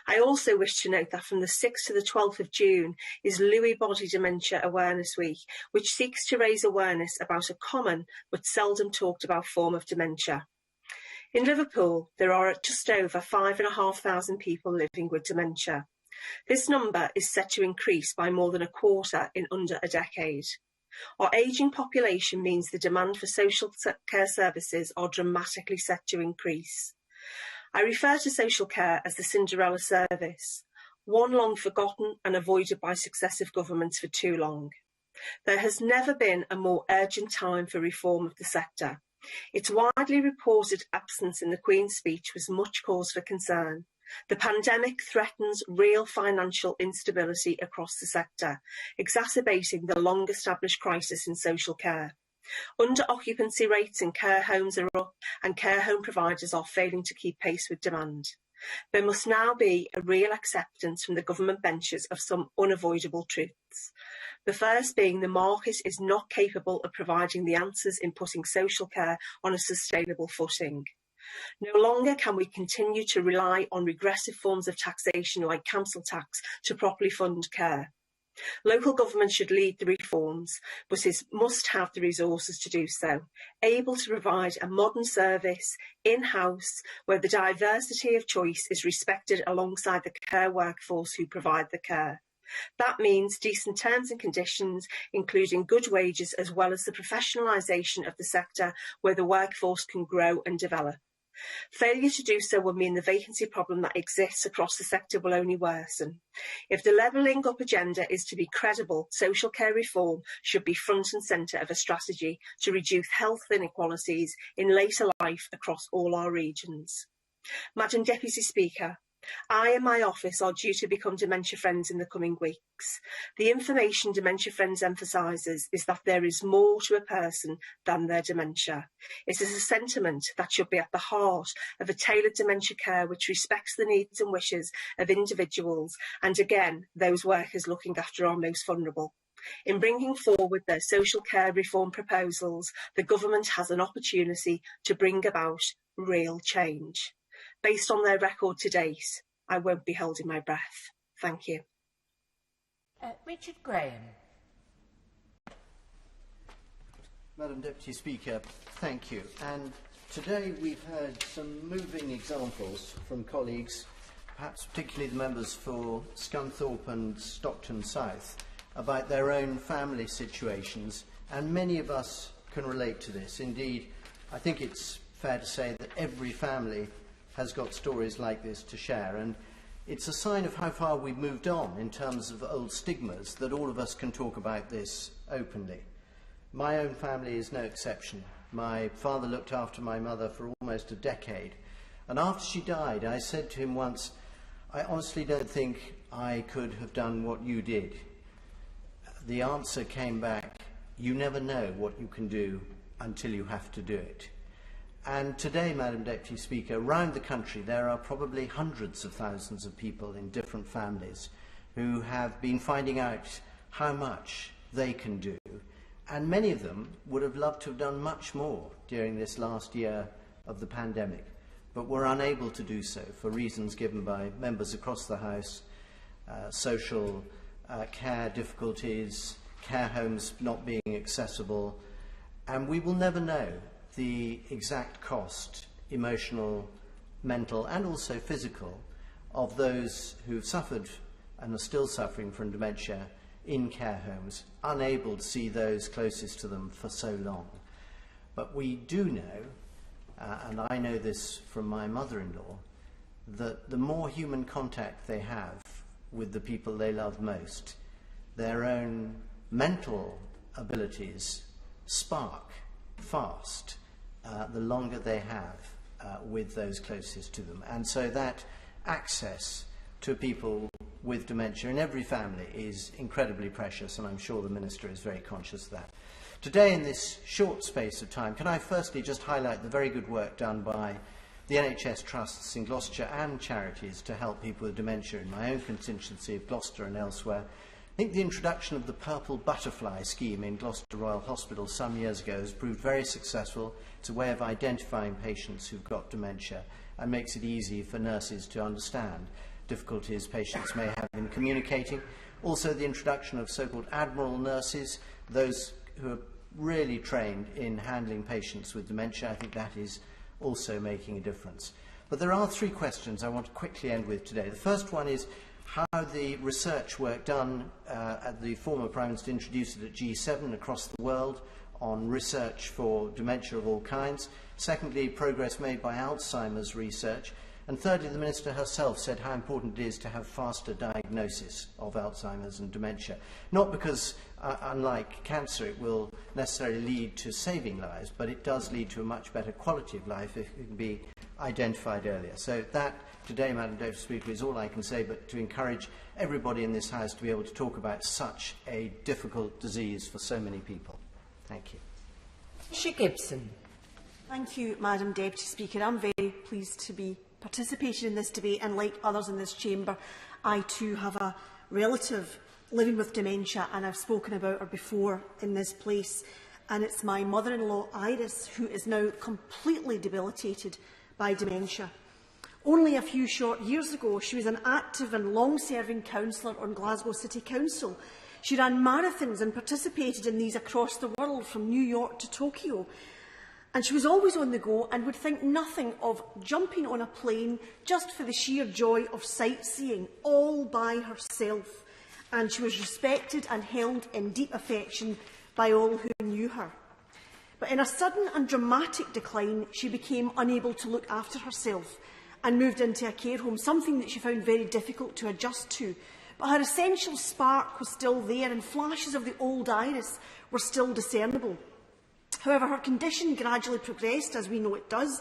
I also wish to note that from the 6th to the 12th of June is Lewy Body Dementia Awareness Week, which seeks to raise awareness about a common but seldom talked about form of dementia. In Liverpool, there are just over 5,500 people living with dementia. This number is set to increase by more than a quarter in under a decade. Our ageing population means the demand for social care services are dramatically set to increase. I refer to social care as the Cinderella service, one long forgotten and avoided by successive governments for too long. There has never been a more urgent time for reform of the sector. Its widely reported absence in the Queen's speech was much cause for concern. The pandemic threatens real financial instability across the sector, exacerbating the long-established crisis in social care. Under-occupancy rates in care homes are up, and care home providers are failing to keep pace with demand. There must now be a real acceptance from the government benches of some unavoidable truths. The first being the market is not capable of providing the answers in putting social care on a sustainable footing. No longer can we continue to rely on regressive forms of taxation like council tax to properly fund care. Local government should lead the reforms, but it must have the resources to do so, able to provide a modern service in-house where the diversity of choice is respected alongside the care workforce who provide the care. That means decent terms and conditions, including good wages, as well as the professionalisation of the sector where the workforce can grow and develop. Failure to do so will mean the vacancy problem that exists across the sector will only worsen. If the levelling up agenda is to be credible, social care reform should be front and centre of a strategy to reduce health inequalities in later life across all our regions. Madam Deputy Speaker, I and my office are due to become Dementia Friends in the coming weeks. The information Dementia Friends emphasises is that there is more to a person than their dementia. It is a sentiment that should be at the heart of a tailored dementia care which respects the needs and wishes of individuals and, again, those workers looking after our most vulnerable. In bringing forward their social care reform proposals, the government has an opportunity to bring about real change. Based on their record to date, I won't be holding my breath. Thank you. Richard Graham. Madam Deputy Speaker, thank you. And today we've heard some moving examples from colleagues perhaps particularly the members for Scunthorpe and Stockton South, about their own family situations, and many of us can relate to this. Indeed, I think it's fair to say that every family has got stories like this to share, and it's a sign of how far we've moved on in terms of old stigmas that all of us can talk about this openly. My own family is no exception. My father looked after my mother for almost a decade, and after she died, I said to him once, "I honestly don't think I could have done what you did." The answer came back, "You never know what you can do until you have to do it." And today, Madam Deputy Speaker, around the country there are probably hundreds of thousands of people in different families who have been finding out how much they can do, and many of them would have loved to have done much more during this last year of the pandemic, but were unable to do so for reasons given by members across the House, social care difficulties, care homes not being accessible, and we will never know the exact cost, emotional, mental and also physical, of those who've suffered and are still suffering from dementia in care homes, unable to see those closest to them for so long. But we do know, and I know this from my mother-in-law, that the more human contact they have with the people they love most, their own mental abilities spark fast the longer they have with those closest to them. And so that access to people with dementia in every family is incredibly precious, and I'm sure the Minister is very conscious of that. Today, in this short space of time, can I firstly just highlight the very good work done by the NHS trusts in Gloucestershire and charities to help people with dementia in my own constituency of Gloucester and elsewhere. I think the introduction of the Purple Butterfly scheme in Gloucester Royal Hospital some years ago has proved very successful. It's a way of identifying patients who've got dementia and makes it easy for nurses to understand difficulties patients may have in communicating. Also, the introduction of so-called Admiral nurses, those who are really trained in handling patients with dementia. I think that is also making a difference. But there are three questions I want to quickly end with today. The first one is how the research work done at the former Prime Minister introduced it at G7 across the world on research for dementia of all kinds. Secondly, progress made by Alzheimer's research. And thirdly, the Minister herself said how important it is to have faster diagnosis of Alzheimer's and dementia. Not because, unlike cancer, it will necessarily lead to saving lives, but it does lead to a much better quality of life if it can be identified earlier. So that, today, Madam Deputy Speaker, is all I can say, but to encourage everybody in this House to be able to talk about such a difficult disease for so many people. Thank you. Mr Gibson. Thank you, Madam Deputy Speaker. I'm very pleased to be participating in this debate, and like others in this chamber, I too have a relative living with dementia, and I've spoken about her before in this place. And it's my mother-in-law, Iris, who is now completely debilitated by dementia. Only a few short years ago, she was an active and long-serving councillor on Glasgow City Council. She ran marathons and participated in these across the world, from New York to Tokyo. And she was always on the go and would think nothing of jumping on a plane just for the sheer joy of sightseeing, all by herself. And she was respected and held in deep affection by all who knew her. But in a sudden and dramatic decline, she became unable to look after herself and moved into a care home, something that she found very difficult to adjust to. But her essential spark was still there, and flashes of the old Iris were still discernible. However, her condition gradually progressed, as we know it does,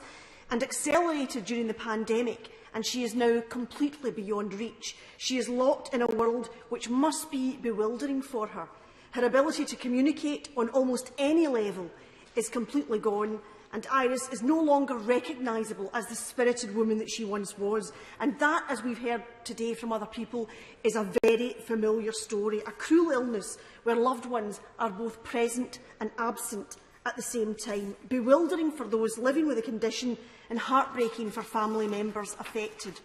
and accelerated during the pandemic, and she is now completely beyond reach. She is locked in a world which must be bewildering for her. Her ability to communicate on almost any level is completely gone, and Iris is no longer recognisable as the spirited woman that she once was. And that, as we've heard today from other people, is a very familiar story, a cruel illness where loved ones are both present and absent at the same time, bewildering for those living with the condition and heartbreaking for family members affected.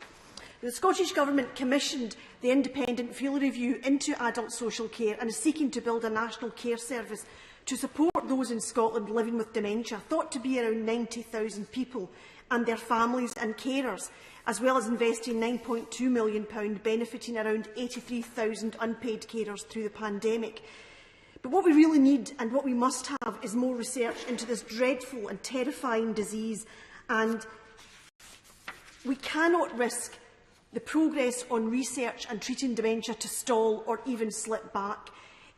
The Scottish Government commissioned the independent field review into adult social care and is seeking to build a national care service to support those in Scotland living with dementia, thought to be around 90,000 people. and their families and carers, as well as investing £9.2 million benefiting around 83,000 unpaid carers through the pandemic. But what we really need and what we must have is more research into this dreadful and terrifying disease, and we cannot risk the progress on research and treating dementia to stall or even slip back.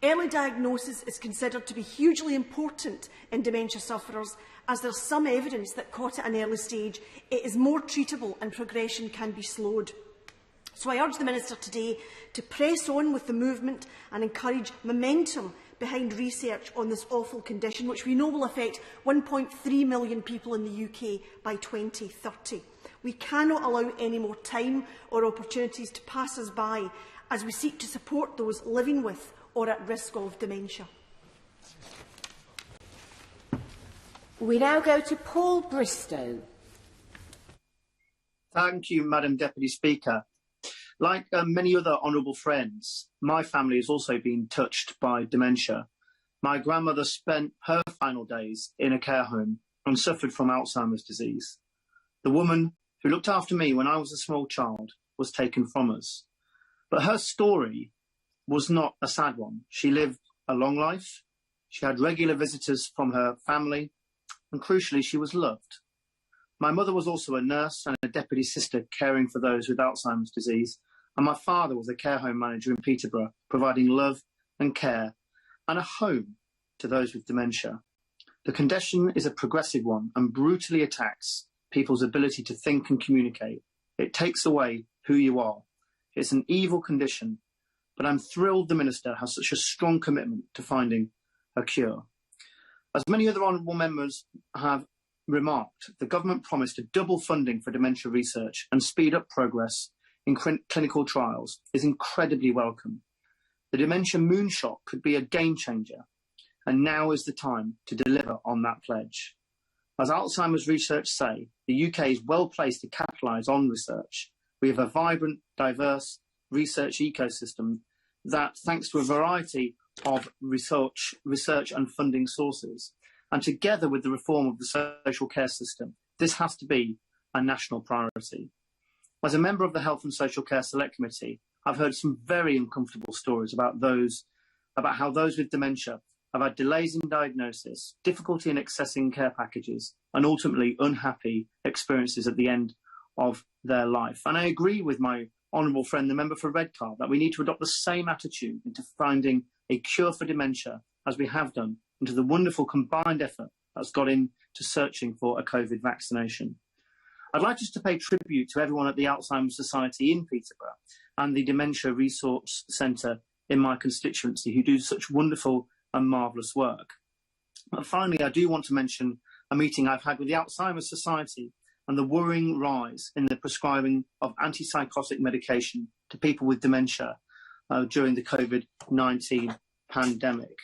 Early diagnosis is considered to be hugely important in dementia sufferers, as there is some evidence that caught at an early stage, it is more treatable and progression can be slowed. So I urge the Minister today to press on with the movement and encourage momentum behind research on this awful condition, which we know will affect 1.3 million people in the UK by 2030. We cannot allow any more time or opportunities to pass us by as we seek to support those living with or at risk of dementia. We now go to Paul Bristow. Thank you, Madam Deputy Speaker. Like many other honourable friends, my family has also been touched by dementia. My grandmother spent her final days in a care home and suffered from Alzheimer's disease. The woman who looked after me when I was a small child was taken from us. But her story was not a sad one. She lived a long life, she had regular visitors from her family, and crucially, she was loved. My mother was also a nurse and a deputy sister caring for those with Alzheimer's disease, and my father was a care home manager in Peterborough, providing love and care and a home to those with dementia. The condition is a progressive one and brutally attacks people's ability to think and communicate. It takes away who you are. It's an evil condition, but I'm thrilled the Minister has such a strong commitment to finding a cure. As many other honourable members have remarked, the government promised to double funding for dementia research and speed up progress in clinical trials is incredibly welcome. The dementia moonshot could be a game changer, and now is the time to deliver on that pledge. As Alzheimer's research say, the UK is well placed to capitalise on research. We have a vibrant, diverse research ecosystem that, thanks to a variety of research and funding sources, and together with the reform of the social care system, this has to be a national priority. As a member of the Health and Social Care Select Committee, I've heard some very uncomfortable stories about how those with dementia have had delays in diagnosis, difficulty in accessing care packages, and ultimately unhappy experiences at the end of their life. And I agree with my honourable friend, the member for Redcar, that we need to adopt the same attitude into finding a cure for dementia as we have done into the wonderful combined effort that's got into searching for a COVID vaccination. I'd like just to pay tribute to everyone at the Alzheimer's Society in Peterborough and the Dementia Resource Centre in my constituency who do such wonderful and marvellous work. But finally, I do want to mention a meeting I've had with the Alzheimer's Society and the worrying rise in the prescribing of antipsychotic medication to people with dementia during the COVID-19 pandemic.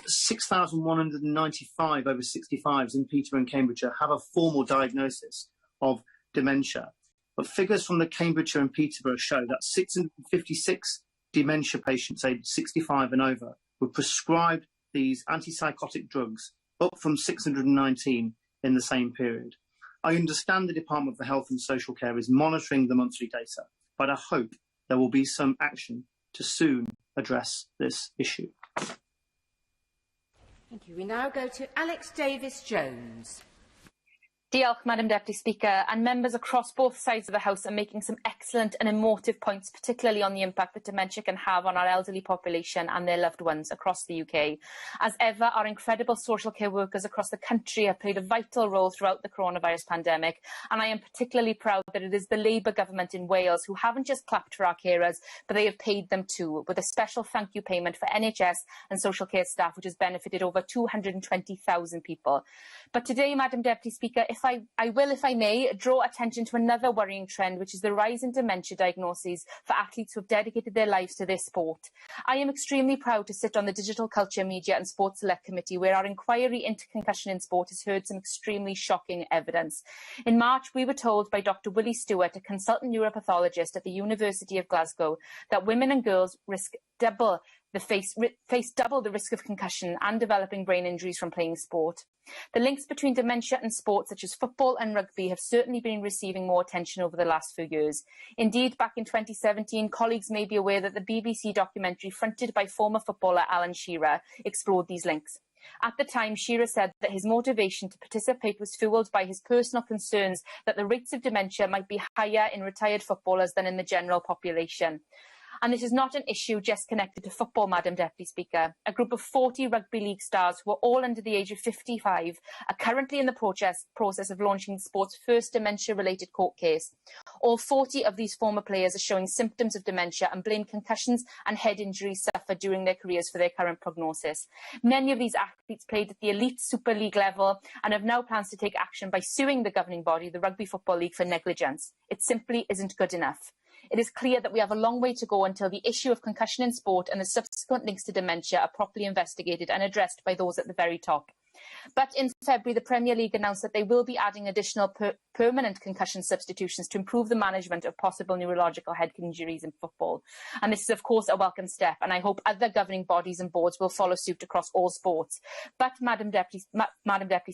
6,195 over 65s in Peterborough and Cambridgeshire have a formal diagnosis of dementia. But figures from the Cambridgeshire and Peterborough show that 656 dementia patients aged 65 and over were prescribed these antipsychotic drugs, up from 619 in the same period. I understand the Department for Health and Social Care is monitoring the monthly data, but I hope there will be some action to soon address this issue. Thank you. We now go to Alex Davis-Jones. Diolch, Madam Deputy Speaker, and members across both sides of the House are making some excellent and emotive points, particularly on the impact that dementia can have on our elderly population and their loved ones across the UK. As ever, our incredible social care workers across the country have played a vital role throughout the coronavirus pandemic, and I am particularly proud that it is the Labour government in Wales who haven't just clapped for our carers, but they have paid them too, with a special thank you payment for NHS and social care staff, which has benefited over 220,000 people. But today, Madam Deputy Speaker, if I may, draw attention to another worrying trend, which is the rise in dementia diagnoses for athletes who have dedicated their lives to this sport. I am extremely proud to sit on the Digital Culture, Media and Sports Select Committee, where our inquiry into concussion in sport has heard some extremely shocking evidence. In March, we were told by Dr. Willie Stewart, a consultant neuropathologist at the University of Glasgow, that women and girls risk double face double the risk of concussion and developing brain injuries from playing sport. The links between dementia and sports such as football and rugby have certainly been receiving more attention over the last few years. Indeed, back in 2017, colleagues may be aware that the BBC documentary fronted by former footballer Alan Shearer explored these links. At the time, Shearer said that his motivation to participate was fuelled by his personal concerns that the rates of dementia might be higher in retired footballers than in the general population. And this is not an issue just connected to football, Madam Deputy Speaker. A group of 40 rugby league stars who are all under the age of 55 are currently in the process of launching the sport's first dementia-related court case. All 40 of these former players are showing symptoms of dementia and blame concussions and head injuries suffered during their careers for their current prognosis. Many of these athletes played at the elite Super League level and have now plans to take action by suing the governing body, the Rugby Football League, for negligence. It simply isn't good enough. It is clear that we have a long way to go until the issue of concussion in sport and the subsequent links to dementia are properly investigated and addressed by those at the very top. But in February, the Premier League announced that they will be adding additional permanent concussion substitutions to improve the management of possible neurological head injuries in football. And this is, of course, a welcome step, and I hope other governing bodies and boards will follow suit across all sports. But, Madam Deputy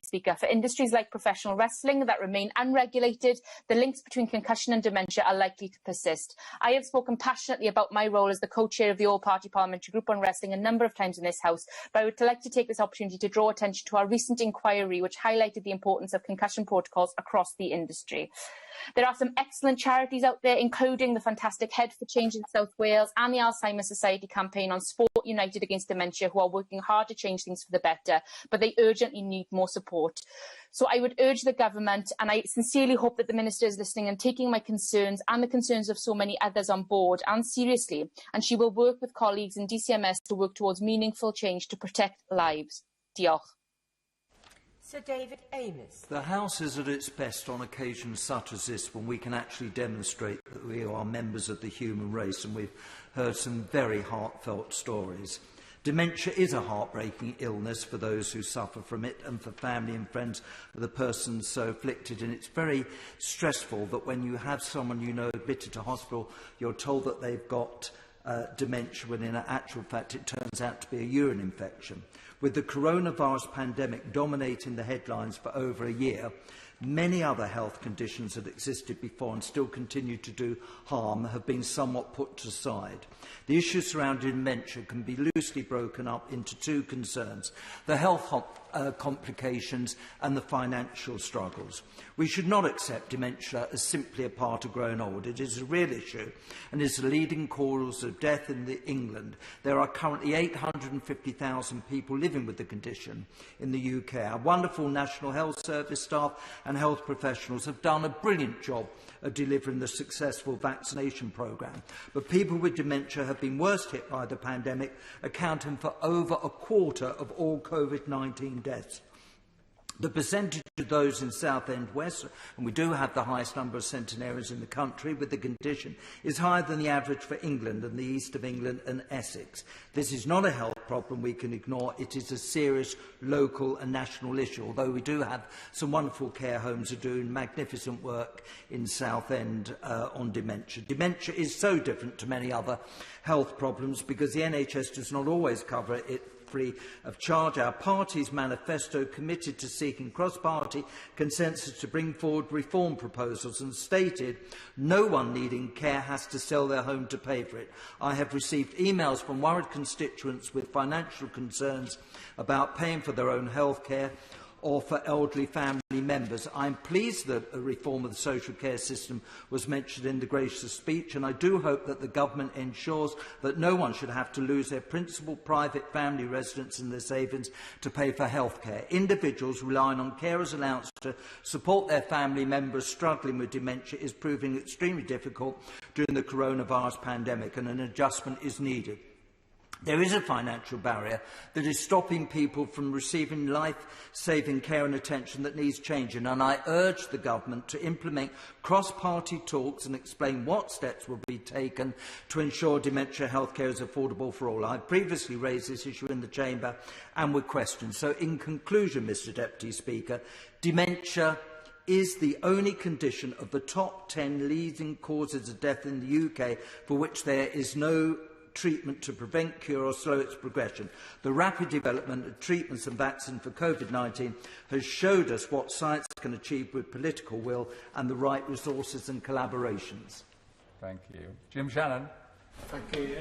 Speaker, for industries like professional wrestling that remain unregulated, the links between concussion and dementia are likely to persist. I have spoken passionately about my role as the co-chair of the All-Party Parliamentary Group on Wrestling a number of times in this House, but I would like to take this opportunity to draw attention to our recent inquiry which highlighted the importance of concussion protocols across the industry. There are some excellent charities out there, including the fantastic Head for Change in South Wales and the Alzheimer's Society campaign on Sport United Against Dementia, who are working hard to change things for the better, but they urgently need more support. So I would urge the government, and I sincerely hope that the Minister is listening and taking my concerns and the concerns of so many others on board and seriously, and she will work with colleagues in DCMS to work towards meaningful change to protect lives. Diolch. Sir David Amess. The House is at its best on occasions such as this, when we can actually demonstrate that we are members of the human race, and we've heard some very heartfelt stories. Dementia is a heartbreaking illness for those who suffer from it and for family and friends of the person so afflicted, and it's very stressful that when you have someone you know admitted to hospital, you're told that they've got dementia, when in actual fact it turns out to be a urine infection. With the coronavirus pandemic dominating the headlines for over a year, many other health conditions that existed before and still continue to do harm have been somewhat put aside. The issues surrounding dementia can be loosely broken up into two concerns: the health complications and the financial struggles. We should not accept dementia as simply a part of growing old. It is a real issue and is the leading cause of death in England. There are currently 850,000 people living with the condition in the UK. Our wonderful National Health Service staff and health professionals have done a brilliant job of delivering the successful vaccination programme. But people with dementia have been worst hit by the pandemic, accounting for over a quarter of all COVID-19 deaths. The percentage of those in Southend West, and we do have the highest number of centenarians in the country with the condition, is higher than the average for England and the east of England and Essex. This is not a health problem we can ignore. It is a serious local and national issue, although we do have some wonderful care homes who are doing magnificent work in Southend on dementia. Dementia is so different to many other health problems because the NHS does not always cover it free of charge. Our party's manifesto committed to seeking cross-party consensus to bring forward reform proposals and stated no one needing care has to sell their home to pay for it. I have received emails from worried constituents with financial concerns about paying for their own health care or for elderly family members. I am pleased that a reform of the social care system was mentioned in the gracious speech, and I do hope that the government ensures that no one should have to lose their principal private family residence and their savings to pay for health care. Individuals relying on carers' allowance to support their family members struggling with dementia is proving extremely difficult during the coronavirus pandemic, and an adjustment is needed. There is a financial barrier that is stopping people from receiving life-saving care and attention that needs changing, and I urge the government to implement cross-party talks and explain what steps will be taken to ensure dementia healthcare is affordable for all. I have previously raised this issue in the Chamber and with questions. So, in conclusion, Mr Deputy Speaker, dementia is the only condition of the top 10 leading causes of death in the UK for which there is no treatment to prevent, cure or slow its progression. The rapid development of treatments and vaccines for COVID-19 has showed us what science can achieve with political will and the right resources and collaborations. Thank you. Jim Shannon. Thank you,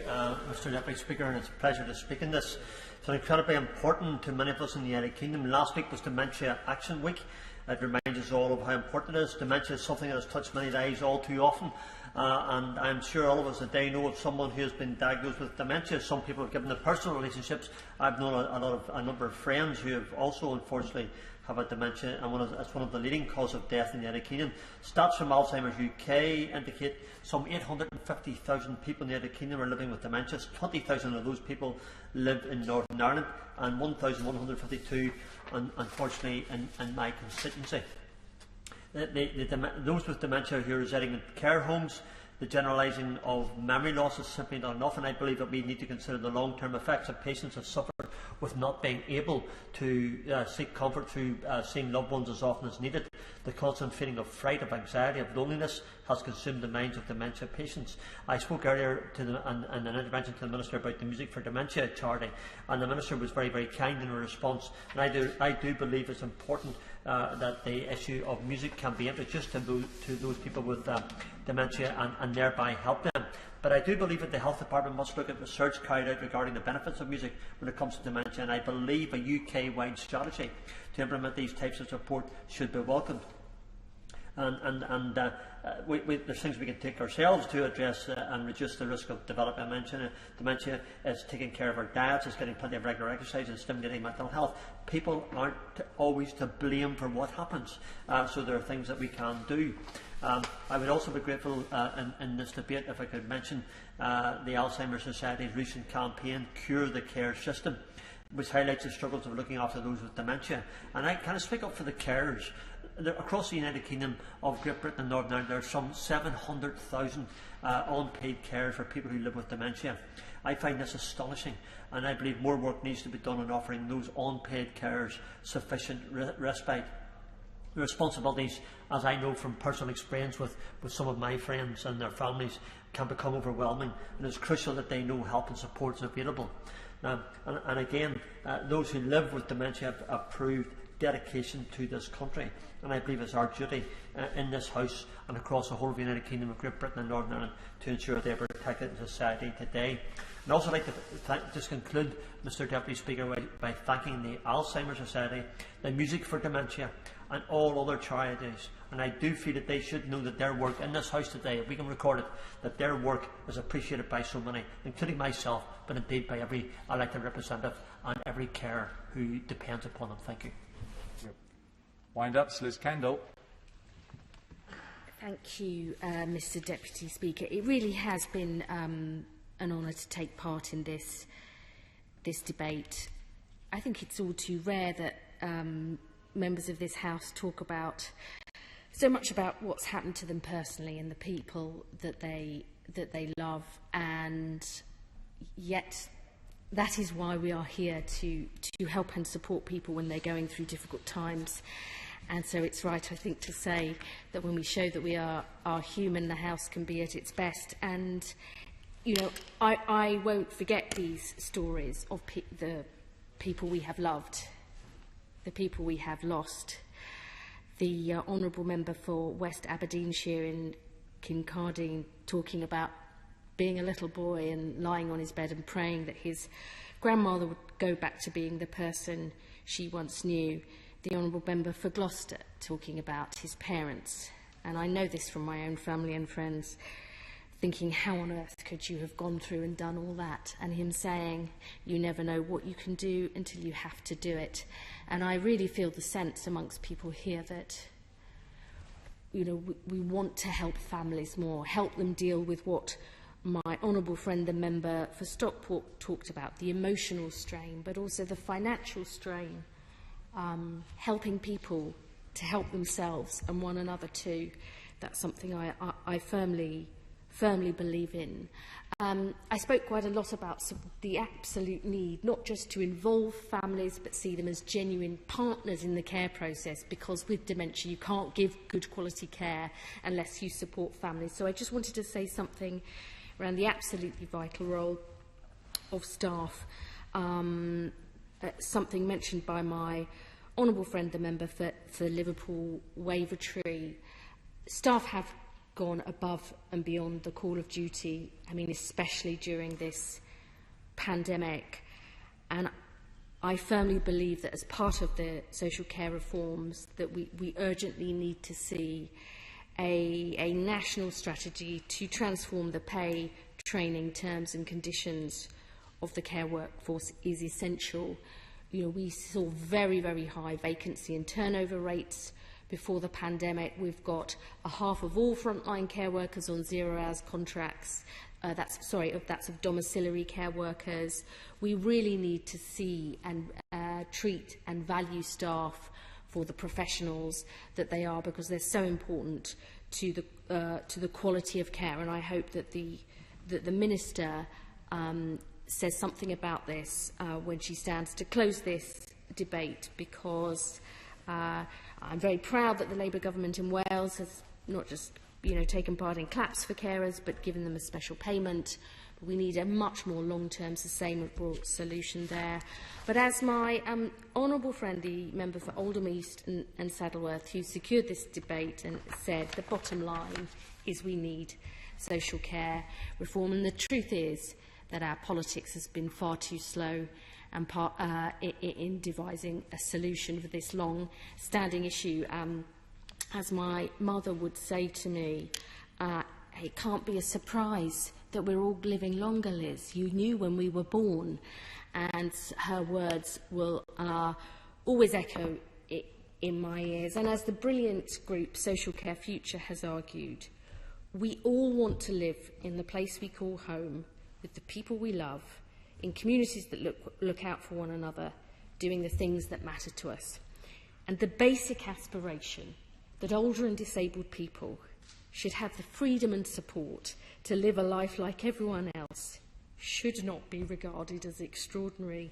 Mr Deputy Speaker, and it's a pleasure to speak in this. It's incredibly important to many of us in the United Kingdom. Last week was Dementia Action Week. It reminds us all of how important it is. Dementia is something that has touched many lives all too often, and I'm sure all of us today know of someone who has been diagnosed with dementia. Some people have given them personal relationships. I've known a number of friends who have also, unfortunately, have a dementia, and it's one of the leading causes of death in the United Kingdom. Stats from Alzheimer's UK indicate some 850,000 people in the United Kingdom are living with dementia. 20,000 of those people live in Northern Ireland, and 1,152, unfortunately, in my constituency. Those with dementia who are residing in care homes, the generalising of memory loss is simply not enough, and I believe that we need to consider the long-term effects that patients have suffered with not being able to seek comfort through seeing loved ones as often as needed. The constant feeling of fright, of anxiety, of loneliness has consumed the minds of dementia patients. I spoke earlier in an intervention to the Minister about the Music for Dementia charity, and the Minister was very, very kind in her response. And I do believe it's important that the issue of music can be introduced to those people with dementia and thereby help them. But I do believe that the Health Department must look at research carried out regarding the benefits of music when it comes to dementia, and I believe a UK-wide strategy to implement these types of support should be welcomed. There's things we can take ourselves to address and reduce the risk of developing dementia. Is taking care of our diets, is getting plenty of regular exercise, and stimulating mental health. People aren't always to blame for what happens, so there are things that we can do. I would also be grateful in this debate if I could mention the Alzheimer's Society's recent campaign, Cure the Care System, which highlights the struggles of looking after those with dementia. And I kind of speak up for the carers. Across the United Kingdom of Great Britain and Northern Ireland, there are some 700,000 unpaid carers for people who live with dementia. I find this astonishing, and I believe more work needs to be done on offering those unpaid carers sufficient respite. The responsibilities, as I know from personal experience with some of my friends and their families, can become overwhelming, and it's crucial that they know help and support is available. And again, those who live with dementia have proved dedication to this country, and I believe it's our duty in this House and across the whole of the United Kingdom of Great Britain and Northern Ireland to ensure they are protected in society today. I'd also like to just conclude, Mr Deputy Speaker, by thanking the Alzheimer's Society, the Music for Dementia and all other charities, and I do feel that they should know that their work in this House today, if we can record it, that their work is appreciated by so many, including myself, but indeed by every elected representative and every carer who depends upon them. Thank you. Wind up, Liz Kendall. Thank you, Mr Deputy Speaker. It really has been an honour to take part in this debate. I think it's all too rare that members of this House talk about so much about what's happened to them personally and the people that they love, and yet that is why we are here to help and support people when they're going through difficult times. And so it's right, I think, to say that when we show that we are human, the House can be at its best. And, you know, I won't forget these stories of the people we have loved, the people we have lost. The Honourable Member for West Aberdeenshire in Kincardine talking about being a little boy and lying on his bed and praying that his grandmother would go back to being the person she once knew. The Honourable Member for Gloucester talking about his parents. And I know this from my own family and friends, thinking, how on earth could you have gone through and done all that? And him saying, you never know what you can do until you have to do it. And I really feel the sense amongst people here that, you know, we want to help families more, help them deal with what my honourable friend, the member for Stockport, talked about, the emotional strain, but also the financial strain, helping people to help themselves and one another too. That's something I firmly believe in. I spoke quite a lot about the absolute need, not just to involve families, but see them as genuine partners in the care process, because with dementia you can't give good quality care unless you support families. So I just wanted to say something around the absolutely vital role of staff, something mentioned by my honourable friend, the member for Liverpool Wavertree. Staff have gone above and beyond the call of duty, I mean, especially during this pandemic. And I firmly believe that as part of the social care reforms that we urgently need to see a national strategy to transform the pay, training, terms and conditions of the care workforce is essential. You know, we saw very, very high vacancy and turnover rates before the pandemic. We've got a half of all frontline care workers on 0 hours contracts. That's of domiciliary care workers. We really need to see and treat and value staff for the professionals that they are, because they're so important to the quality of care. And I hope that the Minister says something about this when she stands to close this debate, because I'm very proud that the Labour government in Wales has not just taken part in claps for carers, but given them a special payment. We need a much more long-term sustainable solution there. But as my honourable friend, the member for Oldham East and Saddleworth, who secured this debate and said, the bottom line is we need social care reform. And the truth is that our politics has been far too slow and in devising a solution for this long-standing issue. As my mother would say to me, it can't be a surprise that we're all living longer, Liz. You knew when we were born. And her words will always echo in my ears. And as the brilliant group Social Care Future has argued, we all want to live in the place we call home, with the people we love, in communities that look out for one another, doing the things that matter to us. And the basic aspiration that older and disabled people should have the freedom and support to live a life like everyone else should not be regarded as extraordinary.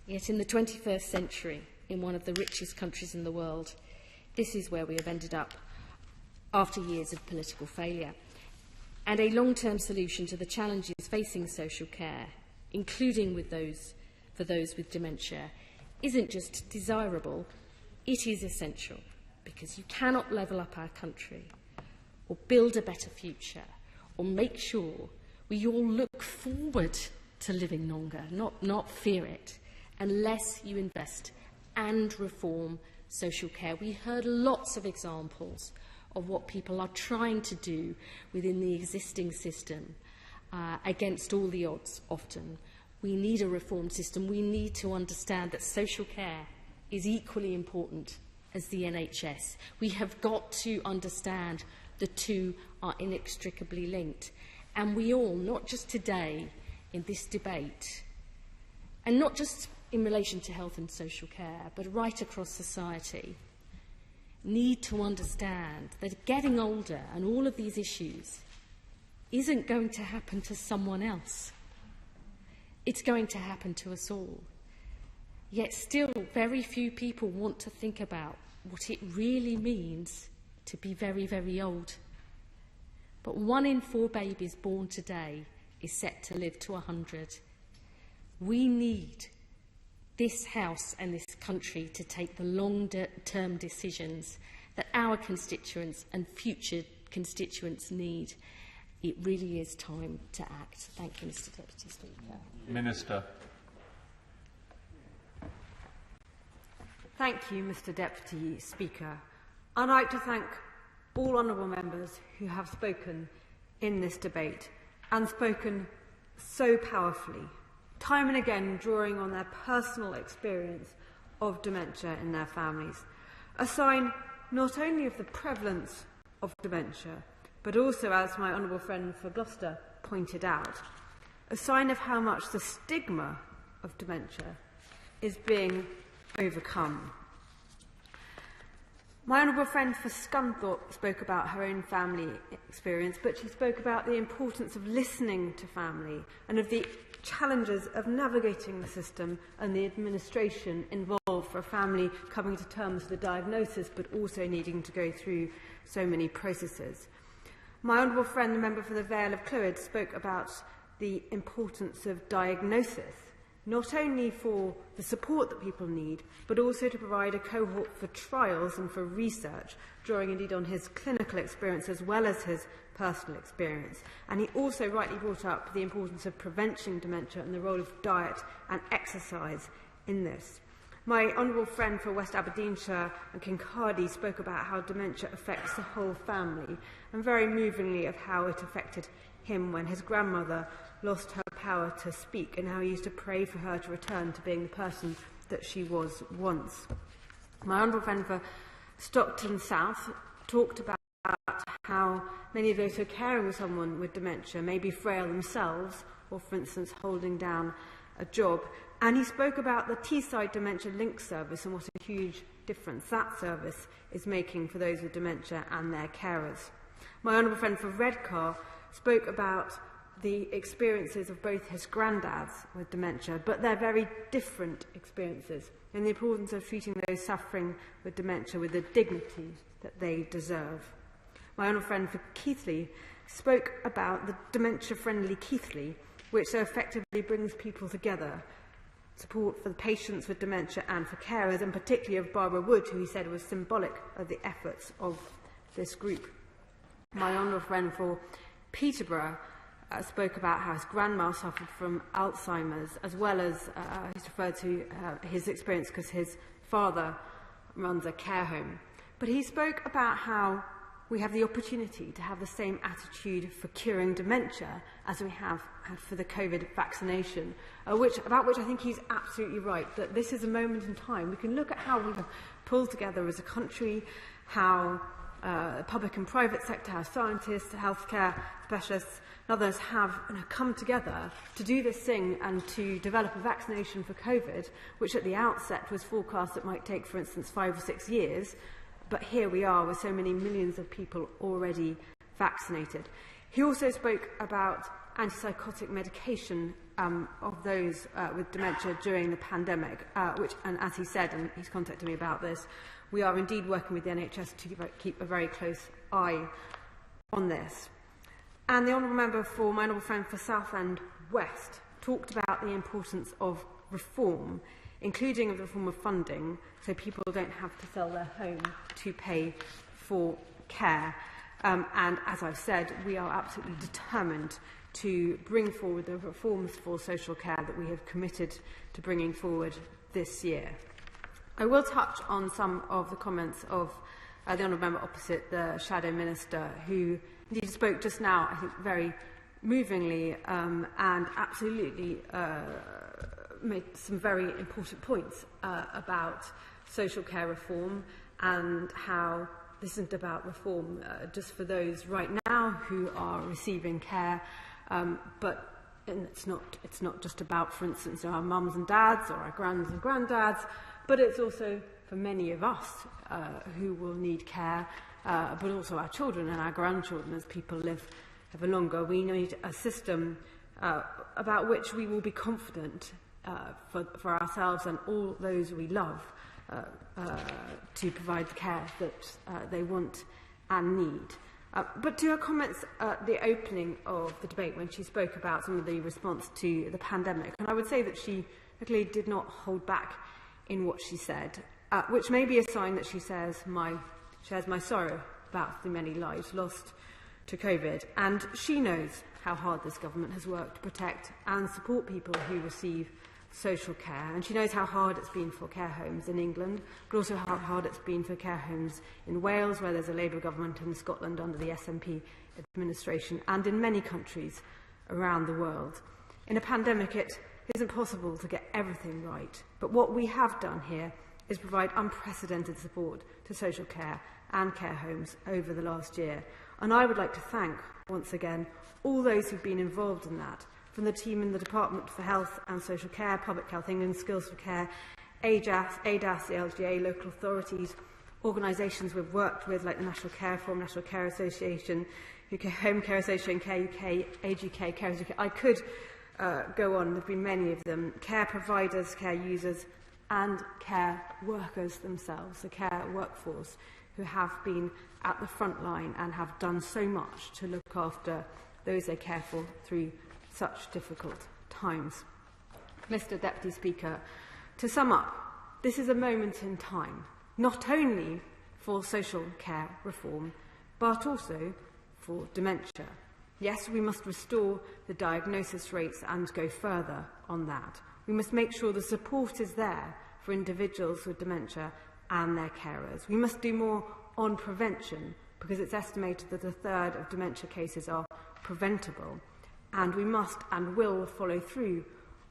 Yet in the 21st century, in one of the richest countries in the world, this is where we have ended up after years of political failure. And a long-term solution to the challenges facing social care, including for those with dementia, isn't just desirable, it is essential, because you cannot level up our country or build a better future or make sure we all look forward to living longer, not fear it, unless you invest and reform social care. We heard lots of examples of what people are trying to do within the existing system, against all the odds often. We need a reformed system. We need to understand that social care is equally important as the NHS. We have got to understand the two are inextricably linked. And we all, not just today in this debate, and not just in relation to health and social care, but right across society, need to understand that getting older and all of these issues isn't going to happen to someone else. It's going to happen to us all. Yet still, very few people want to think about what it really means to be very, very old. But 1 in 4 babies born today is set to live to 100. We need this House and this country to take the long-term decisions that our constituents and future constituents need. It really is time to act. Thank you, Mr. Deputy Speaker. Minister. Thank you, Mr. Deputy Speaker. I'd like to thank all honourable members who have spoken in this debate and spoken so powerfully, time and again drawing on their personal experience of dementia in their families, a sign not only of the prevalence of dementia, but also, as my honourable friend for Gloucester pointed out, a sign of how much the stigma of dementia is being overcome. My honourable friend for Scunthorpe spoke about her own family experience, but she spoke about the importance of listening to family and of the challenges of navigating the system and the administration involved for a family coming to terms with the diagnosis, but also needing to go through so many processes. My honourable friend, the member for the Vale of Clwyd, spoke about the importance of diagnosis, not only for the support that people need, but also to provide a cohort for trials and for research, drawing indeed on his clinical experience as well as his personal experience. And he also rightly brought up the importance of preventing dementia and the role of diet and exercise in this. My honourable friend for West Aberdeenshire and Kincardine spoke about how dementia affects the whole family, and very movingly of how it affected him when his grandmother lost her power to speak, and how he used to pray for her to return to being the person that she was once. My honourable friend for Stockton South talked about how many of those who are caring for someone with dementia may be frail themselves, or for instance holding down a job. And he spoke about the Teesside Dementia Link service and what a huge difference that service is making for those with dementia and their carers. My honourable friend for Redcar spoke about the experiences of both his granddads with dementia, but they're very different experiences, and the importance of treating those suffering with dementia with the dignity that they deserve. My honourable friend for Keighley spoke about the dementia-friendly Keighley, which so effectively brings people together. Support for the patients with dementia and for carers, and particularly of Barbara Wood, who he said was symbolic of the efforts of this group. My honourable friend for Peterborough spoke about how his grandma suffered from Alzheimer's, as well as he's referred to his experience because his father runs a care home. But he spoke about how we have the opportunity to have the same attitude for curing dementia as we have had for the COVID vaccination, about which I think he's absolutely right, that this is a moment in time. We can look at how we have pulled together as a country, how the public and private sector, how scientists, healthcare specialists and others have come together to do this thing and to develop a vaccination for COVID, which at the outset was forecast that might take, for instance, 5 or 6 years. But here we are with so many millions of people already vaccinated. He also spoke about antipsychotic medication of those with dementia during the pandemic, and as he said, and he's contacted me about this, we are indeed working with the NHS to keep a very close eye on this. And the honourable member for my honourable friend for Southend West talked about the importance of reform, including of the reform of funding, so people don't have to sell their home to pay for care. And as I've said, we are absolutely determined to bring forward the reforms for social care that we have committed to bringing forward this year. I will touch on some of the comments of the honourable member opposite, the Shadow Minister, who indeed spoke just now, I think, very movingly and absolutely made some very important points about social care reform and how this isn't about reform just for those right now who are receiving care, but it's not just about, for instance, our mums and dads or our grands and granddads, but it's also for many of us who will need care, but also our children and our grandchildren as people live ever longer. We need a system about which we will be confident for ourselves and all those we love to provide the care that they want and need. But to her comments at the opening of the debate when she spoke about some of the response to the pandemic, and I would say that she luckily did not hold back in what she said, which may be a sign that she shares my sorrow about the many lives lost to COVID, and she knows how hard this government has worked to protect and support people who receive social care, and she knows how hard it's been for care homes in England, but also how hard it's been for care homes in Wales, where there's a Labour government, in Scotland under the SNP administration, and in many countries around the world. In a pandemic, it isn't possible to get everything right, but what we have done here is provide unprecedented support to social care and care homes over the last year. And I would like to thank, once again, all those who've been involved in that, from the team in the Department for Health and Social Care, Public Health England, Skills for Care, ADAS, the LGA, local authorities, organisations we've worked with like the National Care Forum, National Care Association, UK Home Care Association, Care UK, Age UK, Carers UK. I could go on, there have been many of them, care providers, care users and care workers themselves, the care workforce, who have been at the front line and have done so much to look after those they care for through such difficult times. Mr. Deputy Speaker, to sum up, this is a moment in time, not only for social care reform, but also for dementia. Yes, we must restore the diagnosis rates and go further on that. We must make sure the support is there for individuals with dementia and their carers. We must do more on prevention, because it's estimated that a third of dementia cases are preventable. And we must and will follow through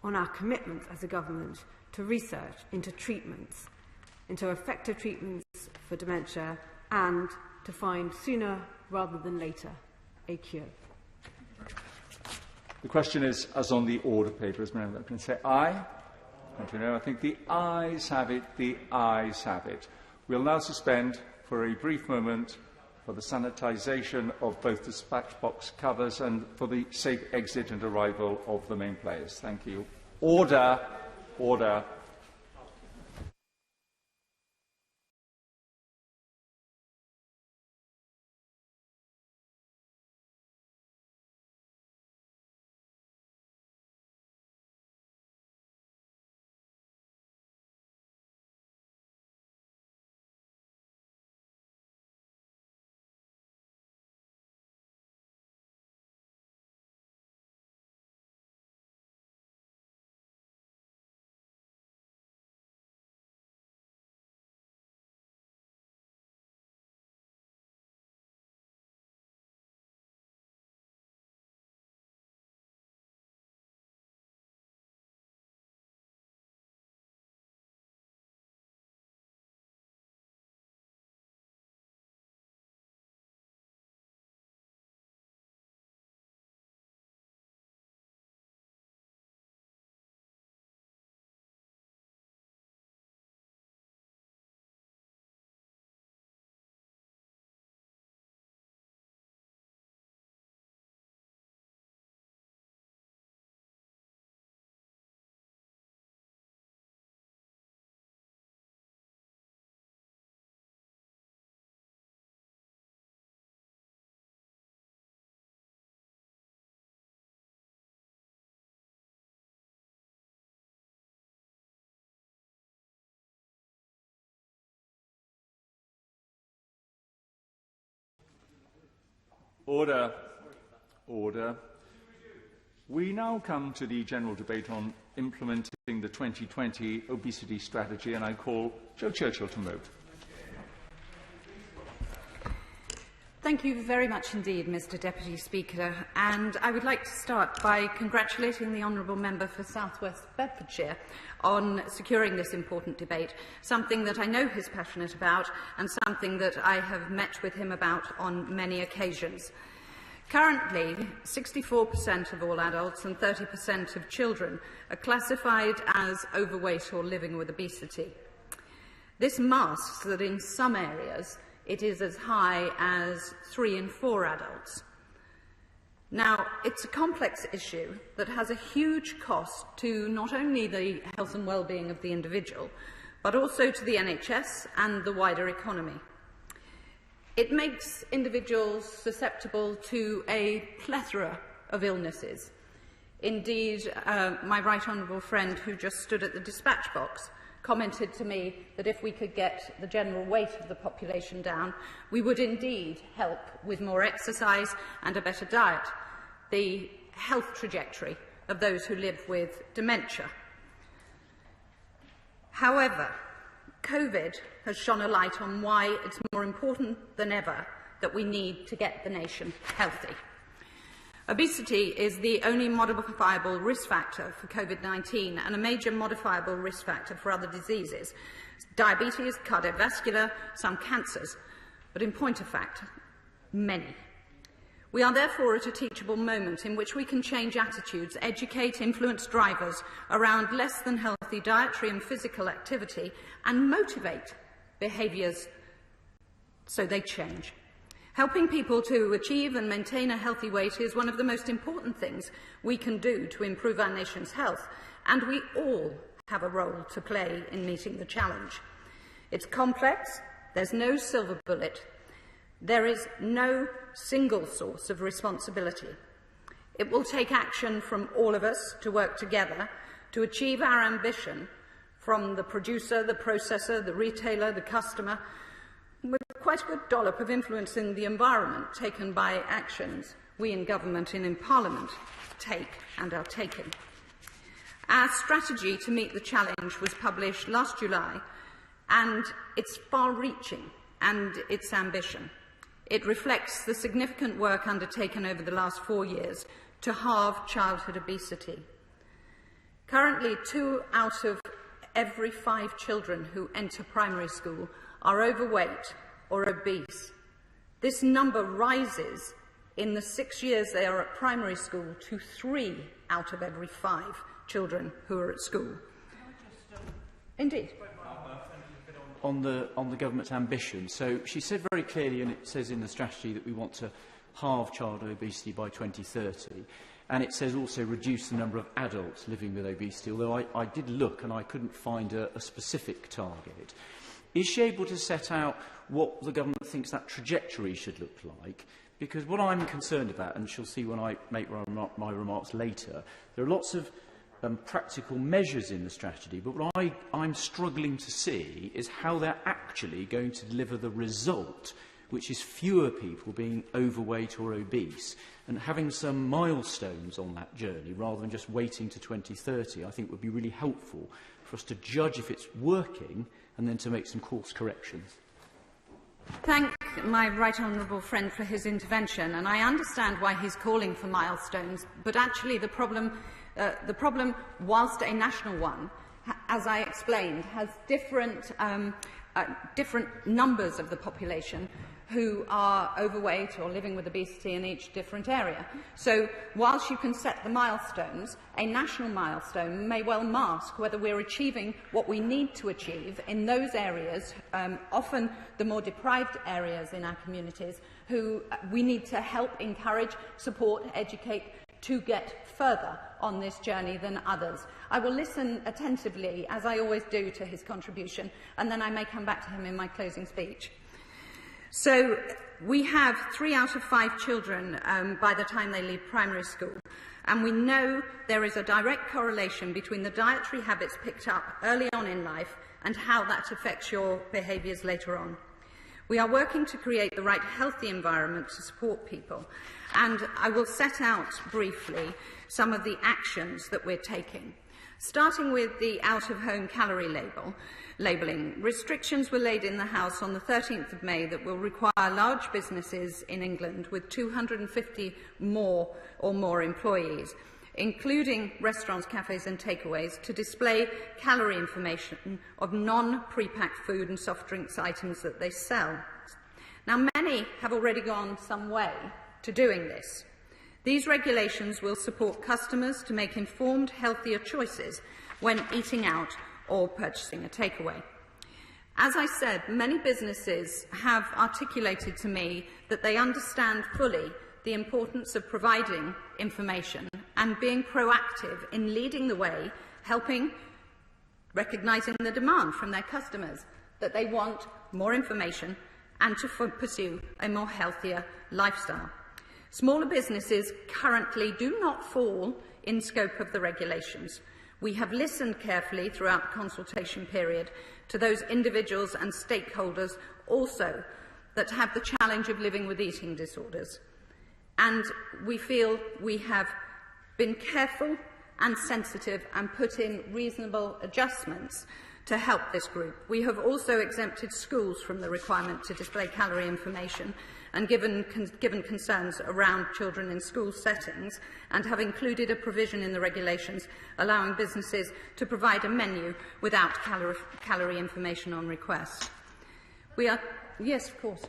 on our commitment as a government to research into treatments, into effective treatments for dementia, and to find sooner rather than later a cure. The question is, as on the order paper, as many can say aye. I think the ayes have it. The ayes have it. We'll now suspend for a brief moment for the sanitisation of both dispatch box covers and for the safe exit and arrival of the main players. Thank you. Order. Order. Order. Order. We now come to the general debate on implementing the 2020 obesity strategy, and I call Jo Churchill to move. Thank you very much indeed, Mr. Deputy Speaker. And I would like to start by congratulating the Honourable Member for South West Bedfordshire on securing this important debate, something that I know he's passionate about and something that I have met with him about on many occasions. Currently, 64% of all adults and 30% of children are classified as overweight or living with obesity. This masks that in some areas it is as high as 3 in 4 adults. Now, it's a complex issue that has a huge cost to not only the health and well-being of the individual, but also to the NHS and the wider economy. It makes individuals susceptible to a plethora of illnesses. Indeed, my right honourable friend who just stood at the dispatch box commented to me that if we could get the general weight of the population down, we would indeed help with more exercise and a better diet, the health trajectory of those who live with dementia. However, COVID has shone a light on why it's more important than ever that we need to get the nation healthy. Obesity is the only modifiable risk factor for COVID-19 and a major modifiable risk factor for other diseases, diabetes, cardiovascular, some cancers, but in point of fact, many. We are therefore at a teachable moment in which we can change attitudes, educate, influence drivers around less than healthy dietary and physical activity, and motivate behaviours so they change. Helping people to achieve and maintain a healthy weight is one of the most important things we can do to improve our nation's health, and we all have a role to play in meeting the challenge. It's complex, there's no silver bullet, there is no single source of responsibility. It will take action from all of us to work together to achieve our ambition, from the producer, the processor, the retailer, the customer, with quite a good dollop of influencing the environment taken by actions we in government and in Parliament take and are taking. Our strategy to meet the challenge was published last July, and it's far-reaching and its ambition. It reflects the significant work undertaken over the last 4 years to halve childhood obesity. Currently, 2 out of every 5 children who enter primary school are overweight or obese. This number rises in the 6 years they are at primary school to 3 out of every 5 children who are at school. Indeed. On the government's ambition. So she said very clearly, and it says in the strategy, that we want to halve childhood obesity by 2030. And it says also reduce the number of adults living with obesity, although I did look and I couldn't find a specific target. Is she able to set out what the government thinks that trajectory should look like? Because what I'm concerned about, and she'll see when I make my remarks later, there are lots of practical measures in the strategy, but what I'm struggling to see is how they're actually going to deliver the result, which is fewer people being overweight or obese, and having some milestones on that journey rather than just waiting to 2030, I think would be really helpful for us to judge if it's working and then to make some course corrections. Thank my right honourable friend for his intervention, and I understand why he's calling for milestones, but actually the problem, whilst a national one, as I explained, has different numbers of the population who are overweight or living with obesity in each different area. So whilst you can set the milestones, a national milestone may well mask whether we're achieving what we need to achieve in those areas, often the more deprived areas in our communities, who we need to help, encourage, support, educate to get further on this journey than others. I will listen attentively, as I always do, to his contribution, and then I may come back to him in my closing speech. So we have 3 out of 5 children by the time they leave primary school, and we know there is a direct correlation between the dietary habits picked up early on in life and how that affects your behaviours later on. We are working to create the right healthy environment to support people, and I will set out briefly some of the actions that we're taking. Starting with the out-of-home calorie labelling, restrictions were laid in the House on the 13th of May that will require large businesses in England with 250 or more employees, including restaurants, cafes and takeaways, to display calorie information of non-pre-packed food and soft drinks items that they sell. Now, many have already gone some way to doing this. These regulations will support customers to make informed, healthier choices when eating out or purchasing a takeaway. As I said, many businesses have articulated to me that they understand fully the importance of providing information and being proactive in leading the way, helping, recognising the demand from their customers that they want more information and to pursue a more healthier lifestyle. Smaller businesses currently do not fall in scope of the regulations. We have listened carefully throughout the consultation period to those individuals and stakeholders also that have the challenge of living with eating disorders. And we feel we have been careful and sensitive and put in reasonable adjustments to help this group. We have also exempted schools from the requirement to display calorie information and given concerns around children in school settings, and have included a provision in the regulations allowing businesses to provide a menu without calorie information on request. We are, yes, of course.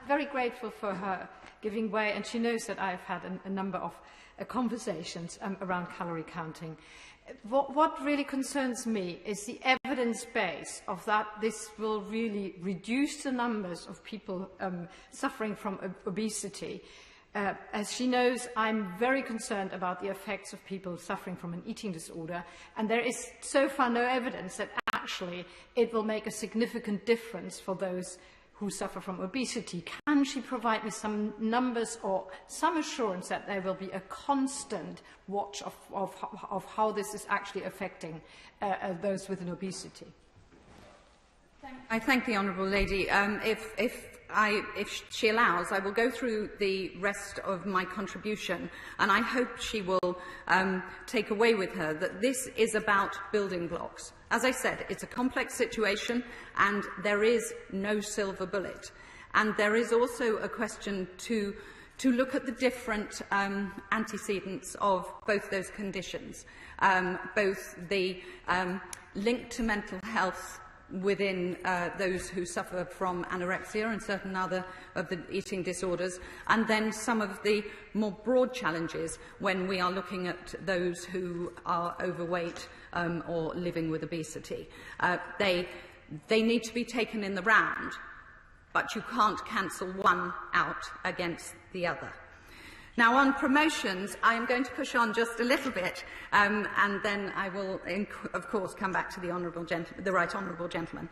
Very grateful for her giving way, and she knows that I've had a number of conversations around calorie counting. What really concerns me is the evidence base of that this will really reduce the numbers of people suffering from obesity. As she knows, I'm very concerned about the effects of people suffering from an eating disorder, and there is so far no evidence that actually it will make a significant difference for those who suffer from obesity. Can she provide me some numbers or some assurance that there will be a constant watch of how this is actually affecting those with an obesity? I thank the honourable lady. If she allows, I will go through the rest of my contribution, and I hope she will take away with her that this is about building blocks. As I said, it's a complex situation, and there is no silver bullet. And there is also a question to look at the different antecedents of both those conditions, both the link to mental health within those who suffer from anorexia and certain other of the eating disorders, and then some of the more broad challenges when we are looking at those who are overweight or living with obesity. They need to be taken in the round, but you can't cancel one out against the other. Now, on promotions, I am going to push on just a little bit, and then I will, of course, come back to the Right Honourable Gentleman.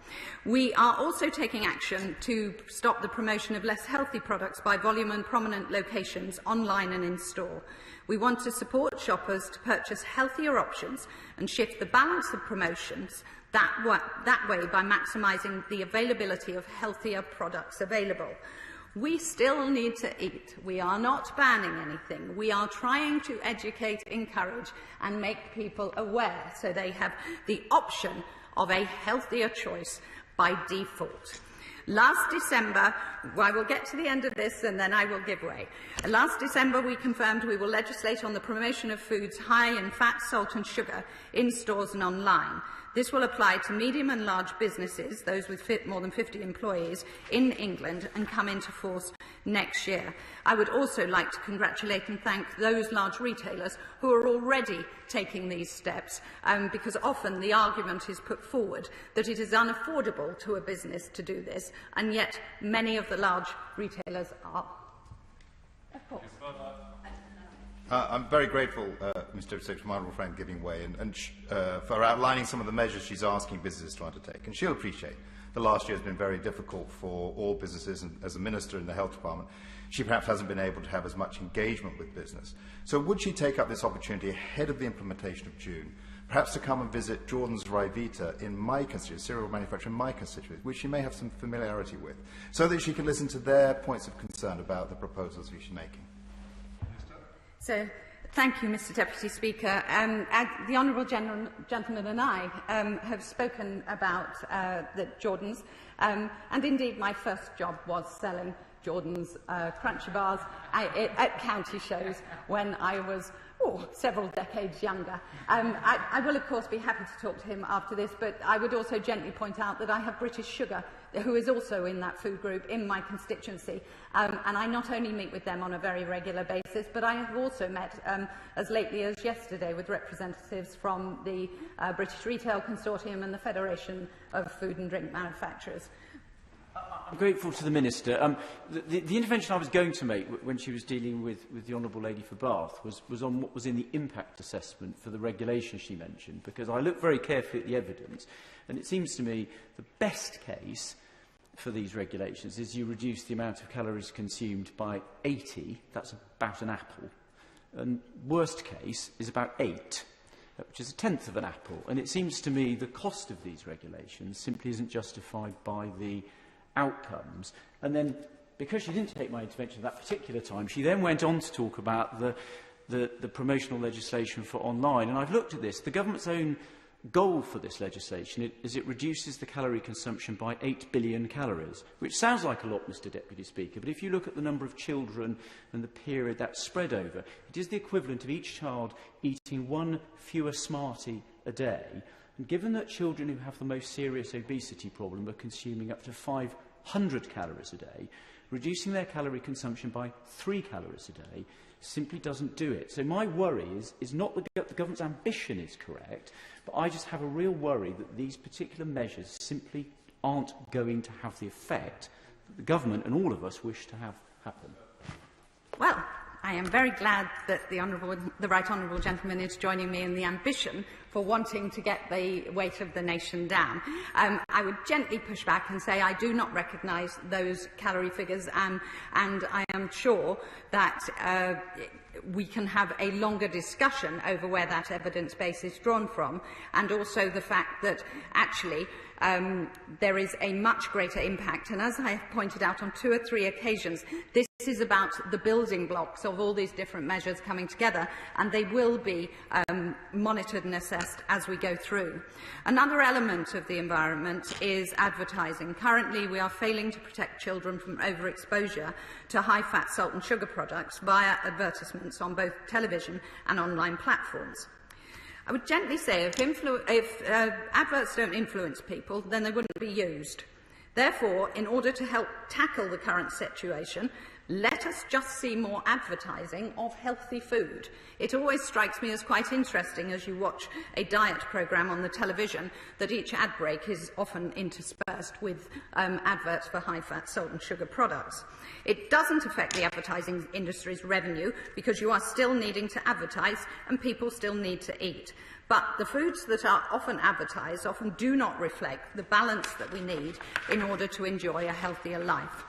We are also taking action to stop the promotion of less healthy products by volume and prominent locations, online and in-store. We want to support shoppers to purchase healthier options and shift the balance of promotions that way by maximising the availability of healthier products available. We still need to eat. We are not banning anything. We are trying to educate, encourage and make people aware so they have the option of a healthier choice by default. Last December, I will get to the end of this and then I will give way. Last December we confirmed we will legislate on the promotion of foods high in fat, salt and sugar in stores and online. This will apply to medium and large businesses, those with more than 50 employees, in England and come into force next year. I would also like to congratulate and thank those large retailers who are already taking these steps, because often the argument is put forward that it is unaffordable to a business to do this, and yet many of the large retailers are. Of course. I'm very grateful, Mr. Secretary, to my honourable friend giving way and for outlining some of the measures she's asking businesses to undertake. And she'll appreciate the last year has been very difficult for all businesses, and as a minister in the Health Department, she perhaps hasn't been able to have as much engagement with business. So would she take up this opportunity ahead of the implementation of June, perhaps to come and visit Jordan's Ryvita in my constituency, cereal manufacturer in my constituency, which she may have some familiarity with, so that she can listen to their points of concern about the proposals she's making? So, thank you, Mr. Deputy Speaker. The honourable gentleman and I have spoken about the Jordans, and indeed my first job was selling Jordan's crunchy bars at county shows when I was several decades younger. I will, of course, be happy to talk to him after this, but I would also gently point out that I have British Sugar, who is also in that food group in my constituency, and I not only meet with them on a very regular basis, but I have also met as lately as yesterday with representatives from the British Retail Consortium and the Federation of Food and Drink Manufacturers. I'm grateful to the Minister. The intervention I was going to make when she was dealing with the Honourable Lady for Bath was on what was in the impact assessment for the regulation she mentioned, because I looked very carefully at the evidence, and it seems to me the best case for these regulations is you reduce the amount of calories consumed by 80, that's about an apple, and worst case is about 8, which is a tenth of an apple. And it seems to me the cost of these regulations simply isn't justified by the outcomes. And then, because she didn't take my intervention at that particular time, she then went on to talk about the promotional legislation for online. And I've looked at this. The government's own goal for this legislation is it reduces the calorie consumption by 8 billion calories, which sounds like a lot, Mr. Deputy Speaker, but if you look at the number of children and the period that's spread over, it is the equivalent of each child eating one fewer Smartie a day. And given that children who have the most serious obesity problem are consuming up to 500 calories a day, reducing their calorie consumption by 3 calories a day simply doesn't do it. So my worry is not that the government's ambition is correct, but I just have a real worry that these particular measures simply aren't going to have the effect that the government and all of us wish to have happen. Well, I am very glad that the Right Honourable Gentleman is joining me in the ambition for wanting to get the weight of the nation down. I would gently push back and say I do not recognise those calorie figures, and I am sure that we can have a longer discussion over where that evidence base is drawn from, and also the fact that actually there is a much greater impact. And as I have pointed out on 2 or 3 occasions, this is about the building blocks of all these different measures coming together, and they will be monitored and assessed as we go through. Another element of the environment is advertising. Currently, we are failing to protect children from overexposure to high-fat salt and sugar products via advertisements on both television and online platforms. I would gently say if adverts don't influence people, then they wouldn't be used. Therefore, in order to help tackle the current situation, let us just see more advertising of healthy food. It always strikes me as quite interesting as you watch a diet programme on the television that each ad break is often interspersed with adverts for high-fat salt and sugar products. It doesn't affect the advertising industry's revenue because you are still needing to advertise and people still need to eat. But the foods that are often advertised often do not reflect the balance that we need in order to enjoy a healthier life.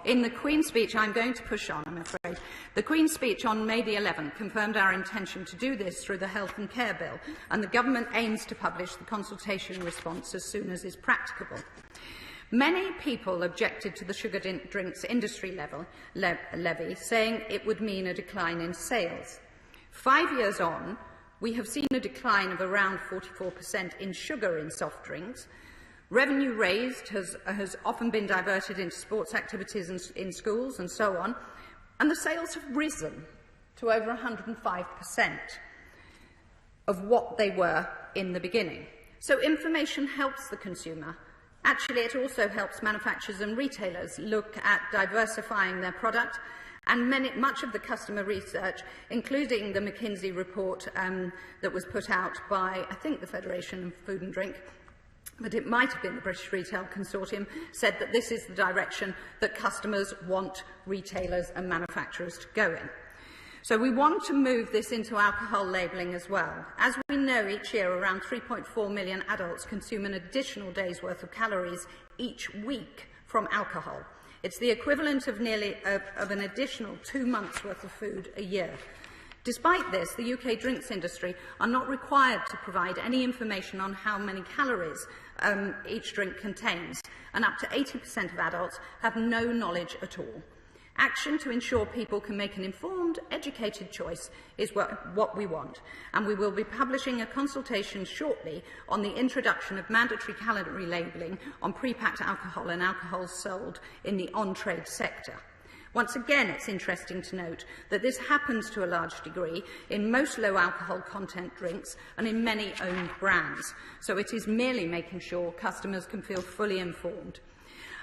In the Queen's speech, I'm going to push on, I'm afraid. The Queen's speech on May the 11th confirmed our intention to do this through the Health and Care Bill, and the Government aims to publish the consultation response as soon as is practicable. Many people objected to the sugar drinks industry levy, saying it would mean a decline in sales. 5 years on, we have seen a decline of around 44% in sugar in soft drinks. Revenue raised has often been diverted into sports activities in schools and so on, and the sales have risen to over 105% of what they were in the beginning. So information helps the consumer. Actually, it also helps manufacturers and retailers look at diversifying their product, and much of the customer research, including the McKinsey report that was put out by, I think, the Federation of Food and Drink, but it might have been the British Retail Consortium, said that this is the direction that customers want retailers and manufacturers to go in. So we want to move this into alcohol labelling as well. As we know, each year around 3.4 million adults consume an additional day's worth of calories each week from alcohol. It's the equivalent of of an additional 2 months' worth of food a year. Despite this, the UK drinks industry are not required to provide any information on how many calories each drink contains, and up to 80% of adults have no knowledge at all. Action to ensure people can make an informed, educated choice is what we want, and we will be publishing a consultation shortly on the introduction of mandatory calorie labelling on pre-packed alcohol and alcohol sold in the on-trade sector. Once again, it's interesting to note that this happens to a large degree in most low alcohol content drinks and in many owned brands, so it is merely making sure customers can feel fully informed.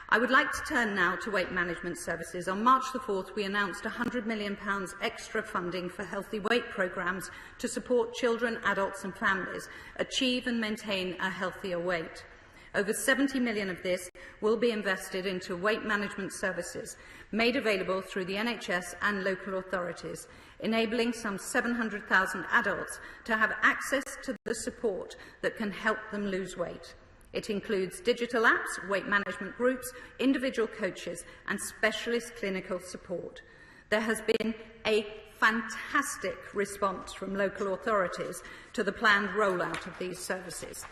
I would like to turn now to weight management services. On March the 4th, we announced £100 million extra funding for healthy weight programmes to support children, adults and families achieve and maintain a healthier weight. Over 70 million of this will be invested into weight management services made available through the NHS and local authorities, enabling some 700,000 adults to have access to the support that can help them lose weight. It includes digital apps, weight management groups, individual coaches and specialist clinical support. There has been a fantastic response from local authorities to the planned rollout of these services.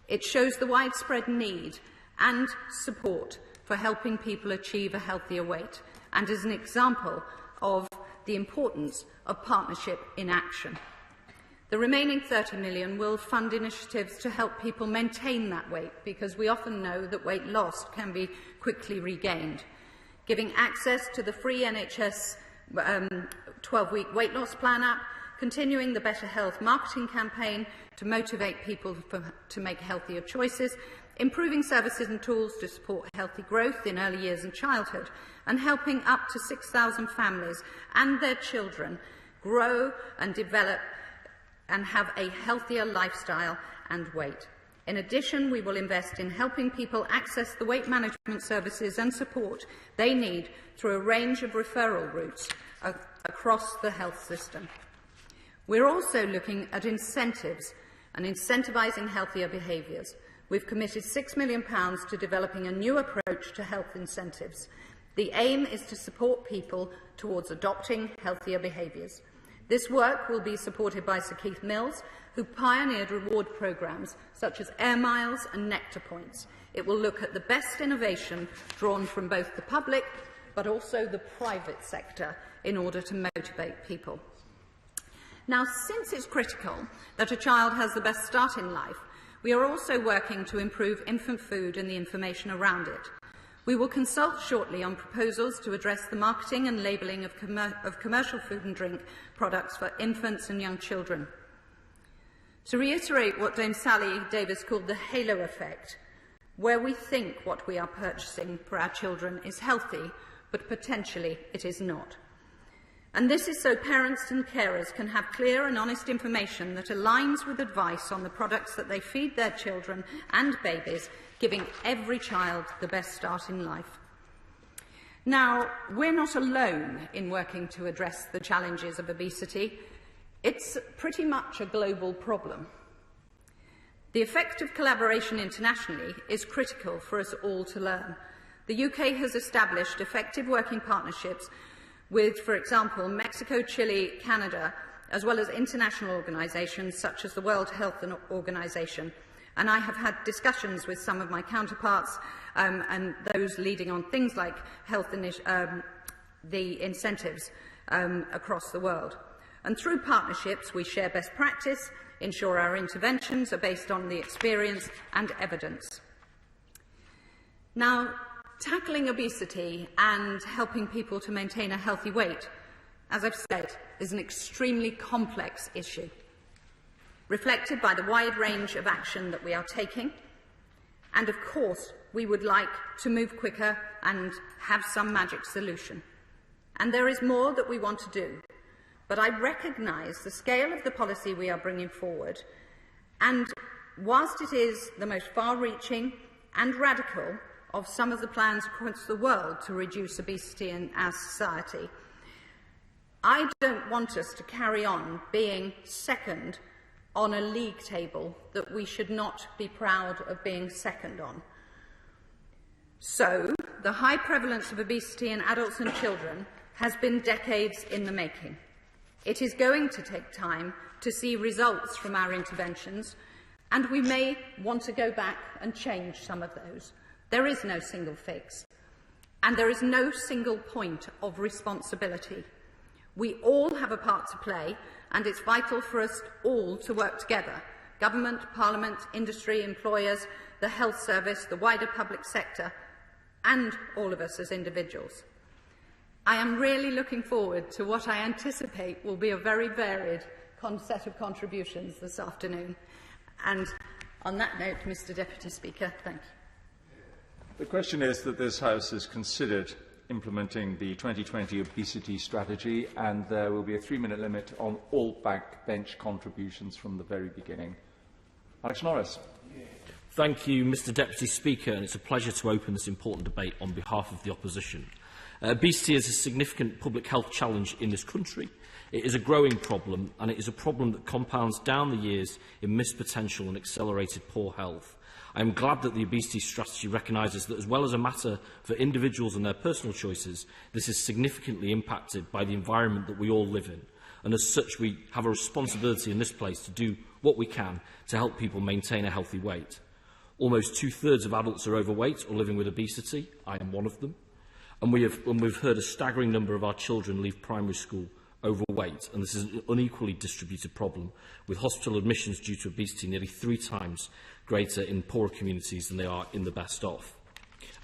It shows the widespread need and support for helping people achieve a healthier weight, and is an example of the importance of partnership in action. The remaining 30 million will fund initiatives to help people maintain that weight, because we often know that weight lost can be quickly regained. Giving access to the free NHS 12-week weight loss plan app, continuing the Better Health marketing campaign to motivate people to make healthier choices, improving services and tools to support healthy growth in early years and childhood, and helping up to 6,000 families and their children grow and develop and have a healthier lifestyle and weight. In addition, we will invest in helping people access the weight management services and support they need through a range of referral routes across the health system. We're also looking at incentives and incentivising healthier behaviours. We've committed £6 million to developing a new approach to health incentives. The aim is to support people towards adopting healthier behaviours. This work will be supported by Sir Keith Mills, who pioneered reward programmes such as Air Miles and Nectar Points. It will look at the best innovation drawn from both the public but also the private sector in order to motivate people. Now, since it's critical that a child has the best start in life, we are also working to improve infant food and the information around it. We will consult shortly on proposals to address the marketing and labelling of commercial food and drink products for infants and young children. To reiterate what Dame Sally Davis called the halo effect, where we think what we are purchasing for our children is healthy, but potentially it is not. And this is so parents and carers can have clear and honest information that aligns with advice on the products that they feed their children and babies, giving every child the best start in life. Now, we're not alone in working to address the challenges of obesity. It's pretty much a global problem. The effect of collaboration internationally is critical for us all to learn. The UK has established effective working partnerships with, for example, Mexico, Chile, Canada, as well as international organisations such as the World Health Organization. And I have had discussions with some of my counterparts and those leading on things like health the incentives across the world. And through partnerships, we share best practice, ensure our interventions are based on the experience and evidence. Now, tackling obesity and helping people to maintain a healthy weight, as I've said, is an extremely complex issue, reflected by the wide range of action that we are taking. And of course, we would like to move quicker and have some magic solution. And there is more that we want to do. But I recognise the scale of the policy we are bringing forward, and whilst it is the most far-reaching and radical of some of the plans across the world to reduce obesity in our society, I don't want us to carry on being second on a league table that we should not be proud of being second on. So, the high prevalence of obesity in adults and children has been decades in the making. It is going to take time to see results from our interventions, and we may want to go back and change some of those. There is no single fix, and there is no single point of responsibility. We all have a part to play, and it's vital for us all to work together: government, parliament, industry, employers, the health service, the wider public sector, and all of us as individuals. I am really looking forward to what I anticipate will be a very varied set of contributions this afternoon. And on that note, Mr. Deputy Speaker, thank you. The question is that this House has considered implementing the 2020 obesity strategy, and there will be a 3-minute limit on all backbench contributions from the very beginning. Alex Norris. Thank you, Mr. Deputy Speaker, and it's a pleasure to open this important debate on behalf of the opposition. Obesity is a significant public health challenge in this country. It is a growing problem, and it is a problem that compounds down the years in missed potential and accelerated poor health. I am glad that the obesity strategy recognises that, as well as a matter for individuals and their personal choices, this is significantly impacted by the environment that we all live in. And as such, we have a responsibility in this place to do what we can to help people maintain a healthy weight. Almost 2/3 of adults are overweight or living with obesity. I am one of them. And we've heard a staggering number of our children leave primary school overweight, and this is an unequally distributed problem, with hospital admissions due to obesity nearly 3 times greater in poorer communities than they are in the best off.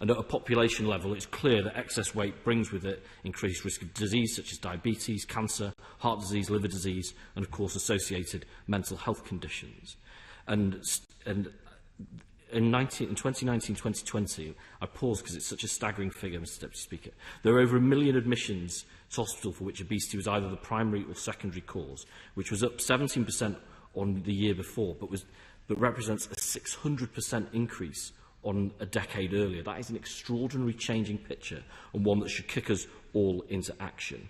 And at a population level, it's clear that excess weight brings with it increased risk of disease such as diabetes, cancer, heart disease, liver disease, and of course associated mental health conditions. In 2019-2020, I pause because it's such a staggering figure, Mr. Deputy Speaker, there were over 1 million admissions to hospital for which obesity was either the primary or secondary cause, which was up 17% on the year before, but that represents a 600% increase on a decade earlier. That is an extraordinary changing picture, and one that should kick us all into action.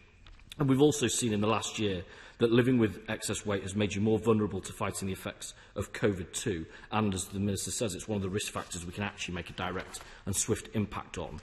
And we've also seen in the last year that living with excess weight has made you more vulnerable to fighting the effects of COVID too. And as the Minister says, it's one of the risk factors we can actually make a direct and swift impact on.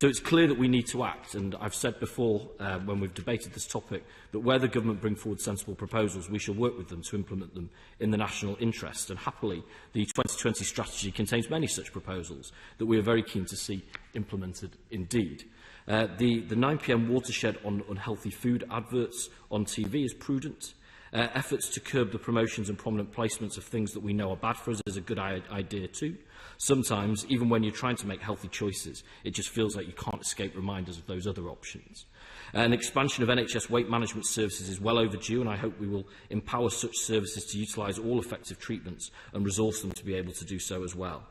So it's clear that we need to act, and I've said before when we've debated this topic that where the government bring forward sensible proposals, we shall work with them to implement them in the national interest. And happily, the 2020 strategy contains many such proposals that we are very keen to see implemented indeed. The 9 p.m. watershed on unhealthy food adverts on TV is prudent. Efforts to curb the promotions and prominent placements of things that we know are bad for us is a good idea too. Sometimes, even when you're trying to make healthy choices, it just feels like you can't escape reminders of those other options. An expansion of NHS weight management services is well overdue, and I hope we will empower such services to utilise all effective treatments and resource them to be able to do so as well.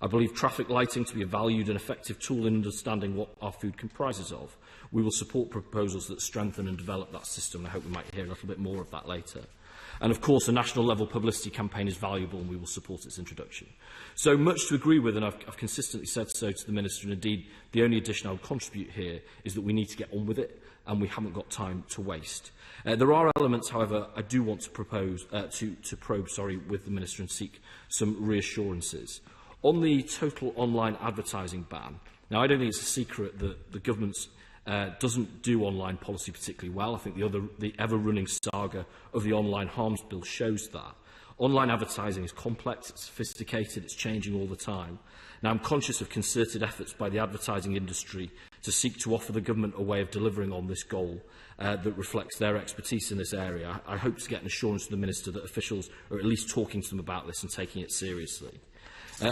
I believe traffic lighting to be a valued and effective tool in understanding what our food comprises of. We will support proposals that strengthen and develop that system, and I hope we might hear a little bit more of that later. And of course, a national level publicity campaign is valuable, and we will support its introduction. So much to agree with, and I've consistently said so to the Minister, and indeed the only addition I would contribute here is that we need to get on with it, and we haven't got time to waste. There are elements, however, I do want to propose to probe with the Minister and seek some reassurances. On the total online advertising ban, now I don't think it's a secret that the government doesn't do online policy particularly well. I think the ever-running saga of the online harms bill shows that. Online advertising is complex, it's sophisticated, it's changing all the time. Now, I'm conscious of concerted efforts by the advertising industry to seek to offer the government a way of delivering on this goal that reflects their expertise in this area. I hope to get an assurance from the Minister that officials are at least talking to them about this and taking it seriously.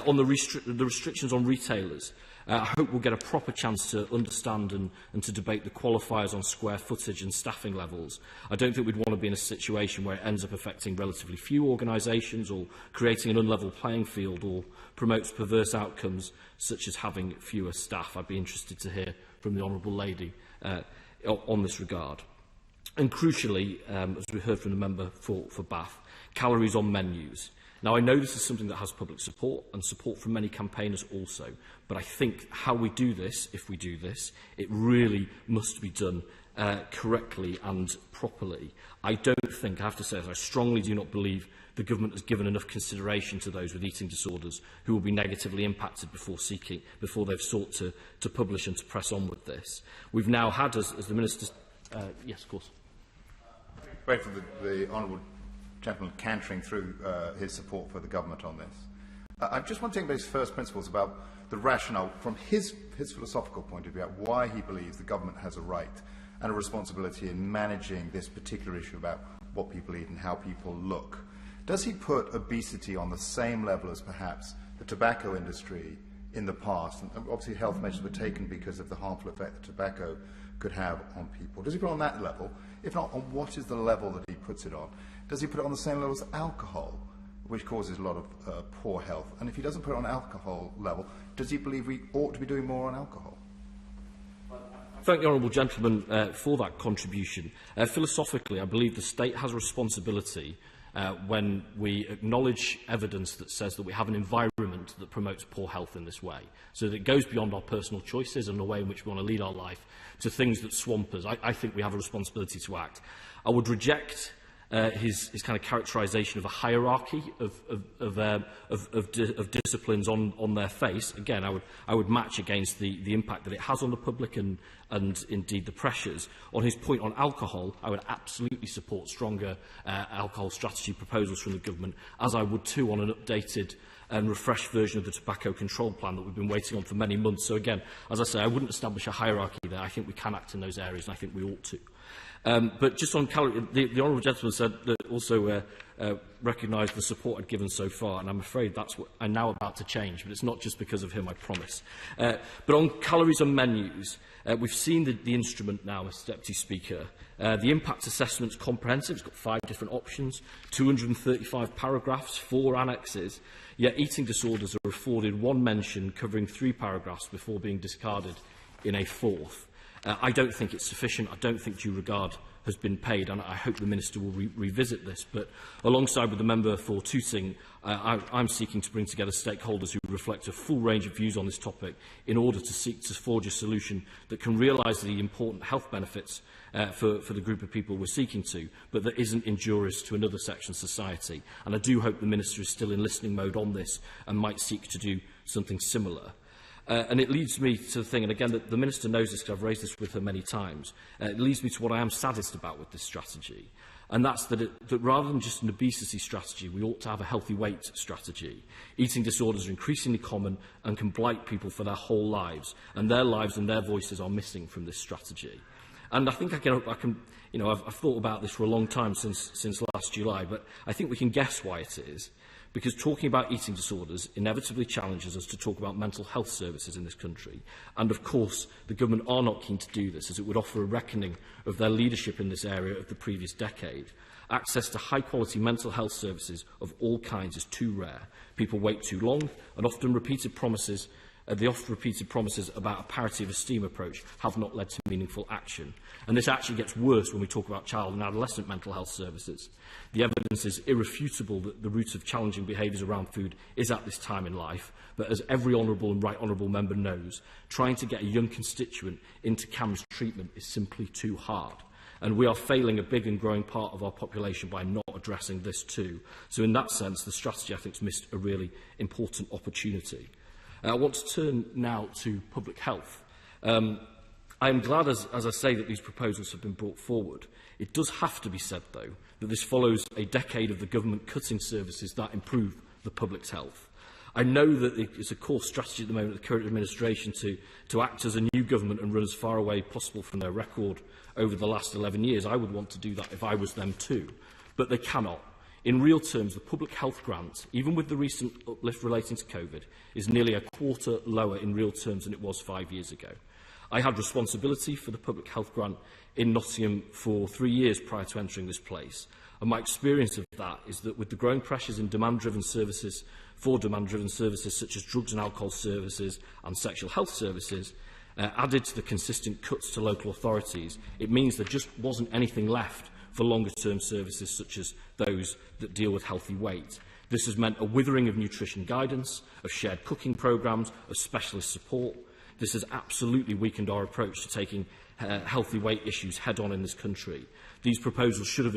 On the restrictions on retailers, I hope we'll get a proper chance to understand and to debate the qualifiers on square footage and staffing levels. I don't think we'd want to be in a situation where it ends up affecting relatively few organisations or creating an unlevel playing field or promotes perverse outcomes such as having fewer staff. I'd be interested to hear from the Honourable Lady on this regard. And crucially, as we heard from the member for Bath, calories on menus. Now, I know this is something that has public support and support from many campaigners also, but I think how we do this, if we do this, it really must be done correctly and properly. I don't think, I have to say, I strongly do not believe the government has given enough consideration to those with eating disorders who will be negatively impacted before they've sought to publish and to press on with this. We've now had, as the Minister... yes, of course. Grateful for the Honourable gentleman cantering through his support for the government on this. I just want to take his first principles about the rationale from his philosophical point of view, about why he believes the government has a right and a responsibility in managing this particular issue about what people eat and how people look. Does he put obesity on the same level as perhaps the tobacco industry in the past? And obviously health measures were taken because of the harmful effect that tobacco could have on people. Does he put it on that level? If not, on what is the level that he puts it on? Does he put it on the same level as alcohol, which causes a lot of poor health? And if he doesn't put it on alcohol level, does he believe we ought to be doing more on alcohol? Thank the Honourable Gentleman for that contribution. Philosophically, I believe the state has a responsibility when we acknowledge evidence that says that we have an environment that promotes poor health in this way, so that it goes beyond our personal choices and the way in which we want to lead our life to things that swamp us. I think we have a responsibility to act. I would reject his kind of characterisation of a hierarchy of disciplines on their face. Again, I would match against the impact that it has on the public and indeed the pressures. On his point on alcohol, I would absolutely support stronger alcohol strategy proposals from the government, as I would too on an updated and refreshed version of the tobacco control plan that we've been waiting on for many months. So again, as I say, I wouldn't establish a hierarchy there. I think we can act in those areas, and I think we ought to. But just on calorie, the Honourable Gentleman said that also recognised the support I'd given so far, and I'm afraid that's what I'm now about to change, but it's not just because of him, I promise. But on calories and menus, we've seen the instrument now, Mr Deputy Speaker. The impact assessment's comprehensive. It's got 5 different options, 235 paragraphs, 4 annexes, yet eating disorders are afforded 1 mention covering 3 paragraphs before being discarded in a 4th. I don't think it's sufficient. I don't think due regard has been paid, and I hope the Minister will revisit this. But alongside with the member for Tooting, I'm seeking to bring together stakeholders who reflect a full range of views on this topic in order to seek to forge a solution that can realise the important health benefits for the group of people we're seeking to, but that isn't injurious to another section of society. And I do hope the Minister is still in listening mode on this and might seek to do something similar. And it leads me to the thing, and again, the Minister knows this because I've raised this with her many times, it leads me to what I am saddest about with this strategy, and that's that rather than just an obesity strategy, we ought to have a healthy weight strategy. Eating disorders are increasingly common and can blight people for their whole lives and their voices are missing from this strategy. And I think I can you know, I've thought about this for a long time since last July, but I think we can guess why it is. Because talking about eating disorders inevitably challenges us to talk about mental health services in this country. And of course, the government are not keen to do this, as it would offer a reckoning of their leadership in this area of the previous decade. Access to high-quality mental health services of all kinds is too rare. People wait too long, and the oft-repeated promises about a parity of esteem approach have not led to meaningful action. And this actually gets worse when we talk about child and adolescent mental health services. The evidence is irrefutable that the root of challenging behaviours around food is at this time in life, but as every honourable and right honourable member knows, trying to get a young constituent into CAMS treatment is simply too hard. And we are failing a big and growing part of our population by not addressing this too. So in that sense, the strategy, I think, has missed a really important opportunity. I want to turn now to public health. I am glad, as I say, that these proposals have been brought forward. It does have to be said, though, that this follows a decade of the government cutting services that improve the public's health. I know that it's a core strategy at the moment of the current administration to act as a new government and run as far away possible from their record over the last 11 years. I would want to do that if I was them too, but they cannot. In real terms, the public health grant, even with the recent uplift relating to COVID, is nearly a quarter lower in real terms than it was 5 years ago. I had responsibility for the public health grant in Nottingham for 3 years prior to entering this place. And my experience of that is that with the growing pressures in demand-driven services such as drugs and alcohol services and sexual health services, added to the consistent cuts to local authorities, it means there just wasn't anything left for longer-term services such as those that deal with healthy weight. This has meant a withering of nutrition guidance, of shared cooking programmes, of specialist support. This has absolutely weakened our approach to taking healthy weight issues head-on in this country. These proposals should have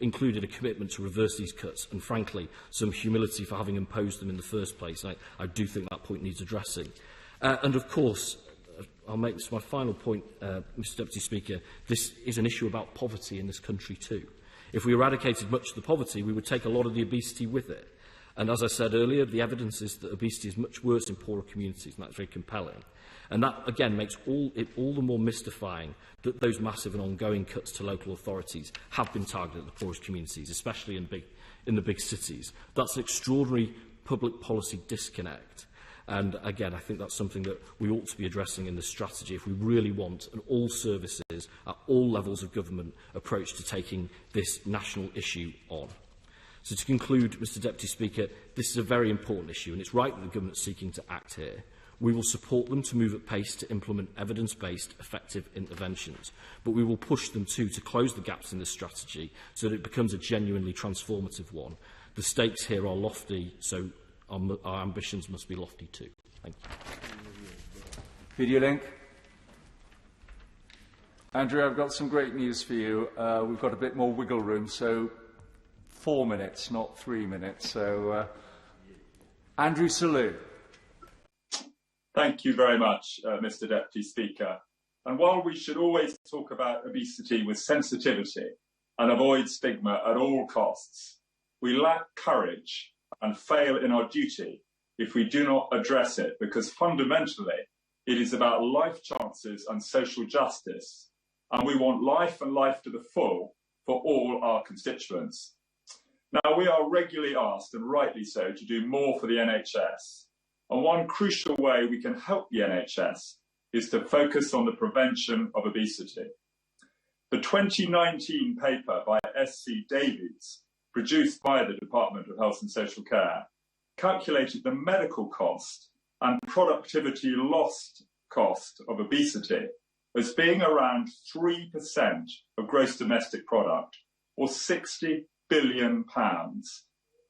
included a commitment to reverse these cuts and, frankly, some humility for having imposed them in the first place. I do think that point needs addressing. And, of course, I'll make this my final point, Mr Deputy Speaker. This is an issue about poverty in this country too. If we eradicated much of the poverty, we would take a lot of the obesity with it. And as I said earlier, the evidence is that obesity is much worse in poorer communities, and that's very compelling. And that, again, makes it all the more mystifying that those massive and ongoing cuts to local authorities have been targeted at the poorest communities, especially in the big cities. That's an extraordinary public policy disconnect. And again, I think that's something that we ought to be addressing in the strategy if we really want an all services at all levels of government approach to taking this national issue on. So to conclude, Mr Deputy Speaker, this is a very important issue, and it's right that the government is seeking to act here. We will support them to move at pace to implement evidence-based, effective interventions, but we will push them too to close the gaps in this strategy so that it becomes a genuinely transformative one. The stakes here are lofty, so our ambitions must be lofty too. Thank you. Video link. Andrew, I've got some great news for you. We've got a bit more wiggle room, so 4 minutes, not 3 minutes. So, Andrew Selous. Thank you very much, Mr Deputy Speaker. And while we should always talk about obesity with sensitivity and avoid stigma at all costs, we lack courage and fail in our duty if we do not address it, because fundamentally it is about life chances and social justice, and we want life and life to the full for all our constituents. Now, we are regularly asked, and rightly so, to do more for the NHS. And one crucial way we can help the NHS is to focus on the prevention of obesity. The 2019 paper by S.C. Davies, produced by the Department of Health and Social Care, calculated the medical cost and productivity lost cost of obesity as being around 3% of gross domestic product, or £60 billion.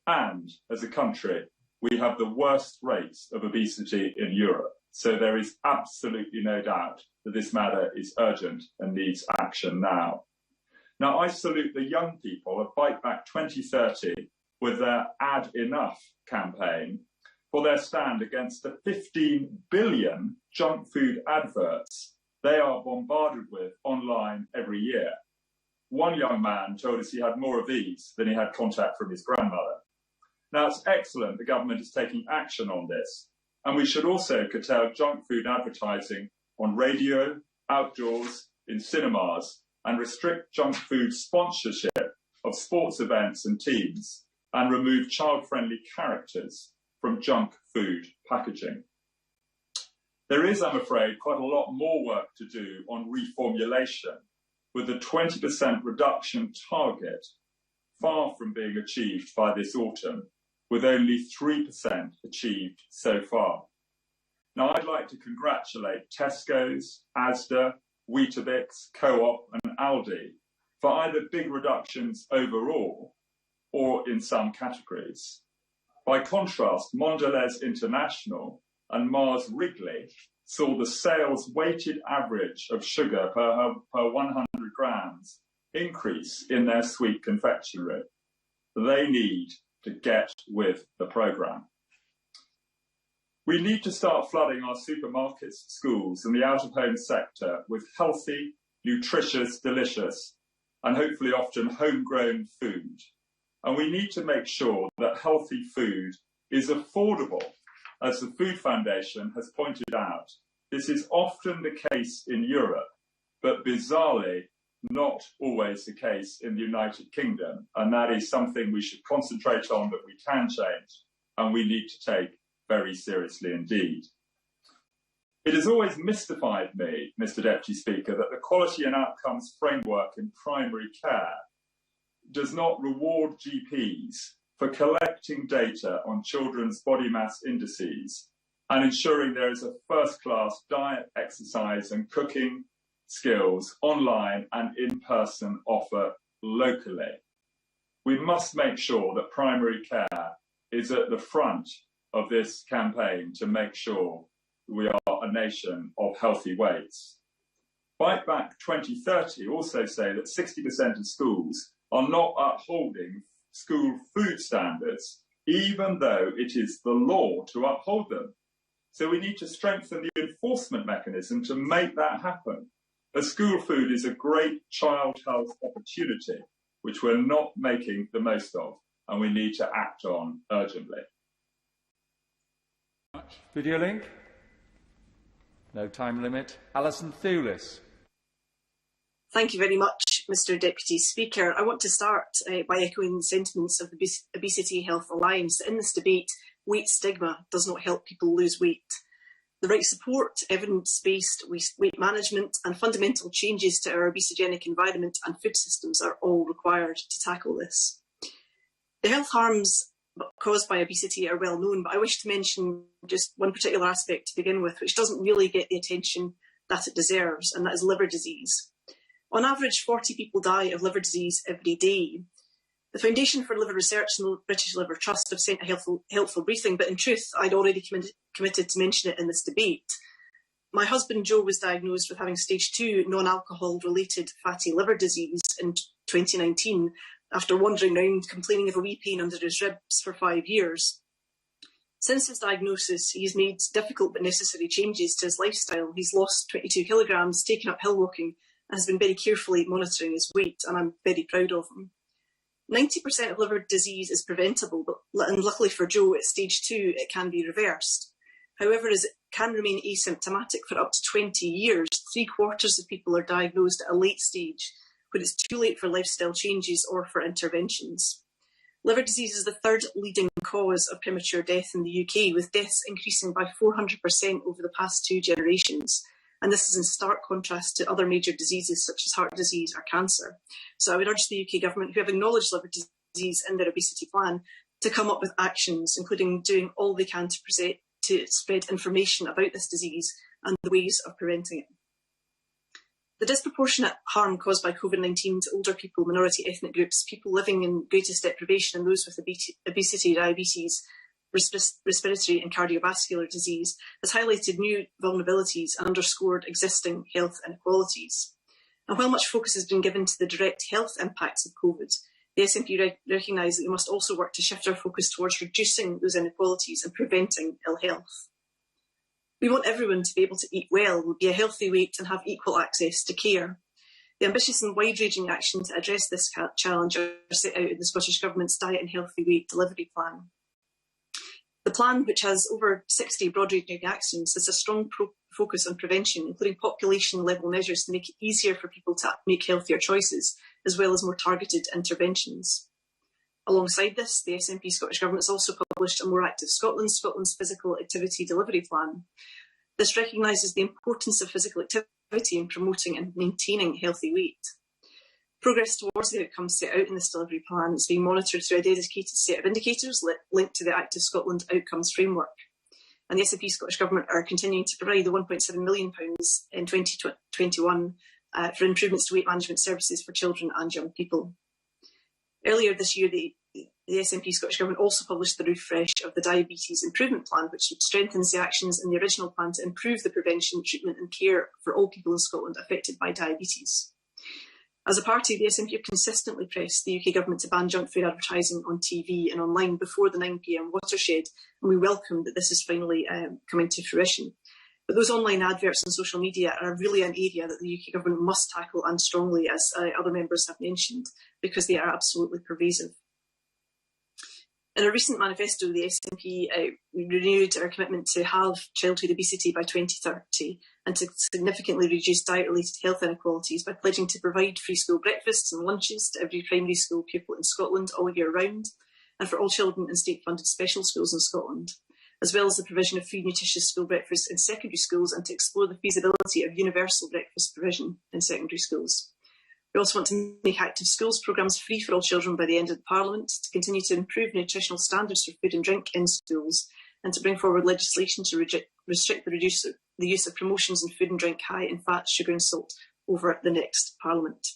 And as a country, we have the worst rates of obesity in Europe. So there is absolutely no doubt that this matter is urgent and needs action now. Now, I salute the young people of Bite Back 2030 with their Add Enough campaign for their stand against the 15 billion junk food adverts they are bombarded with online every year. One young man told us he had more of these than he had contact from his grandmother. Now, it's excellent the government is taking action on this, and we should also curtail junk food advertising on radio, outdoors, in cinemas, and restrict junk food sponsorship of sports events and teams, and remove child-friendly characters from junk food packaging. There is, I'm afraid, quite a lot more work to do on reformulation, with the 20% reduction target far from being achieved by this autumn, with only 3% achieved so far. Now, I'd like to congratulate Tesco's, Asda, Weetabix, Co-op and Aldi for either big reductions overall or in some categories. By contrast, Mondelez International and Mars Wrigley saw the sales weighted average of sugar per 100 grams increase in their sweet confectionery. They need to get with the programme. We need to start flooding our supermarkets, schools and the out-of-home sector with healthy, nutritious, delicious and hopefully often homegrown food. And we need to make sure that healthy food is affordable. As the Food Foundation has pointed out, this is often the case in Europe, but bizarrely not always the case in the United Kingdom. And that is something we should concentrate on, that we can change and we need to take very seriously indeed. It has always mystified me, Mr. Deputy Speaker, that the quality and outcomes framework in primary care does not reward GPs for collecting data on children's body mass indices and ensuring there is a first-class diet, exercise and cooking skills online and in-person offer locally. We must make sure that primary care is at the front of this campaign to make sure we are a nation of healthy weights. Bite Back 2030 also say that 60% of schools are not upholding school food standards, even though it is the law to uphold them. So we need to strengthen the enforcement mechanism to make that happen. A school food is a great child health opportunity, which we're not making the most of, and we need to act on urgently. Video link? No time limit. Alison Thewlis. Thank you very much, Mr. Deputy Speaker. I want to start by echoing the sentiments of the Obesity Health Alliance. In this debate, weight stigma does not help people lose weight. The right support, evidence-based weight management and fundamental changes to our obesogenic environment and food systems are all required to tackle this. The health harms caused by obesity are well known, but I wish to mention just one particular aspect to begin with, which doesn't really get the attention that it deserves, and that is liver disease. On average, 40 people die of liver disease every day. The Foundation for Liver Research and the British Liver Trust have sent a helpful briefing, but in truth, I'd already committed to mention it in this debate. My husband Joe was diagnosed with having stage 2 non-alcohol related fatty liver disease in 2019 after wandering around complaining of a wee pain under his ribs for 5 years. Since his diagnosis, he's made difficult but necessary changes to his lifestyle. He's lost 22 kilograms, taken up hill walking, and has been very carefully monitoring his weight, and I'm very proud of him. 90% of liver disease is preventable, and luckily for Joe, at stage 2, it can be reversed. However, as it can remain asymptomatic for up to 20 years, 3/4 of people are diagnosed at a late stage, when it's too late for lifestyle changes or for interventions. Liver disease is the third leading cause of premature death in the UK, with deaths increasing by 400% over the past 2 generations. And this is in stark contrast to other major diseases such as heart disease or cancer. So I would urge the UK government, who have acknowledged liver disease in their obesity plan, to come up with actions, including doing all they can to spread information about this disease and the ways of preventing it. The disproportionate harm caused by COVID-19 to older people, minority ethnic groups, people living in greatest deprivation and those with obesity, diabetes, respiratory and cardiovascular disease has highlighted new vulnerabilities and underscored existing health inequalities. And while much focus has been given to the direct health impacts of COVID, the SNP recognise that we must also work to shift our focus towards reducing those inequalities and preventing ill health. We want everyone to be able to eat well, be a healthy weight and have equal access to care. The ambitious and wide-ranging action to address this challenge are set out in the Scottish Government's Diet and Healthy Weight Delivery Plan. The plan, which has over 60 broad-ranging actions, has a strong focus on prevention, including population-level measures to make it easier for people to make healthier choices, as well as more targeted interventions. Alongside this, the SNP Scottish Government has also published a More Active Scotland, Scotland's Physical Activity Delivery Plan. This recognises the importance of physical activity in promoting and maintaining healthy weight. Progress towards the outcomes set out in this delivery plan is being monitored through a dedicated set of indicators linked to the Active Scotland Outcomes Framework. And the SNP Scottish Government are continuing to provide the £1.7 million in 2021 for improvements to weight management services for children and young people. Earlier this year, the SNP Scottish Government also published the refresh of the Diabetes Improvement Plan, which strengthens the actions in the original plan to improve the prevention, treatment and care for all people in Scotland affected by diabetes. As a party, the SNP have consistently pressed the UK Government to ban junk food advertising on TV and online before the 9 PM watershed, and we welcome that this is finally coming to fruition. But those online adverts on social media are really an area that the UK Government must tackle and strongly, as other members have mentioned, because they are absolutely pervasive. In a recent manifesto, the SNP renewed our commitment to halve childhood obesity by 2030 and to significantly reduce diet-related health inequalities by pledging to provide free school breakfasts and lunches to every primary school pupil in Scotland all year round, and for all children in state-funded special schools in Scotland, as well as the provision of free nutritious school breakfasts in secondary schools and to explore the feasibility of universal breakfast provision in secondary schools. We also want to make active schools programmes free for all children by the end of the Parliament, to continue to improve nutritional standards for food and drink in schools, and to bring forward legislation to restrict the use of promotions in food and drink high in fat, sugar and salt over the next Parliament.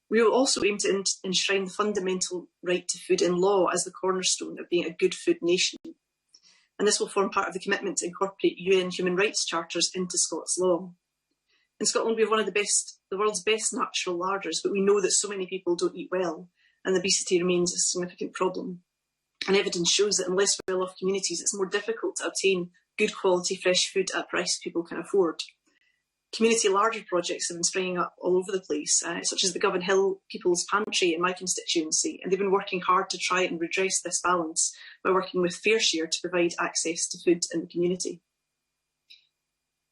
We will also aim to enshrine the fundamental right to food in law as the cornerstone of being a good food nation. And this will form part of the commitment to incorporate UN human rights charters into Scots law. In Scotland, we have one of the world's best natural larders, but we know that so many people don't eat well, and obesity remains a significant problem. And evidence shows that in less well-off communities, it's more difficult to obtain good quality fresh food at a price people can afford. Community larder projects have been springing up all over the place, such as the Govan Hill People's Pantry in my constituency, and they've been working hard to try and redress this balance by working with FareShare to provide access to food in the community.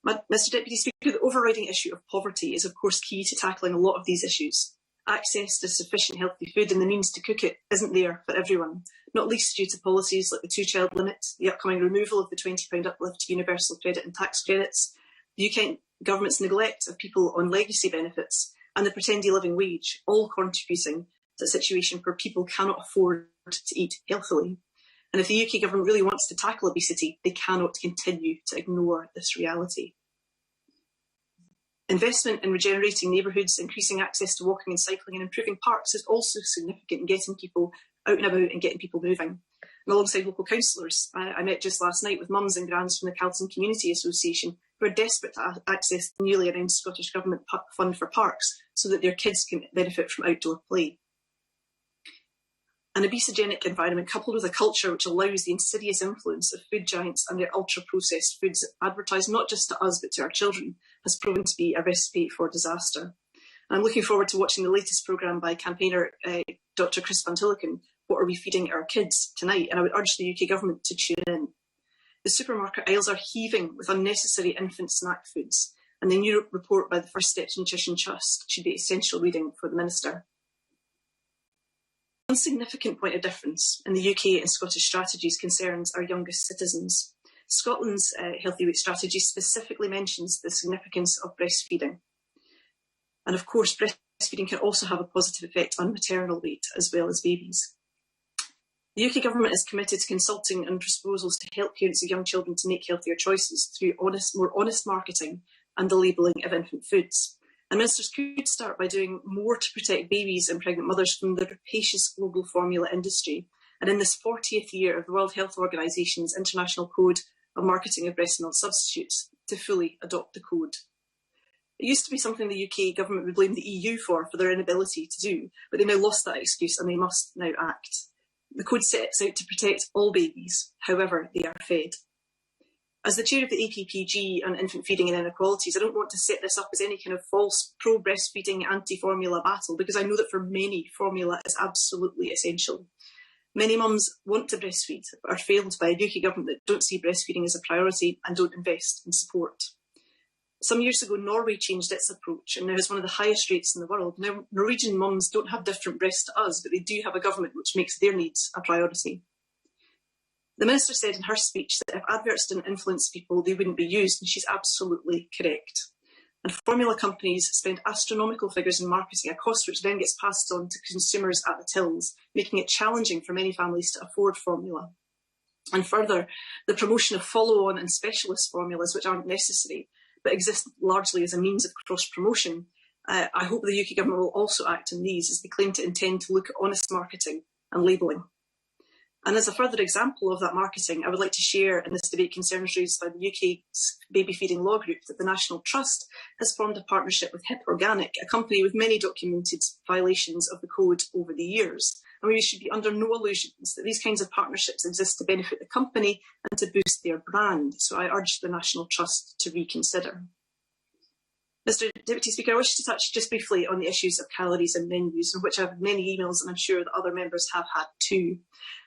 Mr Deputy Speaker, the overriding issue of poverty is of course key to tackling a lot of these issues. Access to sufficient healthy food and the means to cook it isn't there for everyone, not least due to policies like the 2-child limit, the upcoming removal of the £20 uplift to universal credit and tax credits, the UK Government's neglect of people on legacy benefits and the pretendy living wage, all contributing to a situation where people cannot afford to eat healthily. And if the UK Government really wants to tackle obesity, they cannot continue to ignore this reality. Investment in regenerating neighbourhoods, increasing access to walking and cycling and improving parks is also significant in getting people out and about and getting people moving. And alongside local councillors, I met just last night with mums and grands from the Calton Community Association who are desperate to access the newly announced Scottish Government fund for parks so that their kids can benefit from outdoor play. An obesogenic environment coupled with a culture which allows the insidious influence of food giants and their ultra-processed foods advertised not just to us but to our children has proven to be a recipe for disaster. And I'm looking forward to watching the latest programme by campaigner Dr Chris Van Tilliken, What Are We Feeding Our Kids, tonight, and I would urge the UK Government to tune in. The supermarket aisles are heaving with unnecessary infant snack foods, and the new report by the First Steps Nutrition Trust should be essential reading for the Minister. One significant point of difference in the UK and Scottish strategies concerns our youngest citizens. Scotland's Healthy Weight strategy specifically mentions the significance of breastfeeding. And of course, breastfeeding can also have a positive effect on maternal weight as well as babies. The UK Government is committed to consulting on proposals to help parents of young children to make healthier choices through more honest marketing and the labelling of infant foods. And ministers could start by doing more to protect babies and pregnant mothers from the rapacious global formula industry. And in this 40th year of the World Health Organisation's International Code of Marketing of Breast Milk Substitutes, to fully adopt the code. It used to be something the UK government would blame the EU for their inability to do, but they now lost that excuse and they must now act. The code sets out to protect all babies, however they are fed. As the chair of the APPG on infant feeding and inequalities, I don't want to set this up as any kind of false pro-breastfeeding, anti-formula battle, because I know that for many, formula is absolutely essential. Many mums want to breastfeed, but are failed by a UK government that don't see breastfeeding as a priority and don't invest in support. Some years ago, Norway changed its approach and now has one of the highest rates in the world. Now, Norwegian mums don't have different breasts to us, but they do have a government which makes their needs a priority. The Minister said in her speech that if adverts didn't influence people, they wouldn't be used, and she's absolutely correct. And formula companies spend astronomical figures in marketing, a cost which then gets passed on to consumers at the tills, making it challenging for many families to afford formula. And further, the promotion of follow-on and specialist formulas, which aren't necessary, but exist largely as a means of cross-promotion. I hope the UK government will also act on these as they claim to intend to look at honest marketing and labelling. And as a further example of that marketing, I would like to share in this debate concerns raised by the UK's baby feeding law group that the National Trust has formed a partnership with Hip Organic, a company with many documented violations of the code over the years. And we should be under no illusions that these kinds of partnerships exist to benefit the company and to boost their brand. So I urge the National Trust to reconsider. Mr Deputy Speaker, I wish to touch just briefly on the issues of calories and menus, on which I have many emails and I'm sure that other members have had too.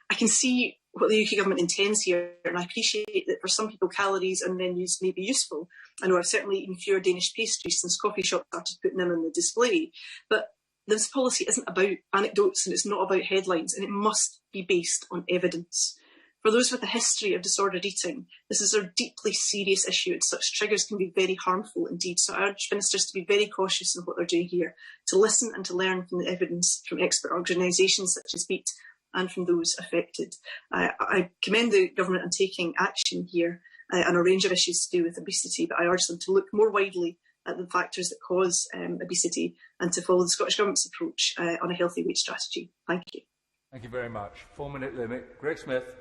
I can see what the UK government intends here, and I appreciate that for some people calories and menus may be useful. I know I've certainly eaten fewer Danish pastries since coffee shops started putting them on the display, but this policy isn't about anecdotes and it's not about headlines, and it must be based on evidence. For those with a history of disordered eating, this is a deeply serious issue and such triggers can be very harmful indeed. So I urge ministers to be very cautious in what they're doing here, to listen and to learn from the evidence from expert organisations such as BEAT and from those affected. I commend the government on taking action here on a range of issues to do with obesity, but I urge them to look more widely at the factors that cause obesity and to follow the Scottish Government's approach on a healthy weight strategy. Thank you. Thank you very much. 4-minute limit. Greg Smith.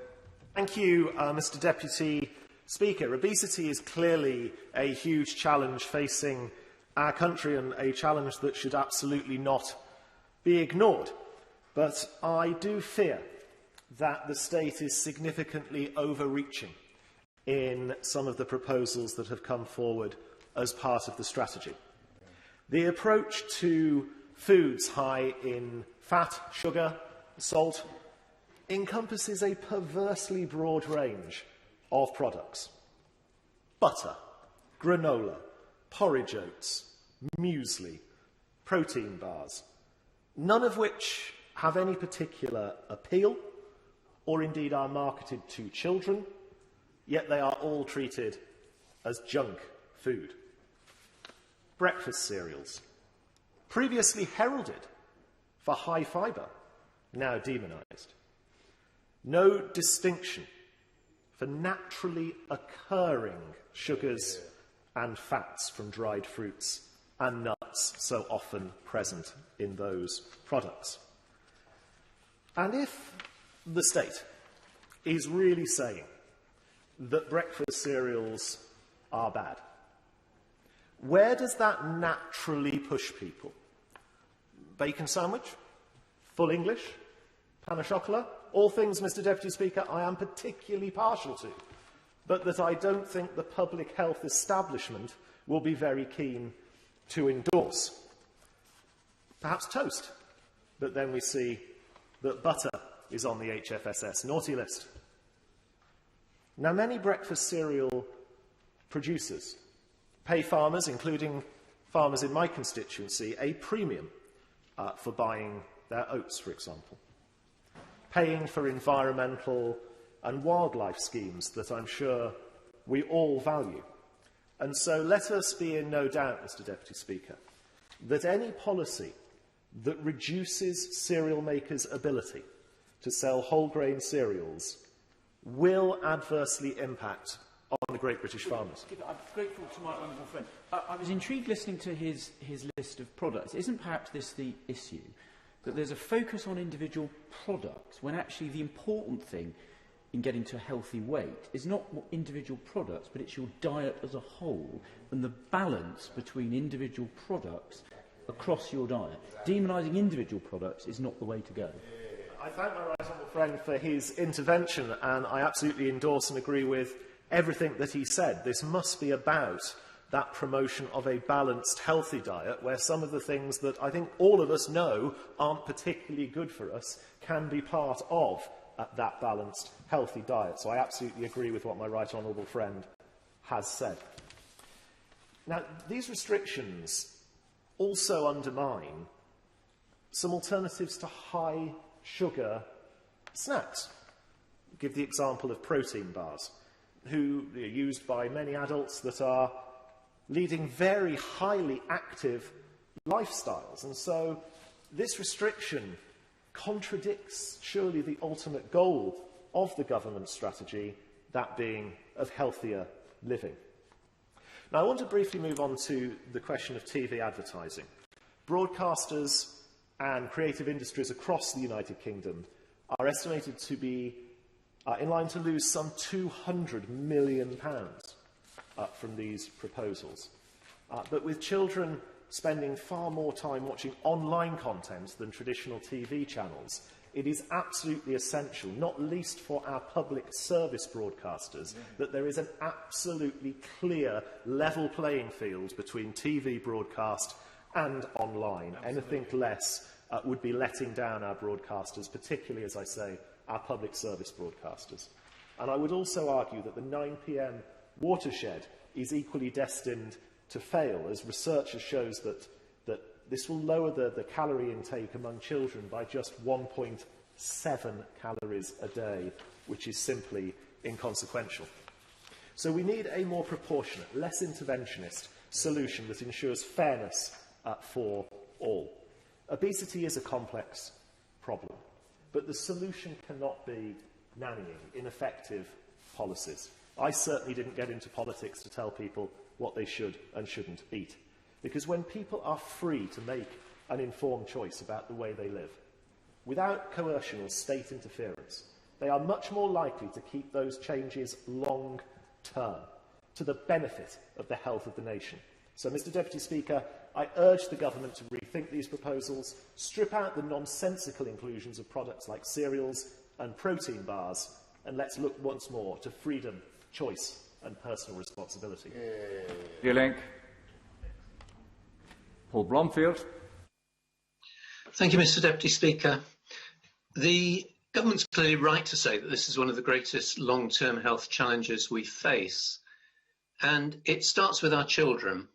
Thank you, Mr Deputy Speaker. Obesity is clearly a huge challenge facing our country and a challenge that should absolutely not be ignored. But I do fear that the state is significantly overreaching in some of the proposals that have come forward as part of the strategy. The approach to foods high in fat, sugar, salt encompasses a perversely broad range of products. Butter, granola, porridge oats, muesli, protein bars, none of which have any particular appeal or indeed are marketed to children, yet they are all treated as junk food. Breakfast cereals, previously heralded for high fibre, now demonised. No distinction for naturally occurring sugars and fats from dried fruits and nuts so often present in those products. And if the state is really saying that breakfast cereals are bad, where does that naturally push people? Bacon sandwich? Full English? Pain au chocolat? All things, Mr Deputy Speaker, I am particularly partial to, but that I don't think the public health establishment will be very keen to endorse. Perhaps toast, but then we see that butter is on the HFSS naughty list. Now, many breakfast cereal producers pay farmers, including farmers in my constituency, a premium for buying their oats, for example, paying for environmental and wildlife schemes that I'm sure we all value. And so let us be in no doubt, Mr Deputy Speaker, that any policy that reduces cereal makers' ability to sell whole grain cereals will adversely impact the Great British Farmers. I'm grateful to my honourable friend. I was intrigued listening to his list of products. Isn't perhaps this the issue, that there's a focus on individual products when actually the important thing in getting to a healthy weight is not what individual products, but it's your diet as a whole and the balance between individual products across your diet. Demonising individual products is not the way to go. I thank my right honourable friend for his intervention, and I absolutely endorse and agree with everything that he said. This must be about that promotion of a balanced, healthy diet, where some of the things that I think all of us know aren't particularly good for us can be part of that balanced, healthy diet. So I absolutely agree with what my right honourable friend has said. Now, these restrictions also undermine some alternatives to high-sugar snacks. I'll give the example of protein bars, who are used by many adults that are leading very highly active lifestyles. And so this restriction contradicts surely the ultimate goal of the government strategy, that being of healthier living. Now, I want to briefly move on to the question of TV advertising. Broadcasters and creative industries across the United Kingdom are estimated to be in line to lose some £200 million from these proposals. But with children spending far more time watching online content than traditional TV channels, it is absolutely essential, not least for our public service broadcasters, that there is an absolutely clear level playing field between TV broadcast and online. Anything less would be letting down our broadcasters, particularly, as I say, our public service broadcasters. And I would also argue that the 9 p.m. watershed is equally destined to fail, as research shows that this will lower the calorie intake among children by just 1.7 calories a day, which is simply inconsequential. So we need a more proportionate, less interventionist solution that ensures fairness for all. Obesity is a complex problem, but the solution cannot be nannying ineffective policies. I certainly didn't get into politics to tell people what they should and shouldn't eat, because when people are free to make an informed choice about the way they live, without coercion or state interference, they are much more likely to keep those changes long-term, to the benefit of the health of the nation. So, Mr Deputy Speaker, I urge the Government to rethink these proposals, strip out the nonsensical inclusions of products like cereals and protein bars, and let's look once more to freedom, choice and personal responsibility. Link. Paul Blomfield. Thank you, Mr Deputy Speaker. The Government's clearly right to say that this is one of the greatest long-term health challenges we face, and it starts with our children.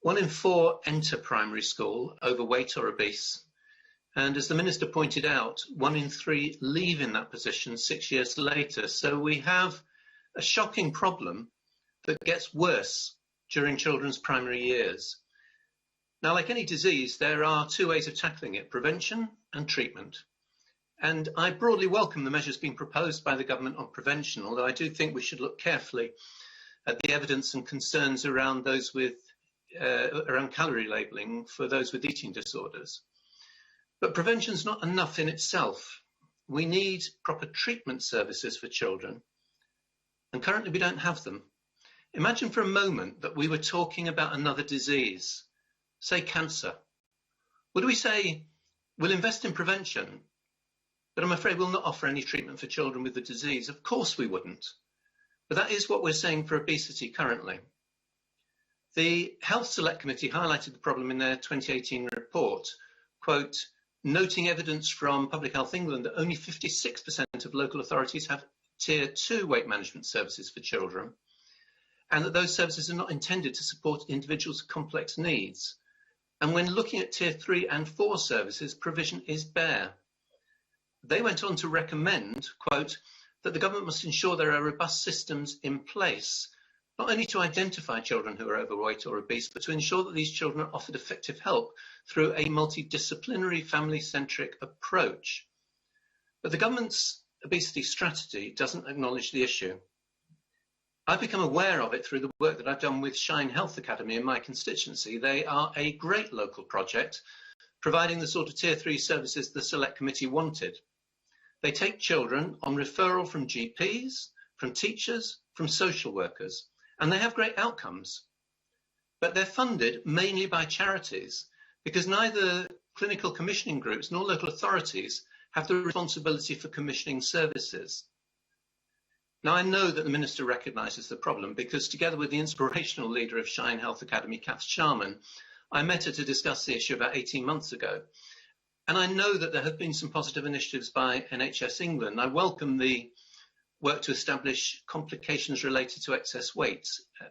1 in 4 enter primary school overweight or obese, and as the Minister pointed out, 1 in 3 leave in that position 6 years later. So we have a shocking problem that gets worse during children's primary years. Now, like any disease, there are 2 ways of tackling it: prevention and treatment. And I broadly welcome the measures being proposed by the Government on prevention, although I do think we should look carefully at the evidence and concerns around those with around calorie labelling for those with eating disorders. But prevention is not enough in itself. We need proper treatment services for children, and currently we don't have them. Imagine for a moment that we were talking about another disease, say cancer. Would we say, we'll invest in prevention, but I'm afraid we'll not offer any treatment for children with the disease? Of course we wouldn't. But that is what we're saying for obesity currently. The Health Select Committee highlighted the problem in their 2018 report, quote, noting evidence from Public Health England that only 56% of local authorities have Tier 2 weight management services for children, and that those services are not intended to support individuals with complex needs. And when looking at Tier 3 and 4 services, provision is bare. They went on to recommend, quote, that the Government must ensure there are robust systems in place, not only to identify children who are overweight or obese, but to ensure that these children are offered effective help through a multidisciplinary, family-centric approach. But the Government's obesity strategy doesn't acknowledge the issue. I've become aware of it through the work that I've done with Shine Health Academy in my constituency. They are a great local project, providing the sort of Tier 3 services the Select Committee wanted. They take children on referral from GPs, from teachers, from social workers, and they have great outcomes. But they're funded mainly by charities because neither clinical commissioning groups nor local authorities have the responsibility for commissioning services. Now, I know that the Minister recognises the problem because together with the inspirational leader of Shine Health Academy, Kath Sharman, I met her to discuss the issue about 18 months ago. And I know that there have been some positive initiatives by NHS England. I welcome the work to establish complications related to excess weight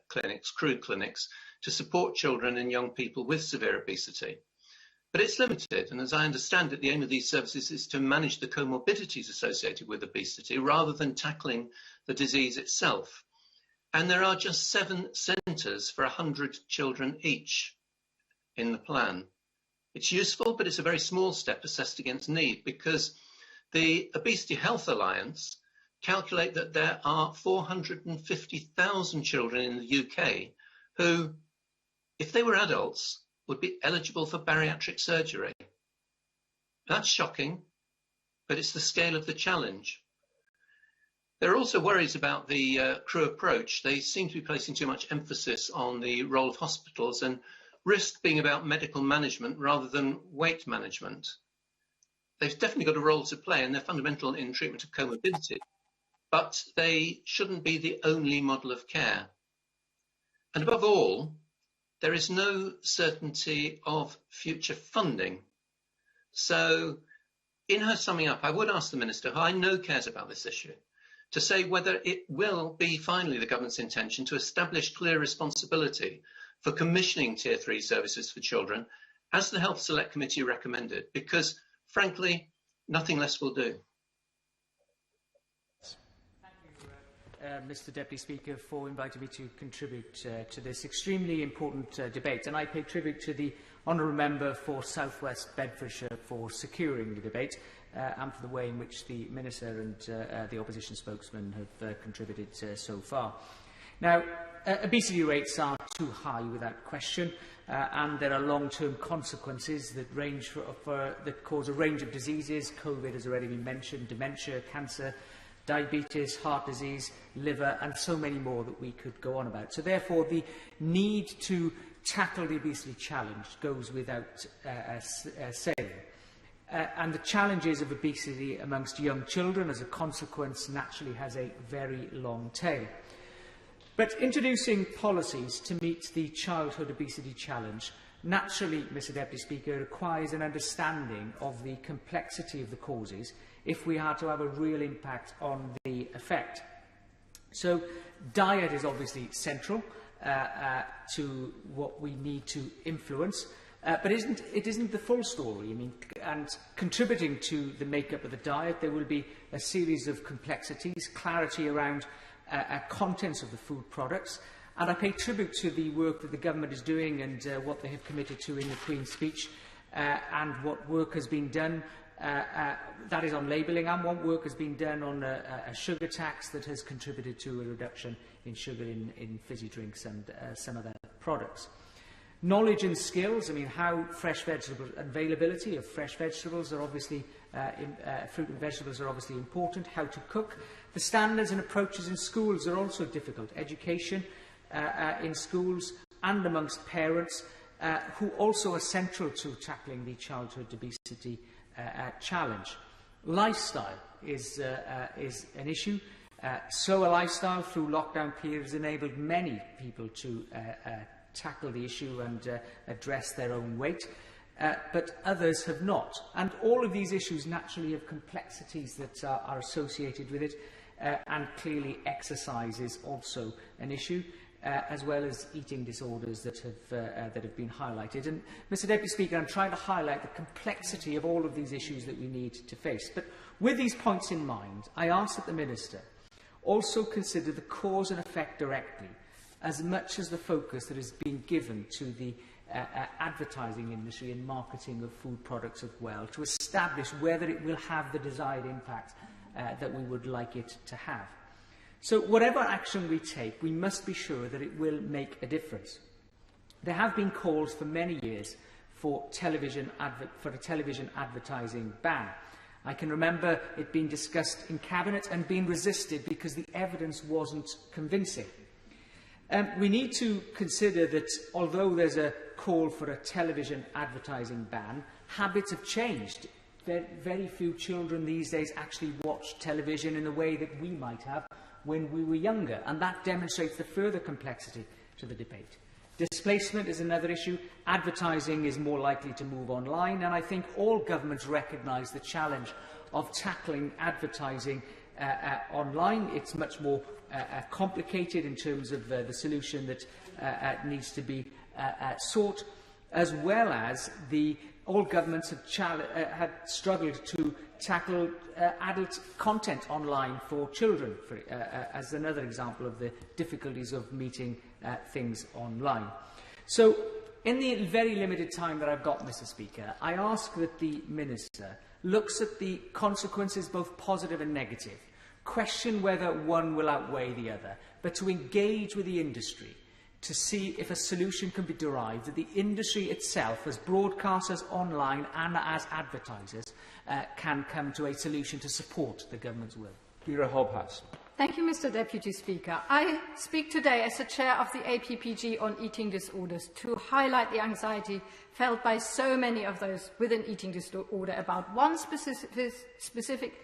clinics, crude clinics, to support children and young people with severe obesity. But it's limited, and as I understand it, the aim of these services is to manage the comorbidities associated with obesity rather than tackling the disease itself. And there are just 7 centres for 100 children each in the plan. It's useful, but it's a very small step assessed against need because the Obesity Health Alliance calculate that there are 450,000 children in the UK who, if they were adults, would be eligible for bariatric surgery. That's shocking, but it's the scale of the challenge. There are also worries about the crew approach. They seem to be placing too much emphasis on the role of hospitals and risk being about medical management rather than weight management. They've definitely got a role to play and they're fundamental in treatment of comorbidity, but they shouldn't be the only model of care. And above all, there is no certainty of future funding. So in her summing up, I would ask the Minister, who I know cares about this issue, to say whether it will be finally the government's intention to establish clear responsibility for commissioning Tier 3 services for children, as the Health Select Committee recommended, because frankly, nothing less will do. Mr Deputy Speaker, for inviting me to contribute to this extremely important debate. And I pay tribute to the Honourable Member for South West Bedfordshire for securing the debate and for the way in which the Minister and the opposition spokesman have contributed so far. Now, obesity rates are too high without question, and there are long-term consequences that that cause a range of diseases. COVID has already been mentioned, dementia, cancer, diabetes, heart disease, liver, and so many more that we could go on about. So therefore, the need to tackle the obesity challenge goes without saying. And the challenges of obesity amongst young children, as a consequence, naturally has a very long tail. But introducing policies to meet the childhood obesity challenge naturally, Mr Deputy Speaker, requires an understanding of the complexity of the causes if we are to have a real impact on the effect. So diet is obviously central to what we need to influence, but it isn't the full story. I mean, and contributing to the makeup of the diet, there will be a series of complexities, clarity around contents of the food products, and I pay tribute to the work that the government is doing and what they have committed to in the Queen's speech, and what work has been done, that is on labelling, and what work has been done on a sugar tax that has contributed to a reduction in sugar in fizzy drinks and some other products. Knowledge and skills, I mean, how fresh vegetables, availability of fresh vegetables are obviously, fruit and vegetables are obviously important, how to cook. The standards and approaches in schools are also difficult. Education in schools and amongst parents, who also are central to tackling the childhood obesity challenge. Lifestyle is an issue. Slower lifestyle through lockdown periods enabled many people to tackle the issue and address their own weight, but others have not. And all of these issues naturally have complexities that are associated with it, and clearly exercise is also an issue, as well as eating disorders that have been highlighted. And, Mr Deputy Speaker, I'm trying to highlight the complexity of all of these issues that we need to face. But with these points in mind, I ask that the Minister also consider the cause and effect directly, as much as the focus that has been given to the advertising industry and marketing of food products as well, to establish whether it will have the desired impact that we would like it to have. So whatever action we take, we must be sure that it will make a difference. There have been calls for many years for a television advertising ban. I can remember it being discussed in Cabinet and being resisted because the evidence wasn't convincing. We need to consider that although there's a call for a television advertising ban, habits have changed. Very few children these days actually watch television in the way that we might have when we were younger, and that demonstrates the further complexity to the debate. Displacement is another issue. Advertising is more likely to move online, and I think all governments recognise the challenge of tackling advertising online. It's much more complicated in terms of the solution that needs to be sought, as well as all governments had struggled to tackle adult content online for children, as another example of the difficulties of meeting things online. So, in the very limited time that I've got, Mr. Speaker, I ask that the Minister looks at the consequences, both positive and negative, question whether one will outweigh the other, but to engage with the industry to see if a solution can be derived that the industry itself, as broadcasters online and as advertisers, can come to a solution to support the government's will. Vera Hobhouse. Thank you, Mr. Deputy Speaker. I speak today as the chair of the APPG on eating disorders to highlight the anxiety felt by so many of those with an eating disorder about one specific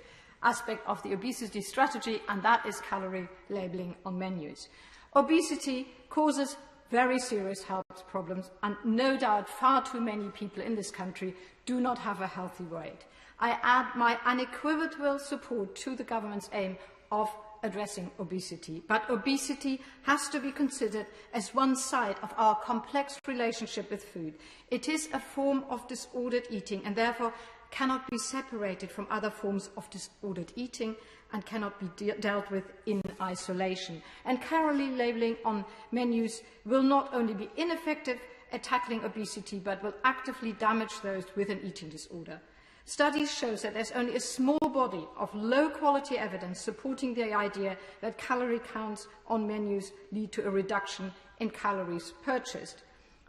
aspect of the obesity strategy, and that is calorie labelling on menus. Obesity causes very serious health problems, and no doubt far too many people in this country do not have a healthy weight. I add my unequivocal support to the government's aim of addressing obesity, but obesity has to be considered as one side of our complex relationship with food. It is a form of disordered eating and therefore cannot be separated from other forms of disordered eating and cannot be dealt with in isolation. And calorie labelling on menus will not only be ineffective at tackling obesity, but will actively damage those with an eating disorder. Studies show that there's only a small body of low-quality evidence supporting the idea that calorie counts on menus lead to a reduction in calories purchased.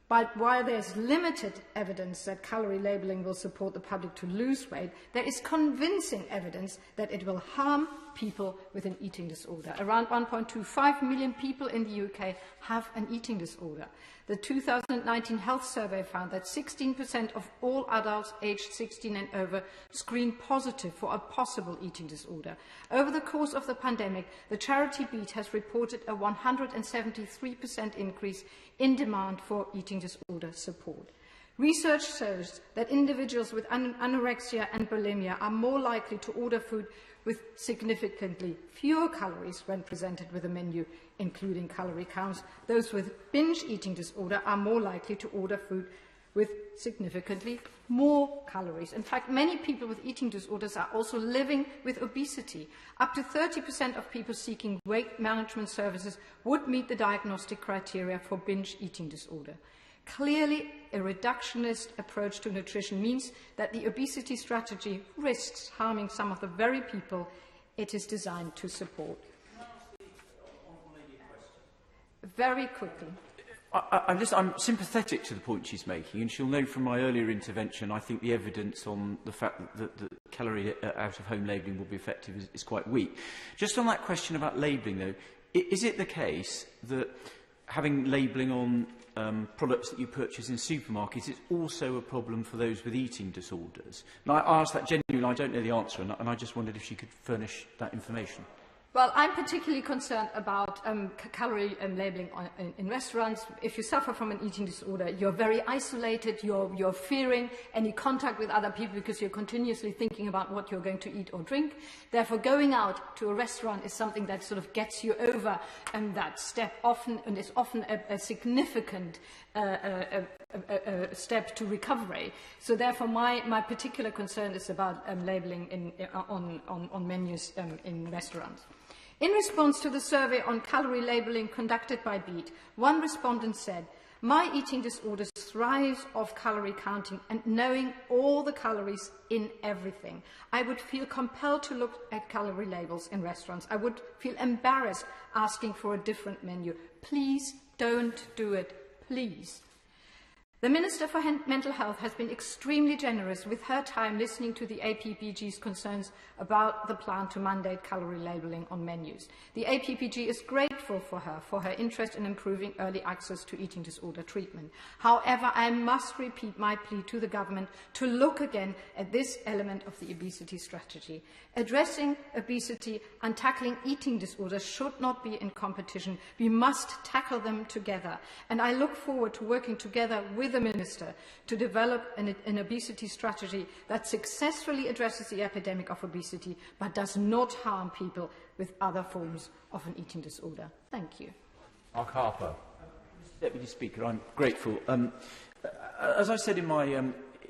But while there's limited evidence that calorie labelling will support the public to lose weight, there is convincing evidence that it will harm people with an eating disorder. Around 1.25 million people in the UK have an eating disorder. The 2019 health survey found that 16% of all adults aged 16 and over screened positive for a possible eating disorder. Over the course of the pandemic, the charity Beat has reported a 173% increase in demand for eating disorder support. Research shows that individuals with anorexia and bulimia are more likely to order food with significantly fewer calories when presented with a menu, including calorie counts. Those with binge eating disorder are more likely to order food with significantly more calories. In fact, many people with eating disorders are also living with obesity. Up to 30% of people seeking weight management services would meet the diagnostic criteria for binge eating disorder. Clearly, a reductionist approach to nutrition means that the obesity strategy risks harming some of the very people it is designed to support. Very quickly. I'm sympathetic to the point she's making, and she'll know from my earlier intervention, I think the evidence on the fact that calorie out-of-home labelling will be effective is quite weak. Just on that question about labelling, though, is it the case that having labelling on products that you purchase in supermarkets is also a problem for those with eating disorders? And I asked that genuinely, I don't know the answer, and I just wondered if she could furnish that information. Well, I'm particularly concerned about calorie labelling in restaurants. If you suffer from an eating disorder, you're very isolated, you're fearing any contact with other people because you're continuously thinking about what you're going to eat or drink. Therefore, going out to a restaurant is something that sort of gets you over that step often, and is often a significant step to recovery. So therefore, my particular concern is about labelling on menus in restaurants. In response to the survey on calorie labelling conducted by Beat, one respondent said, My eating disorder thrives off calorie counting and knowing all the calories in everything. I would feel compelled to look at calorie labels in restaurants. I would feel embarrassed asking for a different menu. Please don't do it, please. The Minister for Mental Health has been extremely generous with her time listening to the APPG's concerns about the plan to mandate calorie labelling on menus. The APPG is grateful for her interest in improving early access to eating disorder treatment. However, I must repeat my plea to the government to look again at this element of the obesity strategy. Addressing obesity and tackling eating disorders should not be in competition. We must tackle them together. And I look forward to working together with the Minister to develop an obesity strategy that successfully addresses the epidemic of obesity but does not harm people with other forms of an eating disorder. Thank you. Mark Harper. Mr Deputy Speaker, I'm grateful. As I said in my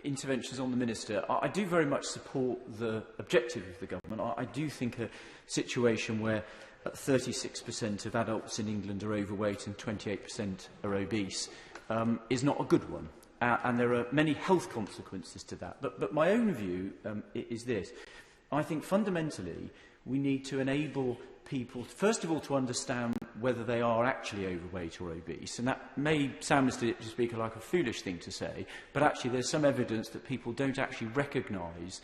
interventions on the Minister, I do very much support the objective of the government. I do think a situation where 36% of adults in England are overweight and 28% are obese is not a good one. And there are many health consequences to that. But my own view is this. I think fundamentally we need to enable people, first of all, to understand whether they are actually overweight or obese. And that may sound, Mr Deputy Speaker, like a foolish thing to say, but actually there's some evidence that people don't actually recognise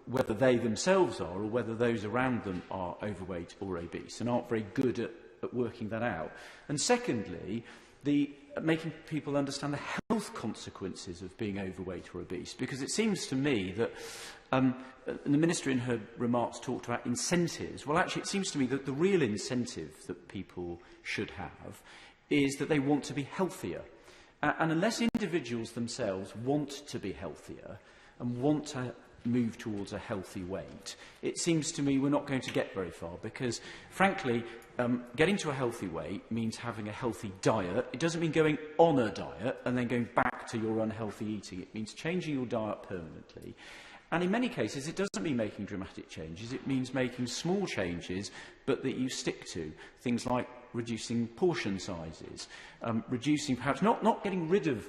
whether they themselves are or whether those around them are overweight or obese and aren't very good at working that out. And secondly, making people understand the health consequences of being overweight or obese, because it seems to me that the Minister in her remarks talked about incentives. Well, actually, it seems to me that the real incentive that people should have is that they want to be healthier. And unless individuals themselves want to be healthier and want to move towards a healthy weight, it seems to me we're not going to get very far because, frankly, getting to a healthy weight means having a healthy diet. It doesn't mean going on a diet and then going back to your unhealthy eating. It means changing your diet permanently. And in many cases, it doesn't mean making dramatic changes. It means making small changes, but that you stick to. Things like reducing portion sizes, reducing perhaps not getting rid of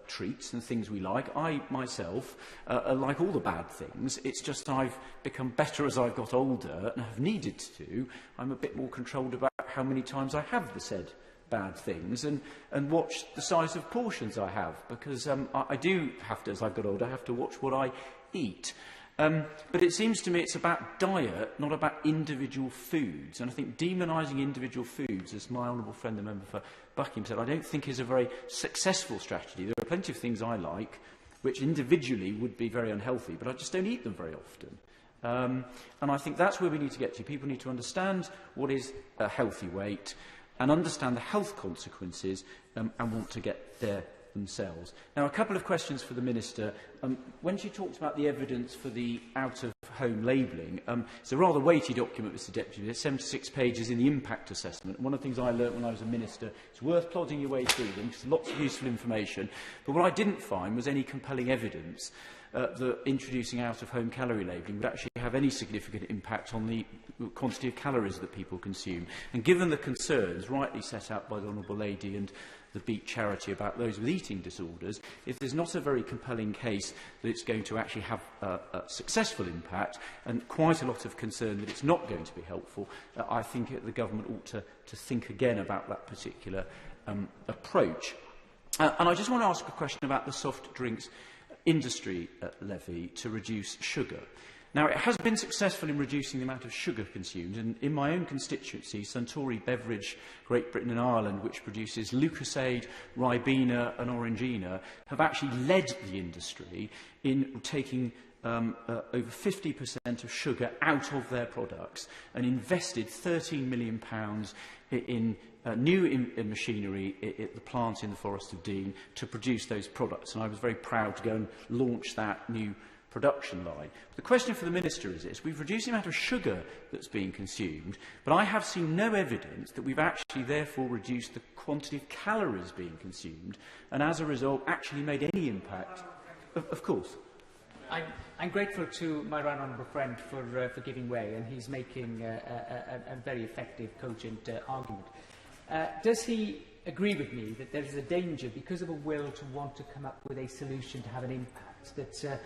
treats and things we like. I, myself, like all the bad things. It's just I've become better as I've got older and have needed to. I'm a bit more controlled about how many times I have the said bad things and watch the size of portions I have, because I do have to, as I've got older, have to watch what I eat. But it seems to me it's about diet, not about individual foods. And I think demonising individual foods, as my honourable friend, the member for Buckingham, said, I don't think is a very successful strategy. There are plenty of things I like which individually would be very unhealthy, but I just don't eat them very often. And I think that's where we need to get to. People need to understand what is a healthy weight and understand the health consequences and want to get there themselves. Now, a couple of questions for the Minister. When she talked about the evidence for the out-of-home labelling, it's a rather weighty document, Mr Deputy. There's 76 pages in the impact assessment. One of the things I learnt when I was a Minister, it's worth plodding your way through them, because lots of useful information. But what I didn't find was any compelling evidence that introducing out-of-home calorie labelling would actually have any significant impact on the quantity of calories that people consume. And given the concerns rightly set out by the Honourable Lady and the Beat charity about those with eating disorders, if there's not a very compelling case that it's going to actually have a successful impact and quite a lot of concern that it's not going to be helpful, I think the government ought to think again about that particular approach. And I just want to ask a question about the soft drinks industry levy to reduce sugar. Now, it has been successful in reducing the amount of sugar consumed, and in my own constituency, Suntory Beverage, Great Britain and Ireland, which produces Lucozade, Ribena and Orangina, have actually led the industry in taking over 50% of sugar out of their products and invested £13 million in new machinery at the plant in the Forest of Dean to produce those products. And I was very proud to go and launch that new production line. The question for the Minister is this: we've reduced the amount of sugar that's being consumed, but I have seen no evidence that we've actually therefore reduced the quantity of calories being consumed and as a result actually made any impact. Of course. I'm grateful to my right honourable friend for giving way, and he's making a very effective, cogent argument. Does he agree with me that there is a danger, because of a will to want to come up with a solution to have an impact, that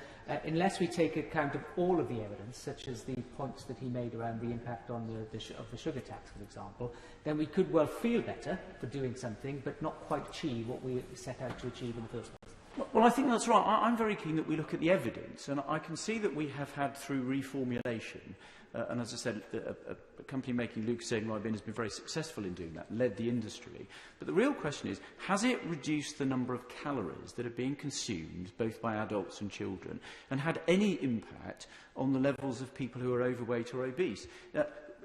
unless we take account of all of the evidence, such as the points that he made around the impact on the sugar tax, for example, then we could well feel better for doing something, but not quite achieve what we set out to achieve in the first place. Well, I think that's right. I'm very keen that we look at the evidence, and I can see that we have had, through reformulation, and as I said, a company making Lucozade Ribena has been very successful in doing that, led the industry. But the real question is, has it reduced the number of calories that are being consumed, both by adults and children, and had any impact on the levels of people who are overweight or obese?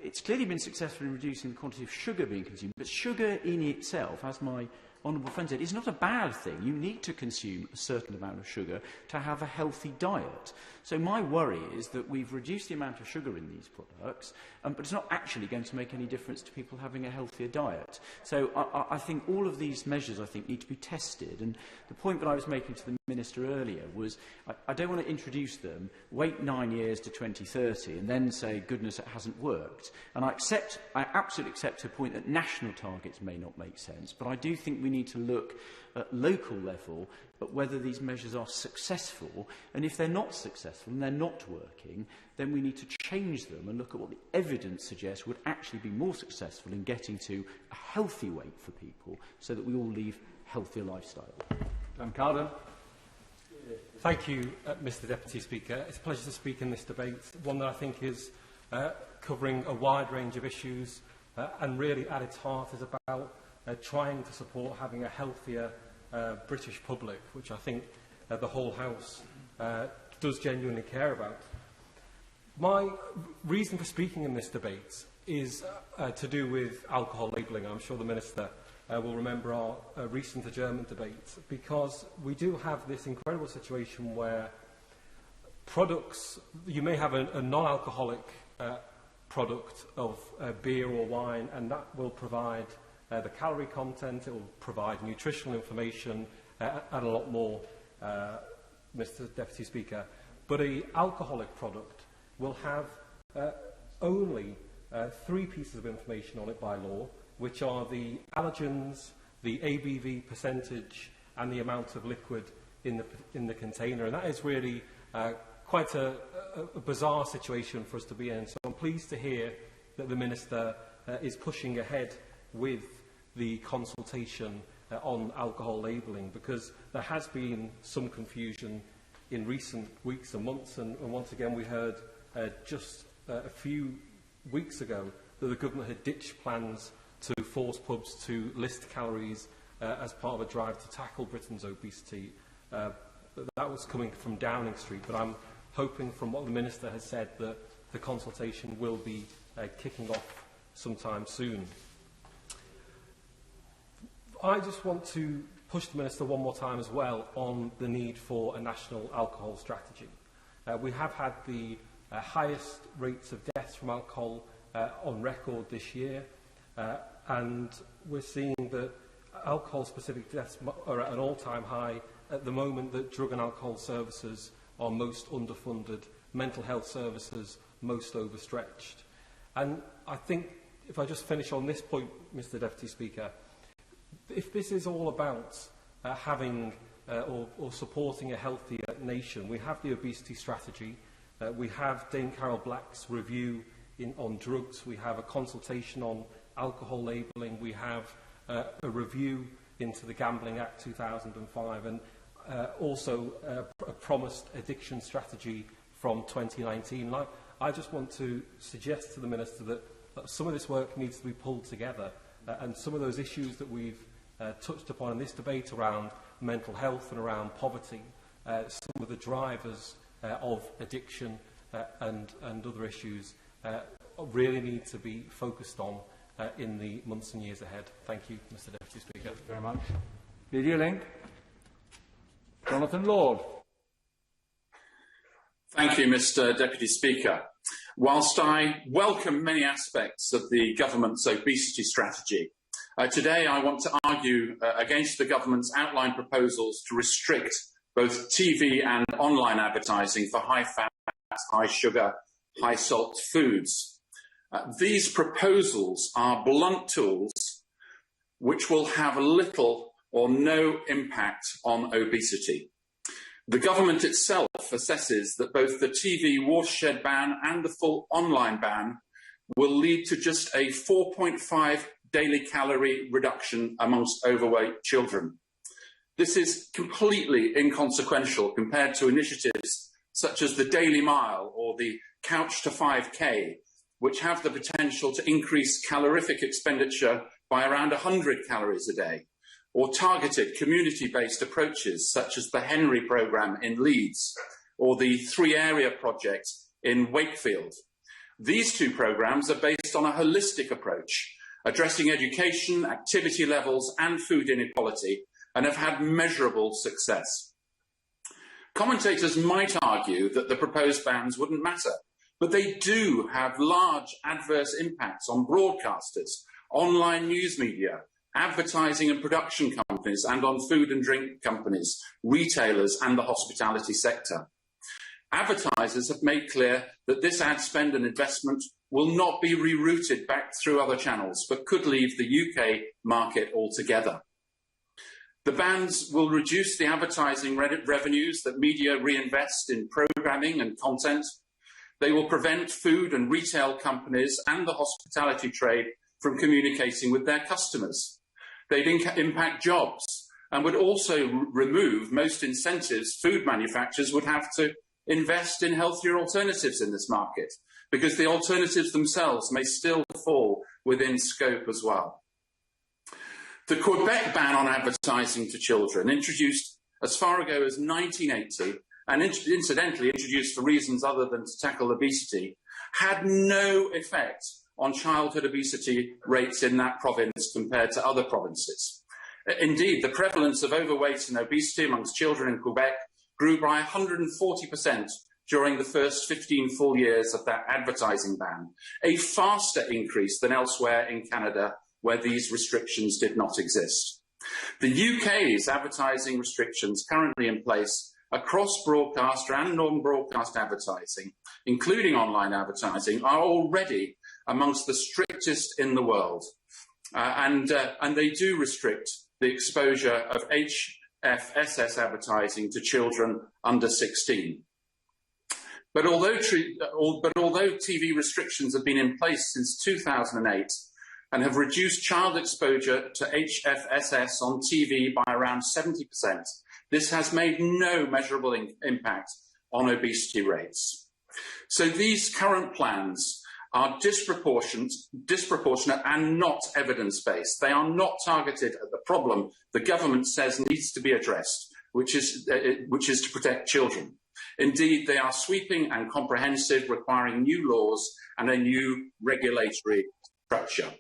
It's clearly been successful in reducing the quantity of sugar being consumed, but sugar in itself, as my honourable friend said, is not a bad thing. You need to consume a certain amount of sugar to have a healthy diet. So my worry is that we've reduced the amount of sugar in these products, but it's not actually going to make any difference to people having a healthier diet. So I think all of these measures, need to be tested. And the point that I was making to the Minister earlier was I don't want to introduce them, wait 9 years to 2030, and then say, goodness, it hasn't worked. And I absolutely accept her point that national targets may not make sense, but I do think we need to look at local level at whether these measures are successful, and if they're not successful and they're not working, then we need to change them and look at what the evidence suggests would actually be more successful in getting to a healthy weight for people so that we all lead healthier lifestyle. Dan Carden. Thank you, Mr Deputy Speaker. It's a pleasure to speak in this debate, one that I think is covering a wide range of issues and really at its heart is about trying to support having a healthier British public, which I think the whole House does genuinely care about. My reason for speaking in this debate is to do with alcohol labelling. I'm sure the Minister will remember our recent adjournment debate, because we do have this incredible situation where products, you may have a non-alcoholic product of beer or wine, and that will provide the calorie content, it will provide nutritional information and a lot more, Mr Deputy Speaker. But an alcoholic product will have only 3 pieces of information on it by law, which are the allergens, the ABV percentage and the amount of liquid in the container. And that is really quite a bizarre situation for us to be in. So I'm pleased to hear that the Minister is pushing ahead with the consultation on alcohol labelling, because there has been some confusion in recent weeks and months, and once again we heard just a few weeks ago that the government had ditched plans to force pubs to list calories as part of a drive to tackle Britain's obesity. That was coming from Downing Street, but I'm hoping from what the Minister has said that the consultation will be kicking off sometime soon. I just want to push the Minister one more time as well on the need for a national alcohol strategy. We have had the highest rates of deaths from alcohol on record this year, and we're seeing that alcohol-specific deaths are at an all-time high at the moment, that drug and alcohol services are most underfunded, mental health services most overstretched. And I think, if I just finish on this point, Mr Deputy Speaker, if this is all about having or supporting a healthier nation, we have the obesity strategy, we have Dame Carol Black's review on drugs, we have a consultation on alcohol labelling, we have a review into the Gambling Act 2005, and also a promised addiction strategy from 2019. I just want to suggest to the Minister that some of this work needs to be pulled together, and some of those issues that we've touched upon in this debate around mental health and around poverty, some of the drivers of addiction and other issues really need to be focused on in the months and years ahead. Thank you, Mr Deputy Speaker. Thank you very much. Video link. Jonathan Lord. Thank you, Mr Deputy Speaker. Whilst I welcome many aspects of the government's obesity strategy, today I want to argue against the government's outlined proposals to restrict both TV and online advertising for high-fat, high-sugar, high-salt foods. These proposals are blunt tools which will have little or no impact on obesity. The government itself assesses that both the TV watershed ban and the full online ban will lead to just a 4.5 daily calorie reduction amongst overweight children. This is completely inconsequential compared to initiatives such as the Daily Mile or the Couch to 5K, which have the potential to increase calorific expenditure by around 100 calories a day, or targeted community-based approaches such as the Henry programme in Leeds or the 3 Area project in Wakefield. These 2 programmes are based on a holistic approach, addressing education, activity levels and food inequality, and have had measurable success. Commentators might argue that the proposed bans wouldn't matter, but they do have large adverse impacts on broadcasters, online news media, advertising and production companies, and on food and drink companies, retailers and the hospitality sector. Advertisers have made clear that this ad spend and investment will not be rerouted back through other channels, but could leave the UK market altogether. The bans will reduce the advertising revenues that media reinvest in programming and content. They will prevent food and retail companies and the hospitality trade from communicating with their customers. They'd impact jobs and would also remove most incentives food manufacturers would have to invest in healthier alternatives in this market, because the alternatives themselves may still fall within scope as well. The Quebec ban on advertising to children, introduced as far ago as 1980, and incidentally introduced for reasons other than to tackle obesity, had no effect on childhood obesity rates in that province compared to other provinces. Indeed, the prevalence of overweight and obesity amongst children in Quebec grew by 140% during the first 15 full years of that advertising ban, a faster increase than elsewhere in Canada, where these restrictions did not exist. The UK's advertising restrictions currently in place across broadcaster and non-broadcast advertising, including online advertising, are already amongst the strictest in the world. And they do restrict the exposure of HFSS advertising to children under 16. But although TV restrictions have been in place since 2008, and have reduced child exposure to HFSS on TV by around 70%. This has made no measurable impact on obesity rates. So these current plans are disproportionate and not evidence-based. They are not targeted at the problem the government says needs to be addressed, which is to protect children. Indeed, they are sweeping and comprehensive, requiring new laws and a new regulatory structure.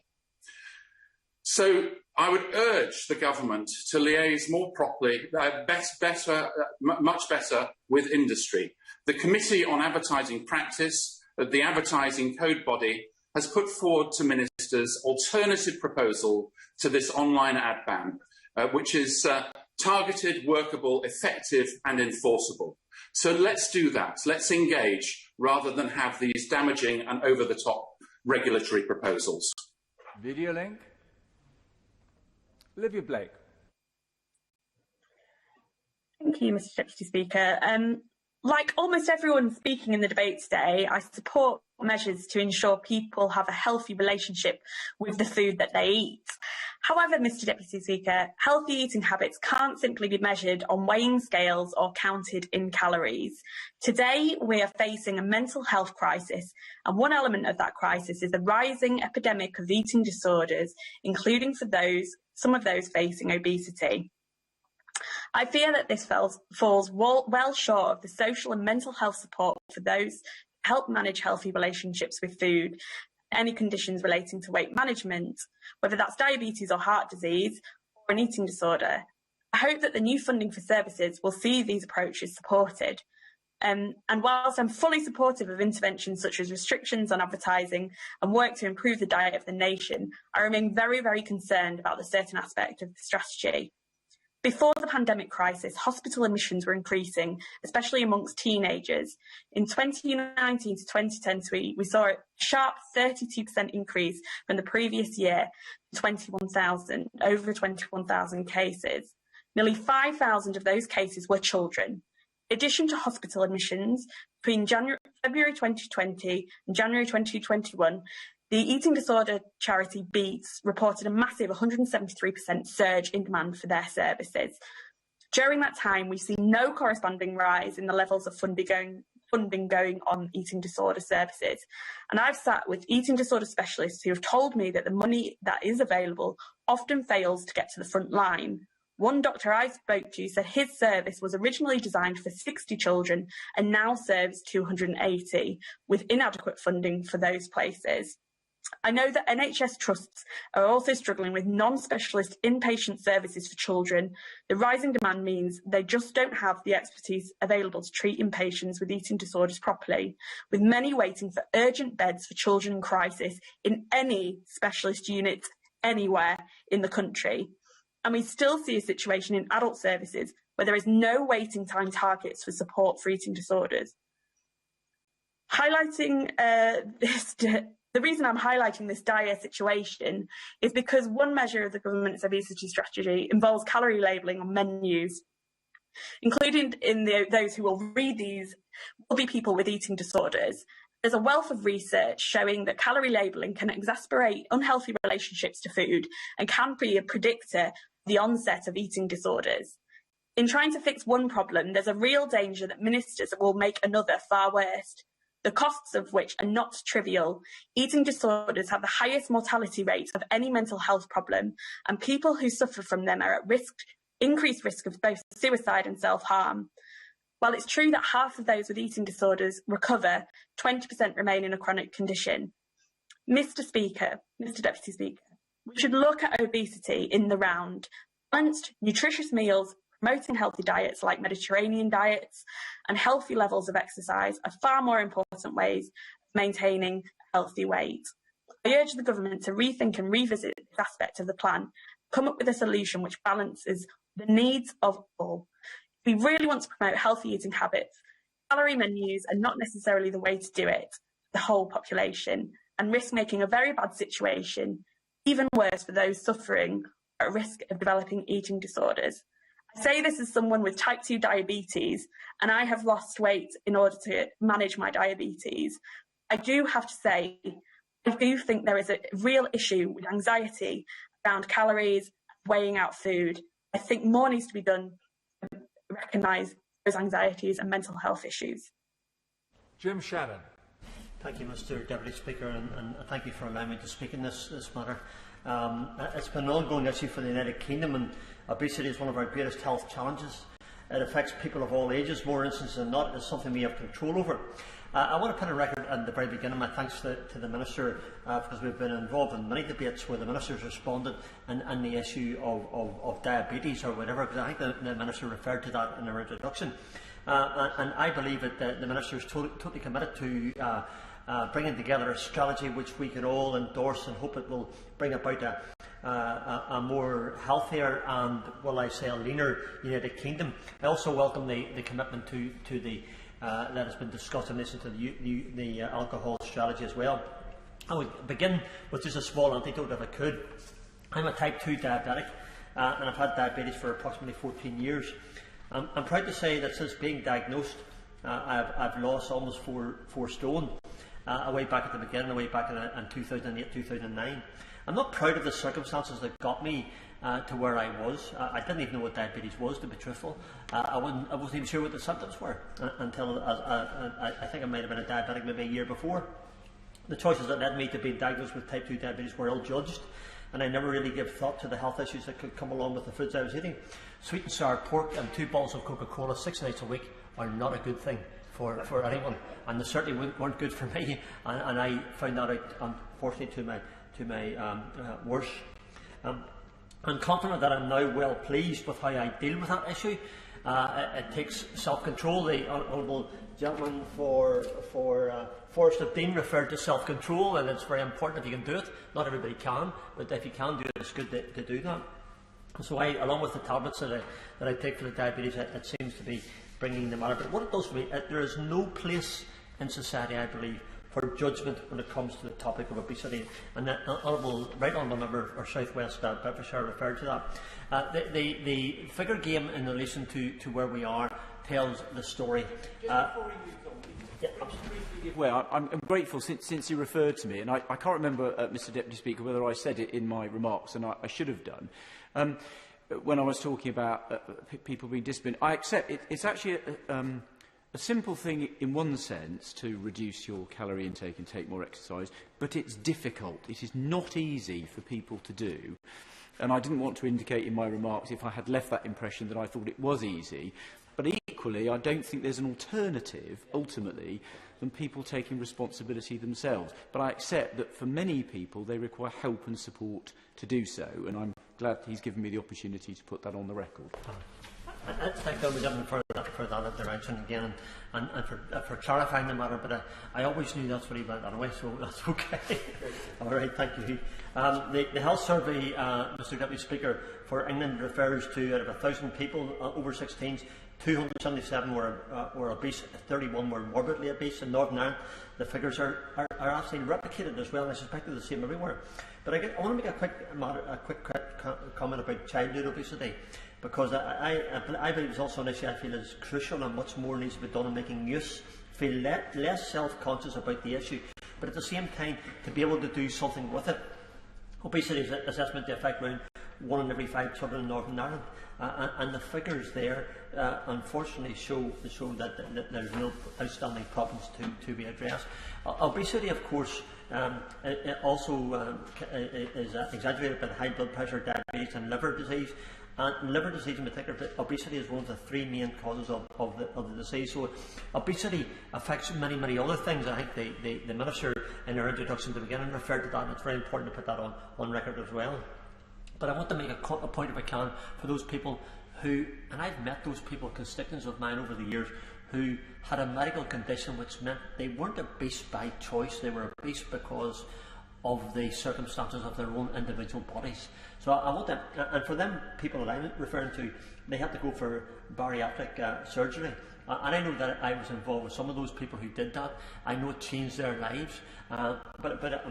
So I would urge the government to liaise more properly, much better with industry. The Committee on Advertising Practice, the advertising code body, has put forward to ministers alternative proposal to this online ad ban, which is targeted, workable, effective and enforceable. So let's do that. Let's engage rather than have these damaging and over-the-top regulatory proposals. Video link. Olivia Blake. Thank you, Mr. Deputy Speaker. Like almost everyone speaking in the debate today, I support measures to ensure people have a healthy relationship with the food that they eat. However, Mr. Deputy Speaker, healthy eating habits can't simply be measured on weighing scales or counted in calories. Today, we are facing a mental health crisis, and one element of that crisis is the rising epidemic of eating disorders, including for some of those facing obesity. I fear that this falls well short of the social and mental health support for those help manage healthy relationships with food, any conditions relating to weight management, whether that's diabetes or heart disease or an eating disorder. I hope that the new funding for services will see these approaches supported. And whilst I'm fully supportive of interventions such as restrictions on advertising and work to improve the diet of the nation, I remain very, very concerned about the certain aspect of the strategy. Before the pandemic crisis, hospital admissions were increasing, especially amongst teenagers. In 2019 to 2020, we saw a sharp 32% increase from the previous year, over 21,000 cases. Nearly 5,000 of those cases were children. In addition to hospital admissions, between February 2020 and January 2021, the eating disorder charity Beats reported a massive 173% surge in demand for their services. During that time, we've seen no corresponding rise in the levels of funding going on eating disorder services. And I've sat with eating disorder specialists who have told me that the money that is available often fails to get to the front line. One doctor I spoke to said his service was originally designed for 60 children and now serves 280, with inadequate funding for those places. I know that NHS trusts are also struggling with non-specialist inpatient services for children. The rising demand means they just don't have the expertise available to treat inpatients with eating disorders properly, with many waiting for urgent beds for children in crisis in any specialist unit anywhere in the country. And we still see a situation in adult services where there is no waiting time targets for support for eating disorders. The reason I'm highlighting this dire situation is because one measure of the government's obesity strategy involves calorie labelling on menus. Included in those who will read these will be people with eating disorders. There's a wealth of research showing that calorie labelling can exacerbate unhealthy relationships to food and can be a predictor of the onset of eating disorders. In trying to fix one problem, there's a real danger that ministers will make another far worse, the costs of which are not trivial. Eating disorders have the highest mortality rate of any mental health problem, and people who suffer from them are at increased risk of both suicide and self-harm. While it's true that half of those with eating disorders recover, 20% remain in a chronic condition. Mr. Deputy Speaker, we should look at obesity in the round. Balanced, nutritious meals, promoting healthy diets like Mediterranean diets, and healthy levels of exercise are far more important ways of maintaining a healthy weight. I urge the government to rethink and revisit this aspect of the plan, come up with a solution which balances the needs of all. If we really want to promote healthy eating habits, calorie menus are not necessarily the way to do it for the whole population, and risk making a very bad situation even worse for those suffering or at risk of developing eating disorders. I say this as someone with type 2 diabetes, and I have lost weight in order to manage my diabetes. I do have to say, I do think there is a real issue with anxiety around calories, weighing out food. I think more needs to be done to recognise those anxieties and mental health issues. Jim Shannon. Thank you, Mr. Deputy Speaker, and thank you for allowing me to speak in this matter. It's been an ongoing issue for the United Kingdom, and obesity is one of our greatest health challenges. It affects people of all ages. More instances than not, it's something we have control over. I want to put a record at the very beginning my thanks to the Minister, because we've been involved in many debates where the Minister's responded on the issue of diabetes or whatever, because I think the Minister referred to that in her introduction. And I believe that the Minister is totally committed to bringing together a strategy which we can all endorse and hope it will bring about a more healthier and, well, I say, a leaner United Kingdom. I also welcome the commitment to the that has been discussed in relation to the alcohol strategy as well. I would begin with just a small anecdote if I could. I'm a type 2 diabetic, and I've had diabetes for approximately 14 years. I'm proud to say that since being diagnosed, I've lost almost 4 stone. Way back at the beginning, way back in 2008, 2009. I'm not proud of the circumstances that got me to where I was. I didn't even know what diabetes was, to be truthful. I wasn't even sure what the symptoms were until I think I might have been a diabetic maybe a year before. The choices that led me to being diagnosed with type 2 diabetes were ill-judged, and I never really gave thought to the health issues that could come along with the foods I was eating. Sweet and sour pork and 2 bottles of Coca-Cola 6 nights a week are not a good thing for anyone, and they certainly weren't good for me, and I found that out, unfortunately, to my worst. I'm confident that I'm now well pleased with how I deal with that issue. It takes self-control. The Honourable Gentleman for Forest of Dean referred to self-control, and it's very important if you can do it. Not everybody can, but if you can do it, it's good to do that. So along with the tablets that I take for the diabetes, it seems to be bringing the matter. But what it does for me, there is no place in society, I believe, for judgment when it comes to the topic of obesity. And the right honourable member for South West Bedfordshire referred to that. The figure game in relation to where we are tells the story. Well, I'm grateful since you referred to me, and I can't remember, Mr Deputy Speaker, whether I said it in my remarks, and I should have done. When I was talking about people being disciplined, I accept it's actually a simple thing in one sense to reduce your calorie intake and take more exercise, but it's difficult. It is not easy for people to do. And I didn't want to indicate in my remarks, if I had left that impression, that I thought it was easy. But equally, I don't think there's an alternative, ultimately, than people taking responsibility themselves. But I accept that for many people, they require help and support to do so, and I'm glad he's given me the opportunity to put that on the record. I thank the Government for that intervention again and for clarifying the matter, but I always knew that's what he meant anyway, so that's okay. All right, thank you. The health survey, Mr Deputy Speaker, for England refers to, out of 1,000 people over 16s, 277 were obese, 31 were morbidly obese. In Northern Ireland, the figures are actually replicated as well, and I suspect they're the same everywhere. But I want to make a quick comment about childhood obesity, because I believe it's also an issue I feel is crucial, and much more needs to be done in making youth feel less self-conscious about the issue, but at the same time to be able to do something with it. Obesity is assessment to affect around 1 in every 5 children in Northern Ireland, and the figures there unfortunately show that there's real outstanding problems to be addressed. Obesity, of course, also is exaggerated by the high blood pressure, diabetes and liver disease. And liver disease in particular, obesity is one of the 3 main causes of the disease. So obesity affects many other things. I think the Minister in her introduction to the beginning referred to that, and it's very important to put that on record as well. But I want to make a point, if I can, for those people who, and I've met those people, constituents of mine over the years, who had a medical condition which meant they weren't obese by choice, they were obese because of the circumstances of their own individual bodies. So I want them, and for them people that I'm referring to, they had to go for bariatric surgery. And I know that I was involved with some of those people who did that. I know it changed their lives. But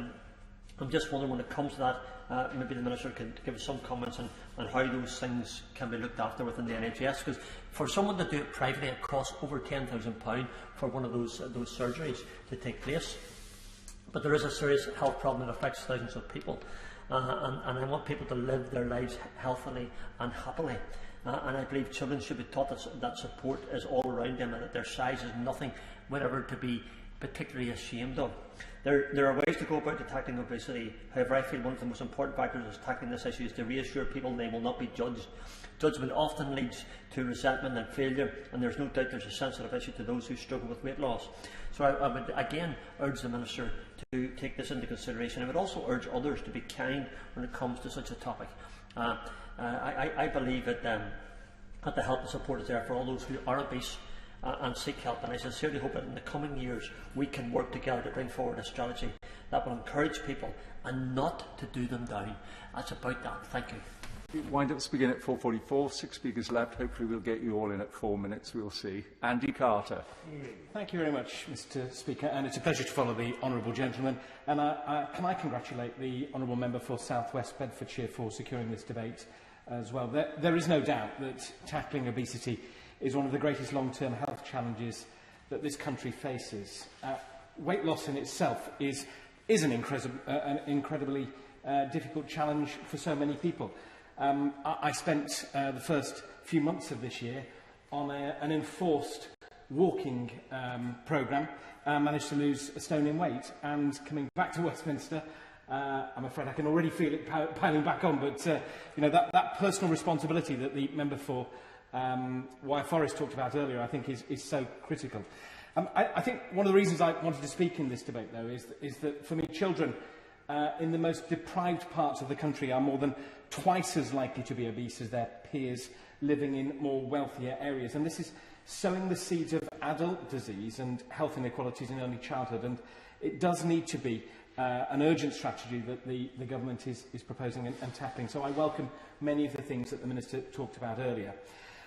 I'm just wondering, when it comes to that, maybe the Minister can give us some comments on how those things can be looked after within the NHS. Because for someone to do it privately, it costs over £10,000 for one of those surgeries to take place. But there is a serious health problem that affects thousands of people. And I want people to live their lives healthily and happily. And I believe children should be taught that support is all around them, and that their size is nothing whatever to be particularly ashamed of. There are ways to go about tackling obesity. However, I feel one of the most important factors is tackling this issue is to reassure people they will not be judged. Judgment often leads to resentment and failure, and there's no doubt there's a sensitive issue to those who struggle with weight loss. So I would again urge the Minister to take this into consideration. I would also urge others to be kind when it comes to such a topic. I believe that the help and support is there for all those who are obese and seek help, and I sincerely hope that in the coming years we can work together to bring forward a strategy that will encourage people and not to do them down. That's about that. Thank you. Wind-ups begin at 4:44. 6 speakers left. Hopefully we'll get you all in at 4 minutes. We'll see. Andy Carter. Thank you very much, Mr Speaker, and it's a pleasure to follow the honourable gentleman. And can I congratulate the honourable member for South West Bedfordshire for securing this debate as well. There is no doubt that tackling obesity is one of the greatest long-term health challenges that this country faces. Weight loss in itself is an incredibly difficult challenge for so many people. I spent the first few months of this year on an enforced walking programme. Managed to lose a stone in weight, and coming back to Westminster, I'm afraid I can already feel it piling back on, but that personal responsibility that the member for Wyre Forest talked about earlier, I think is so critical. I think one of the reasons I wanted to speak in this debate, though, is that for me, children in the most deprived parts of the country are more than twice as likely to be obese as their peers living in more wealthier areas. And this is sowing the seeds of adult disease and health inequalities in early childhood. And it does need to be an urgent strategy that the government is proposing and tackling. So I welcome many of the things that the Minister talked about earlier.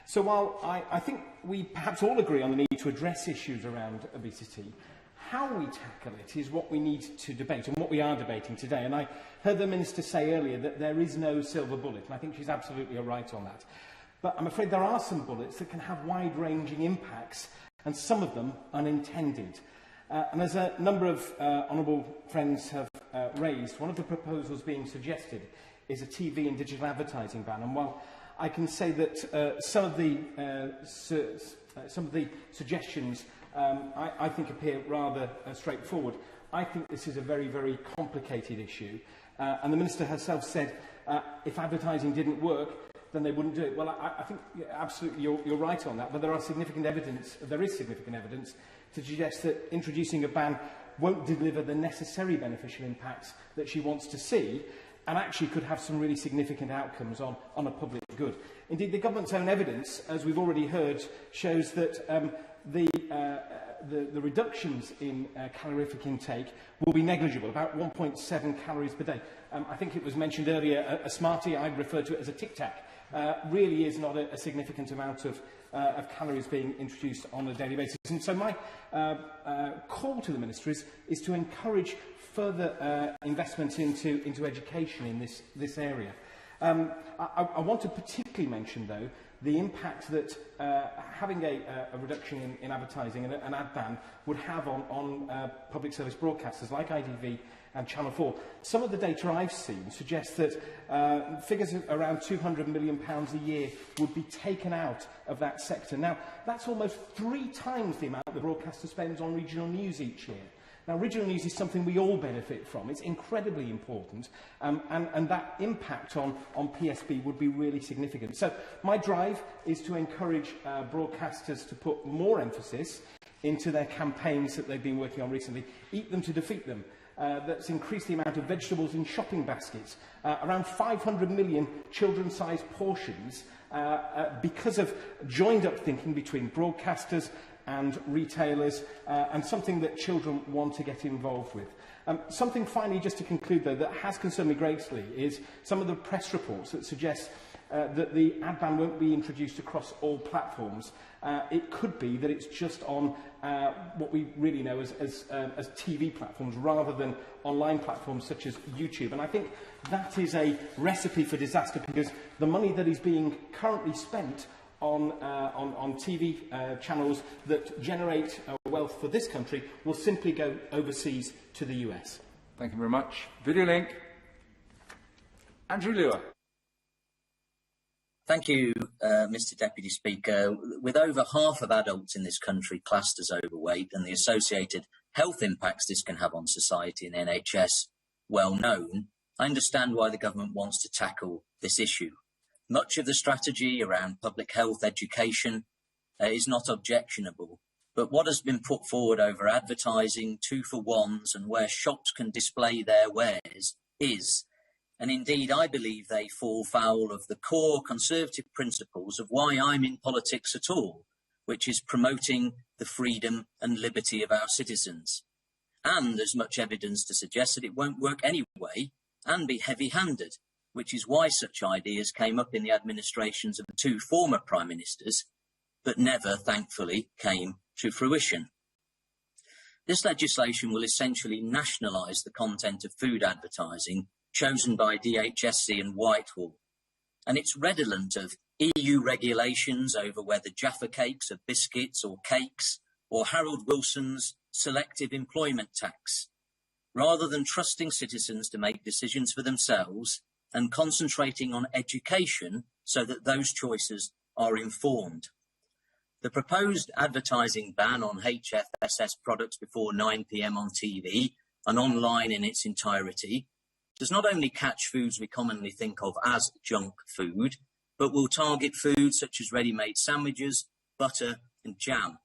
So while I think we perhaps all agree on the need to address issues around obesity, how we tackle it is what we need to debate and what we are debating today. And I heard the Minister say earlier that there is no silver bullet, and I think she's absolutely right on that. But I'm afraid there are some bullets that can have wide-ranging impacts, and some of them unintended. And as a number of honourable friends have raised, one of the proposals being suggested is a TV and digital advertising ban. And while I can say that some of the suggestions I think appear rather straightforward, I think this is a very, very complicated issue. And the Minister herself said if advertising didn't work, then they wouldn't do it. Well, I think absolutely you're right on that, but there is significant evidence to suggest that introducing a ban won't deliver the necessary beneficial impacts that she wants to see, and actually could have some really significant outcomes on a public good. Indeed, the government's own evidence, as we've already heard, shows that the reductions in calorific intake will be negligible, about 1.7 calories per day. I think it was mentioned earlier, a Smartie, I referred to it as a Tic Tac, really is not a significant amount of calories being introduced on a daily basis. And so my call to the Minister is to encourage further investment into education in this area. I want to particularly mention, though, the impact that having a reduction in advertising and an ad ban would have on public service broadcasters like ITV and Channel 4. Some of the data I've seen suggests that figures of around £200 million a year would be taken out of that sector. Now, that's almost 3 times the amount the broadcaster spends on regional news each year. Now, regional news is something we all benefit from. It's incredibly important, and that impact on PSB would be really significant. So my drive is to encourage broadcasters to put more emphasis into their campaigns that they've been working on recently. Eat them to defeat them. That's increased the amount of vegetables in shopping baskets. Around 500 million children-sized portions because of joined-up thinking between broadcasters and retailers, and something that children want to get involved with. Something finally, just to conclude though, that has concerned me greatly is some of the press reports that suggest that the ad ban won't be introduced across all platforms. It could be that it's just on what we really know as TV platforms rather than online platforms such as YouTube. And I think that is a recipe for disaster, because the money that is being currently spent on TV channels that generate wealth for this country will simply go overseas to the US. Thank you very much. Video link. Andrew Lewer. Thank you, Mr Deputy Speaker. With over half of adults in this country classed as overweight and the associated health impacts this can have on society and NHS well known, I understand why the government wants to tackle this issue. Much of the strategy around public health education is not objectionable, but what has been put forward over advertising, 2-for-1s and where shops can display their wares is, and indeed I believe they fall foul of the core Conservative principles of why I'm in politics at all, which is promoting the freedom and liberty of our citizens. And there's much evidence to suggest that it won't work anyway and be heavy-handed, which is why such ideas came up in the administrations of the 2 former Prime Ministers, but never, thankfully, came to fruition. This legislation will essentially nationalise the content of food advertising chosen by DHSC and Whitehall, and it's redolent of EU regulations over whether Jaffa cakes are biscuits or cakes, or Harold Wilson's selective employment tax. Rather than trusting citizens to make decisions for themselves, and concentrating on education so that those choices are informed. The proposed advertising ban on HFSS products before 9 PM on TV and online in its entirety does not only catch foods we commonly think of as junk food, but will target foods such as ready-made sandwiches, butter and jam.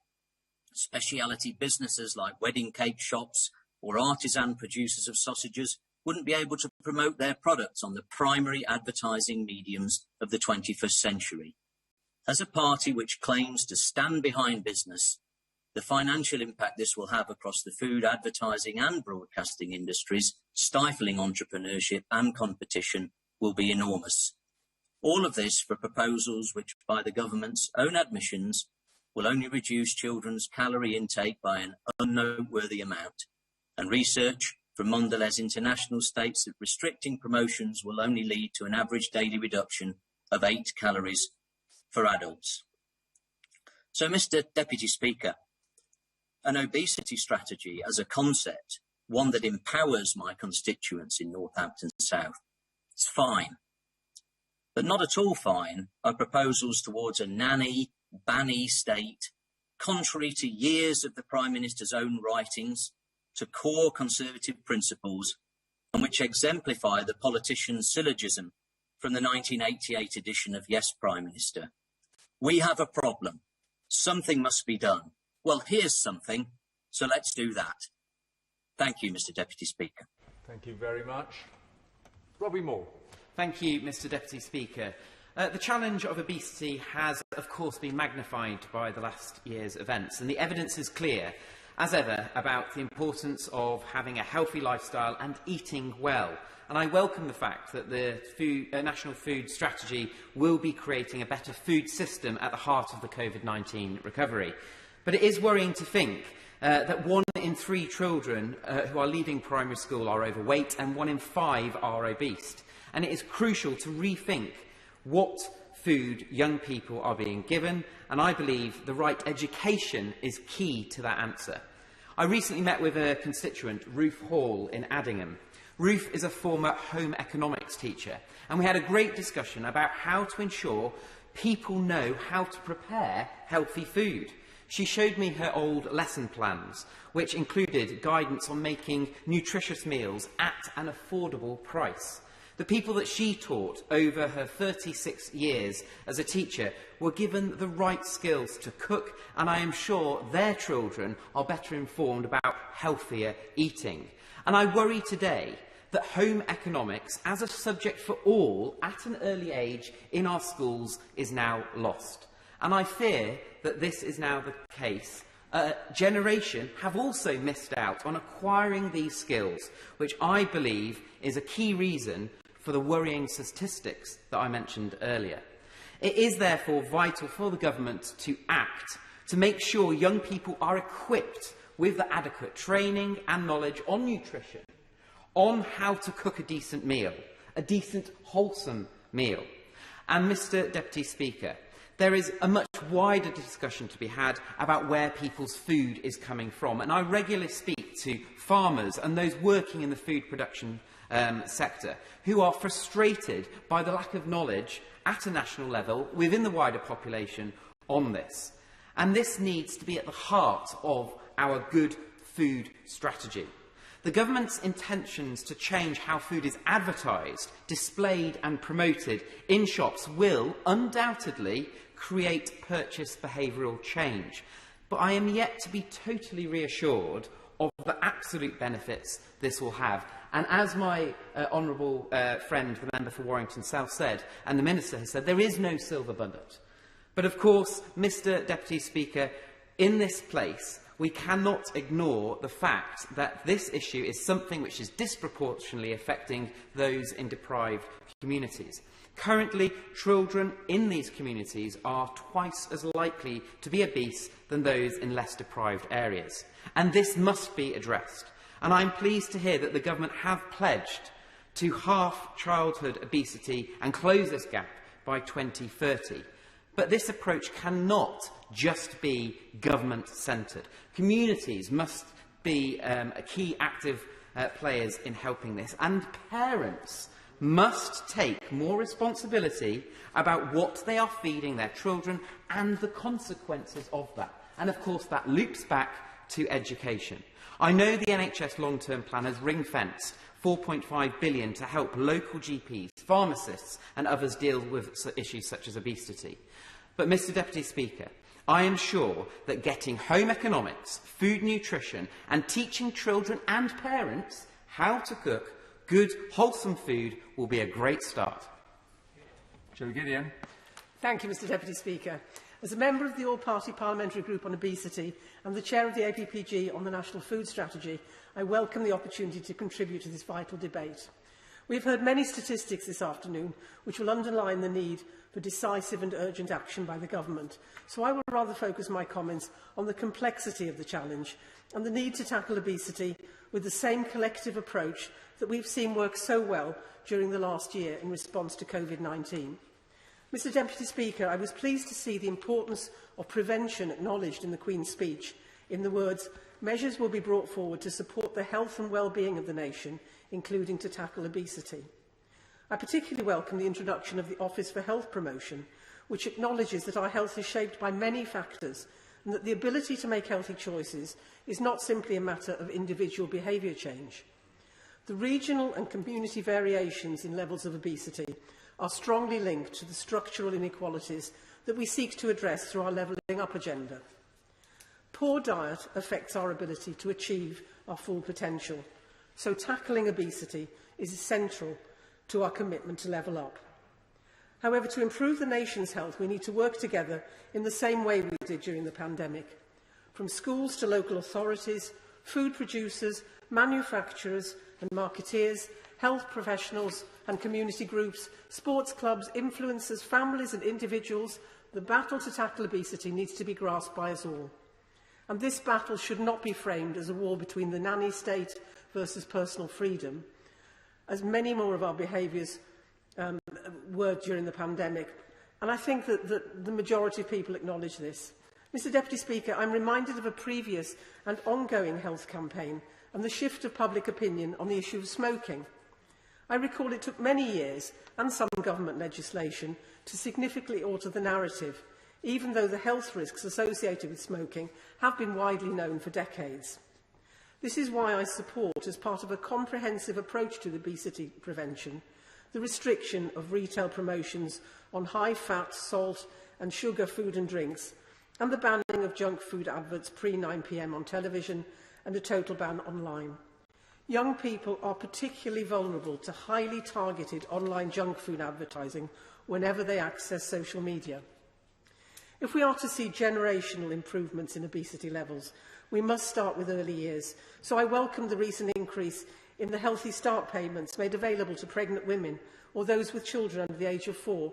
Speciality businesses like wedding cake shops or artisan producers of sausages wouldn't be able to promote their products on the primary advertising mediums of the 21st century. As a party which claims to stand behind business, the financial impact this will have across the food, advertising and broadcasting industries, stifling entrepreneurship and competition, will be enormous. All of this for proposals which, by the government's own admissions, will only reduce children's calorie intake by an unnoteworthy amount. And research from Mondelez International states that restricting promotions will only lead to an average daily reduction of 8 calories for adults. So, Mr. Deputy Speaker, an obesity strategy as a concept, one that empowers my constituents in Northampton South, it's fine. But not at all fine are proposals towards a nanny, banny state, contrary to years of the Prime Minister's own writings, to core Conservative principles, and which exemplify the politician's syllogism from the 1988 edition of Yes, Prime Minister. We have a problem. Something must be done. Well, here's something, so let's do that. Thank you, Mr. Deputy Speaker. Thank you very much. Robbie Moore. Thank you, Mr. Deputy Speaker. The challenge of obesity has, of course, been magnified by the last year's events, and the evidence is clear, as ever, about the importance of having a healthy lifestyle and eating well. And I welcome the fact that the National Food Strategy will be creating a better food system at the heart of the COVID-19 recovery. But it is worrying to think that 1 in 3 children who are leaving primary school are overweight and 1 in 5 are obese. And it is crucial to rethink what food young people are being given, and I believe the right education is key to that answer. I recently met with a constituent, Ruth Hall, in Addingham. Ruth is a former home economics teacher, and we had a great discussion about how to ensure people know how to prepare healthy food. She showed me her old lesson plans, which included guidance on making nutritious meals at an affordable price. The people that she taught over her 36 years as a teacher were given the right skills to cook, and I am sure their children are better informed about healthier eating. And I worry today that home economics as a subject for all at an early age in our schools is now lost. And I fear that this is now the case. A generation have also missed out on acquiring these skills, which I believe is a key reason for the worrying statistics that I mentioned earlier. It is therefore vital for the government to act to make sure young people are equipped with the adequate training and knowledge on nutrition, on how to cook a decent meal, a decent, wholesome meal. And Mr. Deputy Speaker, there is a much wider discussion to be had about where people's food is coming from. And I regularly speak to farmers and those working in the food production sector who are frustrated by the lack of knowledge at a national level within the wider population on this. And this needs to be at the heart of our good food strategy. The government's intentions to change how food is advertised, displayed and promoted in shops will undoubtedly create purchase behavioural change. But I am yet to be totally reassured of the absolute benefits this will have. And as my honourable friend, the member for Warrington South said, and the Minister has said, there is no silver bullet. But of course, Mr. Deputy Speaker, in this place, we cannot ignore the fact that this issue is something which is disproportionately affecting those in deprived communities. Currently, children in these communities are twice as likely to be obese than those in less deprived areas. And this must be addressed. And I'm pleased to hear that the government have pledged to halve childhood obesity and close this gap by 2030. But this approach cannot just be government-centred. Communities must be key active players in helping this, and parents must take more responsibility about what they are feeding their children and the consequences of that. And of course that loops back to education. I know the NHS long-term plan has ring-fenced £4.5 billion to help local GPs, pharmacists and others deal with issues such as obesity. But, Mr. Deputy Speaker, I am sure that getting home economics, food nutrition and teaching children and parents how to cook good, wholesome food will be a great start. Joe Gideon. Thank you, Mr. Deputy Speaker. As a member of the All-Party Parliamentary Group on Obesity and the Chair of the APPG on the National Food Strategy, I welcome the opportunity to contribute to this vital debate. We have heard many statistics this afternoon which will underline the need for decisive and urgent action by the Government, so I will rather focus my comments on the complexity of the challenge and the need to tackle obesity with the same collective approach that we've seen work so well during the last year in response to COVID-19. Mr Deputy Speaker, I was pleased to see the importance of prevention acknowledged in the Queen's speech in the words, "Measures will be brought forward to support the health and well-being of the nation, including to tackle obesity." I particularly welcome the introduction of the Office for Health Promotion, which acknowledges that our health is shaped by many factors and that the ability to make healthy choices is not simply a matter of individual behaviour change. The regional and community variations in levels of obesity are strongly linked to the structural inequalities that we seek to address through our levelling up agenda. Poor diet affects our ability to achieve our full potential, so tackling obesity is essential to our commitment to level up. However, to improve the nation's health, we need to work together in the same way we did during the pandemic. From schools to local authorities, food producers, manufacturers and marketeers, health professionals and community groups, sports clubs, influencers, families and individuals, the battle to tackle obesity needs to be grasped by us all. And this battle should not be framed as a war between the nanny state versus personal freedom, as many more of our behaviours were during the pandemic. And I think that the majority of people acknowledge this. Mr Deputy Speaker, I'm reminded of a previous and ongoing health campaign and the shift of public opinion on the issue of smoking. I recall it took many years and some government legislation to significantly alter the narrative, even though the health risks associated with smoking have been widely known for decades. This is why I support, as part of a comprehensive approach to obesity prevention, the restriction of retail promotions on high-fat, salt and sugar food and drinks, and the banning of junk food adverts pre-9 p.m. on television and a total ban online. Young people are particularly vulnerable to highly targeted online junk food advertising whenever they access social media. If we are to see generational improvements in obesity levels, we must start with early years. So I welcome the recent increase in the Healthy Start payments made available to pregnant women or those with children under the age of 4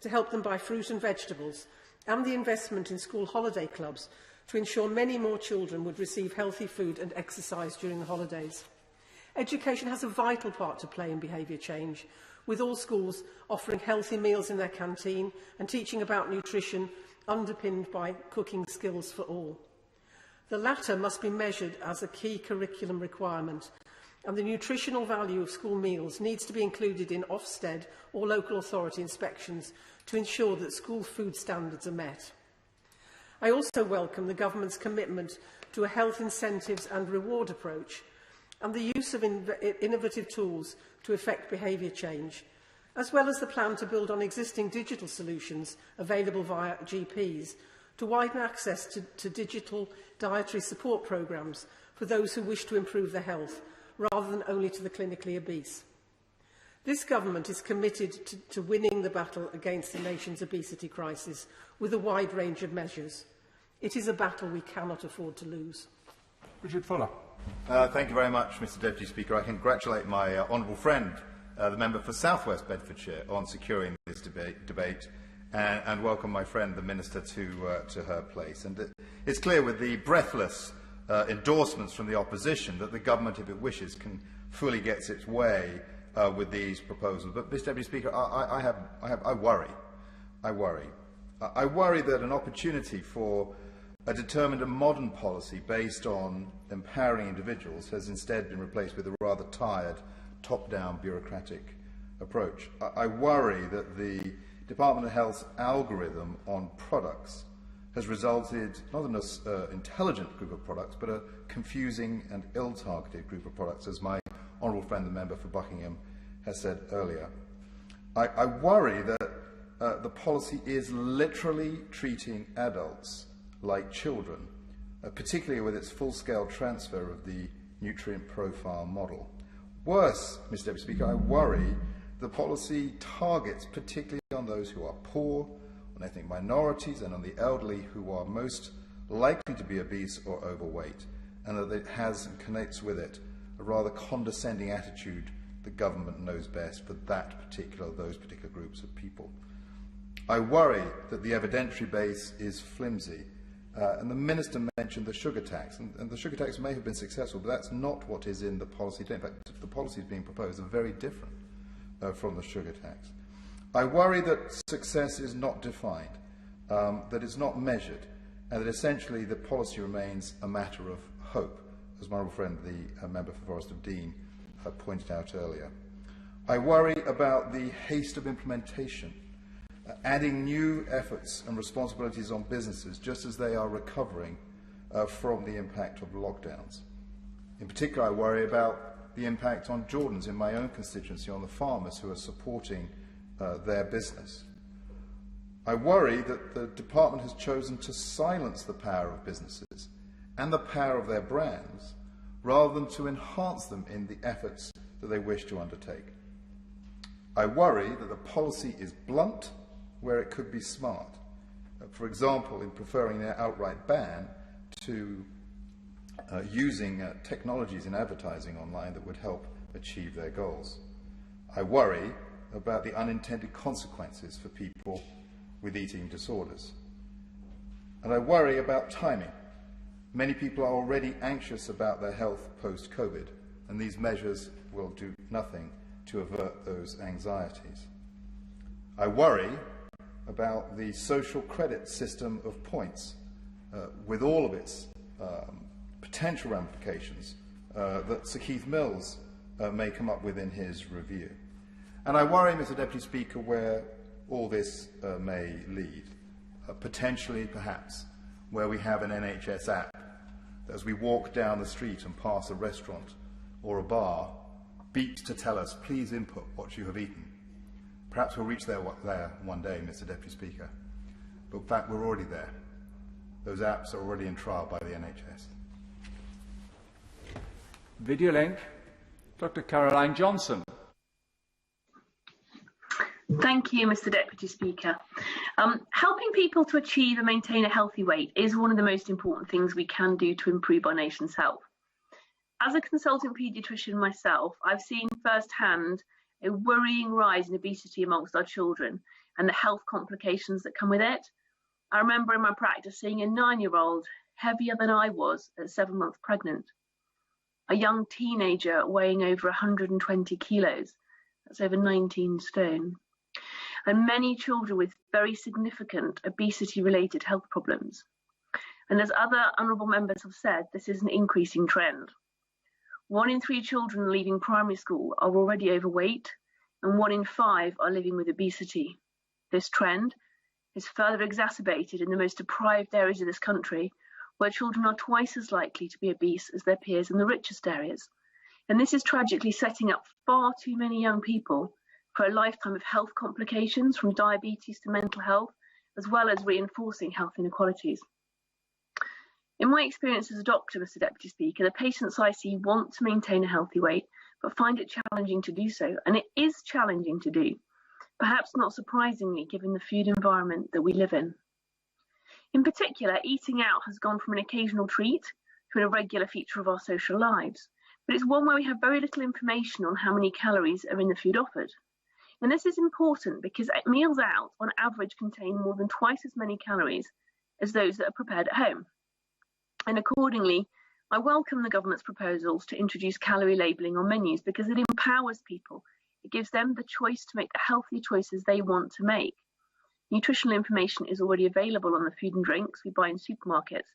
to help them buy fruit and vegetables, and the investment in school holiday clubs to ensure many more children would receive healthy food and exercise during the holidays. Education has a vital part to play in behaviour change, with all schools offering healthy meals in their canteen and teaching about nutrition underpinned by cooking skills for all. The latter must be measured as a key curriculum requirement, and the nutritional value of school meals needs to be included in Ofsted or local authority inspections to ensure that school food standards are met. I also welcome the Government's commitment to a health incentives and reward approach and the use of innovative tools to effect behaviour change, as well as the plan to build on existing digital solutions available via GPs to widen access to digital dietary support programmes for those who wish to improve their health, rather than only to the clinically obese. This Government is committed to winning the battle against the nation's obesity crisis with a wide range of measures. It is a battle we cannot afford to lose. Richard Fuller. Thank you very much, Mr Deputy Speaker. I congratulate my honourable friend, the member for South West Bedfordshire, on securing this debate and welcome my friend, the Minister, to her place. And it's clear with the breathless endorsements from the opposition that the Government, if it wishes, can fully get its way with these proposals. But, Mr Deputy Speaker, I worry. I worry that an opportunity for a determined and modern policy based on empowering individuals has instead been replaced with a rather tired, top-down bureaucratic approach. I worry that the Department of Health's algorithm on products has resulted not in an intelligent group of products, but a confusing and ill-targeted group of products, as my honourable friend, the member for Buckingham, has said earlier. I worry that the policy is literally treating adults like children, particularly with its full-scale transfer of the nutrient profile model. Worse, Mr Deputy Speaker, I worry the policy targets particularly on those who are poor, on ethnic minorities and on the elderly who are most likely to be obese or overweight, and that it has and connects with it a rather condescending attitude the government knows best for those particular groups of people. I worry that the evidentiary base is flimsy, and the Minister mentioned the sugar tax, and the sugar tax may have been successful, but that's not what is in the policy today. In fact, the policies being proposed are very different from the sugar tax. I worry that success is not defined, that it's not measured, and that essentially the policy remains a matter of hope, as my honourable friend, the member for Forest of Dean, pointed out earlier. I worry about the haste of implementation, adding new efforts and responsibilities on businesses just as they are recovering from the impact of lockdowns. In particular, I worry about the impact on Jordans in my own constituency, on the farmers who are supporting their business. I worry that the department has chosen to silence the power of businesses and the power of their brands rather than to enhance them in the efforts that they wish to undertake. I worry that the policy is blunt where it could be smart. For example, in preferring their outright ban to using technologies in advertising online that would help achieve their goals. I worry about the unintended consequences for people with eating disorders. And I worry about timing. Many people are already anxious about their health post-COVID, and these measures will do nothing to avert those anxieties. I worry about the social credit system of points, with all of its potential ramifications that Sir Keith Mills may come up with in his review. And I worry, Mr. Deputy Speaker, where all this may lead. Potentially, perhaps, where we have an NHS app that as we walk down the street and pass a restaurant or a bar, beeps to tell us, please input what you have eaten. Perhaps we'll reach there one day, Mr. Deputy Speaker. But in fact, we're already there. Those apps are already in trial by the NHS. Video link, Dr. Caroline Johnson. Thank you, Mr. Deputy Speaker. Helping people to achieve and maintain a healthy weight is one of the most important things we can do to improve our nation's health. As a consultant paediatrician myself, I've seen firsthand a worrying rise in obesity amongst our children and the health complications that come with it. I remember in my practice seeing a 9-year-old heavier than I was at 7 months pregnant, a young teenager weighing over 120 kilos, that's over 19 stone, and many children with very significant obesity-related health problems. And as other honourable members have said, this is an increasing trend. 1 in 3 children leaving primary school are already overweight, and 1 in 5 are living with obesity. This trend is further exacerbated in the most deprived areas of this country, where children are twice as likely to be obese as their peers in the richest areas. And this is tragically setting up far too many young people for a lifetime of health complications, from diabetes to mental health, as well as reinforcing health inequalities. In my experience as a doctor, Mr. Deputy Speaker, the patients I see want to maintain a healthy weight, but find it challenging to do so, and it is challenging to do, perhaps not surprisingly given the food environment that we live in. In particular, eating out has gone from an occasional treat to an irregular feature of our social lives, but it's one where we have very little information on how many calories are in the food offered. And this is important because meals out on average contain more than twice as many calories as those that are prepared at home. And accordingly, I welcome the government's proposals to introduce calorie labelling on menus because it empowers people. It gives them the choice to make the healthy choices they want to make. Nutritional information is already available on the food and drinks we buy in supermarkets,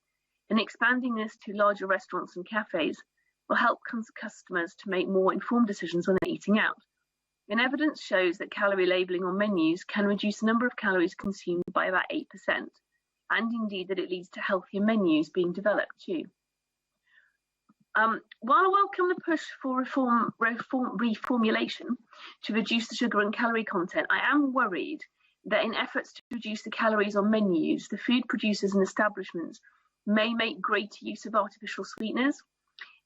and expanding this to larger restaurants and cafes will help customers to make more informed decisions when they're eating out. And evidence shows that calorie labelling on menus can reduce the number of calories consumed by about 8%, and indeed that it leads to healthier menus being developed too. While I welcome the push for reformulation to reduce the sugar and calorie content, I am worried that in efforts to reduce the calories on menus, the food producers and establishments may make greater use of artificial sweeteners.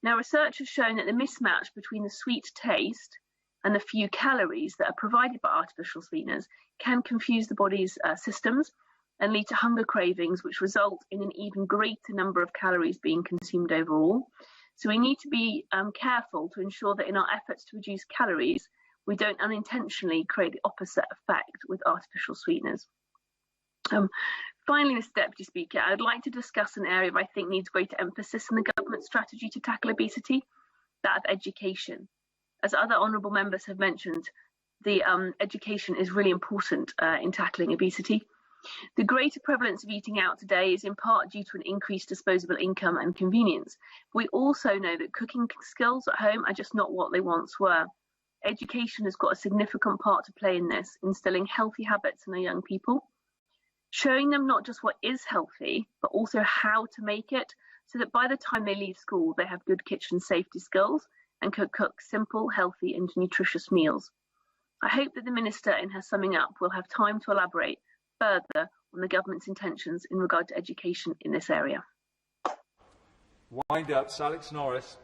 Now, research has shown that the mismatch between the sweet taste and the few calories that are provided by artificial sweeteners can confuse the body's systems and lead to hunger cravings, which result in an even greater number of calories being consumed overall. So we need to be careful to ensure that in our efforts to reduce calories, we don't unintentionally create the opposite effect with artificial sweeteners. Finally, Mr Deputy Speaker, I'd like to discuss an area I think needs greater emphasis in the government strategy to tackle obesity, that of education. As other honourable members have mentioned, the education is really important in tackling obesity. The greater prevalence of eating out today is in part due to an increased disposable income and convenience. We also know that cooking skills at home are just not what they once were. Education has got a significant part to play in this, instilling healthy habits in our young people, showing them not just what is healthy, but also how to make it, so that by the time they leave school, they have good kitchen safety skills and can cook simple, healthy and nutritious meals. I hope that the Minister, in her summing up, will have time to elaborate further on the government's intentions in regard to education in this area. Wind up, Alex Norris.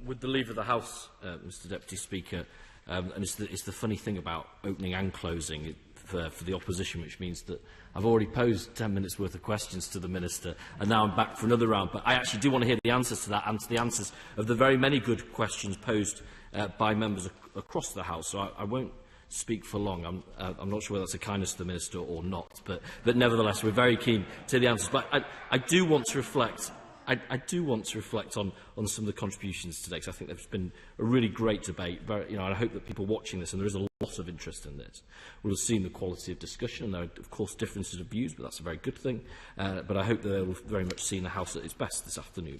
With the leave of the House, Mr Deputy Speaker, and it's the funny thing about opening and closing for the opposition, which means that I've already posed 10 minutes worth of questions to the Minister, and now I'm back for another round. But I actually do want to hear the answers to that and to the answers of the very many good questions posed by members across the House. So I won't speak for long. I'm not sure whether that's a kindness to the Minister or not, but nevertheless, we're very keen to hear the answers. But I do want to reflect. I do want to reflect on some of the contributions today, because I think there's been a really great debate. And I hope that people watching this, and there is a lot of interest in this, will have seen the quality of discussion. And there are, of course, differences of views, but that's a very good thing. But I hope that they will very much see the House at its best this afternoon.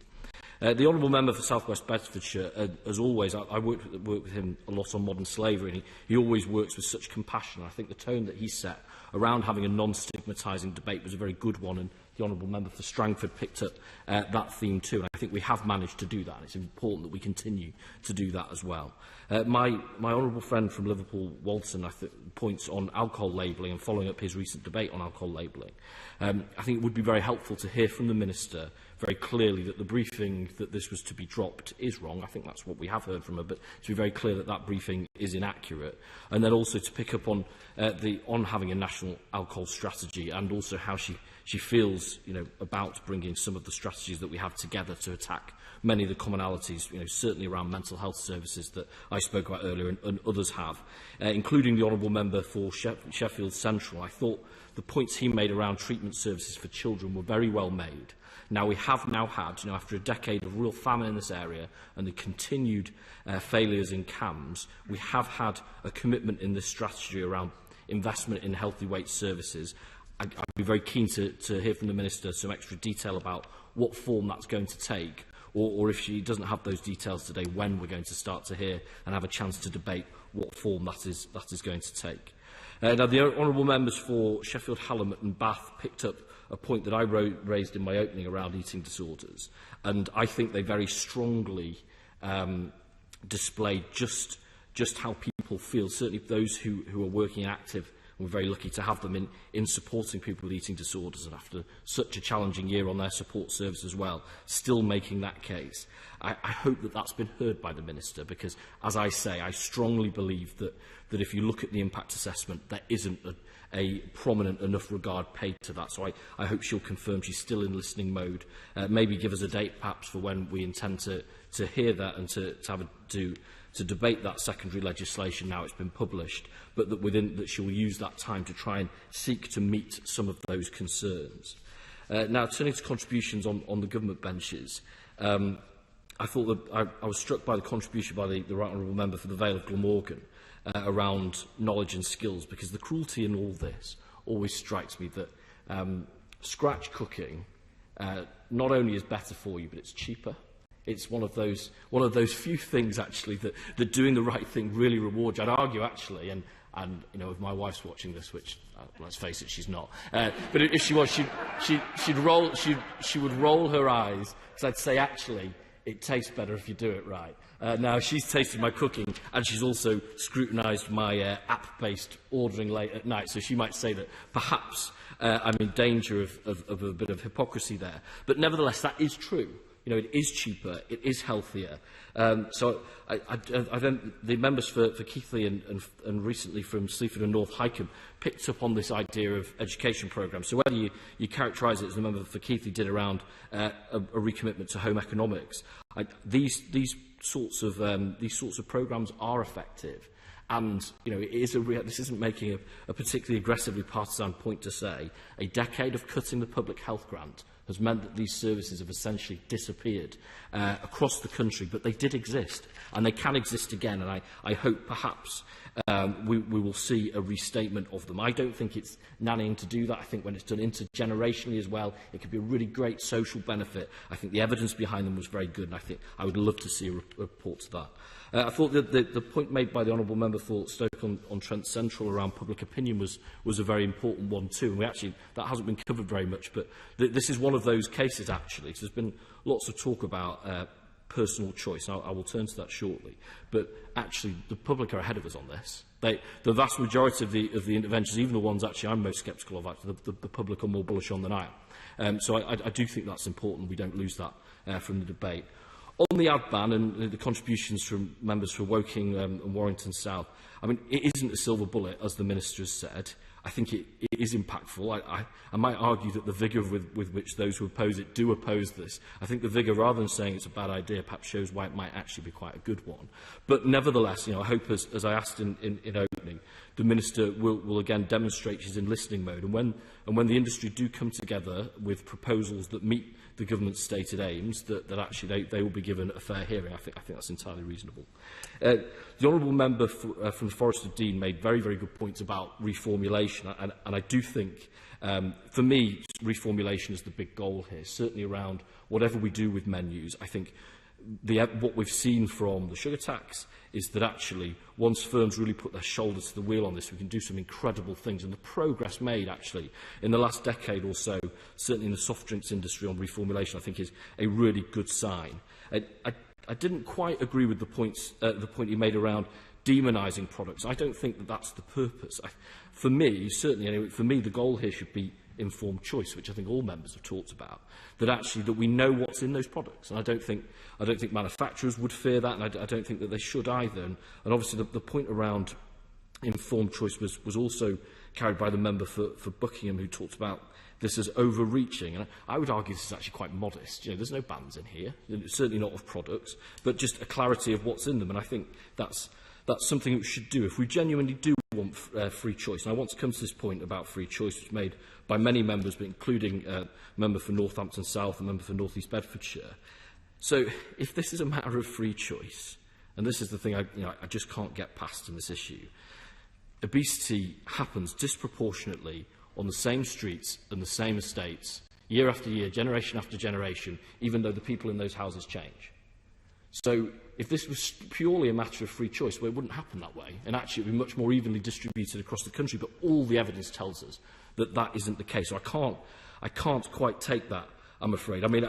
The Honourable Member for South West Bedfordshire, as always, I work with him a lot on modern slavery, and he always works with such compassion. I think the tone that he set around having a non-stigmatising debate was a very good one, and the Honourable Member for Strangford picked up that theme too, and I think we have managed to do that, and it's important that we continue to do that as well. My honourable friend from Liverpool, Walton, points on alcohol labelling and following up his recent debate on alcohol labelling. I think it would be very helpful to hear from the Minister very clearly that the briefing that this was to be dropped is wrong. I think that's what we have heard from her, but to be very clear that that briefing is inaccurate. And then also to pick up on having a national alcohol strategy, and also how she feels, about bringing some of the strategies that we have together to attack many of the commonalities, certainly around mental health services that I spoke about earlier and others have, including the Honourable Member for Sheffield Central. I thought the points he made around treatment services for children were very well made. Now, we have had, after a decade of real famine in this area and the continued failures in CAMS, we have had a commitment in this strategy around investment in healthy weight services. I'd be very keen to hear from the Minister some extra detail about what form that's going to take, or if she doesn't have those details today, when we're going to start to hear and have a chance to debate what form that is going to take. Now, the honourable members for Sheffield, Hallam and Bath picked up a point that I raised in my opening around eating disorders, and I think they very strongly displayed just how people feel, certainly those who are working active. We're very lucky to have them in supporting people with eating disorders, and after such a challenging year on their support service as well, still making that case. I hope that that's been heard by the Minister, because, as I say, I strongly believe that if you look at the impact assessment, there isn't a prominent enough regard paid to that. So I hope she'll confirm she's still in listening mode. Maybe give us a date, perhaps, for when we intend to hear that and to debate that secondary legislation now it's been published, but that she will use that time to try and seek to meet some of those concerns. Now, turning to contributions on the government benches, I thought that I was struck by the contribution by the Right Honourable Member for the Vale of Glamorgan around knowledge and skills, because the cruelty in all this always strikes me that scratch cooking not only is better for you, but it's cheaper. It's one of those few things, actually, that doing the right thing really rewards. I'd argue, actually, and if my wife's watching this, which let's face it, she's not. But if she was, she would roll her eyes, because I'd say, actually, it tastes better if you do it right. Now, she's tasted my cooking, and she's also scrutinised my app-based ordering late at night, so she might say that perhaps I'm in danger of a bit of hypocrisy there. But nevertheless, that is true. You know, it is cheaper, it is healthier. So I then the members for Keighley and recently from Sleaford and North Hykeham picked up on this idea of education programmes. So whether you characterise it as the member for Keighley did around a recommitment to home economics, these sorts of programmes are effective. And, you know, this isn't making a particularly aggressively partisan point to say a decade of cutting the public health grant has meant that these services have essentially disappeared across the country, but they did exist, and they can exist again, and I hope perhaps we will see a restatement of them. I don't think it's nannying to do that. I think when it's done intergenerationally as well, it could be a really great social benefit. I think the evidence behind them was very good, and I think I would love to see a report to that. I thought that the point made by the Honourable Member for Stoke-on-Trent Central around public opinion was a very important one too. And that hasn't been covered very much, but this is one of those cases actually. So there's been lots of talk about personal choice. I will turn to that shortly. But actually, the public are ahead of us on this. The vast majority of the interventions, even the ones actually I'm most sceptical of, actually, the public are more bullish on than I am. So I do think that's important. We don't lose that from the debate. On the ad ban and the contributions from members for Woking and Warrington South, I mean, it isn't a silver bullet, as the Minister has said. I think it is impactful. I might argue that the vigour with which those who oppose it do oppose this, I think the vigour, rather than saying it's a bad idea, perhaps shows why it might actually be quite a good one. But nevertheless, you know, I hope, as I asked in opening, the Minister will again demonstrate she's in listening mode. And when the industry do come together with proposals that meet the government's stated aims, that actually they will be given a fair hearing. I think that's entirely reasonable. The Honourable Member from Forest of Dean made very, very good points about reformulation, and I do think, for me, reformulation is the big goal here, certainly around whatever we do with menus. I think what we've seen from the sugar tax is that actually, once firms really put their shoulders to the wheel on this, we can do some incredible things. And the progress made, actually, in the last decade or so, certainly in the soft drinks industry on reformulation, I think is a really good sign. I didn't quite agree with the point you made around demonising products. I don't think that that's the purpose. For me, certainly anyway, for me, the goal here should be informed choice, which I think all members have talked about, that we know what's in those products. And I don't think manufacturers would fear that, and I don't think that they should either. And obviously the point around informed choice was also carried by the member for Buckingham, who talked about this as overreaching. And I would argue this is actually quite modest. You know, there's no bans in here, certainly not of products, but just a clarity of what's in them. And I think that's something that we should do if we genuinely do want free choice. And I want to come to this point about free choice, which was made by many members, but including a member for Northampton South and member for North East Bedfordshire. So if this is a matter of free choice, and this is the thing I just can't get past in this issue, obesity happens disproportionately on the same streets and the same estates, year after year, generation after generation, even though the people in those houses change. So if this was purely a matter of free choice, well, it wouldn't happen that way, and actually it would be much more evenly distributed across the country, but all the evidence tells us that that isn't the case. So I can't quite take that, I'm afraid. I mean,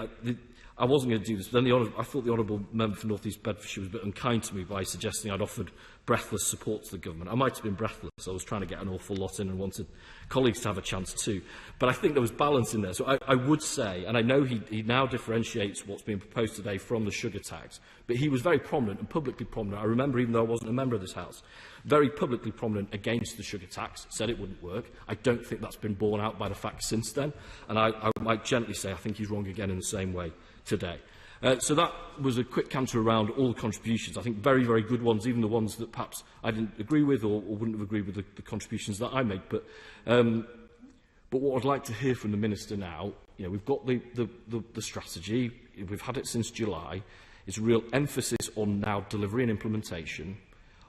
I wasn't going to do this, but then I thought the Honourable Member for North East Bedfordshire was a bit unkind to me by suggesting I'd offered breathless support to the government. I might have been breathless. I was trying to get an awful lot in and wanted colleagues to have a chance too. But I think there was balance in there. So I would say, and I know he now differentiates what's being proposed today from the sugar tax, but he was very prominent and publicly prominent. I remember, even though I wasn't a member of this House, very publicly prominent against the sugar tax, said it wouldn't work. I don't think that's been borne out by the facts since then. And I might gently say I think he's wrong again in the same way today. So that was a quick canter around all the contributions. I think very, very good ones, even the ones that perhaps I didn't agree with or wouldn't have agreed with the contributions that I made. But what I'd like to hear from the Minister now, we've got the strategy, we've had it since July. It's a real emphasis on now delivery and implementation,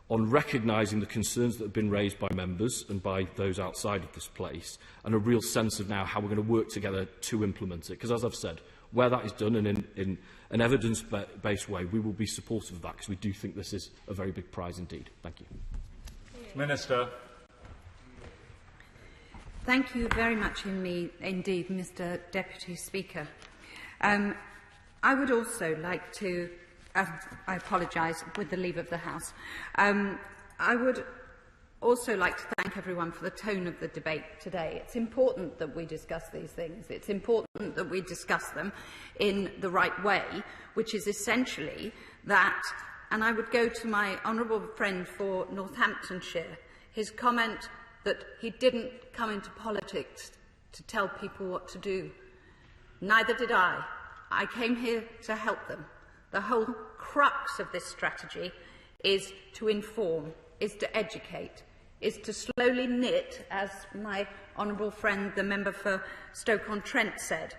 on recognising the concerns that have been raised by members and by those outside of this place, and a real sense of now how we're going to work together to implement it. Because as I've said, where that is done and in an evidence-based way, we will be supportive of that because we do think this is a very big prize indeed. Thank you. Minister. Thank you very much indeed, Mr Deputy Speaker. I would also like to, I apologise, with the leave of the House, I would also like to thank everyone for the tone of the debate today. It's important that we discuss these things. It's important that we discuss them in the right way, which is essentially that, and I would go to my honourable friend for Northamptonshire, his comment that he didn't come into politics to tell people what to do. Neither did I. I came here to help them. The whole crux of this strategy is to inform, is to educate, is to slowly knit, as my honourable friend, the member for Stoke-on-Trent said,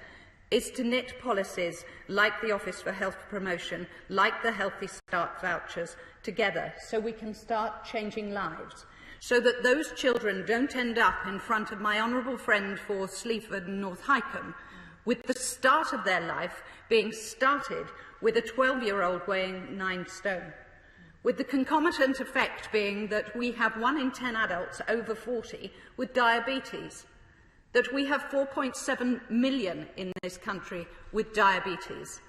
is to knit policies like the Office for Health Promotion, like the Healthy Start vouchers, together so we can start changing lives, so that those children don't end up in front of my honourable friend for Sleaford and North Hykeham with the start of their life being started with a 12-year-old weighing 9 stone. With the concomitant effect being that we have 1 in 10 adults over 40 with diabetes, that we have 4.7 million in this country with diabetes,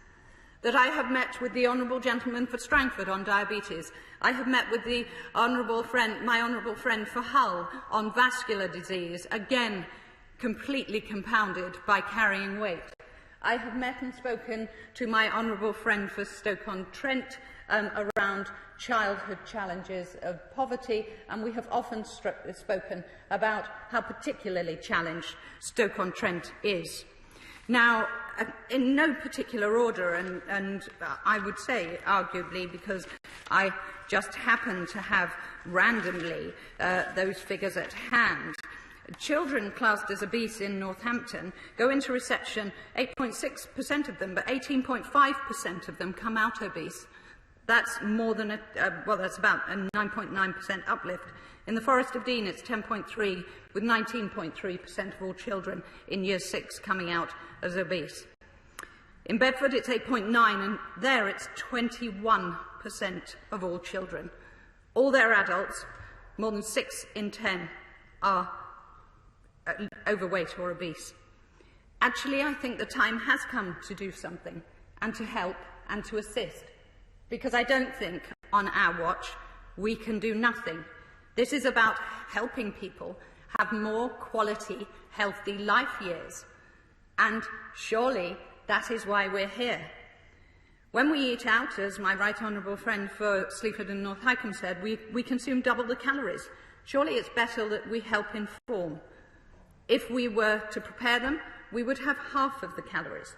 that I have met with the honourable gentleman for Strangford on diabetes, I have met with the my honourable friend for Hull on vascular disease, again completely compounded by carrying weight. I have met and spoken to my honourable friend for Stoke-on-Trent around childhood challenges of poverty, and we have often spoken about how particularly challenged Stoke-on-Trent is. Now, in no particular order, and I would say arguably because I just happen to have randomly those figures at hand, children classed as obese in Northampton go into reception, 8.6% of them, but 18.5% of them come out obese. That's more than that's about a 9.9% uplift. In the Forest of Dean, it's 10.3, with 19.3% of all children in Year 6 coming out as obese. In Bedford, it's 8.9, and there it's 21% of all children. All their adults, more than 6 in 10, are overweight or obese. Actually, I think the time has come to do something, and to help and to assist, because I don't think on our watch we can do nothing. This is about helping people have more quality, healthy life years, and surely that is why we're here. When we eat out, as my right honourable friend for Sleaford and North Hykeham said, we consume double the calories. Surely it's better that we help inform. If we were to prepare them, we would have half of the calories.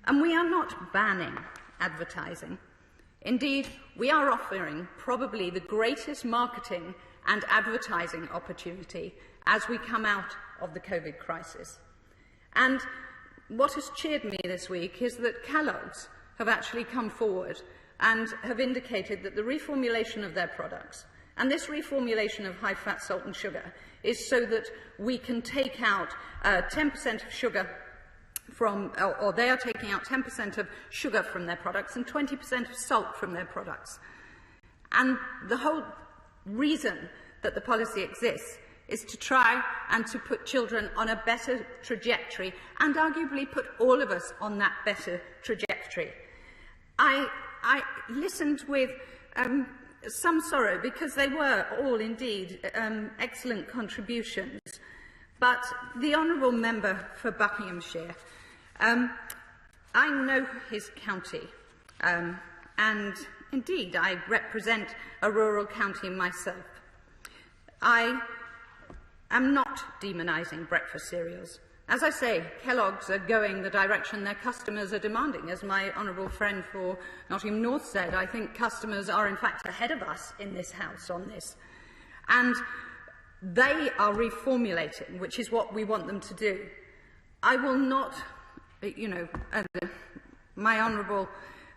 And we are not banning advertising. Indeed, we are offering probably the greatest marketing and advertising opportunity as we come out of the COVID crisis. And what has cheered me this week is that Kellogg's have actually come forward and have indicated that the reformulation of their products, and this reformulation of high-fat, salt and sugar, is so that we can take out 10% of sugar from, or they are taking out 10% of sugar from their products and 20% of salt from their products. And the whole reason that the policy exists is to try and to put children on a better trajectory and arguably put all of us on that better trajectory. I listened with some sorrow because they were all indeed excellent contributions. But the honourable member for Buckinghamshire, I know his county, and indeed I represent a rural county myself. I am not demonising breakfast cereals. As I say, Kellogg's are going the direction their customers are demanding. As my honourable friend for Nottingham North said, I think customers are in fact ahead of us in this House on this. And they are reformulating, which is what we want them to do. I will not, my honourable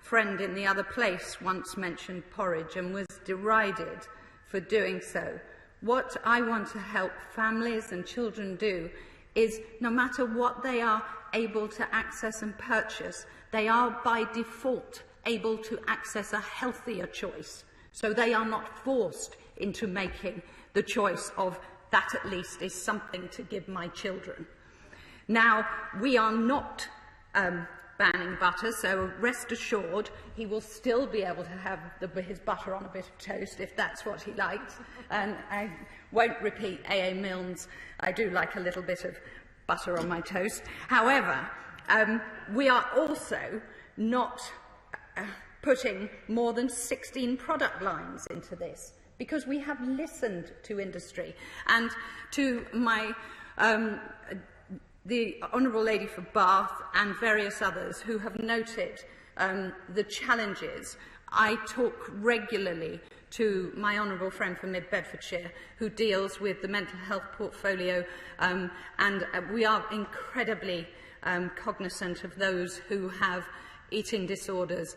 friend in the other place once mentioned porridge and was derided for doing so. What I want to help families and children do is, no matter what they are able to access and purchase, they are by default able to access a healthier choice. So they are not forced into making the choice of that at least is something to give my children. Now, we are not banning butter, so rest assured he will still be able to have his butter on a bit of toast if that's what he likes. And I won't repeat A.A. Milne's, I do like a little bit of butter on my toast. However, we are also not putting more than 16 product lines into this, because we have listened to industry and to my the Honourable Lady for Bath and various others who have noted the challenges. I talk regularly to my honourable friend from Mid-Bedfordshire who deals with the mental health portfolio, and we are incredibly cognizant of those who have eating disorders.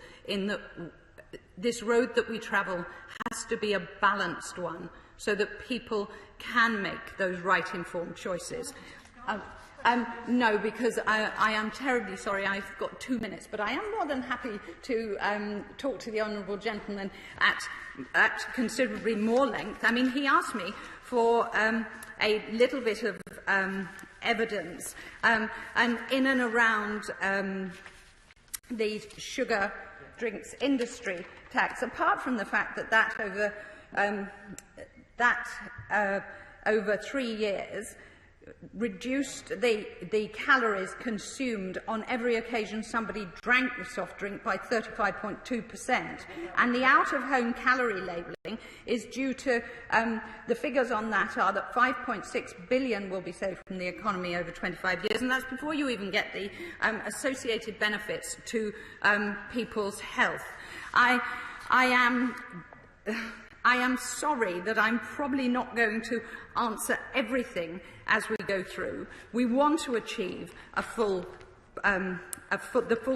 This road that we travel has to be a balanced one so that people can make those right informed choices. No, because I am terribly sorry, I've got 2 minutes, but I am more than happy to talk to the honourable gentleman at considerably more length. I mean, he asked me for a little bit of evidence, and in and around the sugar drinks industry tax, apart from the fact that over 3 years reduced the calories consumed on every occasion somebody drank the soft drink by 35.2%. And the out-of-home calorie labelling is due to, the figures on that are that 5.6 billion will be saved from the economy over 25 years, and that's before you even get the associated benefits to people's health. I am sorry that I'm probably not going to answer everything as we go through. We want to achieve the full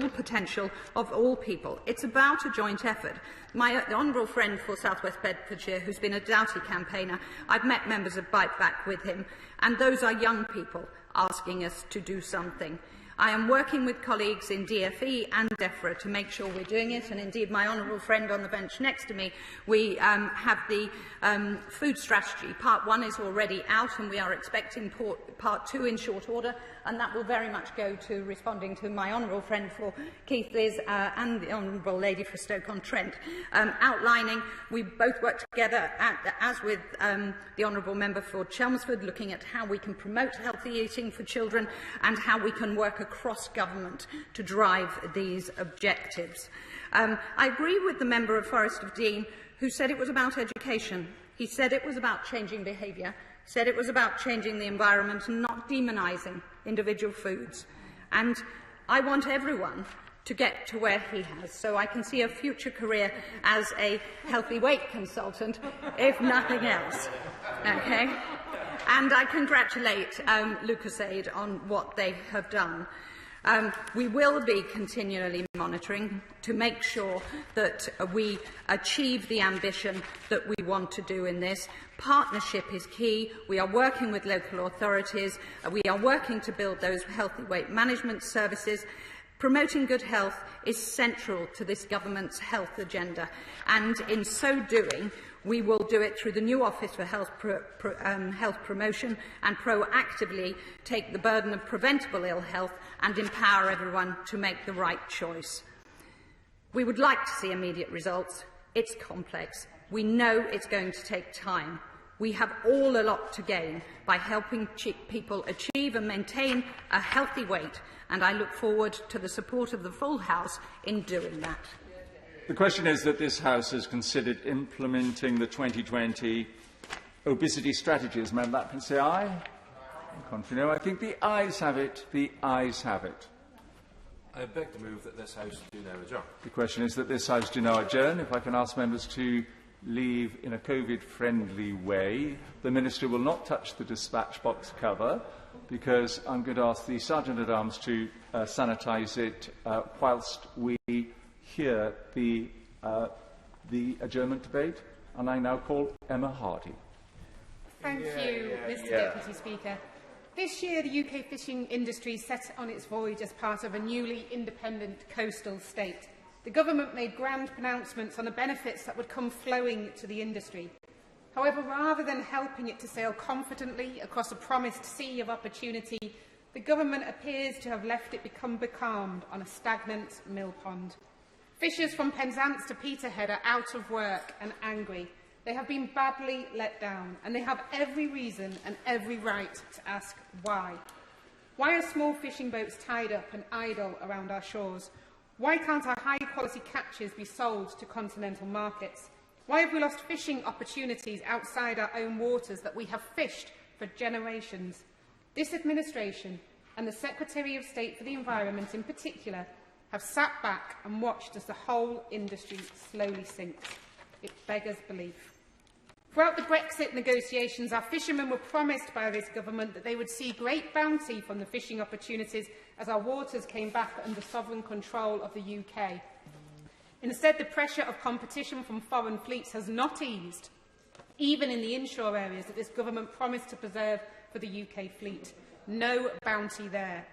potential of all people. It's about a joint effort. My honourable friend for South West Bedfordshire, who's been a Doughty campaigner, I've met members of Bite Back with him, and those are young people asking us to do something. I am working with colleagues in DFE and DEFRA to make sure we're doing it, and indeed my honourable friend on the bench next to me, we have the food strategy. Part 1 is already out, and we are expecting Part 2 in short order, and that will very much go to responding to my honourable friend for Keith Liz and the honourable lady for Stoke-on-Trent, outlining, we both work together, as with the honourable member for Chelmsford, looking at how we can promote healthy eating for children and how we can work across government to drive these objectives. I agree with the member of Forest of Dean who said it was about education. He said it was about changing behaviour, said it was about changing the environment and not demonising individual foods. And I want everyone to get to where he has, so I can see a future career as a healthy weight consultant, if nothing else. Okay? And I congratulate LucasAid on what they have done. We will be continually monitoring to make sure that we achieve the ambition that we want to do in this. Partnership is key. We are working with local authorities. We are working to build those healthy weight management services. Promoting good health is central to this government's health agenda, and in so doing, we will do it through the new Office for Health Promotion and proactively take the burden of preventable ill health and empower everyone to make the right choice. We would like to see immediate results. It's complex. We know it's going to take time. We have all a lot to gain by helping people achieve and maintain a healthy weight, and I look forward to the support of the full House in doing that. The question is that this House has considered implementing the 2020 obesity strategy. As Member Lappin say aye. Contrary no. I think the ayes have it. The ayes have it. I beg to move that this House do now adjourn. The question is that this House do now adjourn. If I can ask members to leave in a COVID-friendly way. The Minister will not touch the dispatch box cover because I'm going to ask the Sergeant-at-Arms to sanitise it whilst we hear the adjournment debate. And I now call Emma Hardy. Thank you, Mr Deputy Speaker. This year, the UK fishing industry set on its voyage as part of a newly independent coastal state. The government made grand pronouncements on the benefits that would come flowing to the industry. However, rather than helping it to sail confidently across a promised sea of opportunity, the government appears to have left it become becalmed on a stagnant mill pond. Fishers from Penzance to Peterhead are out of work and angry. They have been badly let down, and they have every reason and every right to ask why. Why are small fishing boats tied up and idle around our shores? Why can't our high-quality catches be sold to continental markets? Why have we lost fishing opportunities outside our own waters that we have fished for generations? This administration, and the Secretary of State for the Environment in particular, have sat back and watched as the whole industry slowly sinks. It beggars belief. Throughout the Brexit negotiations, our fishermen were promised by this government that they would see great bounty from the fishing opportunities as our waters came back under sovereign control of the UK. Instead, the pressure of competition from foreign fleets has not eased, even in the inshore areas that this government promised to preserve for the UK fleet. No bounty there.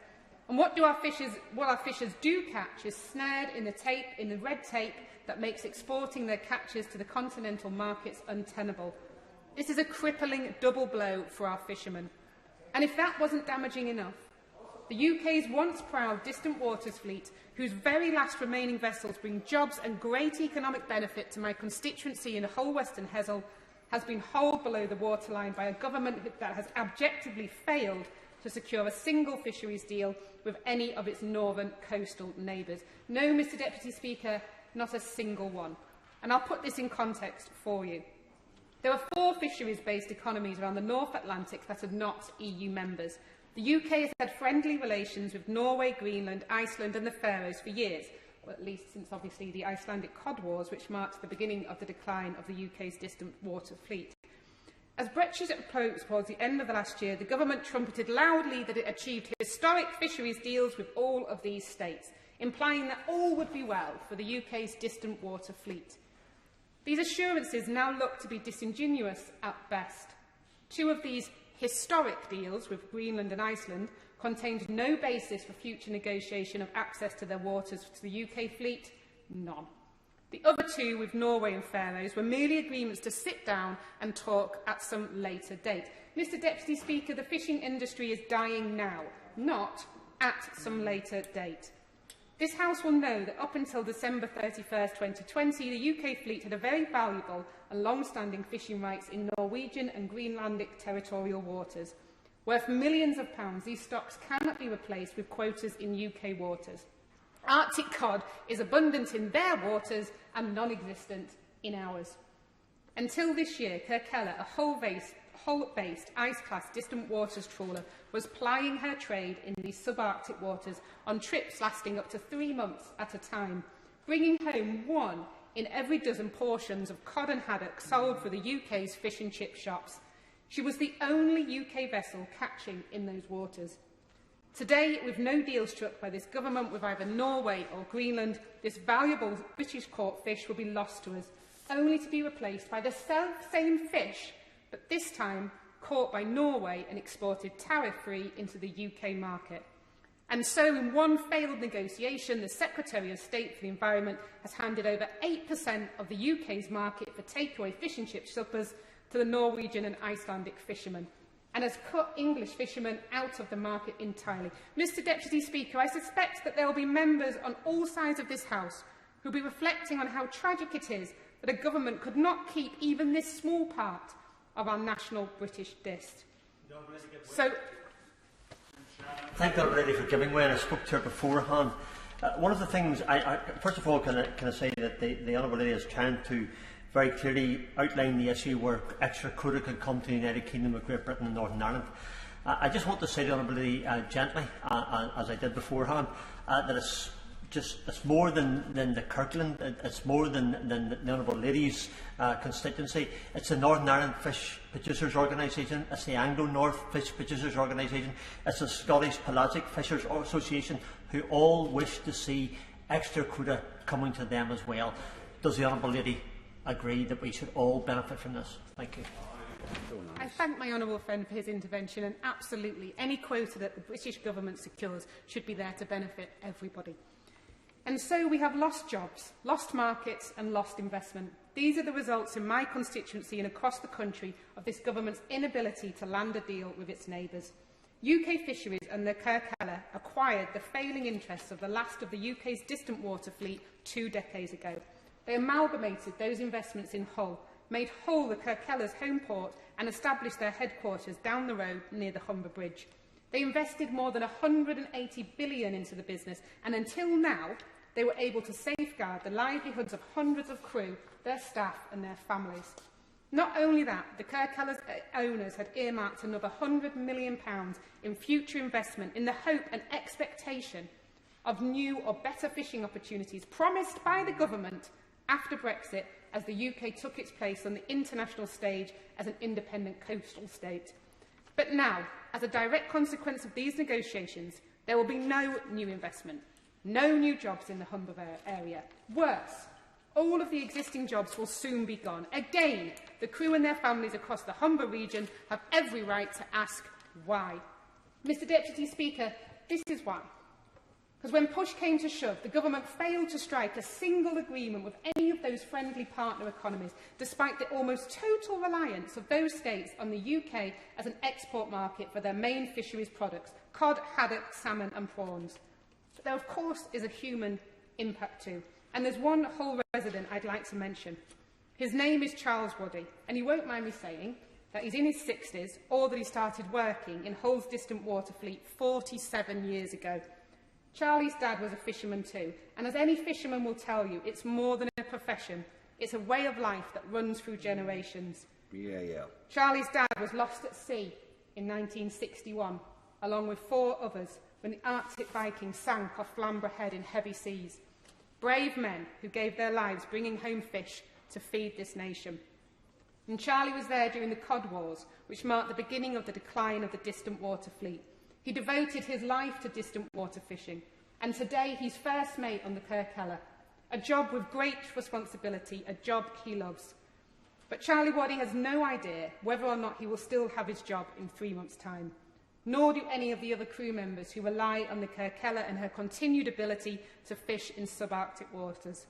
And what our fishers do catch is snared in the red tape that makes exporting their catches to the continental markets untenable. This is a crippling double blow for our fishermen. And if that wasn't damaging enough, the UK's once proud distant waters fleet, whose very last remaining vessels bring jobs and great economic benefit to my constituency in the whole Western Hessel, has been hauled below the waterline by a government that has abjectly failed to secure a single fisheries deal with any of its northern coastal neighbours. No, Mr Deputy Speaker, not a single one. And I'll put this in context for you. There are 4 fisheries-based economies around the North Atlantic that are not EU members. The UK has had friendly relations with Norway, Greenland, Iceland and the Faroes for years, or at least since obviously the Icelandic Cod Wars, which marked the beginning of the decline of the UK's distant water fleet. As Brexit approached towards the end of the last year, the government trumpeted loudly that it achieved historic fisheries deals with all of these states, implying that all would be well for the UK's distant water fleet. These assurances now look to be disingenuous at best. 2 of these historic deals with Greenland and Iceland contained no basis for future negotiation of access to their waters to the UK fleet. None. The other 2, with Norway and Faroes, were merely agreements to sit down and talk at some later date. Mr Deputy Speaker, the fishing industry is dying now, not at some later date. This House will know that up until December 31st, 2020, the UK fleet had a very valuable and long-standing fishing rights in Norwegian and Greenlandic territorial waters. Worth millions of pounds, these stocks cannot be replaced with quotas in UK waters. Arctic cod is abundant in their waters and non-existent in ours. Until this year, Kirkella, a hull-based ice-class distant waters trawler, was plying her trade in these subarctic waters on trips lasting up to 3 months at a time, bringing home 1 in every dozen portions of cod and haddock sold for the UK's fish and chip shops. She was the only UK vessel catching in those waters. Today, with no deal struck by this government with either Norway or Greenland, this valuable British caught fish will be lost to us, only to be replaced by the same fish, but this time caught by Norway and exported tariff-free into the UK market. And so, in one failed negotiation, the Secretary of State for the Environment has handed over 8% of the UK's market for takeaway fish and chip suppers to the Norwegian and Icelandic fishermen, and has cut English fishermen out of the market entirely. Mr Deputy Speaker, I suspect that there will be members on all sides of this House who will be reflecting on how tragic it is that a government could not keep even this small part of our national British list. Thank the lady for giving way, and I spoke to her beforehand. One of the things, first of all, can I say that the Honourable Lady is trying to very clearly outline the issue where extra quota could come to the United Kingdom of Great Britain and Northern Ireland. I just want to say to the Honourable Lady gently, as I did beforehand, that it's more than the Kirkland, it's more than the Honourable Lady's constituency. It's the Northern Ireland Fish Producers Organisation, it's the Anglo-North Fish Producers Organisation, it's the Scottish Pelagic Fishers Association, who all wish to see extra quota coming to them as well. Does the Honourable Lady agree that we should all benefit from this? Thank you. I thank my honourable friend for his intervention, and absolutely any quota that the British government secures should be there to benefit everybody. And so we have lost jobs, lost markets and lost investment. These are the results in my constituency and across the country of this government's inability to land a deal with its neighbours. UK Fisheries and the Kirkella acquired the failing interests of the last of the UK's distant water fleet 2 decades ago. They amalgamated those investments in Hull, made Hull the Kirkella's home port and established their headquarters down the road near the Humber Bridge. They invested more than £180 billion into the business, and until now, they were able to safeguard the livelihoods of hundreds of crew, their staff and their families. Not only that, the Kirkella's owners had earmarked another £100 million in future investment in the hope and expectation of new or better fishing opportunities promised by the government after Brexit, as the UK took its place on the international stage as an independent coastal state. But now, as a direct consequence of these negotiations, there will be no new investment, no new jobs in the Humber area. Worse, all of the existing jobs will soon be gone. Again, the crew and their families across the Humber region have every right to ask why. Mr Deputy Speaker, this is why. Because when push came to shove, the government failed to strike a single agreement with any of those friendly partner economies, despite the almost total reliance of those states on the UK as an export market for their main fisheries products, cod, haddock, salmon and prawns. But there, of course, is a human impact too. And there's one Hull resident I'd like to mention. His name is Charles Waddy, and he won't mind me saying that he's in his 60s or that he started working in Hull's distant water fleet 47 years ago. Charlie's dad was a fisherman too, and as any fisherman will tell you, it's more than a profession. It's a way of life that runs through generations. Yeah. Charlie's dad was lost at sea in 1961, along with 4 others, when the Arctic Viking sank off Flamborough Head in heavy seas. Brave men who gave their lives bringing home fish to feed this nation. And Charlie was there during the Cod Wars, which marked the beginning of the decline of the distant water fleet. He devoted his life to distant water fishing, and today he's first mate on the Kirkella, a job with great responsibility, a job he loves. But Charlie Waddy has no idea whether or not he will still have his job in 3 months' time, nor do any of the other crew members who rely on the Kirkella and her continued ability to fish in subarctic waters.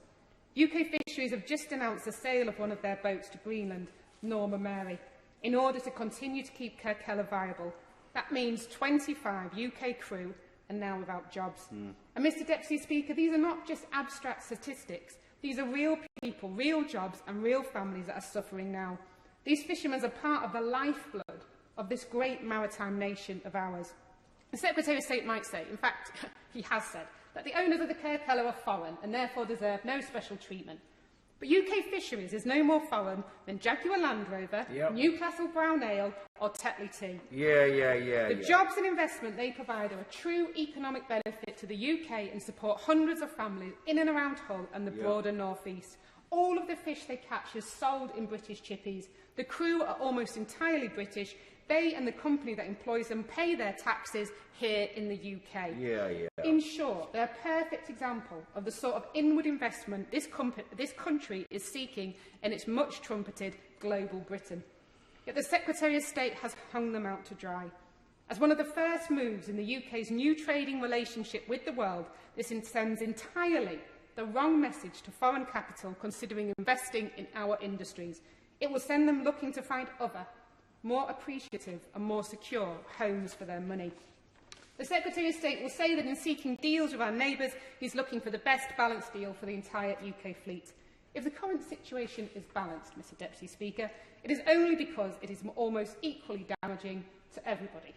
UK Fisheries have just announced the sale of one of their boats to Greenland, Norma Mary, in order to continue to keep Kirkella viable. That means 25 UK crew are now without jobs. And Mr Deputy Speaker, these are not just abstract statistics. These are real people, real jobs and real families that are suffering now. These fishermen are part of the lifeblood of this great maritime nation of ours. The Secretary of State might say, in fact, he has said, that the owners of the Kirkella are foreign and therefore deserve no special treatment. But UK Fisheries is no more foreign than Jaguar Land Rover, Newcastle Brown Ale or Tetley Tea. The jobs and investment they provide are a true economic benefit to the UK and support hundreds of families in and around Hull and the broader North East. All of the fish they catch is sold in British chippies. The crew are almost entirely British. They and the company that employs them pay their taxes here in the UK. In short, they're a perfect example of the sort of inward investment this country is seeking in its much-trumpeted global Britain. Yet the Secretary of State has hung them out to dry. As one of the first moves in the UK's new trading relationship with the world, this sends entirely the wrong message to foreign capital considering investing in our industries. It will send them looking to find other, more appreciative and more secure homes for their money. The Secretary of State will say that in seeking deals with our neighbours, he's looking for the best balanced deal for the entire UK fleet. If the current situation is balanced, Mr Deputy Speaker, it is only because it is almost equally damaging to everybody.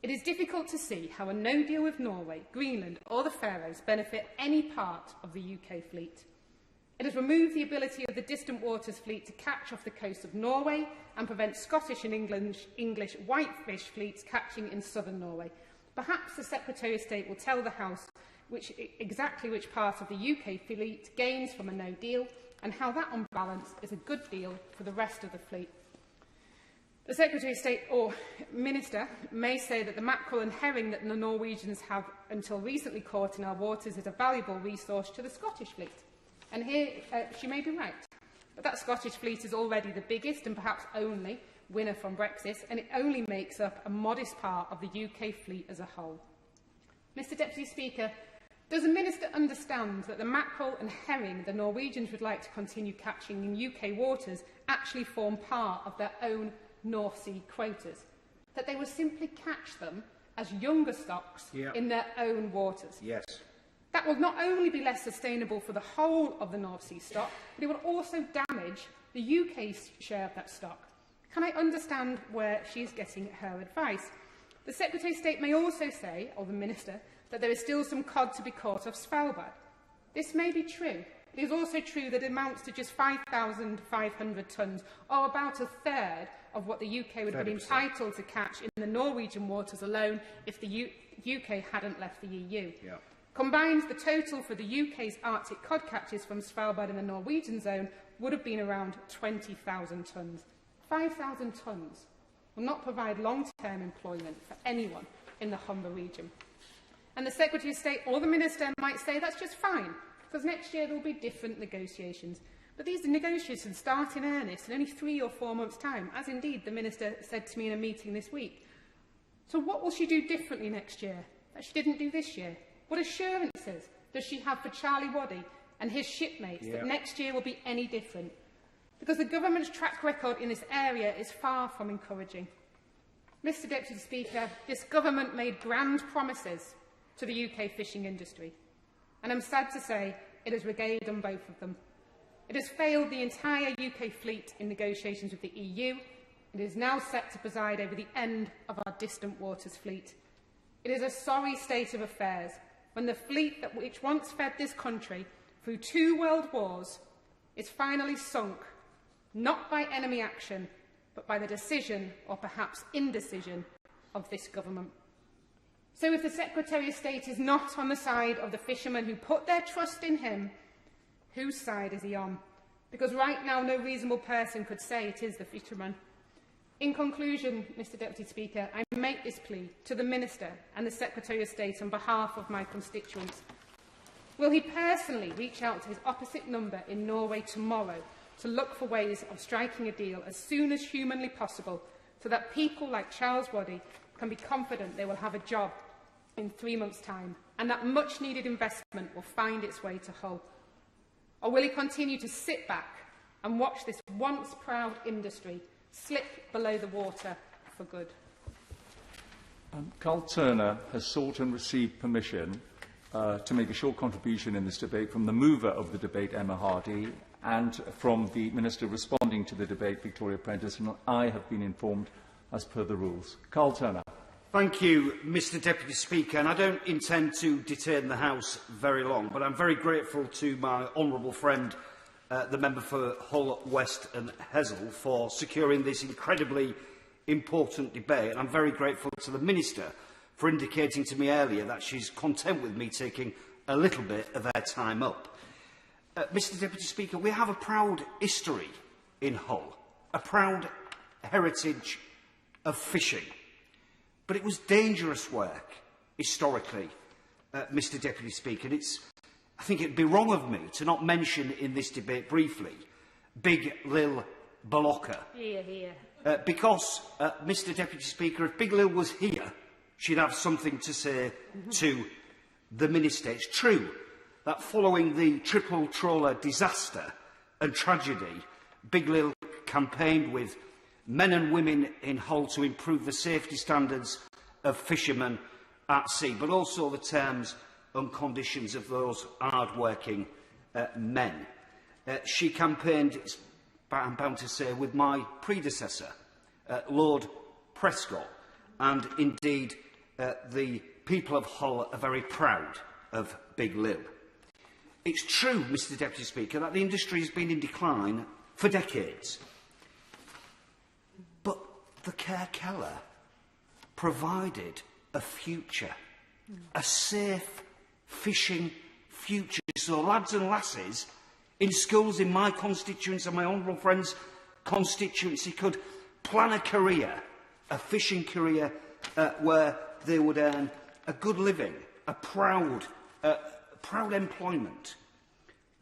It is difficult to see how a no deal with Norway, Greenland or the Faroes benefit any part of the UK fleet. It has removed the ability of the distant waters fleet to catch off the coast of Norway and prevent Scottish and English whitefish fleets catching in southern Norway. Perhaps the Secretary of State will tell the House exactly which part of the UK fleet gains from a no deal and how that, on balance, is a good deal for the rest of the fleet. The Secretary of State or Minister may say that the mackerel and herring that the Norwegians have until recently caught in our waters is a valuable resource to the Scottish fleet. And here she may be right. But that Scottish fleet is already the biggest and perhaps only winner from Brexit, and it only makes up a modest part of the UK fleet as a whole. Mr Deputy Speaker, does the Minister understand that the mackerel and herring the Norwegians would like to continue catching in UK waters actually form part of their own North Sea quotas? That they will simply catch them as younger stocks in their own waters. Yes. That will not only be less sustainable for the whole of the North Sea stock, but it will also damage the UK's share of that stock. Can I understand where she's getting her advice? The Secretary of State may also say, or the Minister, that there is still some cod to be caught off Svalbard. This may be true. It is also true that it amounts to just 5,500 tonnes, or about a third of what the UK would have been entitled to catch in the Norwegian waters alone if the UK hadn't left the EU. Yeah. Combined, the total for the UK's Arctic cod catches from Svalbard in the Norwegian zone would have been around 20,000 tonnes. 5,000 tonnes will not provide long-term employment for anyone in the Humber region. And the Secretary of State or the Minister might say that's just fine, because next year there will be different negotiations. But these negotiations start in earnest in only 3 or 4 months' time, as indeed the Minister said to me in a meeting this week. So what will she do differently next year that she didn't do this year? What assurances does she have for Charlie Waddy and his shipmates that next year will be any different? Because the government's track record in this area is far from encouraging. Mr Deputy Speaker, this government made grand promises to the UK fishing industry, and I'm sad to say it has regaled on both of them. It has failed the entire UK fleet in negotiations with the EU. It is now set to preside over the end of our distant waters fleet. It is a sorry state of affairs when the fleet which once fed this country through 2 world wars is finally sunk, not by enemy action, but by the decision, or perhaps indecision, of this government. So if the Secretary of State is not on the side of the fishermen who put their trust in him, whose side is he on? Because right now no reasonable person could say it is the fishermen. In conclusion, Mr Deputy Speaker, I make this plea to the Minister and the Secretary of State on behalf of my constituents. Will he personally reach out to his opposite number in Norway tomorrow to look for ways of striking a deal as soon as humanly possible, so that people like Charles Waddy can be confident they will have a job in 3 months' time, and that much-needed investment will find its way to Hull? Or will he continue to sit back and watch this once proud industry slip below the water for good? Carl Turner has sought and received permission to make a short contribution in this debate from the mover of the debate, Emma Hardy, and from the Minister responding to the debate, Victoria Prentice, and I have been informed as per the rules. Carl Turner. Thank you, Mr Deputy Speaker, and I don't intend to detain the House very long, but I'm very grateful to my honourable friend, the member for Hull West and Hessel, for securing this incredibly important debate. And I'm very grateful to the Minister for indicating to me earlier that she's content with me taking a little bit of their time up. Mr Deputy Speaker, we have a proud history in Hull, a proud heritage of fishing. But it was dangerous work, historically, Mr Deputy Speaker. And I think it would be wrong of me to not mention in this debate briefly Big Lil Balocka. Because, Mr Deputy Speaker, if Big Lil was here, she'd have something to say to the Minister. It's true that following the triple trawler disaster and tragedy, Big Lil campaigned with men and women in Hull to improve the safety standards of fishermen at sea, but also the terms and conditions of those hard-working men. She campaigned, I'm bound to say, with my predecessor, Lord Prescott, and indeed the people of Hull are very proud of Big Lil. It's true, Mr Deputy Speaker, that the industry has been in decline for decades. But the Kirkella provided a future, a safe fishing future. So lads and lasses in schools in my constituency and my honourable friend's constituency could plan a career, a fishing career, where they would earn a good living, a proud employment.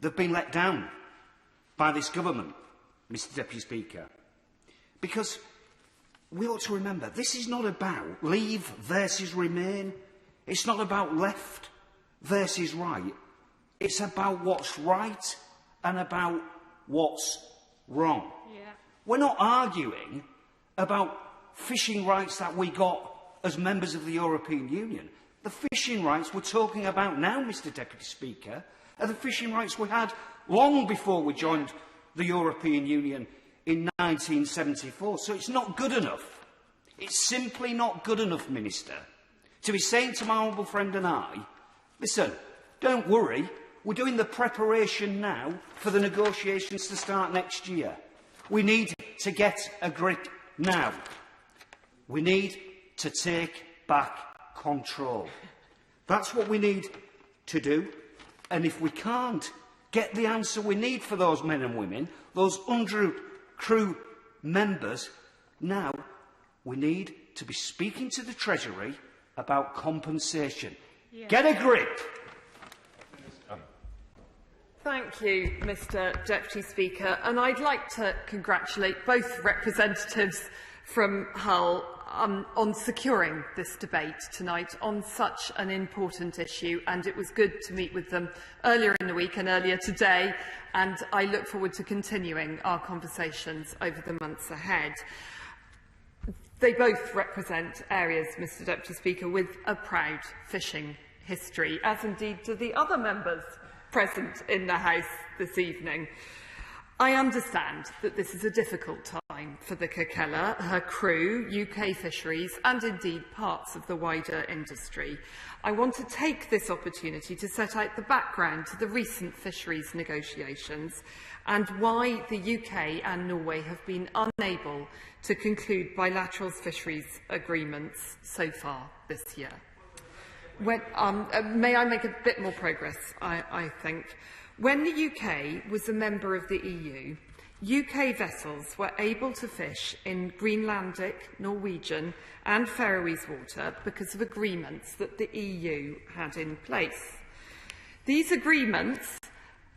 They've been let down by this government, Mr Deputy Speaker, because we ought to remember this is not about leave versus remain. It's not about left versus right. It's about what's right and about what's wrong. We're not arguing about fishing rights that we got as members of the European Union. The fishing rights we're talking about now, Mr Deputy Speaker, are the fishing rights we had long before we joined the European Union in 1974. So it's not good enough. It's simply not good enough, Minister, to be saying to my honourable friend and I, listen, don't worry, we're doing the preparation now for the negotiations to start next year. We need to get a grip now. We need to take back control. That's what we need to do. And if we can't get the answer we need for those men and women, those crew members, now we need to be speaking to the Treasury about compensation. Yeah. Get a grip! Thank you, Mr Deputy Speaker, and I'd like to congratulate both representatives from Hull on securing this debate tonight on such an important issue, and it was good to meet with them earlier in the week and earlier today, and I look forward to continuing our conversations over the months ahead. They both represent areas, Mr Deputy Speaker, with a proud fishing history, as indeed do the other members present in the House this evening. I understand that this is a difficult time for the Kirkella, her crew, UK fisheries and indeed parts of the wider industry. I want to take this opportunity to set out the background to the recent fisheries negotiations and why the UK and Norway have been unable to conclude bilateral fisheries agreements so far this year. May I make a bit more progress, I think. When the UK was a member of the EU, UK vessels were able to fish in Greenlandic, Norwegian and Faroese water because of agreements that the EU had in place. These agreements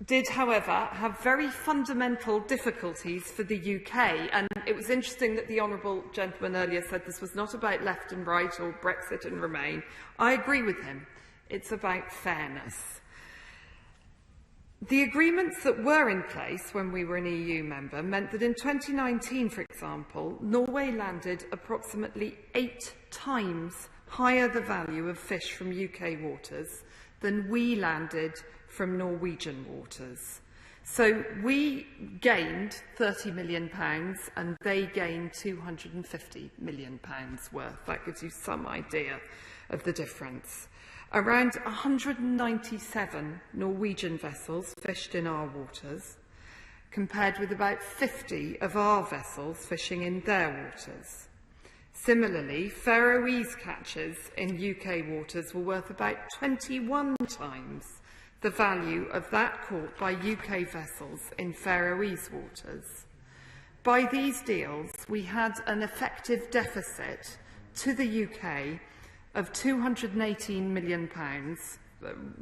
did, however, have very fundamental difficulties for the UK, and it was interesting that the honourable gentleman earlier said this was not about left and right or Brexit and Remain. I agree with him. It's about fairness. The agreements that were in place when we were an EU member meant that in 2019, for example, Norway landed approximately 8 times higher the value of fish from UK waters than we landed from Norwegian waters. So we gained £30 million and they gained £250 million worth. That gives you some idea of the difference. Around 197 Norwegian vessels fished in our waters, compared with about 50 of our vessels fishing in their waters. Similarly, Faroese catches in UK waters were worth about 21 times the value of that caught by UK vessels in Faroese waters. By these deals, we had an effective deficit to the UK of £218 million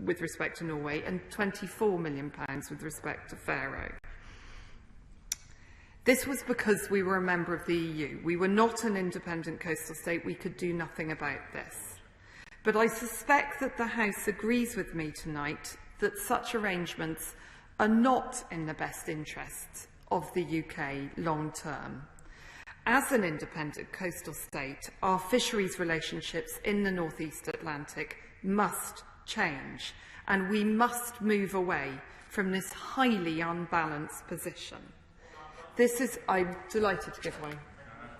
with respect to Norway and £24 million with respect to Faroe. This was because we were a member of the EU. We were not an independent coastal state. We could do nothing about this. But I suspect that the House agrees with me tonight that such arrangements are not in the best interests of the UK long term. As an independent coastal state, our fisheries relationships in the North East Atlantic must change, and we must move away from this highly unbalanced position. I'm delighted to give way.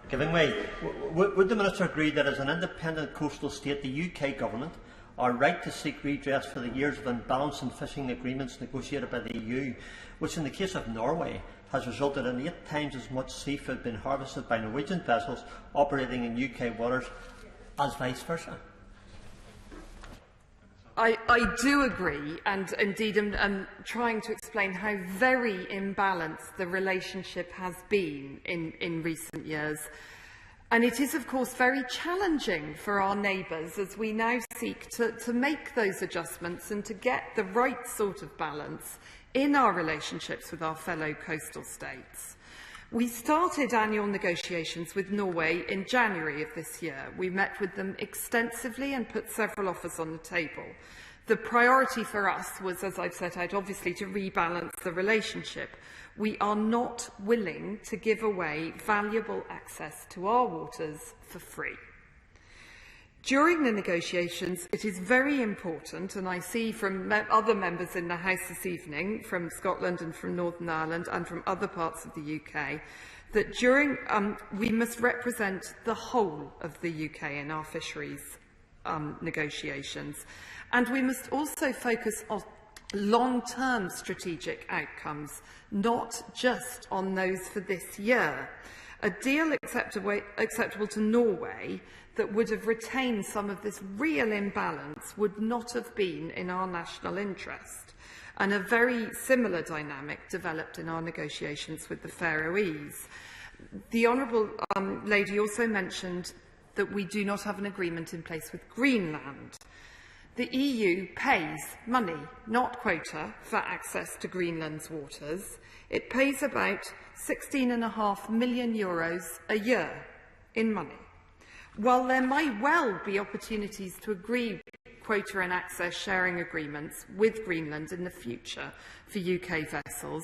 Giving way. Would the Minister agree that as an independent coastal state, the UK Government are right to seek redress for the years of imbalance in fishing agreements negotiated by the EU, which in the case of Norway has resulted in 8 times as much seafood being harvested by Norwegian vessels operating in UK waters as vice versa? I do agree, and indeed I'm trying to explain how very imbalanced the relationship has been in recent years. And it is, of course, very challenging for our neighbours as we now seek to make those adjustments and to get the right sort of balance in our relationships with our fellow coastal states. We started annual negotiations with Norway in January of this year. We met with them extensively and put several offers on the table. The priority for us was, as I've set out, obviously to rebalance the relationship. We are not willing to give away valuable access to our waters for free. During the negotiations, it is very important, and I see from other members in the House this evening, from Scotland and from Northern Ireland and from other parts of the UK, that we must represent the whole of the UK in our fisheries negotiations. And we must also focus on long-term strategic outcomes, not just on those for this year. A deal acceptable to Norway that would have retained some of this real imbalance would not have been in our national interest. And a very similar dynamic developed in our negotiations with the Faroese. The Honourable Lady also mentioned that we do not have an agreement in place with Greenland. The EU pays money, not quota, for access to Greenland's waters. It pays about €16.5 million a year in money. While there might well be opportunities to agree quota and access sharing agreements with Greenland in the future for UK vessels,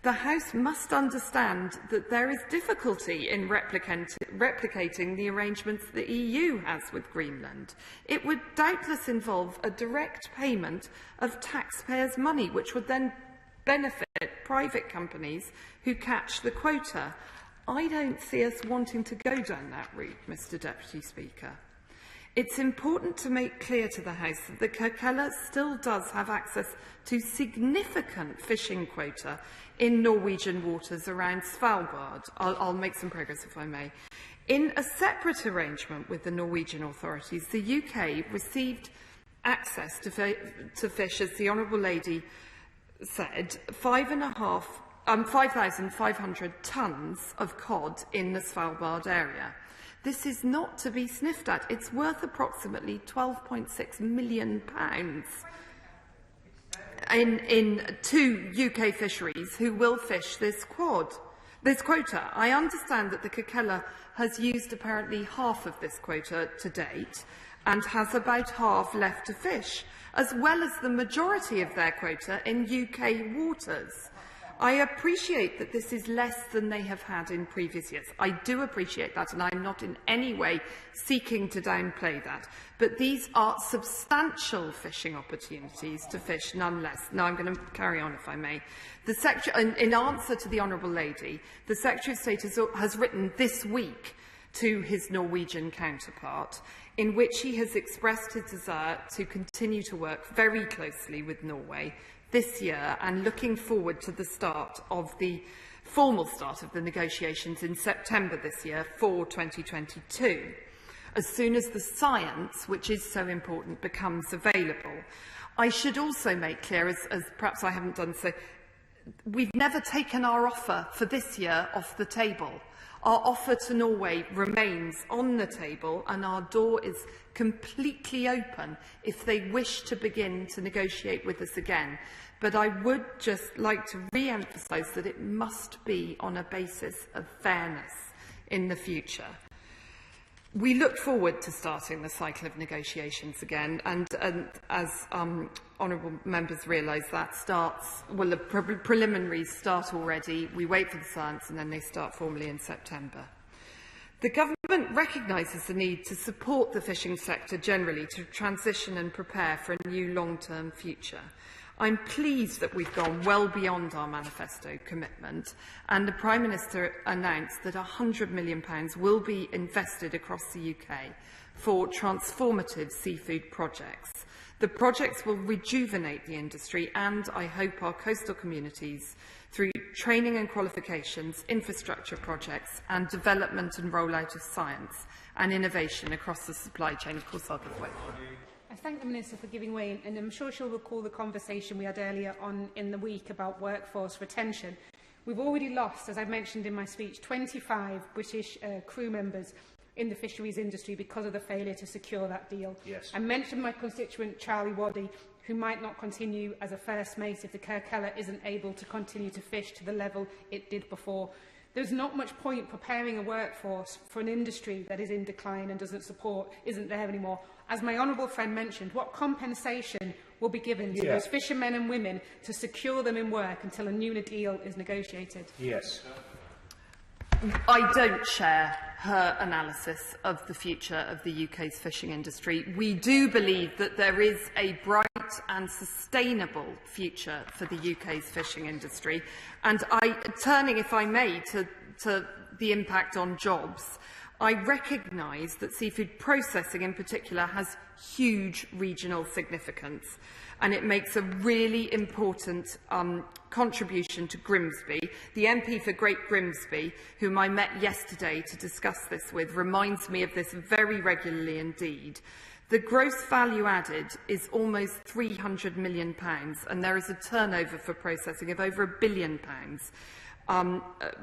the House must understand that there is difficulty in replicating the arrangements the EU has with Greenland. It would doubtless involve a direct payment of taxpayers' money, which would then benefit private companies who catch the quota. I don't see us wanting to go down that route, Mr. Deputy Speaker. It's important to make clear to the House that the Kirkella still does have access to significant fishing quota in Norwegian waters around Svalbard. I'll make some progress if I may. In a separate arrangement with the Norwegian authorities, the UK received access to fish, as the Honourable Lady said, 5,500 tonnes of cod in the Svalbard area. This is not to be sniffed at. It's worth approximately £12.6 million to UK fisheries who will fish this quota. I understand that the Kirkella has used apparently half of this quota to date and has about half left to fish, as well as the majority of their quota in UK waters. I appreciate that this is less than they have had in previous years. I do appreciate that, and I'm not in any way seeking to downplay that. But these are substantial fishing opportunities to fish nonetheless. Now, I'm going to carry on, if I may. In answer to the Honourable Lady, the Secretary of State has written this week to his Norwegian counterpart, in which he has expressed his desire to continue to work very closely with Norway this year, and looking forward to the formal start of the negotiations in September this year for 2022, as soon as the science, which is so important, becomes available. I should also make clear, as perhaps I haven't done so, we've never taken our offer for this year off the table. Our offer to Norway remains on the table, and our door is completely open if they wish to begin to negotiate with us again. But I would just like to re-emphasise that it must be on a basis of fairness in the future. We look forward to starting the cycle of negotiations again, and as honourable members realise, that starts, well, the preliminaries start already. We wait for the science and then they start formally in September. The government recognises the need to support the fishing sector generally to transition and prepare for a new long-term future. I'm pleased that we've gone well beyond our manifesto commitment, and the Prime Minister announced that £100 million will be invested across the UK for transformative seafood projects. The projects will rejuvenate the industry and, I hope, our coastal communities through training and qualifications, infrastructure projects and development and rollout of science and innovation across the supply chain. Of course, I'll give way. I thank the Minister for giving way, and I'm sure she'll recall the conversation we had earlier on in the week about workforce retention. We've already lost, as I mentioned in my speech, 25 British crew members in the fisheries industry because of the failure to secure that deal. Yes. I mentioned my constituent Charlie Waddy, who might not continue as a first mate if the Kirkella isn't able to continue to fish to the level it did before. There's not much point preparing a workforce for an industry that is in decline and isn't there anymore. As my honourable friend mentioned, what compensation will be given to those fishermen and women to secure them in work until a new deal is negotiated? Yes. I don't share her analysis of the future of the UK's fishing industry. We do believe that there is a bright and sustainable future for the UK's fishing industry. And turning, if I may, to the impact on jobs, I recognise that seafood processing in particular has huge regional significance, and it makes a really important contribution to Grimsby. The MP for Great Grimsby, whom I met yesterday to discuss this with, reminds me of this very regularly indeed. The gross value added is almost £300 million, and there is a turnover for processing of over £1 billion.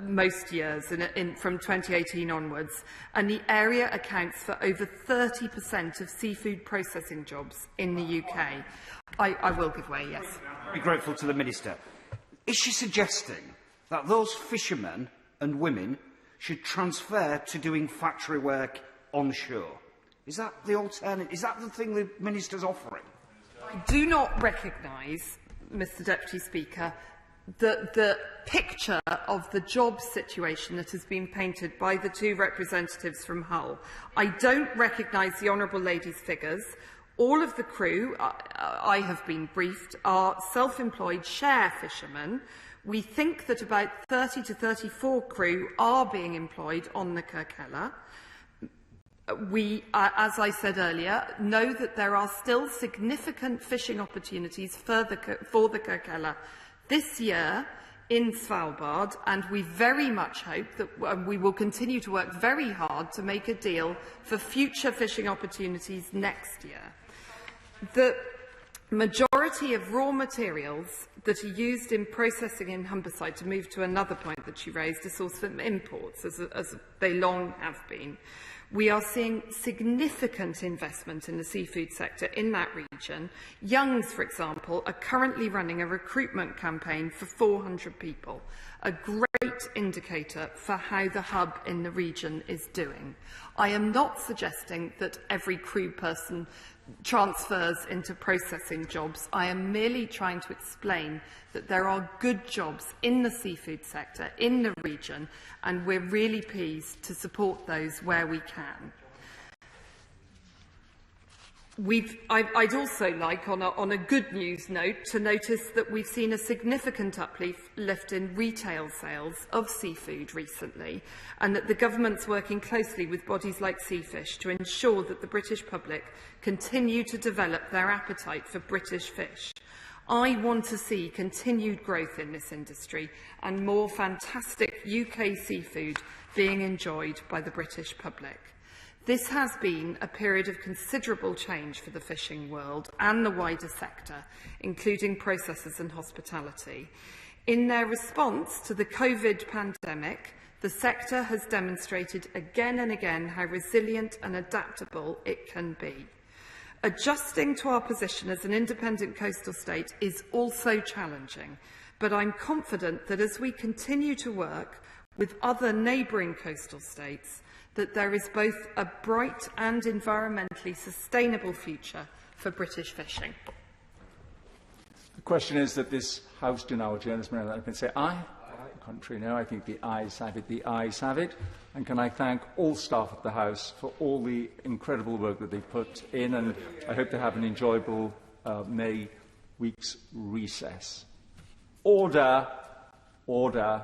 Most years from 2018 onwards, and the area accounts for over 30% of seafood processing jobs in the UK. I will give way, yes. I'm very grateful to the Minister. Is she suggesting that those fishermen and women should transfer to doing factory work onshore? Is that the alternative? Is that the thing the Minister's offering? I do not recognise, Mr Deputy Speaker, the picture of the job situation that has been painted by the two representatives from Hull. I don't recognise the Honourable Lady's figures. All of the crew, I have been briefed, are self-employed share fishermen. We think that about 30 to 34 crew are being employed on the Kirkella. We, as I said earlier, know that there are still significant fishing opportunities for the Kirkella this year in Svalbard, and we very much hope that we will continue to work very hard to make a deal for future fishing opportunities next year. The majority of raw materials that are used in processing in Humberside, to move to another point that you raised, are sourced from imports, as they long have been. We are seeing significant investment in the seafood sector in that region. Youngs, for example, are currently running a recruitment campaign for 400 people, a great indicator for how the hub in the region is doing. I am not suggesting that every crew person transfers into processing jobs. I am merely trying to explain that there are good jobs in the seafood sector in the region, and we're really pleased to support those where we can. I'd also like, on a good news note, to notice that we've seen a significant uplift in retail sales of seafood recently, and that the government's working closely with bodies like Seafish to ensure that the British public continue to develop their appetite for British fish. I want to see continued growth in this industry and more fantastic UK seafood being enjoyed by the British public. This has been a period of considerable change for the fishing world and the wider sector, including processors and hospitality. In their response to the COVID pandemic, the sector has demonstrated again and again how resilient and adaptable it can be. Adjusting to our position as an independent coastal state is also challenging, but I'm confident that as we continue to work with other neighbouring coastal states, that there is both a bright and environmentally sustainable future for British fishing. The question is that this House do now adjourn this morning. I can say aye. Contrary, no. I think the ayes have it. The ayes have it. And can I thank all staff at the House for all the incredible work that they put in, and I hope to have an enjoyable May week's recess. Order. Order.